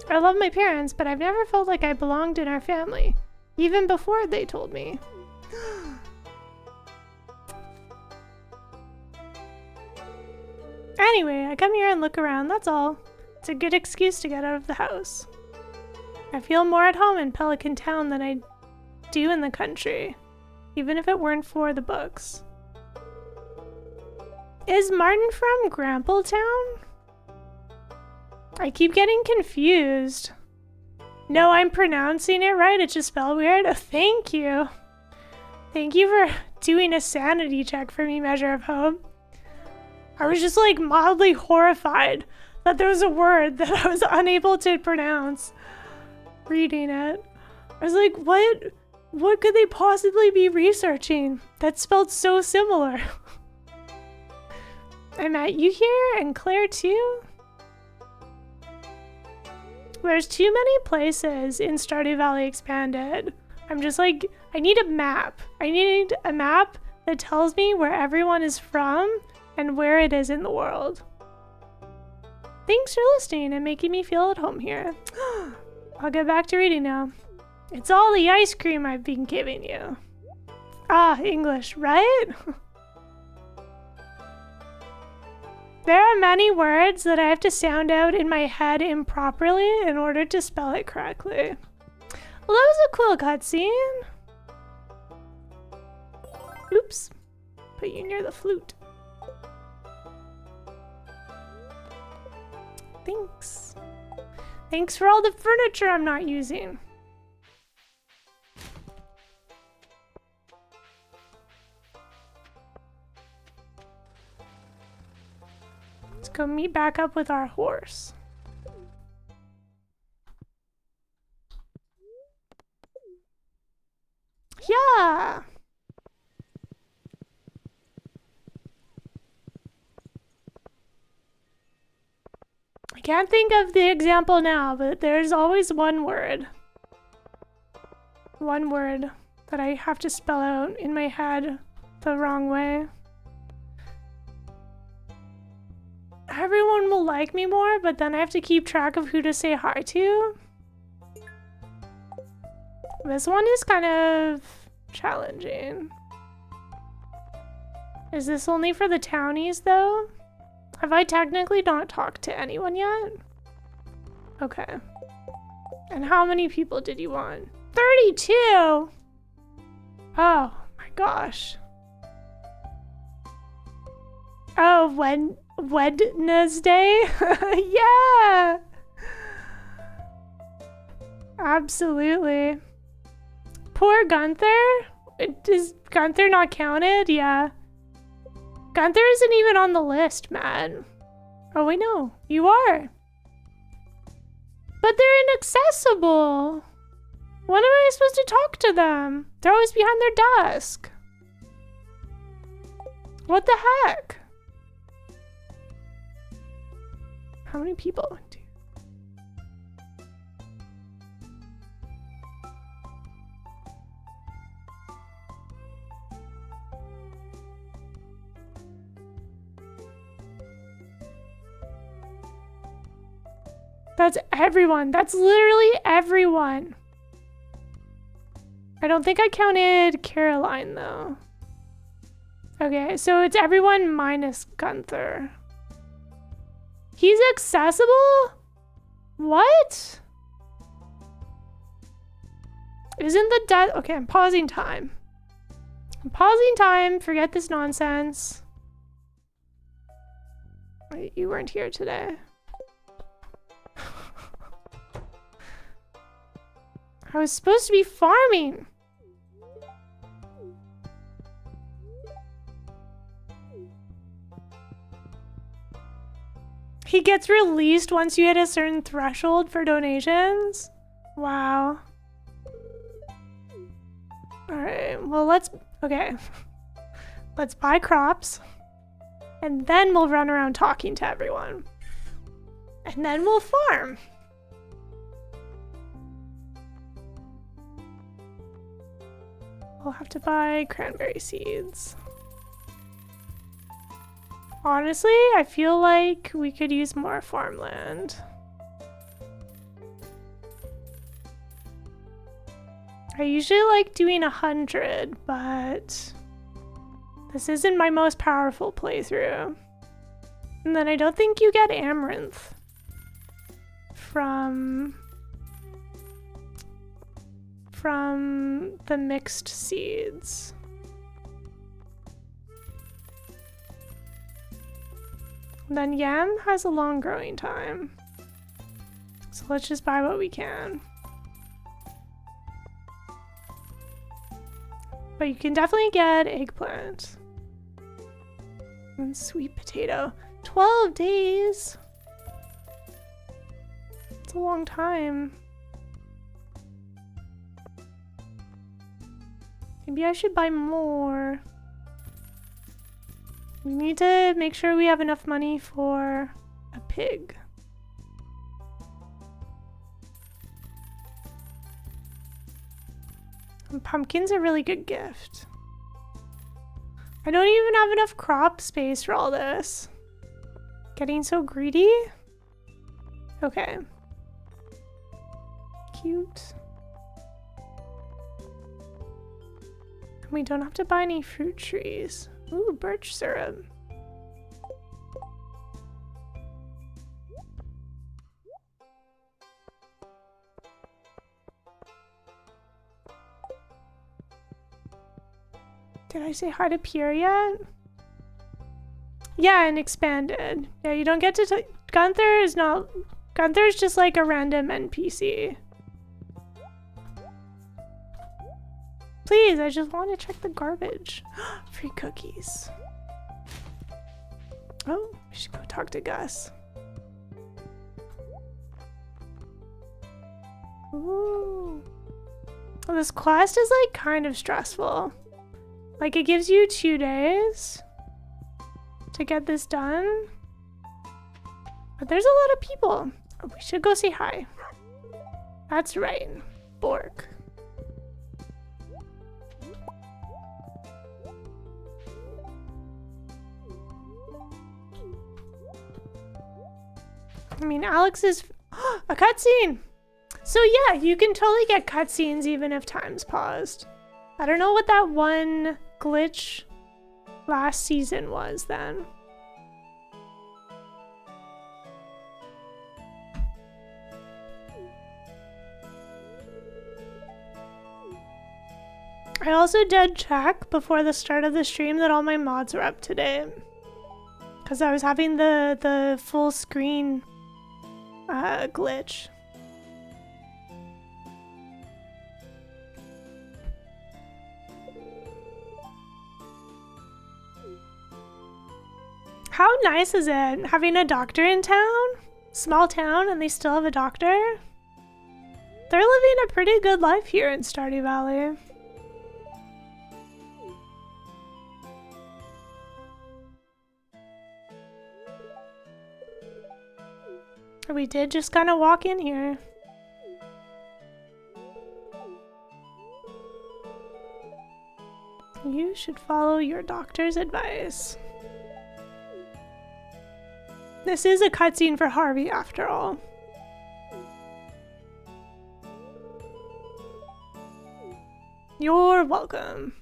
S1: I love my parents, but I've never felt like I belonged in our family, even before they told me. Anyway, I come here and look around, that's all. It's a good excuse to get out of the house. I feel more at home in Pelican Town than I do in the country, even if it weren't for the books. Is Martin from Grampletown? I keep getting confused. No, I'm pronouncing it right, it's just spelled weird. Oh, thank you. Thank you for doing a sanity check for me, Measure of Hope. I was just like mildly horrified that there was a word that I was unable to pronounce reading it. I was like, what could they possibly be researching that's spelled so similar? I met you here and Claire too. There's too many places in Stardew Valley Expanded I'm just like, I need a map. I need a map that tells me where everyone is from and where it is in the world. Thanks for listening and making me feel at home here. I'll get back to reading now. It's all the ice cream I've been giving you. Ah, English, right? There are many words that I have to sound out in my head improperly in order to spell it correctly. Well, that was a cool cutscene. Oops. Put you near the flute. Thanks. Thanks for all the furniture I'm not using. Let's go meet back up with our horse. Yeah. I can't think of the example now, but there's always one word. One word that I have to spell out in my head the wrong way. Everyone will like me more, but then I have to keep track of who to say hi to. This one is kind of challenging. Is this only for the townies though? Have I technically not talked to anyone yet? Okay. And how many people did you want? 32! Oh my gosh. Oh, Wednesday? Yeah! Absolutely. Poor Gunther? Is Gunther not counted? Yeah. Gunther isn't even on the list, man. Oh, wait, no. You are. But they're inaccessible. When am I supposed to talk to them? They're always behind their desk. What the heck? How many people? That's everyone. That's literally everyone. I don't think I counted Caroline though. Okay, so it's everyone minus Gunther. He's accessible? What? Isn't the death? Okay, I'm pausing time. I'm pausing time. Forget this nonsense. Wait, you weren't here today. I was supposed to be farming. He gets released once you hit a certain threshold for donations? Wow. Alright, well okay. Let's buy crops. And then we'll run around talking to everyone. And then we'll farm. We'll have to buy cranberry seeds. Honestly, I feel like we could use more farmland. I usually like doing 100, but this isn't my most powerful playthrough. And then I don't think you get amaranth from the mixed seeds. And then yam has a long growing time. So let's just buy what we can. But you can definitely get eggplant. And sweet potato. 12 days! It's a long time. Maybe I should buy more. We need to make sure we have enough money for a pig. And pumpkin's a really good gift. I don't even have enough crop space for all this. Getting so greedy? Okay. Cute. We don't have to buy any fruit trees. Ooh, birch syrup. Did I say hi to Pierre yet? Yeah, and expanded. Yeah, you don't get to Gunther is not... Gunther's just like a random NPC. Please, I just want to check the garbage. Free cookies. Oh, we should go talk to Gus. Ooh. Well, this quest is like kind of stressful. Like it gives you 2 days to get this done. But there's a lot of people. Oh, we should go say hi. That's right. Bork. I mean, Alex is a cutscene. So yeah, you can totally get cutscenes even if time's paused. I don't know what that one glitch last season was then. I also did check before the start of the stream that all my mods are up to date. Because I was having the full screen glitch. How nice is it having a doctor in town? Small town and they still have a doctor? They're living a pretty good life here in Stardew Valley. We did just kind of walk in here. You should follow your doctor's advice. This is a cutscene for Harvey after all. You're welcome.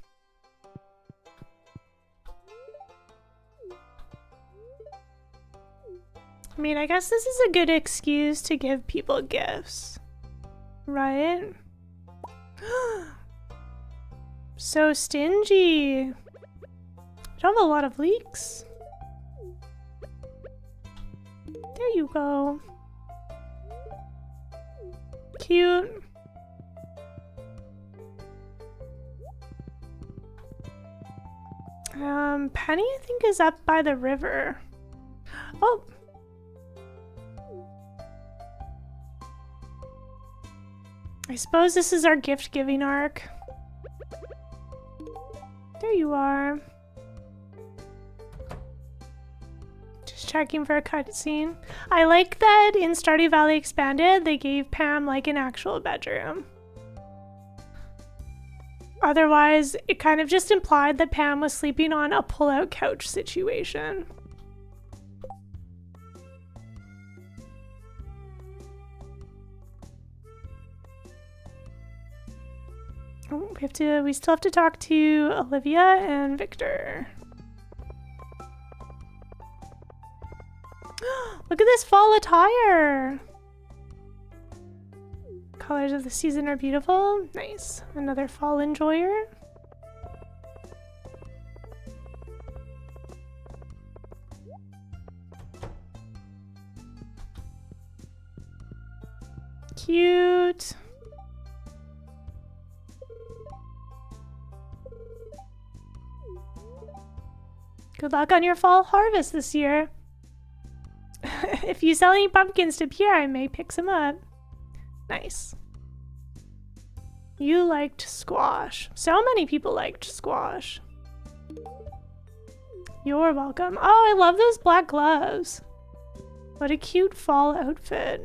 S1: I mean, I guess this is a good excuse to give people gifts, right? So stingy. I don't have a lot of leeks. There you go. Cute. Penny, I think, is up by the river. Oh. I suppose this is our gift giving arc. There you are. Just checking for a cutscene. I like that in Stardew Valley Expanded they gave Pam like an actual bedroom. Otherwise, it kind of just implied that Pam was sleeping on a pull-out couch situation. Oh, we still have to talk to Olivia and Victor. Look at this fall attire. Colors of the season are beautiful. Nice. Another fall enjoyer. Cute. Good luck on your fall harvest this year. If you sell any pumpkins to Pierre, I may pick some up. Nice. You liked squash. So many people liked squash. You're welcome. Oh, I love those black gloves. What a cute fall outfit.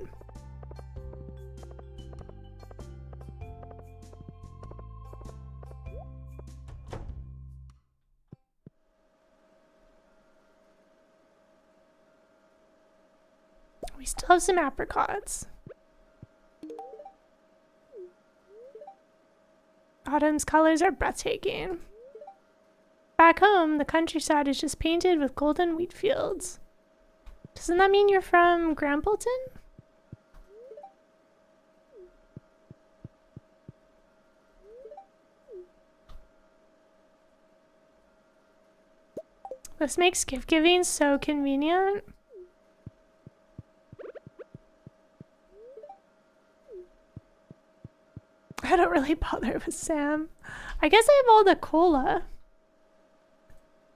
S1: We still have some apricots. Autumn's colors are breathtaking. Back home, the countryside is just painted with golden wheat fields. Doesn't that mean you're from Grampleton? This makes gift giving so convenient. I don't really bother with Sam. I guess I have all the cola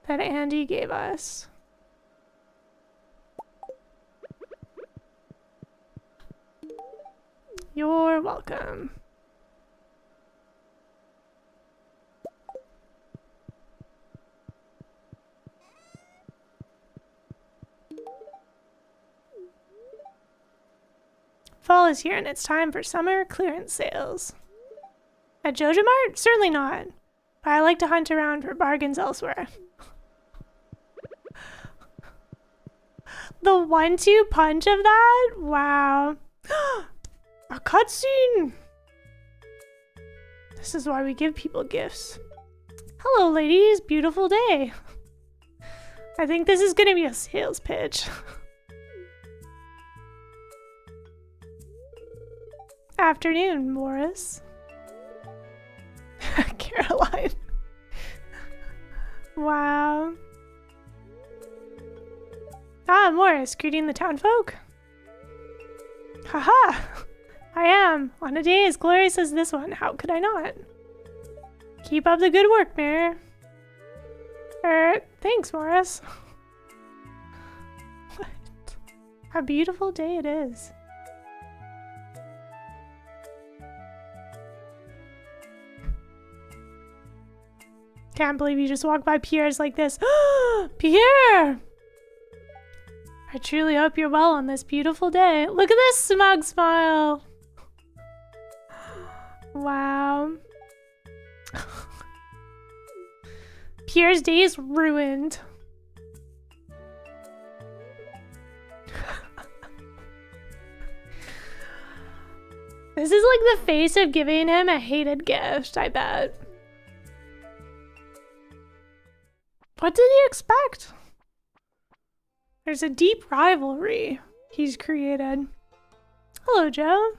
S1: that Andy gave us. You're welcome. Fall is here and it's time for summer clearance sales. At Joja Mart? Certainly not. But I like to hunt around for bargains elsewhere. The 1-2 punch of that? Wow. A cutscene! This is why we give people gifts. Hello, ladies. Beautiful day. I think this is gonna be a sales pitch. Afternoon, Morris. Caroline. Wow. Ah, Morris, greeting the townfolk. Haha! I am. On a day as glorious as this one, how could I not? Keep up the good work, Mayor. Thanks, Morris. What? A beautiful day it is. Can't believe you just walked by Pierre's like this. Pierre! I truly hope you're well on this beautiful day. Look at this smug smile. Wow. Pierre's day is ruined. This is like the face of giving him a hated gift, I bet. What did he expect? There's a deep rivalry he's created. Hello, Joe.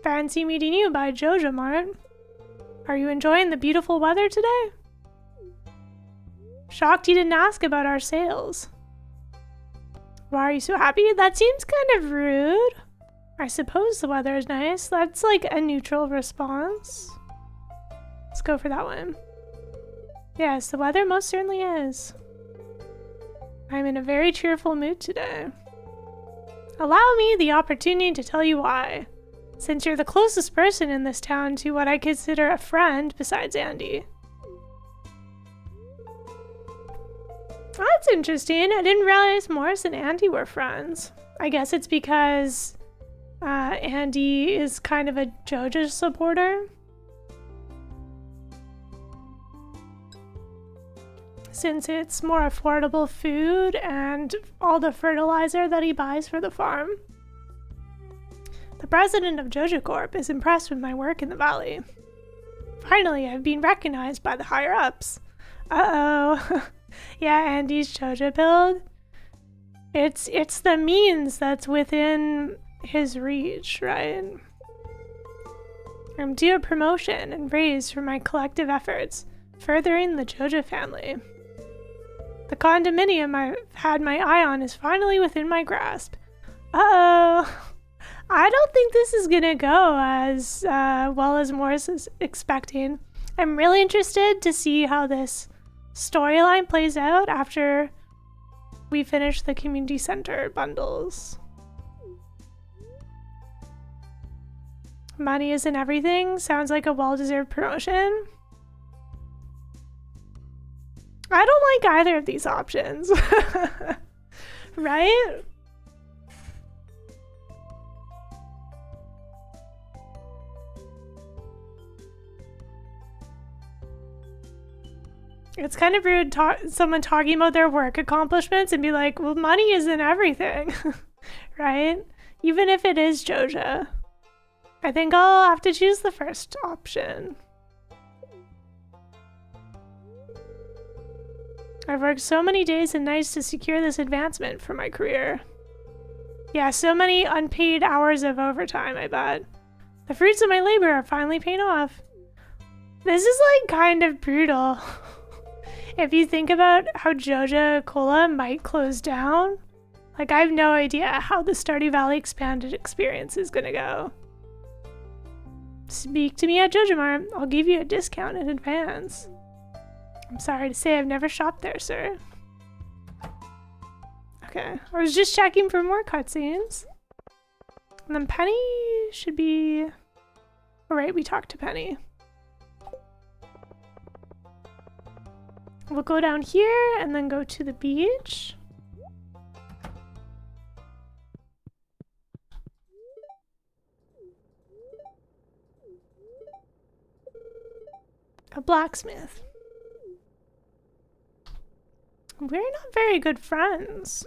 S1: Fancy meeting you by Joja Mart. Are you enjoying the beautiful weather today? Shocked you didn't ask about our sales. Why are you so happy? That seems kind of rude. I suppose the weather is nice. That's like a neutral response. Let's go for that one. Yes, the weather most certainly is. I'm in a very cheerful mood today. Allow me the opportunity to tell you why, since you're the closest person in this town to what I consider a friend besides Andy. That's interesting. I didn't realize Morris and Andy were friends. I guess it's because Andy is kind of a Joja supporter. Since it's more affordable food and all the fertilizer that he buys for the farm. The president of Joja Corp is impressed with my work in the valley. Finally, I've been recognized by the higher-ups. Uh-oh. Yeah, Andy's Joja build. It's the means that's within his reach, right? I'm due a promotion and raise for my collective efforts, furthering the Joja family. The condominium I've had my eye on is finally within my grasp. Uh-oh. I don't think this is gonna go as well as Morris is expecting. I'm really interested to see how this storyline plays out after we finish the community center bundles. Money isn't everything. Sounds like a well-deserved promotion. I don't like either of these options. Right? It's kind of rude someone talking about their work accomplishments and be like, well, money isn't everything. Right? Even if it is Joja. I think I'll have to choose the first option. I've worked so many days and nights to secure this advancement for my career. Yeah, so many unpaid hours of overtime, I bet. The fruits of my labor are finally paying off. This is like kind of brutal. If you think about how Joja Cola might close down, like I have no idea how the Stardew Valley expanded experience is gonna go. Speak to me at JojaMart. I'll give you a discount in advance. I'm sorry to say I've never shopped there, sir. Okay, I was just checking for more cutscenes. And then Penny should be... Alright, we talked to Penny. We'll go down here and then go to the beach. A blacksmith. We're not very good friends.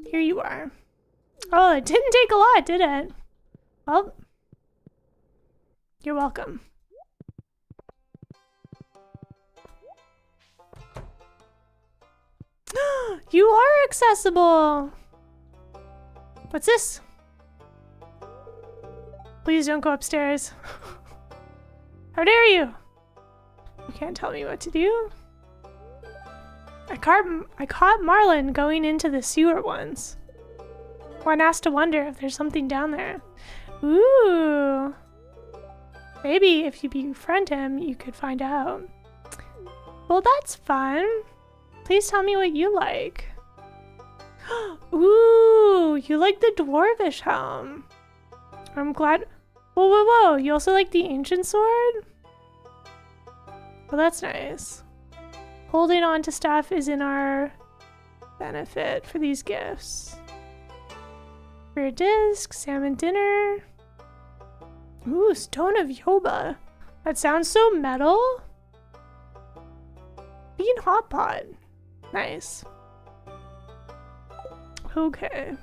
S1: Here you are. Oh, it didn't take a lot, did it? Well, you're welcome. You are accessible. What's this? Please don't go upstairs. How dare you? You can't tell me what to do. I caught Marlin going into the sewer once. One has to wonder if there's something down there. Ooh. Maybe if you befriend him, you could find out. Well, that's fun. Please tell me what you like. Ooh, you like the dwarvish helm. I'm glad. Whoa, whoa, whoa. You also like the ancient sword? Well, that's nice. Holding on to stuff is in our benefit for these gifts. Rare disc, salmon dinner. Ooh, stone of Yoba. That sounds so metal. Bean hot pot. Nice. Okay.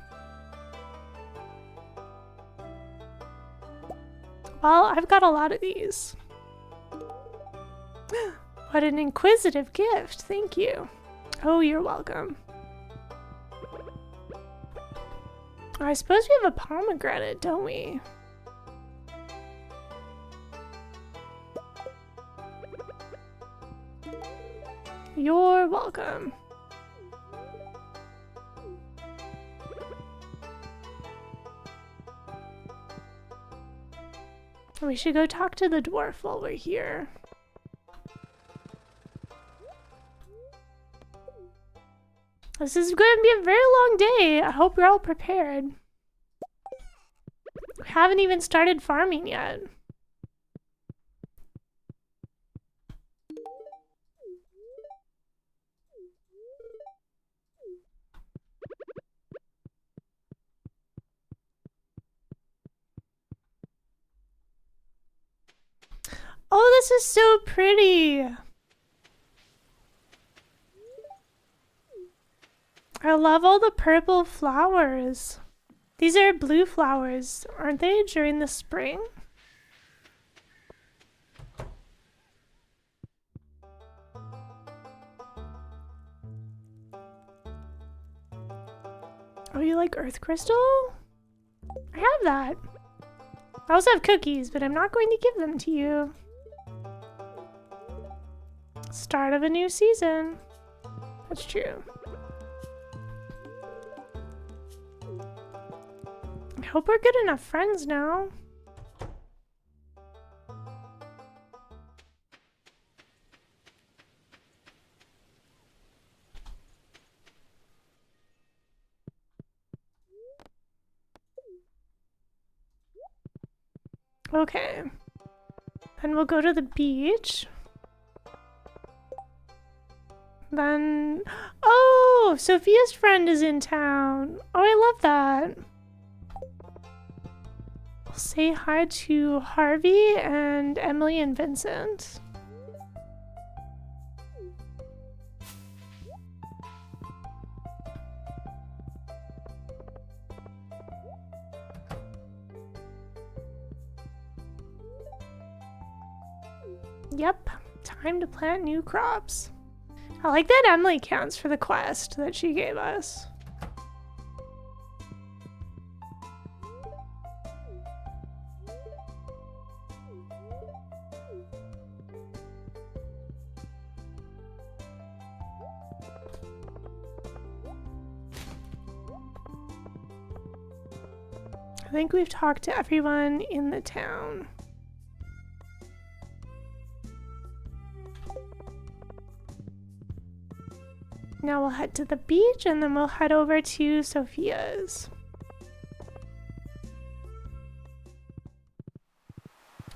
S1: Well, I've got a lot of these. What an inquisitive gift. Thank you. Oh, you're welcome. I suppose we have a pomegranate, don't we? You're welcome. We should go talk to the dwarf while we're here. This is going to be a very long day. I hope you're all prepared. We haven't even started farming yet. Oh, this is so pretty. I love all the purple flowers. These are blue flowers, aren't they, during the spring? Oh, you like earth crystal? I have that. I also have cookies, but I'm not going to give them to you. Start of a new season. That's true. I hope we're good enough friends now. Okay. Then we'll go to the beach. Then... Oh! Sophia's friend is in town. Oh, I love that. We'll say hi to Harvey and Emily and Vincent. Yep, time to plant new crops. I like that Emily counts for the quest that she gave us. I think we've talked to everyone in the town. Now we'll head to the beach and then we'll head over to Sophia's.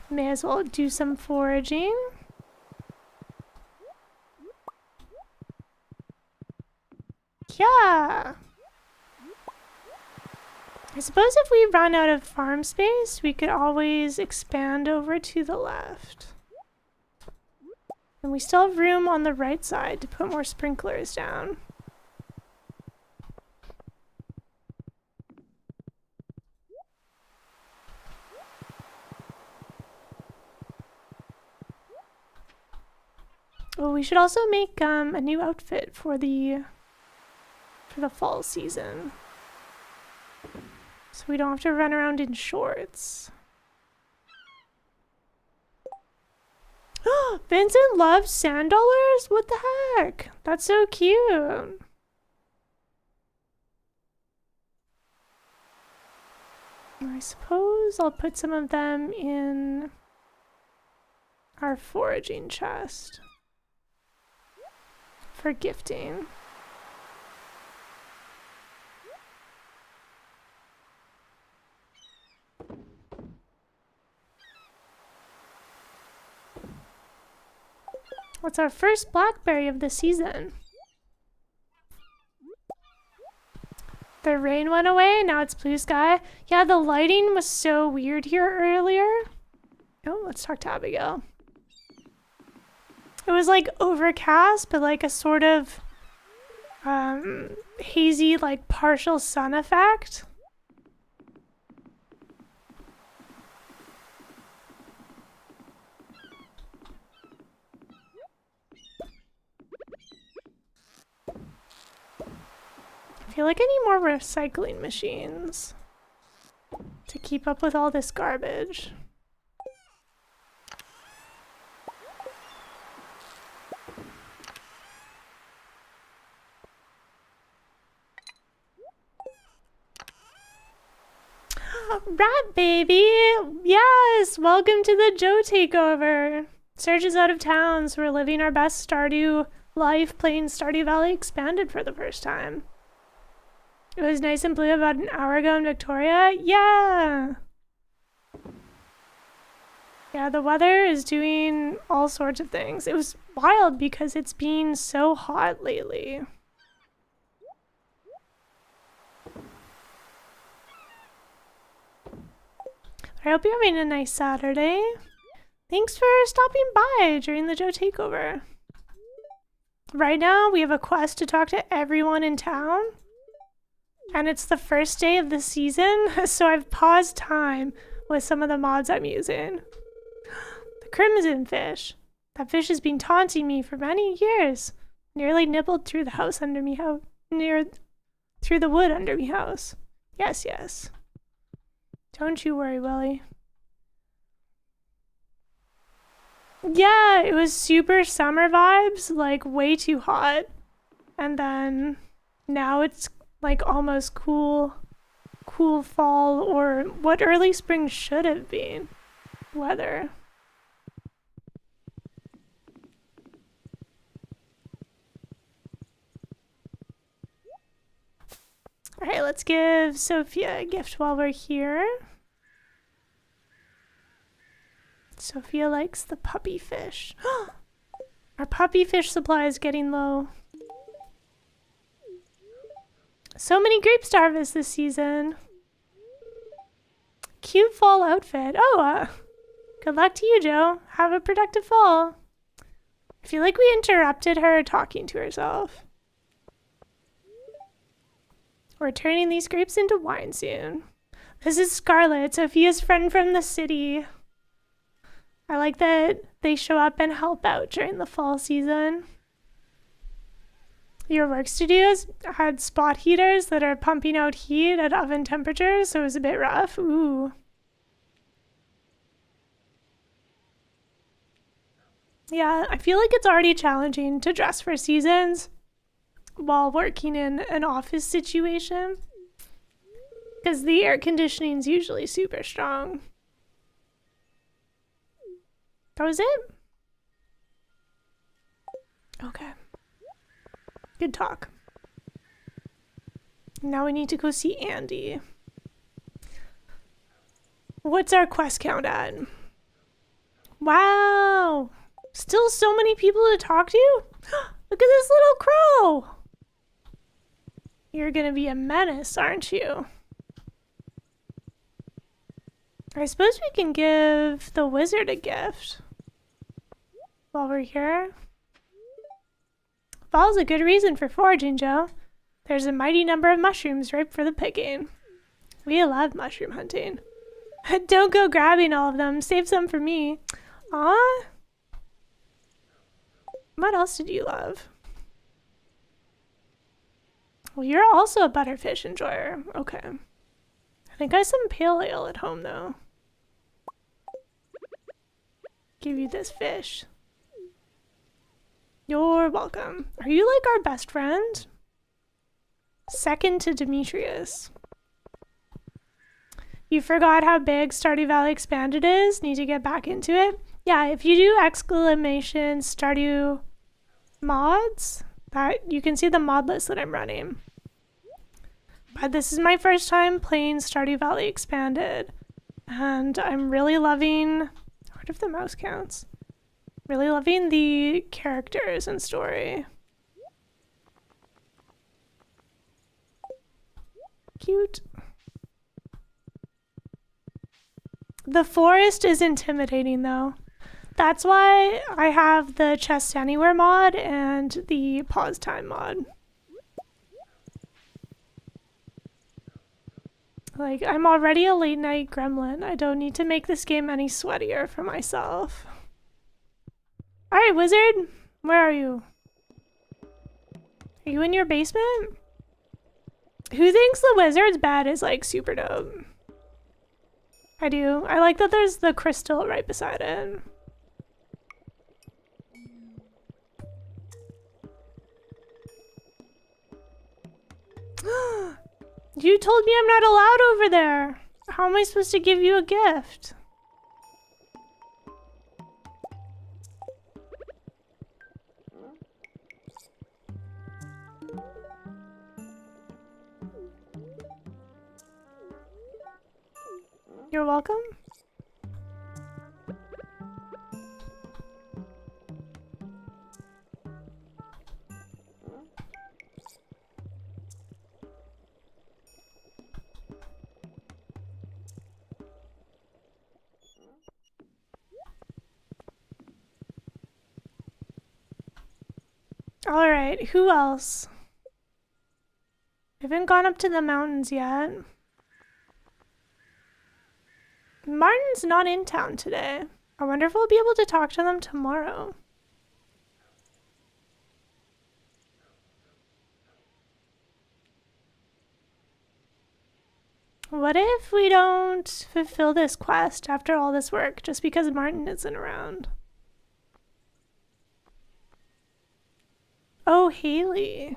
S1: May as well do some foraging. Yeah. I suppose if we run out of farm space, we could always expand over to the left. And we still have room on the right side to put more sprinklers down. Oh, we should also make a new outfit for the fall season. So we don't have to run around in shorts. Vincent loves sand dollars? What the heck? That's so cute. I suppose I'll put some of them in our foraging chest for gifting. What's our first blackberry of the season? The rain went away, now it's blue sky. Yeah, the lighting was so weird here earlier. Oh, let's talk to Abigail. It was like overcast, but like a sort of hazy, like partial sun effect. I feel like I need more recycling machines to keep up with all this garbage. Rat baby! Yes! Welcome to the Joe takeover! Serge is out of town, so we're living our best Stardew life playing Stardew Valley Expanded for the first time. It was nice and blue about an hour ago in Victoria. Yeah! Yeah, the weather is doing all sorts of things. It was wild because it's been so hot lately. I hope you're having a nice Saturday. Thanks for stopping by during the Joe takeover. Right now, we have a quest to talk to everyone in town. And it's the first day of the season, so I've paused time with some of the mods I'm using. The crimson fish. That fish has been taunting me for many years. Nearly nibbled through the house under me through the wood under me house. Yes, yes. Don't you worry, Willie. Yeah, it was super summer vibes, like way too hot. And then now it's like almost cool fall, or what early spring should have been weather. All right, let's give Sophia a gift while we're here. Sophia likes the puppy fish. Our puppy fish supply is getting low. So many grapes to harvest this season. Cute fall outfit. Oh, good luck to you, Joe. Have a productive fall. I feel like we interrupted her talking to herself. We're turning these grapes into wine soon. This is Scarlett, Sophia's friend from the city. I like that they show up and help out during the fall season. Your work studios had spot heaters that are pumping out heat at oven temperatures, so it was a bit rough. Ooh. Yeah, I feel like it's already challenging to dress for seasons while working in an office situation, because the air conditioning is usually super strong. That was it? Okay. Good talk. Now we need to go see Andy. What's our quest count at? Wow! Still so many people to talk to? Look at this little crow! You're gonna be a menace, aren't you? I suppose we can give the wizard a gift while we're here. Fall's a good reason for foraging, Joe. There's a mighty number of mushrooms ripe for the picking. We love mushroom hunting. Don't go grabbing all of them. Save some for me. Aw. What else did you love? Well, you're also a butterfish enjoyer. Okay. I think I have some pale ale at home, though. Give you this fish. You're welcome. Are you like our best friend? Second to Demetrius. You forgot how big Stardew Valley Expanded is? Need to get back into it? Yeah, if you do exclamation Stardew mods, that you can see the mod list that I'm running. But this is my first time playing Stardew Valley Expanded, and I'm really loving... What if the mouse counts? Really loving the characters and story. Cute. The forest is intimidating though. That's why I have the Chest Anywhere mod and the Pause Time mod. Like, I'm already a late night gremlin. I don't need to make this game any sweatier for myself. Alright, wizard. Where are you? Are you in your basement? Who thinks the wizard's bed is like super dope? I do. I like that there's the crystal right beside it. You told me I'm not allowed over there. How am I supposed to give you a gift? You're welcome. All right, who else? I haven't gone up to the mountains yet. Martin's not in town today. I wonder if we'll be able to talk to them tomorrow. What if we don't fulfill this quest after all this work just because Martin isn't around? Oh, Haley.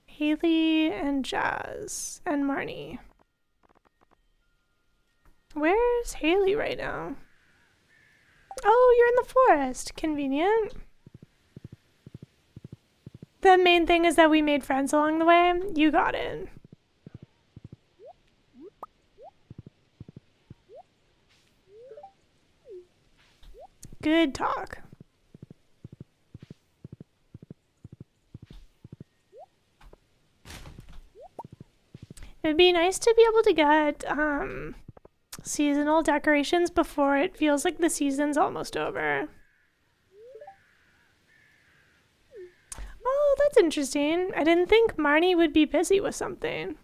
S1: Haley and Jazz and Marnie. Where's Haley right now? Oh, you're in the forest. Convenient. The main thing is that we made friends along the way. You got it. Good talk. It'd be nice to be able to get seasonal decorations before it feels like the season's almost over. Oh, that's interesting. I didn't think Marnie would be busy with something.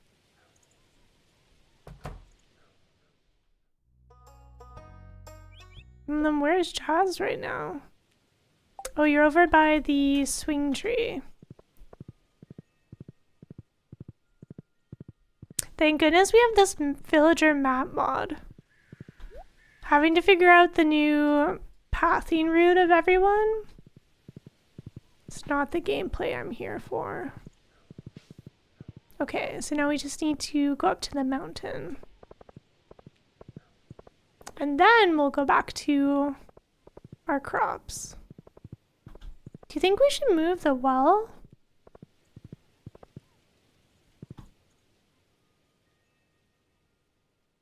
S1: And then where's Chaz right now? Oh, you're over by the swing tree. Thank goodness we have this villager map mod. Having to figure out the new pathing route of everyone. It's not the gameplay I'm here for. Okay, so now we just need to go up to the mountain. And then we'll go back to our crops. Do you think we should move the well?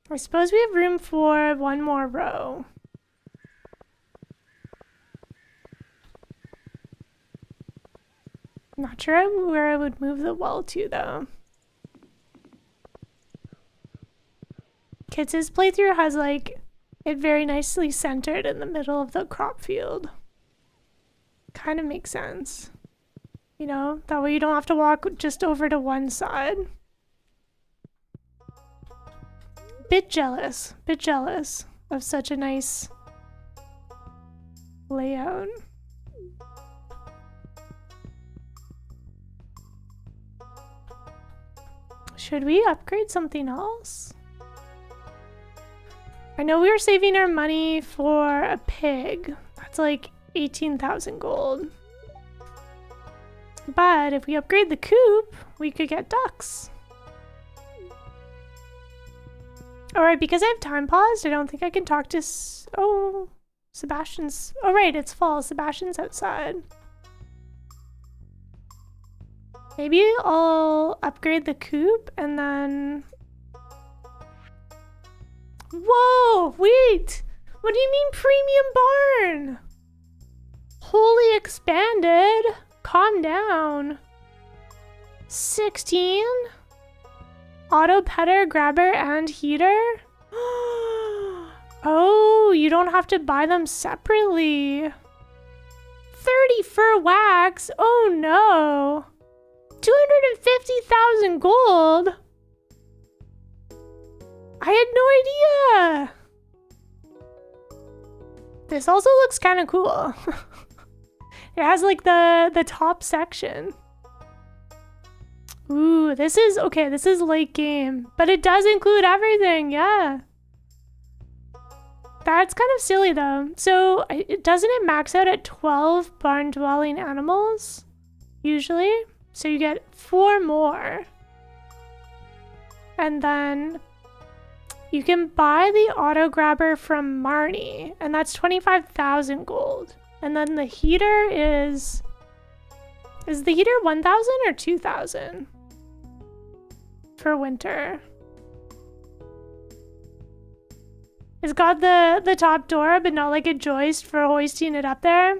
S1: I suppose we have room for one more row. Not sure where I would move the well to though. Kids' playthrough has like it very nicely centered in the middle of the crop field. Kind of makes sense. You know, that way you don't have to walk just over to one side. Bit jealous of such a nice layout. Should we upgrade something else? I know we were saving our money for a pig. That's like 18,000 gold. But if we upgrade the coop, we could get ducks. Alright, because I have time paused, I don't think I can talk to Sebastian's... Oh right, it's fall. Sebastian's outside. Maybe I'll upgrade the coop and then... Whoa! Wait! What do you mean premium barn? Wholly expanded? Calm down. 16? Auto petter, grabber, and heater? Oh, you don't have to buy them separately. 30 fur wax? Oh no. 250,000 gold? I had no idea. This also looks kind of cool. It has like the top section. Ooh, this is late game, but it does include everything, yeah. That's kind of silly though. So doesn't it max out at 12 barn dwelling animals usually? So you get 4 more. And then you can buy the auto grabber from Marnie, and that's 25,000 gold. And then the heater is the heater 1,000 or 2,000 for winter? It's got the top door, but not like a joist for hoisting it up there.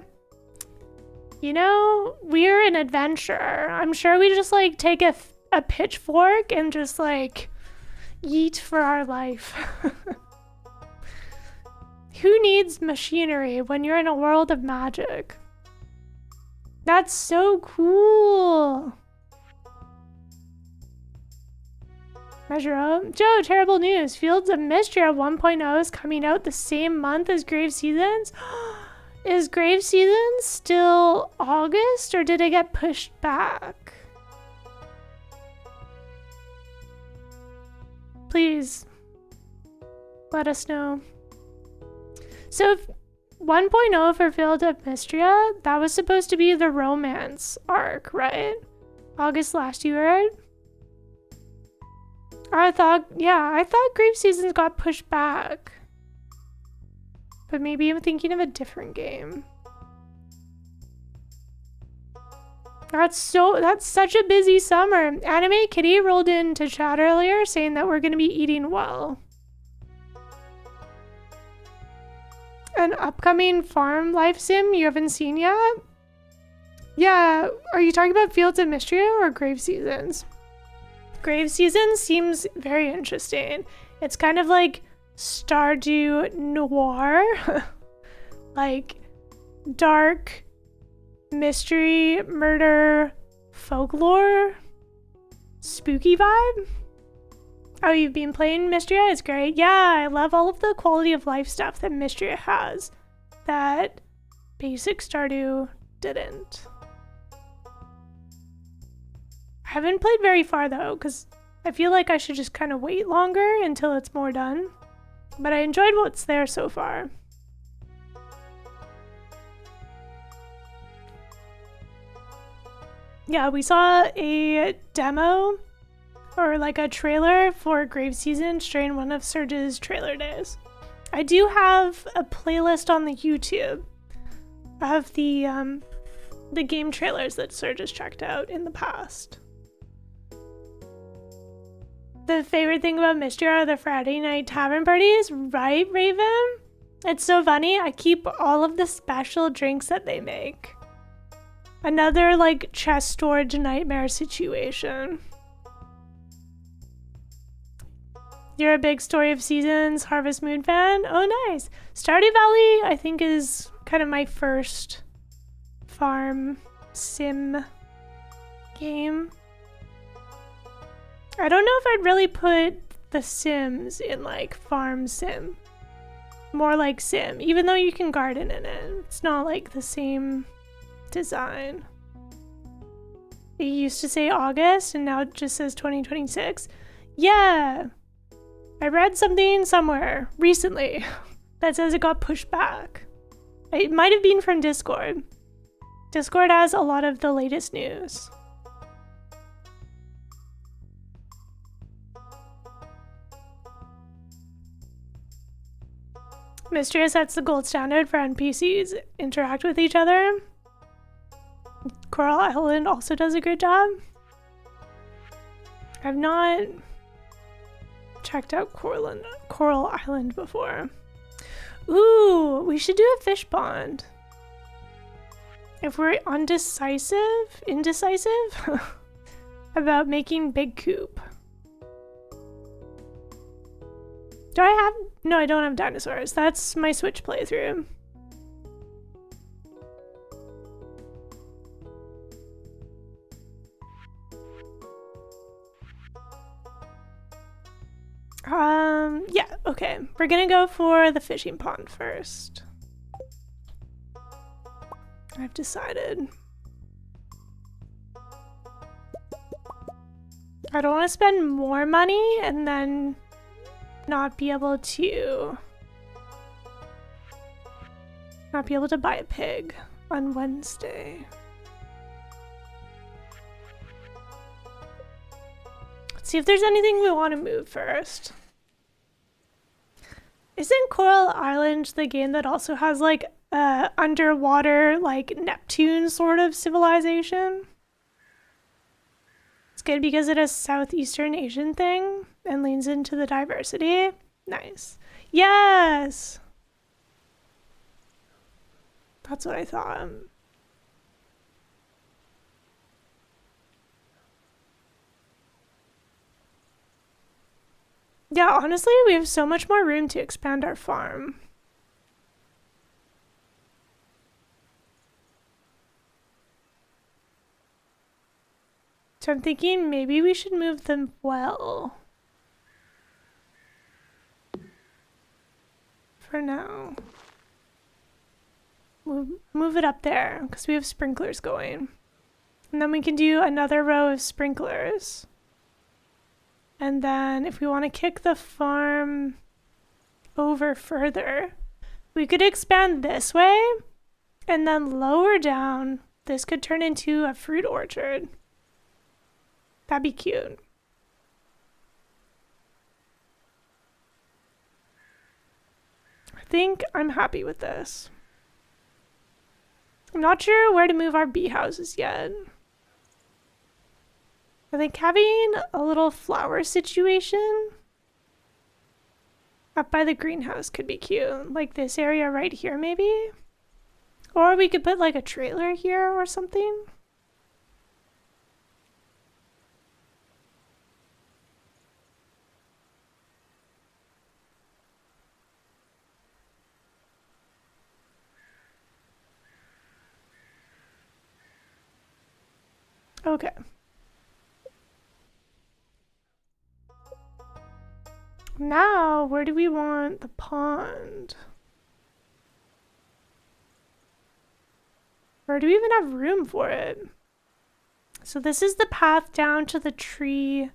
S1: You know, we're an adventurer. I'm sure we just like take a pitchfork and just like yeet for our life. Who needs machinery when you're in a world of magic? That's so cool. Measure up. Joe, terrible news. Fields of Mystria 1.0 is coming out the same month as Grave Seasons. Is Grave Seasons still August or did it get pushed back? Please let us know. So 1.0 for Field of Mystria, that was supposed to be the romance arc, right? August last year. I thought Grave Seasons got pushed back. But maybe I'm thinking of a different game. That's such a busy summer. Anime Kitty rolled into chat earlier saying that we're gonna be eating well. An upcoming farm life sim you haven't seen yet? Yeah, are you talking about Fields of Mystria or Grave Seasons? Grave Seasons seems very interesting. It's kind of like Stardew Noir. Like dark mystery, murder, folklore, spooky vibe. Oh, you've been playing Mystria? It's great. Yeah, I love all of the quality of life stuff that Mystria has. that basic Stardew didn't. I haven't played very far though, because I feel like I should just kind of wait longer until it's more done. But I enjoyed what's there so far. Yeah, we saw a demo or like a trailer for Grave Season during one of Surge's trailer days. I do have a playlist on the YouTube of the game trailers that Surge has checked out in the past. The favorite thing about Mystery are the Friday night tavern parties, right, Raven? It's so funny. I keep all of the special drinks that they make. Another like chest storage nightmare situation. You're a big Story of Seasons Harvest Moon fan? Oh, nice. Stardew Valley, I think, is kind of my first farm sim game. I don't know if I'd really put the Sims in like farm sim. More like sim, even though you can garden in it. It's not like the same design. It used to say August and now it just says 2026. Yeah. I read something somewhere recently that says it got pushed back. It might have been from Discord. Discord has a lot of the latest news. Mystery sets the gold standard for NPCs interact with each other. Coral Island also does a good job. I've not checked out Coral Island before. Ooh, we should do a fish pond. If we're indecisive about making big coop. Do I have? No, I don't have dinosaurs. That's my Switch playthrough. Yeah, okay. We're gonna go for the fishing pond first. I've decided. I don't want to spend more money and then not be able to buy a pig on Wednesday. Let's see if there's anything we want to move first. Isn't Coral Island the game that also has like underwater like Neptune sort of civilization? It's good because it has Southeastern Asian thing and leans into the diversity. Nice. Yes! That's what I thought. Yeah, honestly, we have so much more room to expand our farm. So I'm thinking maybe we should move them well. For now. Move it up there, because we have sprinklers going. And then we can do another row of sprinklers. And then if we want to kick the farm over further, we could expand this way, and then lower down, this could turn into a fruit orchard. That'd be cute. I think I'm happy with this. I'm not sure where to move our bee houses yet. I think having a little flower situation up by the greenhouse could be cute. Like this area right here, maybe? Or we could put like a trailer here or something. Okay. Now, where do we want the pond? Or do we even have room for it? So this is the path down to the tree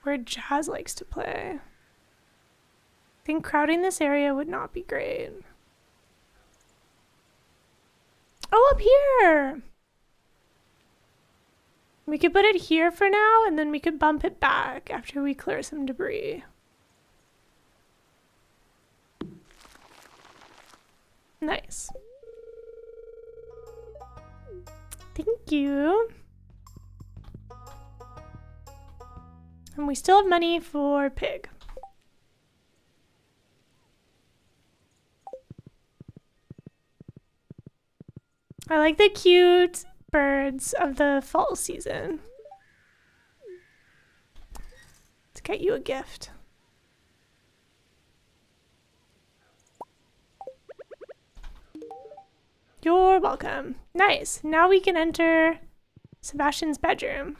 S1: where Jazz likes to play. I think crowding this area would not be great. Oh, up here! We could put it here for now, and then we could bump it back after we clear some debris. Nice. Thank you. And we still have money for pig. I like the cute birds of the fall season. Let's get you a gift. You're welcome. Nice. Now we can enter Sebastian's bedroom.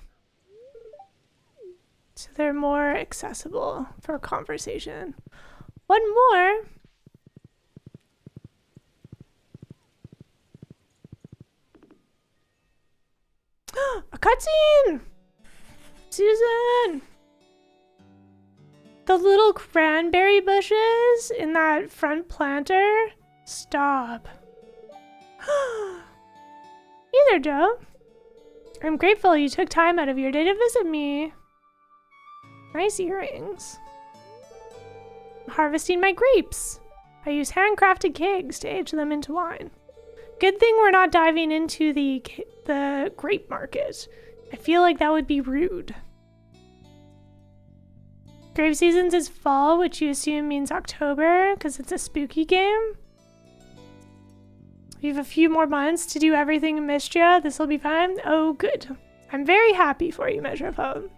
S1: So they're more accessible for conversation. One more. A cutscene! Susan! The little cranberry bushes in that front planter? Stop. Hey there, Joe. I'm grateful you took time out of your day to visit me. Nice earrings. I'm harvesting my grapes. I use handcrafted kegs to age them into wine. Good thing we're not diving into the grape market. I feel like that would be rude. Grape seasons is fall, which you assume means October, because it's a spooky game. We have a few more months to do everything in Mistria. This will be fine. Oh, good. I'm very happy for you, Measurephone.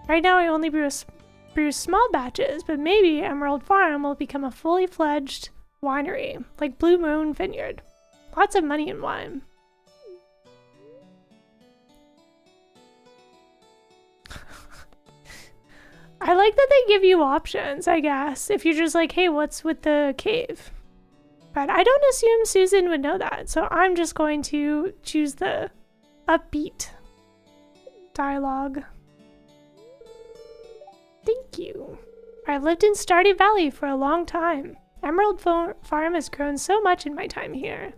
S1: Right now, I only brew small batches, but maybe Emerald Farm will become a fully fledged winery, like Blue Moon Vineyard. Lots of money in wine. I like that they give you options, I guess, if you're just like, hey, what's with the cave? But I don't assume Susan would know that, so I'm just going to choose the upbeat dialogue. Thank you. I've lived in Stardew Valley for a long time. Emerald Farm has grown so much in my time here.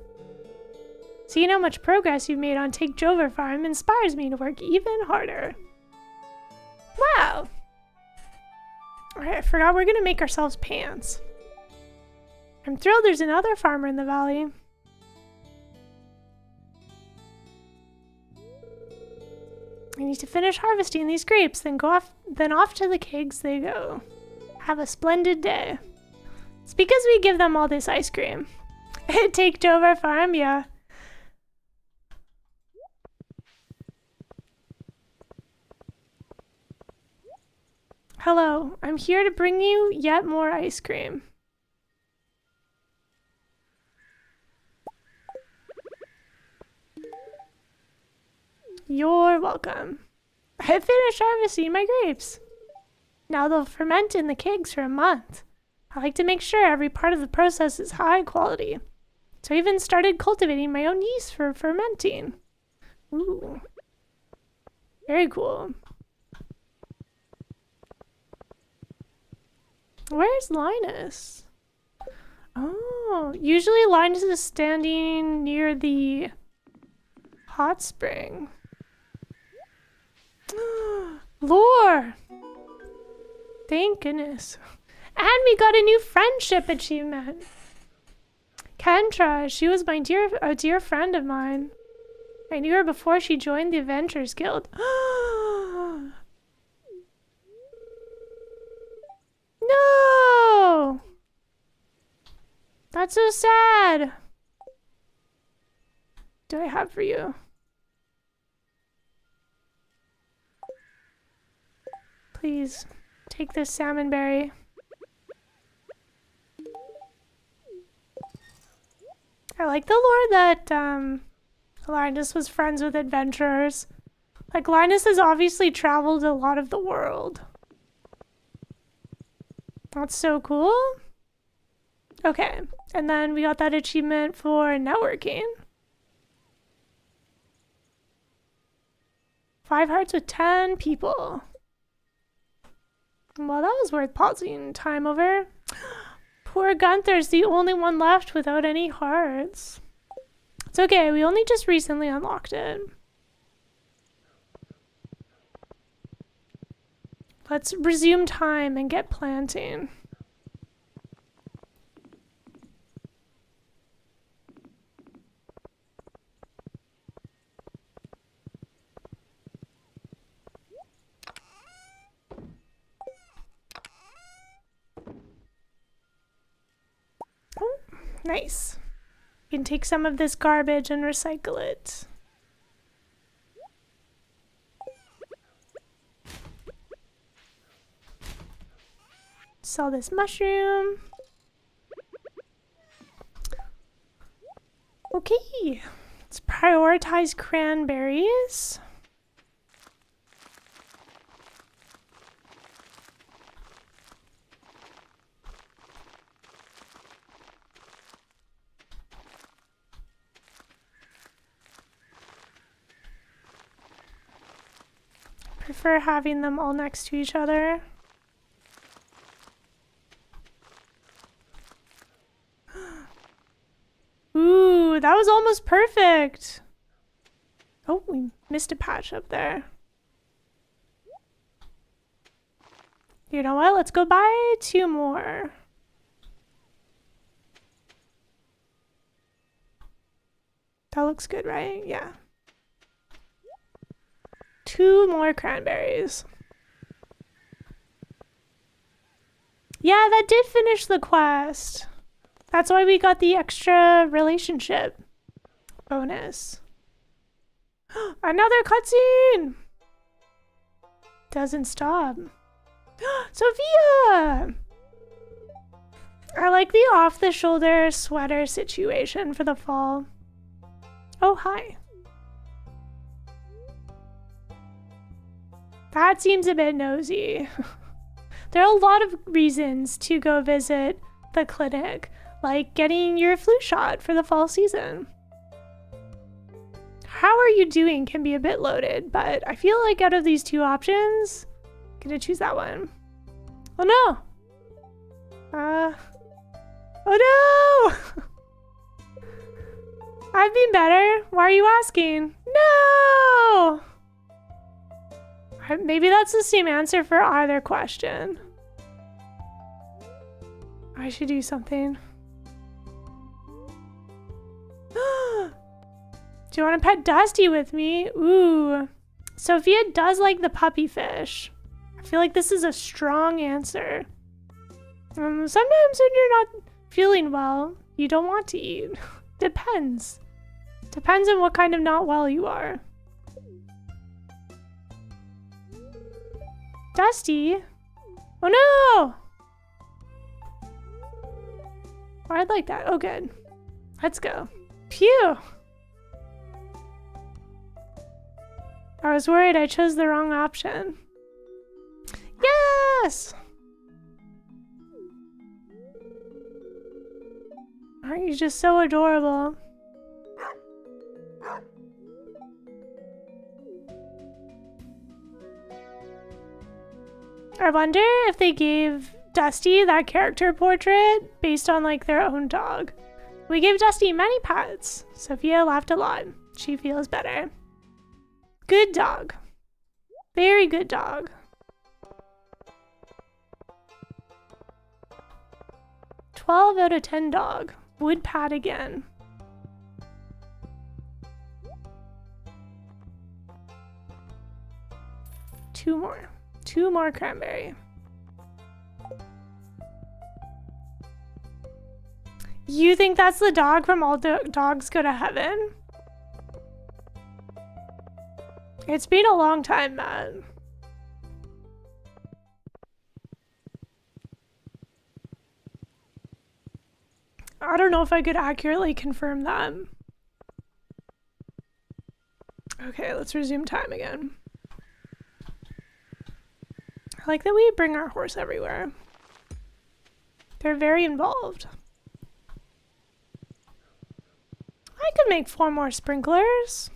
S1: Seeing how much progress you've made on Take Jover Farm inspires me to work even harder. Wow! Alright, I forgot we're gonna make ourselves pants. I'm thrilled there's another farmer in the valley. I need to finish harvesting these grapes, then off to the kegs they go. Have a splendid day. It's because we give them all this ice cream. Take Dover Farm, yeah. Hello, I'm here to bring you yet more ice cream. You're welcome. I finished harvesting my grapes. Now they'll ferment in the kegs for a month. I like to make sure every part of the process is high quality. So I even started cultivating my own yeast for fermenting. Ooh. Very cool. Where's Linus? Oh, usually Linus is standing near the hot spring. Lore! Thank goodness. And we got a new friendship achievement. Kendra, she was a dear friend of mine. I knew her before she joined the Adventurers Guild. No! That's so sad. What do I have for you? Please, take this salmon berry. I like the lore that Linus was friends with adventurers. Like, Linus has obviously traveled a lot of the world. That's so cool. Okay, and then we got that achievement for networking. 5 hearts with 10 people. Well, that was worth pausing time over. Poor Gunther's the only one left without any hearts. It's okay, we only just recently unlocked it. Let's resume time and get planting. Oh, nice. We can take some of this garbage and recycle it. Sell this mushroom. Okay, let's prioritize cranberries. Prefer having them all next to each other. Ooh, that was almost perfect. Oh, we missed a patch up there. You know what? Let's go buy 2 more. That looks good, right? Yeah. 2 more cranberries. Yeah, that did finish the quest. That's why we got the extra relationship bonus. Another cutscene! Doesn't stop. Sophia! I like the off-the-shoulder sweater situation for the fall. Oh, hi. That seems a bit nosy. There are a lot of reasons to go visit the clinic, like getting your flu shot for the fall season. How are you doing can be a bit loaded, but I feel like out of these 2 options, I'm gonna choose that one. Oh no! Oh no! I've been better. Why are you asking? No! Maybe that's the same answer for either question. I should do something. Do you want to pet Dusty with me? Ooh. Sophia does like the puppy fish. I feel like this is a strong answer. Sometimes when you're not feeling well, you don't want to eat. Depends. Depends on what kind of not well you are. Dusty? Oh no! Oh, I'd like that. Oh, good. Let's go. Phew! I was worried I chose the wrong option. Yes! Aren't you just so adorable? I wonder if they gave Dusty that character portrait based on like their own dog. We gave Dusty many pets. Sophia laughed a lot. She feels better. Good dog. Very good dog. "12 out of 10 dog. Would pat again." Two more cranberry. You think that's the dog from All Dogs Go to Heaven? It's been a long time, Matt. I don't know if I could accurately confirm that. Okay, let's resume time again. I like that we bring our horse everywhere. They're very involved. I could make 4 more sprinklers.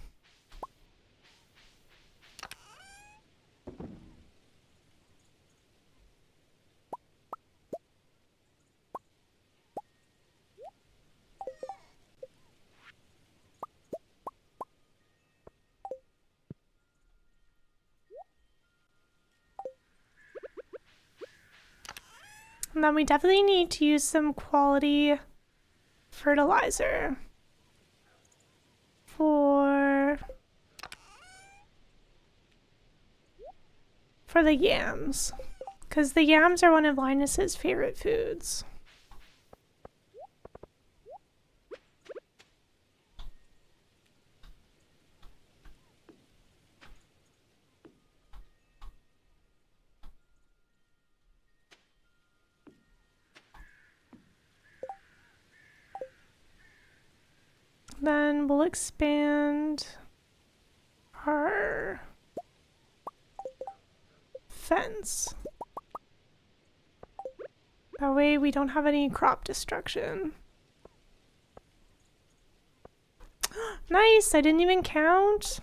S1: And then we definitely need to use some quality fertilizer for the yams, because the yams are one of Linus's favorite foods. Then we'll expand our fence. That way we don't have any crop destruction. Nice, I didn't even count.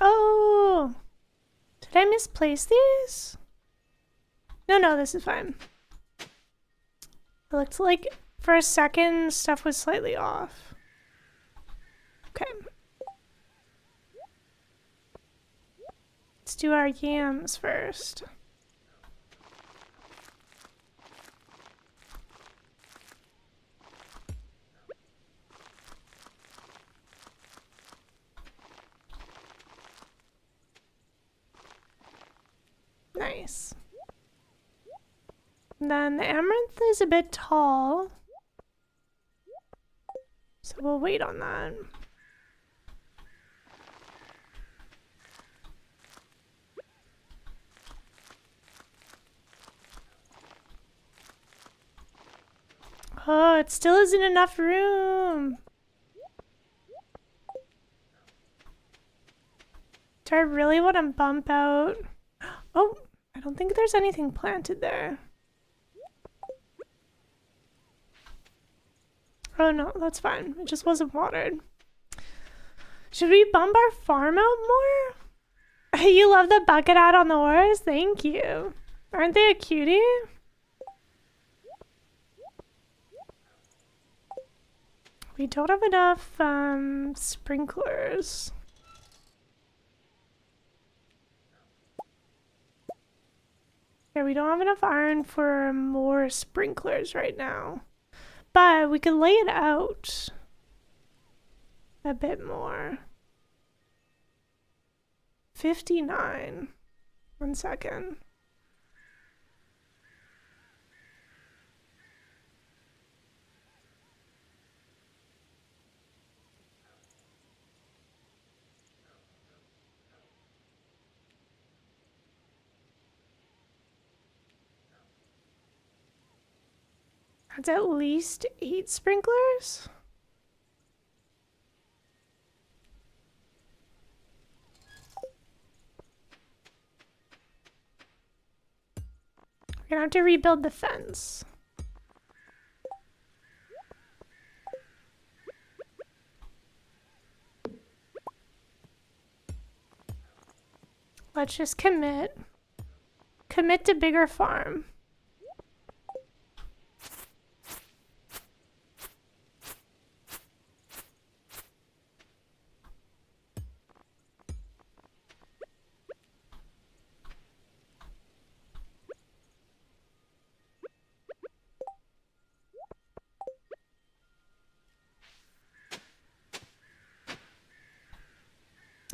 S1: Oh, did I misplace these? No, this is fine. It looked like for a second stuff was slightly off. Okay. Let's do our yams first. Nice. And then the amaranth is a bit tall, so we'll wait on that. Oh, it still isn't enough room. Do I really want to bump out? Oh, I don't think there's anything planted there. Oh no, that's fine. It just wasn't watered. Should we bump our farm out more? You love the bucket hat on the horse? Thank you. Aren't they a cutie? We don't have enough sprinklers. Yeah, we don't have enough iron for more sprinklers right now. But we could lay it out a bit more. 59. 1 second. That's at least 8 sprinklers. We're gonna have to rebuild the fence. Let's just commit. Commit to bigger farm.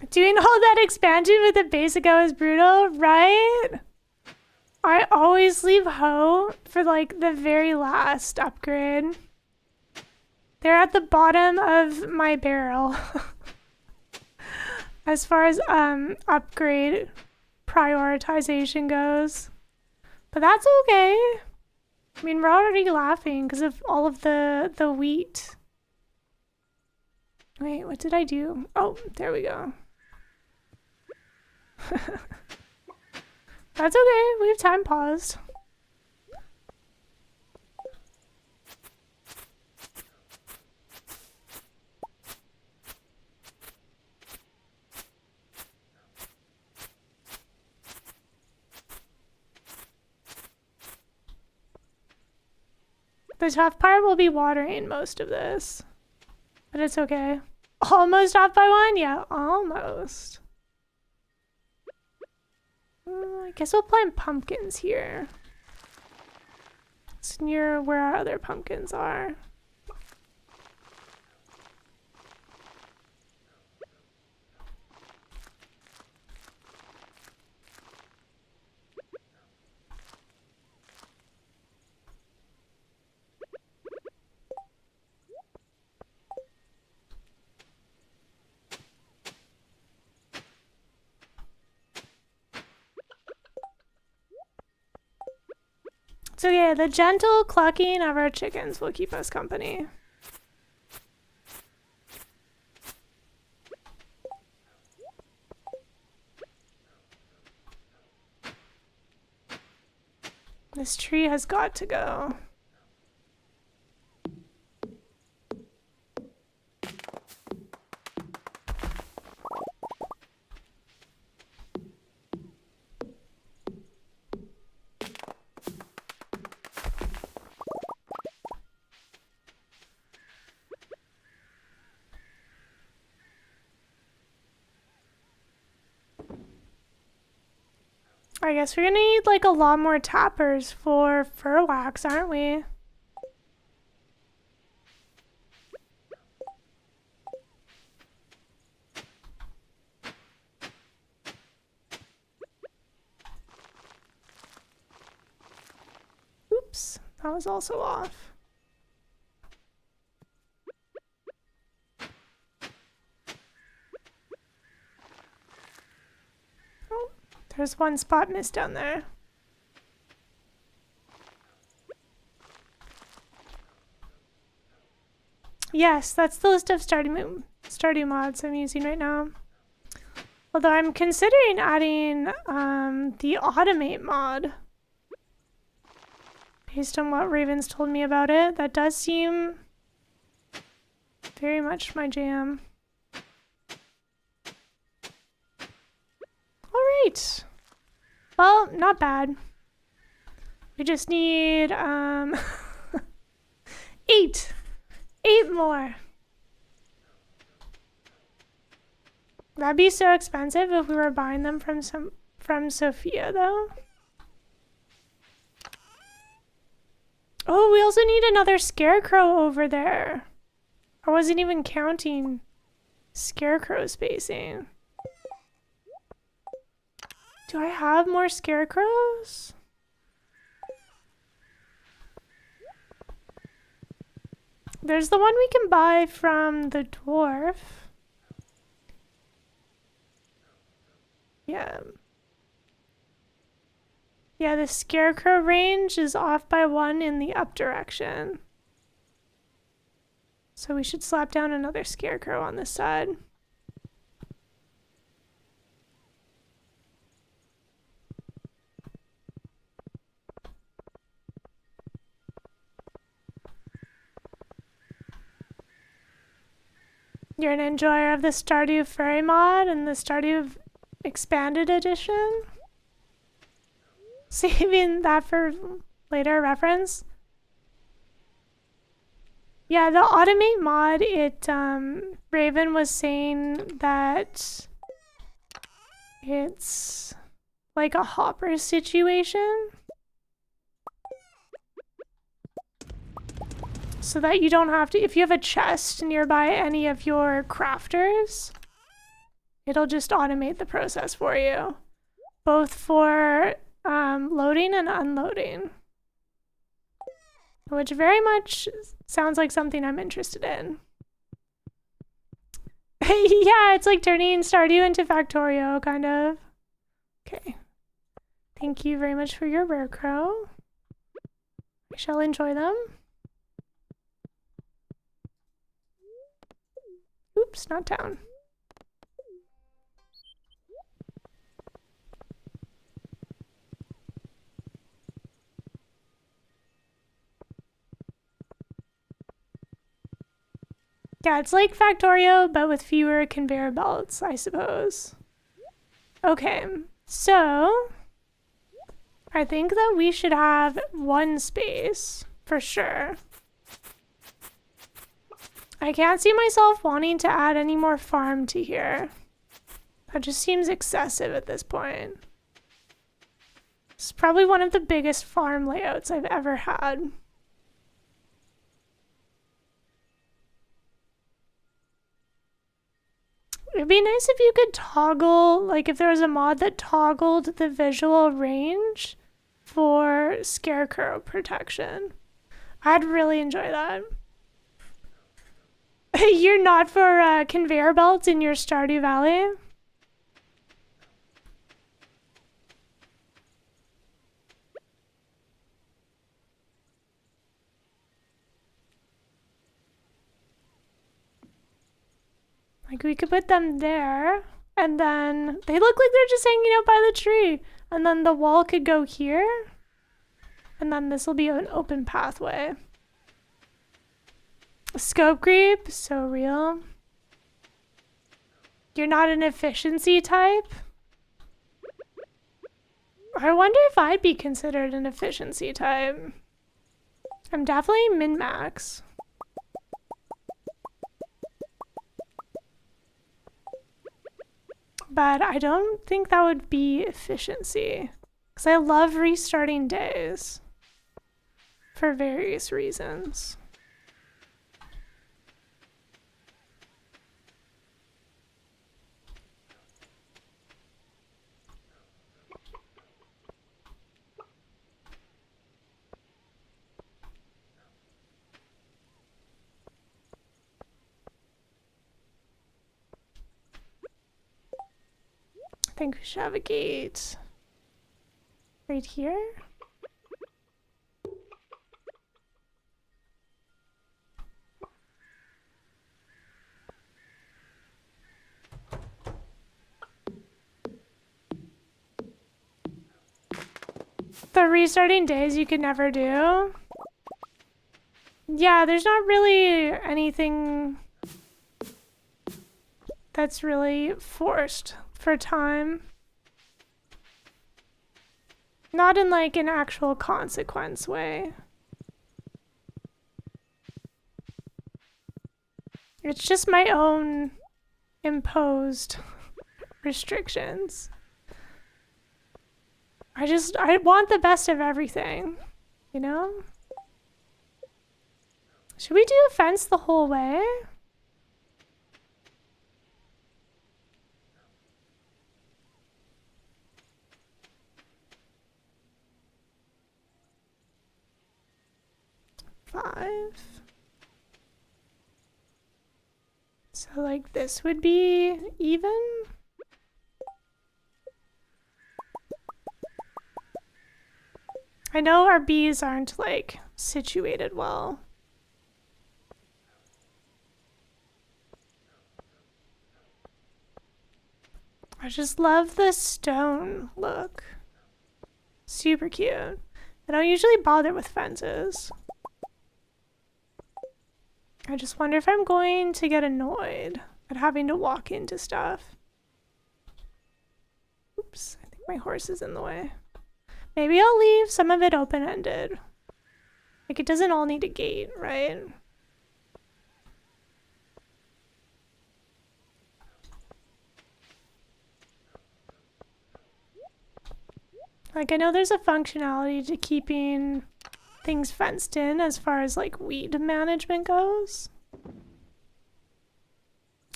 S1: Doing all that expansion with the basic O is brutal, right? I always leave hoe for like the very last upgrade. They're at the bottom of my barrel. As far as upgrade prioritization goes. But that's okay. I mean, we're already laughing because of all of the wheat. Wait, what did I do? Oh, there we go. That's okay. We have time paused. The tough part will be watering most of this. But it's okay. Almost off by one? Yeah, almost. I guess we'll plant pumpkins here. It's near where our other pumpkins are. So yeah, the gentle clucking of our chickens will keep us company. This tree has got to go. I guess we're gonna need like a lot more tappers for fur wax, aren't we? Oops, that was also off. There's one spot missed down there. Yes, that's the list of Stardew mods I'm using right now. Although I'm considering adding the automate mod. Based on what Raven's told me about it, that does seem very much my jam. Alright. Well, not bad. We just need 8 more. That'd be so expensive if we were buying them from Sophia though. Oh, we also need another scarecrow over there. I wasn't even counting scarecrow spacing. Do I have more scarecrows? There's the one we can buy from the dwarf. Yeah. Yeah, the scarecrow range is off by 1 in the up direction. So we should slap down another scarecrow on this side. You're an enjoyer of the Stardew Fairy mod and the Stardew Expanded Edition? Saving that for later reference? Yeah, the automate mod, Raven was saying that it's like a hopper situation. So that you don't have to, if you have a chest nearby any of your crafters, it'll just automate the process for you. Both for Loading and unloading. Which very much sounds like something I'm interested in. Yeah, it's like turning Stardew into Factorio, kind of. Okay. Thank you very much for your rare crow. I shall enjoy them. Oops, not down. Yeah, it's like Factorio, but with fewer conveyor belts, I suppose. Okay, so I think that we should have one space for sure. I can't see myself wanting to add any more farm to here. That just seems excessive at this point. It's probably one of the biggest farm layouts I've ever had. It'd be nice if you could toggle, like if there was a mod that toggled the visual range for scarecrow protection. I'd really enjoy that. You're not for conveyor belts in your Stardew Valley? Like we could put them there, and then they look like they're just hanging out by the tree. And then the wall could go here, and then this will be an open pathway. Scope creep, so real. You're not an efficiency type? I wonder if I'd be considered an efficiency type. I'm definitely min-max. But I don't think that would be efficiency. Because I love restarting days. For various reasons. I think we should have a gate right here. The restarting days you could never do. Yeah, there's not really anything that's really forced for time. Not in like an actual consequence way. It's just my own imposed restrictions. I want the best of everything, you know? Should we do a fence the whole way? Five. So like this would be even? I know our bees aren't like situated well. I just love the stone look. Super cute. I don't usually bother with fences. I just wonder if I'm going to get annoyed at having to walk into stuff. Oops, I think my horse is in the way. Maybe I'll leave some of it open-ended. Like, it doesn't all need a gate, right? Like, I know there's a functionality to keeping things fenced in as far as, like, weed management goes.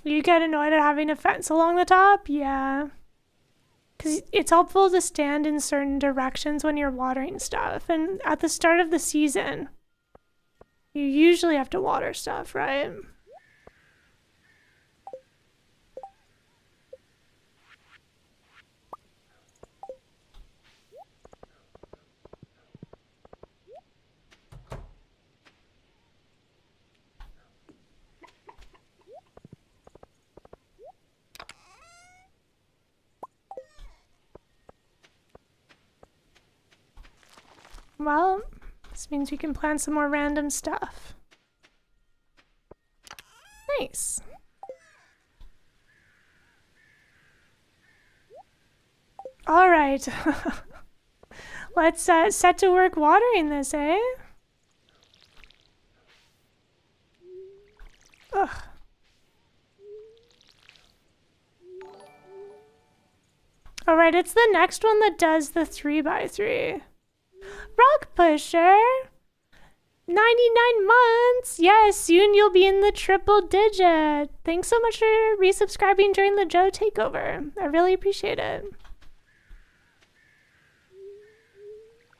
S1: You get annoyed at having a fence along the top? Yeah. Because it's helpful to stand in certain directions when you're watering stuff. And at the start of the season, you usually have to water stuff, right? Well, this means we can plant some more random stuff. Nice. All right. Let's set to work watering this, eh? Ugh. All right, it's the next one that does the 3x3. Rock Pusher! 99 months! Yes, soon you'll be in the triple digit. Thanks so much for resubscribing during the Joe takeover. I really appreciate it.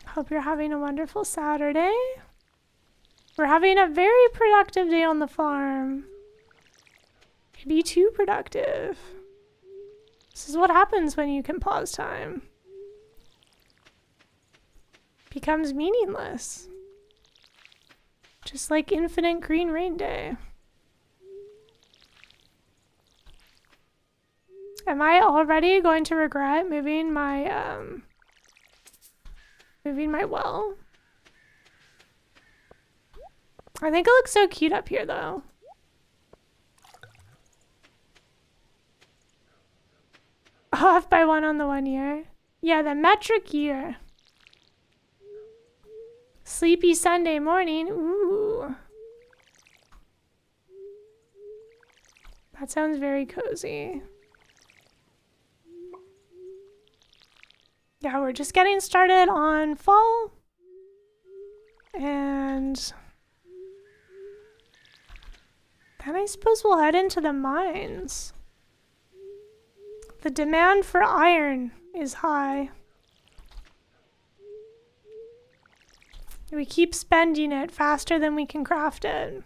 S1: Hope you're having a wonderful Saturday. We're having a very productive day on the farm. Maybe too productive. This is what happens when you can pause time. Becomes meaningless. Just like Infinite Green Rain Day. Am I already going to regret moving my well? I think it looks so cute up here though. Off by 1 on the 1 year. Yeah, the metric year. Sleepy Sunday morning. Ooh. That sounds very cozy. Yeah, we're just getting started on fall. And then I suppose we'll head into the mines. The demand for iron is high. We keep spending it faster than we can craft it.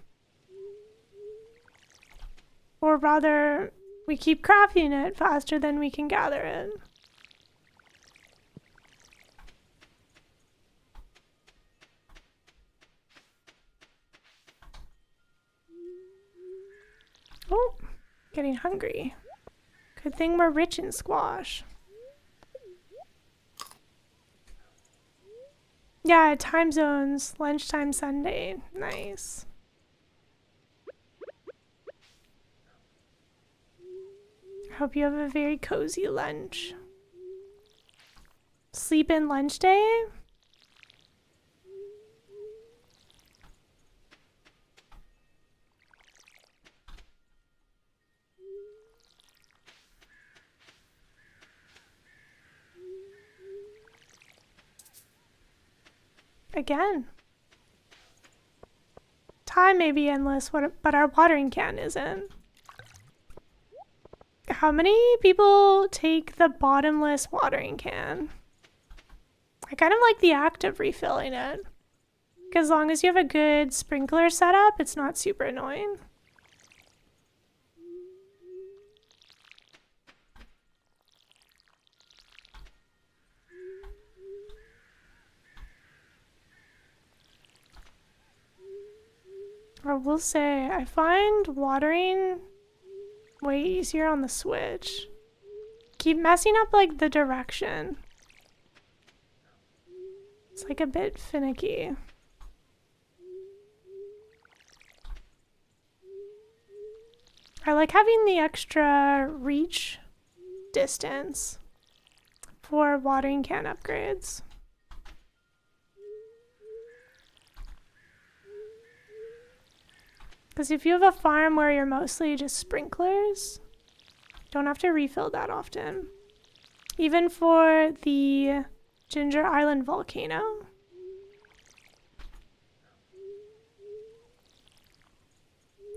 S1: Or rather, we keep crafting it faster than we can gather it. Oh, getting hungry. Good thing we're rich in squash. Yeah, time zones. Lunchtime Sunday. Nice. I hope you have a very cozy lunch. Sleep in lunch day? Again. Time may be endless, but our watering can isn't. How many people take the bottomless watering can? I kind of like the act of refilling it. Because as long as you have a good sprinkler setup, it's not super annoying. I will say, I find watering way easier on the Switch. Keep messing up like the direction. It's like a bit finicky. I like having the extra reach distance for watering can upgrades. Because if you have a farm where you're mostly just sprinklers, don't have to refill that often. Even for the Ginger Island volcano.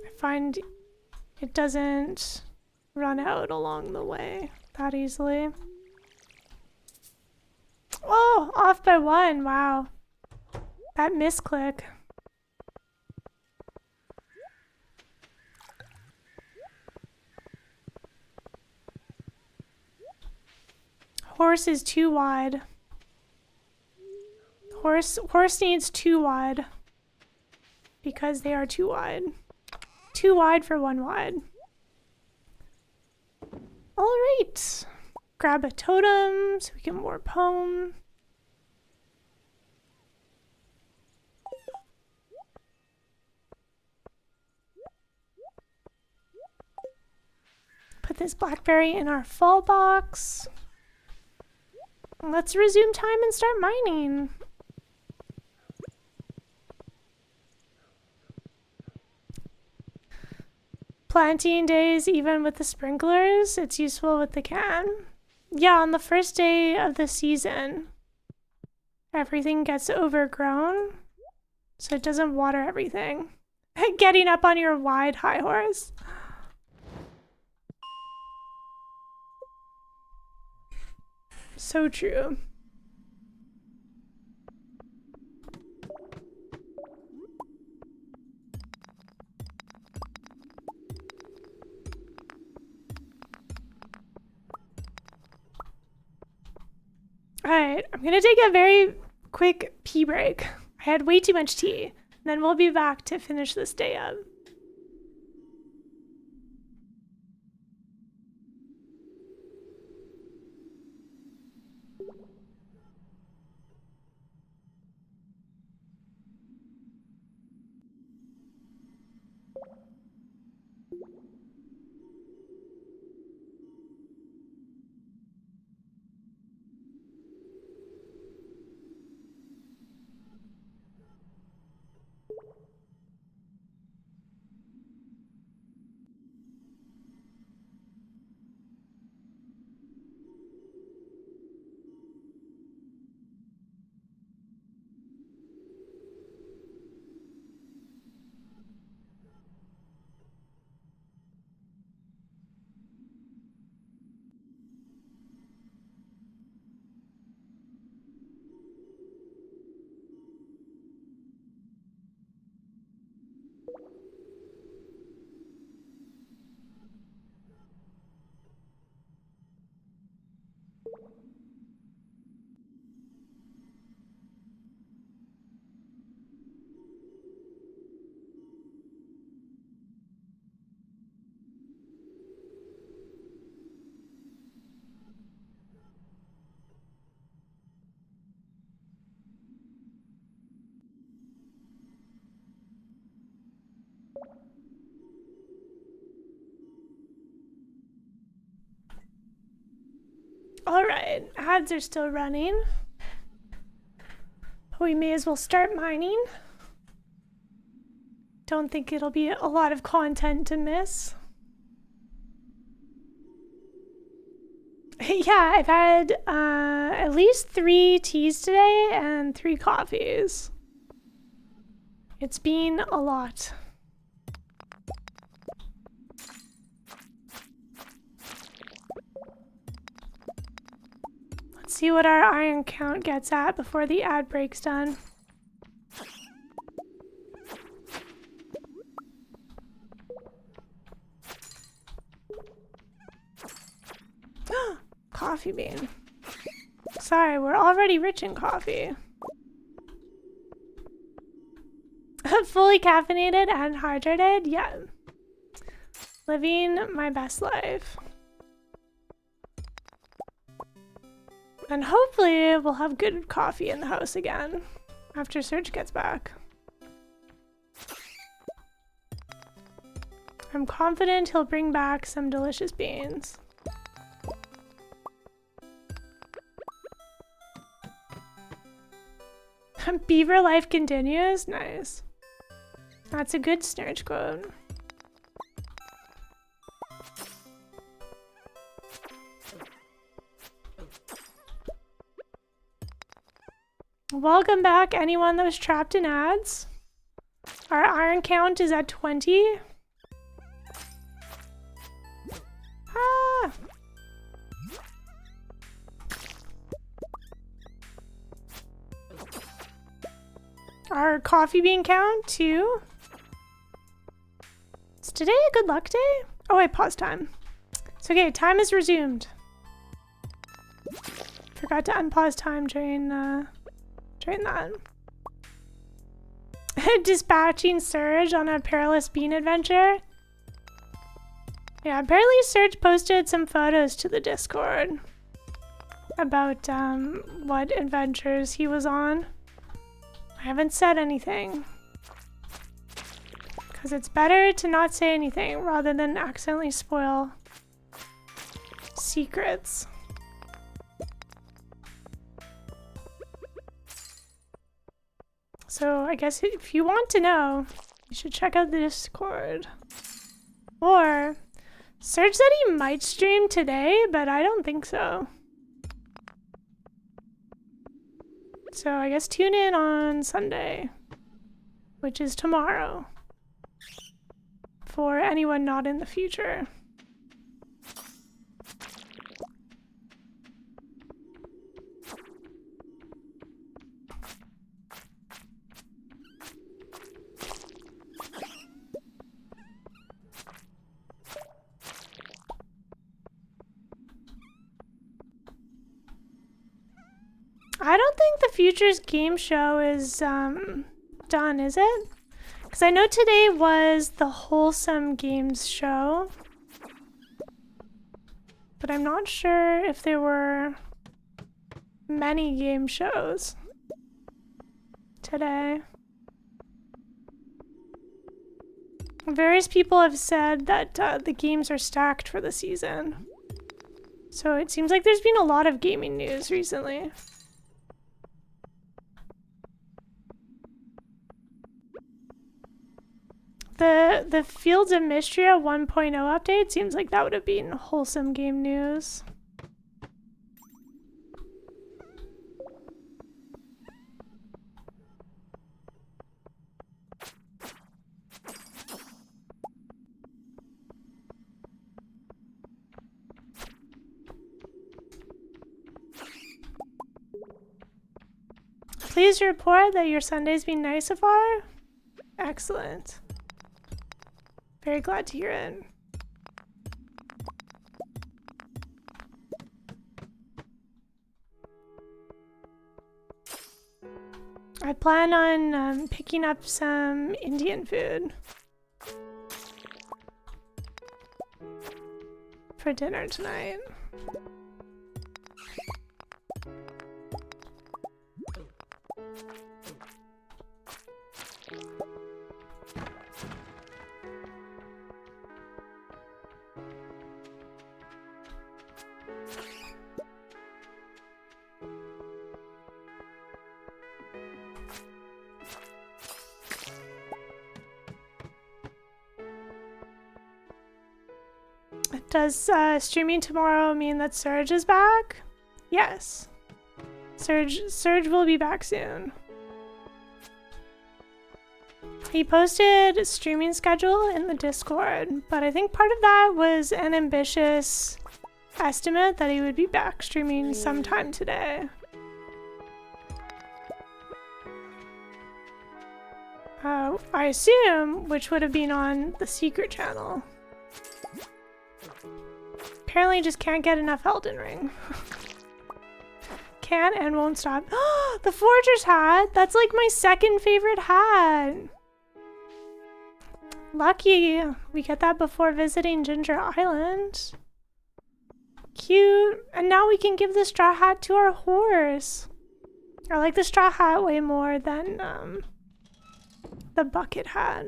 S1: I find it doesn't run out along the way that easily. Oh, off by 1. Wow. That misclick. Horse is too wide. Horse needs 2 wide. Because they are too wide. 2 wide for 1 wide. Alright. Grab a totem so we can warp home. Put this blackberry in our fall box. Let's resume time and start mining. Planting days, even with the sprinklers, it's useful with the can. Yeah, on the first day of the season, everything gets overgrown, so it doesn't water everything. Getting up on your wide high horse. So true. Alright, I'm gonna take a very quick pee break. I had way too much tea. And then we'll be back to finish this day up. Alright, ads are still running. We may as well start mining. Don't think it'll be a lot of content to miss. Yeah, I've had at least 3 teas today and 3 coffees. It's been a lot. Let's see what our iron count gets at before the ad break's done. Coffee bean. Sorry, we're already rich in coffee. Fully caffeinated and hydrated? Yeah. Living my best life. And hopefully we'll have good coffee in the house again after Serge gets back. I'm confident he'll bring back some delicious beans. Beaver life continues? Nice. That's a good Snurge quote. Welcome back, anyone that was trapped in ads. Our iron count is at 20. Ah! our coffee bean count too. Is today a good luck day? Oh, I paused time. It's okay, time is resumed. Forgot to unpause time during that. Dispatching Surge on a perilous bean adventure. Yeah, apparently Surge posted some photos to the Discord about what adventures he was on. I haven't said anything. Because it's better to not say anything rather than accidentally spoil secrets. So I guess if you want to know, you should check out the Discord. Or Serge said he might stream today, but I don't think so. So I guess tune in on Sunday, which is tomorrow, for anyone not in the future. I don't think the Futures Game Show is done, is it? Because I know today was the Wholesome Games show, but I'm not sure if there were many game shows today. Various people have said that the games are stacked for the season. So it seems like there's been a lot of gaming news recently. The Fields of Mystria 1.0 update seems like that would have been wholesome game news. Please report that your Sunday's been nice so far. Excellent. Very glad to hear it. I plan on picking up some Indian food for dinner tonight. Does streaming tomorrow mean that Surge is back? Yes. Surge will be back soon. He posted a streaming schedule in the Discord, but I think part of that was an ambitious estimate that he would be back streaming sometime today. I assume, which would have been on the secret channel. Apparently just can't get enough Elden Ring. Can't and won't stop. The Forger's hat! That's like my second favorite hat! Lucky we get that before visiting Ginger Island. Cute. And now we can give the straw hat to our horse. I like the straw hat way more than the bucket hat.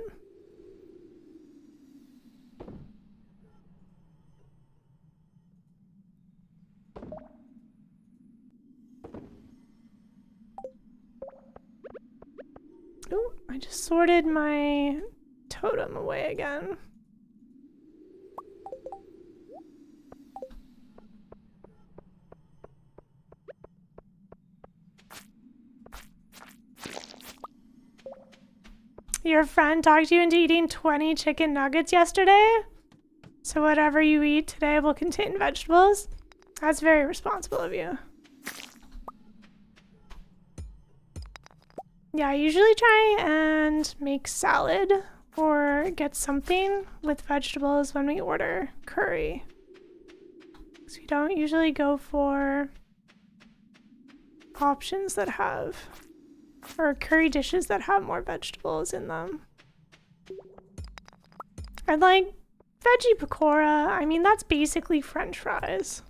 S1: Oh, I just sorted my totem away again. Your friend talked you into eating 20 chicken nuggets yesterday? So whatever you eat today will contain vegetables? That's very responsible of you. Yeah, I usually try and make salad or get something with vegetables when we order curry. So we don't usually go for options that have, or curry dishes that have more vegetables in them. I like veggie pakora. I mean, that's basically French fries.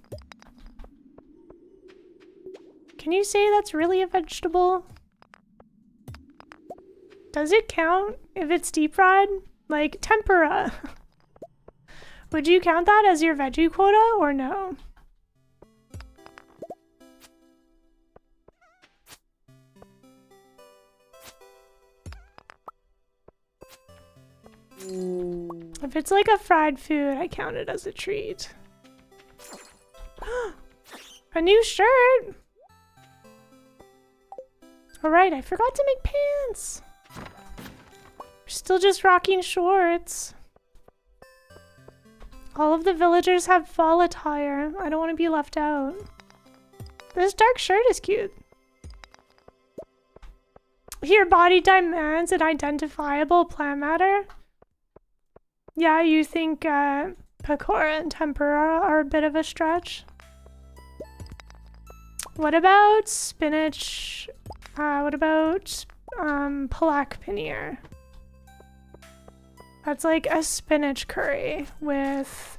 S1: Can you say that's really a vegetable? Does it count if it's deep fried? Like tempura. Would you count that as your veggie quota or no? If it's like a fried food, I count it as a treat. A new shirt! Alright, I forgot to make pants! We're still just rocking shorts. All of the villagers have fall attire. I don't want to be left out. This dark shirt is cute. Your body demands an identifiable plant matter. Yeah, you think pakora and tempura are a bit of a stretch? What about spinach? What about palak paneer? That's like a spinach curry with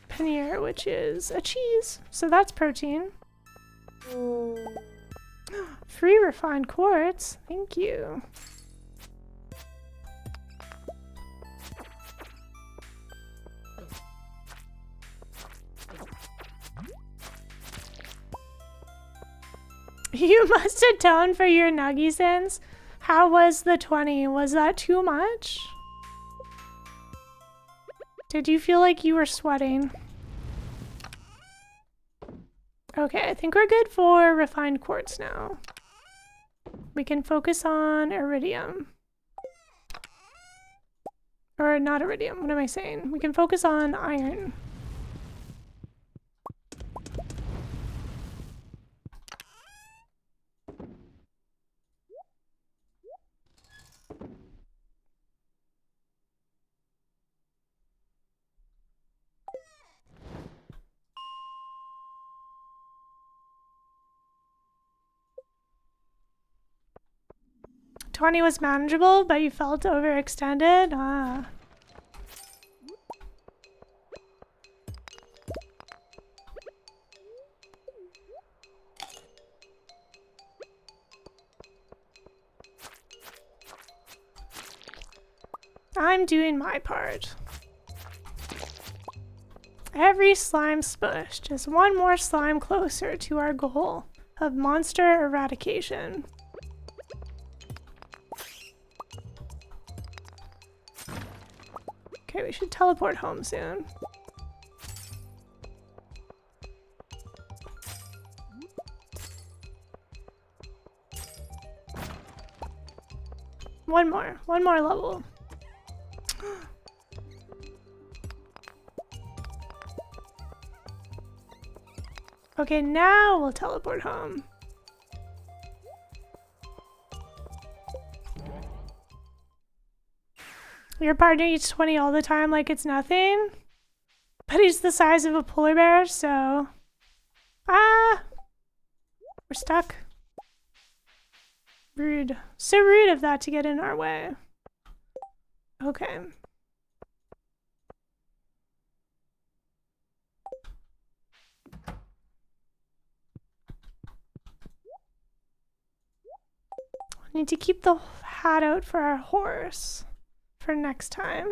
S1: paneer, which is a cheese. So that's protein. Free refined quartz. Thank you. You must atone for your nuggy sins. How was the 20? Was that too much? Did you feel like you were sweating? Okay, I think we're good for refined quartz now. We can focus on iridium. Or not iridium, what am I saying? We can focus on iron. $20 was manageable, but you felt overextended? Ah. I'm doing my part. Every slime smush, just one more slime closer to our goal of monster eradication. Okay, we should teleport home soon. One more level. Okay, now we'll teleport home. Your partner eats 20 all the time like it's nothing? But he's the size of a polar bear, so... Ah! We're stuck. Rude. So rude of that to get in our way. Okay. We need to keep the hat out for our horse for next time.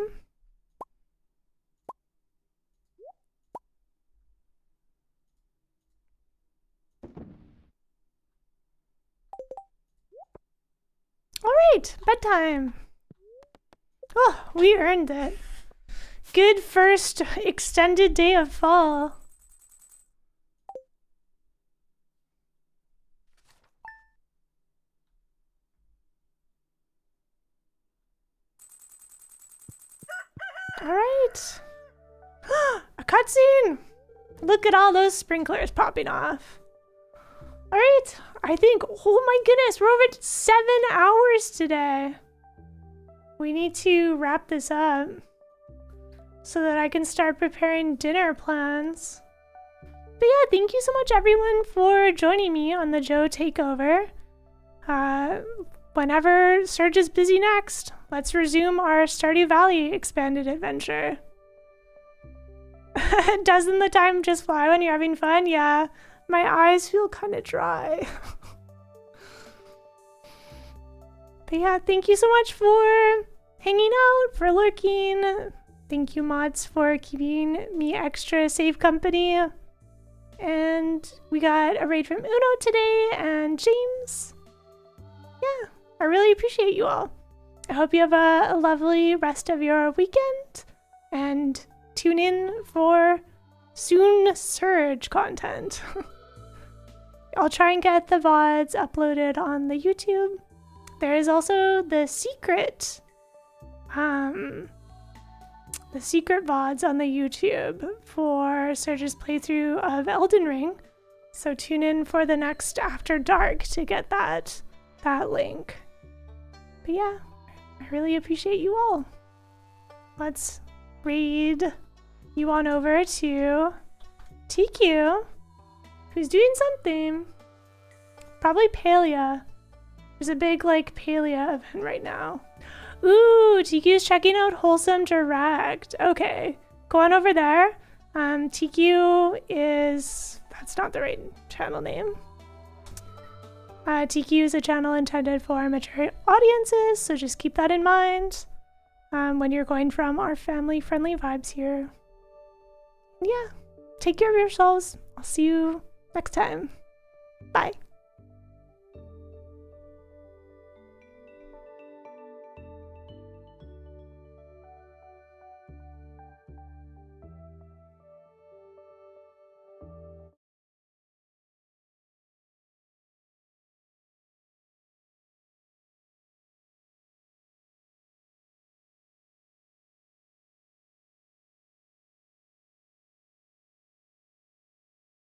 S1: All right, bedtime. Oh, we earned it. Good first extended day of fall. All right. A cutscene. Look at all those sprinklers popping off. All right, I think, oh my goodness, we're over 7 hours today. We need to wrap this up so that I can start preparing dinner plans. But yeah, thank you so much everyone for joining me on the Joe Takeover. Whenever Serge is busy next, let's resume our Stardew Valley expanded adventure. Doesn't the time just fly when you're having fun? Yeah, my eyes feel kind of dry. But yeah, thank you so much for hanging out, for lurking. Thank you, mods, for keeping me extra safe company. And we got a raid from Uno today and James. Yeah, I really appreciate you all. I hope you have a lovely rest of your weekend and tune in for soon Surge content. I'll try and get the VODs uploaded on the YouTube. There is also the secret VODs on the YouTube for Surge's playthrough of Elden Ring. So tune in for the next After Dark to get that link. But yeah, I really appreciate you all. Let's raid you on over to TQ, who's doing something. Probably Peli. There's a big Peli event right now. Ooh, TQ's checking out Wholesome Direct. Okay, go on over there. TQ is... that's not the right channel name. TQ is a channel intended for mature audiences, so just keep that in mind when you're going from our family-friendly vibes here. Yeah, take care of yourselves. I'll see you next time. Bye.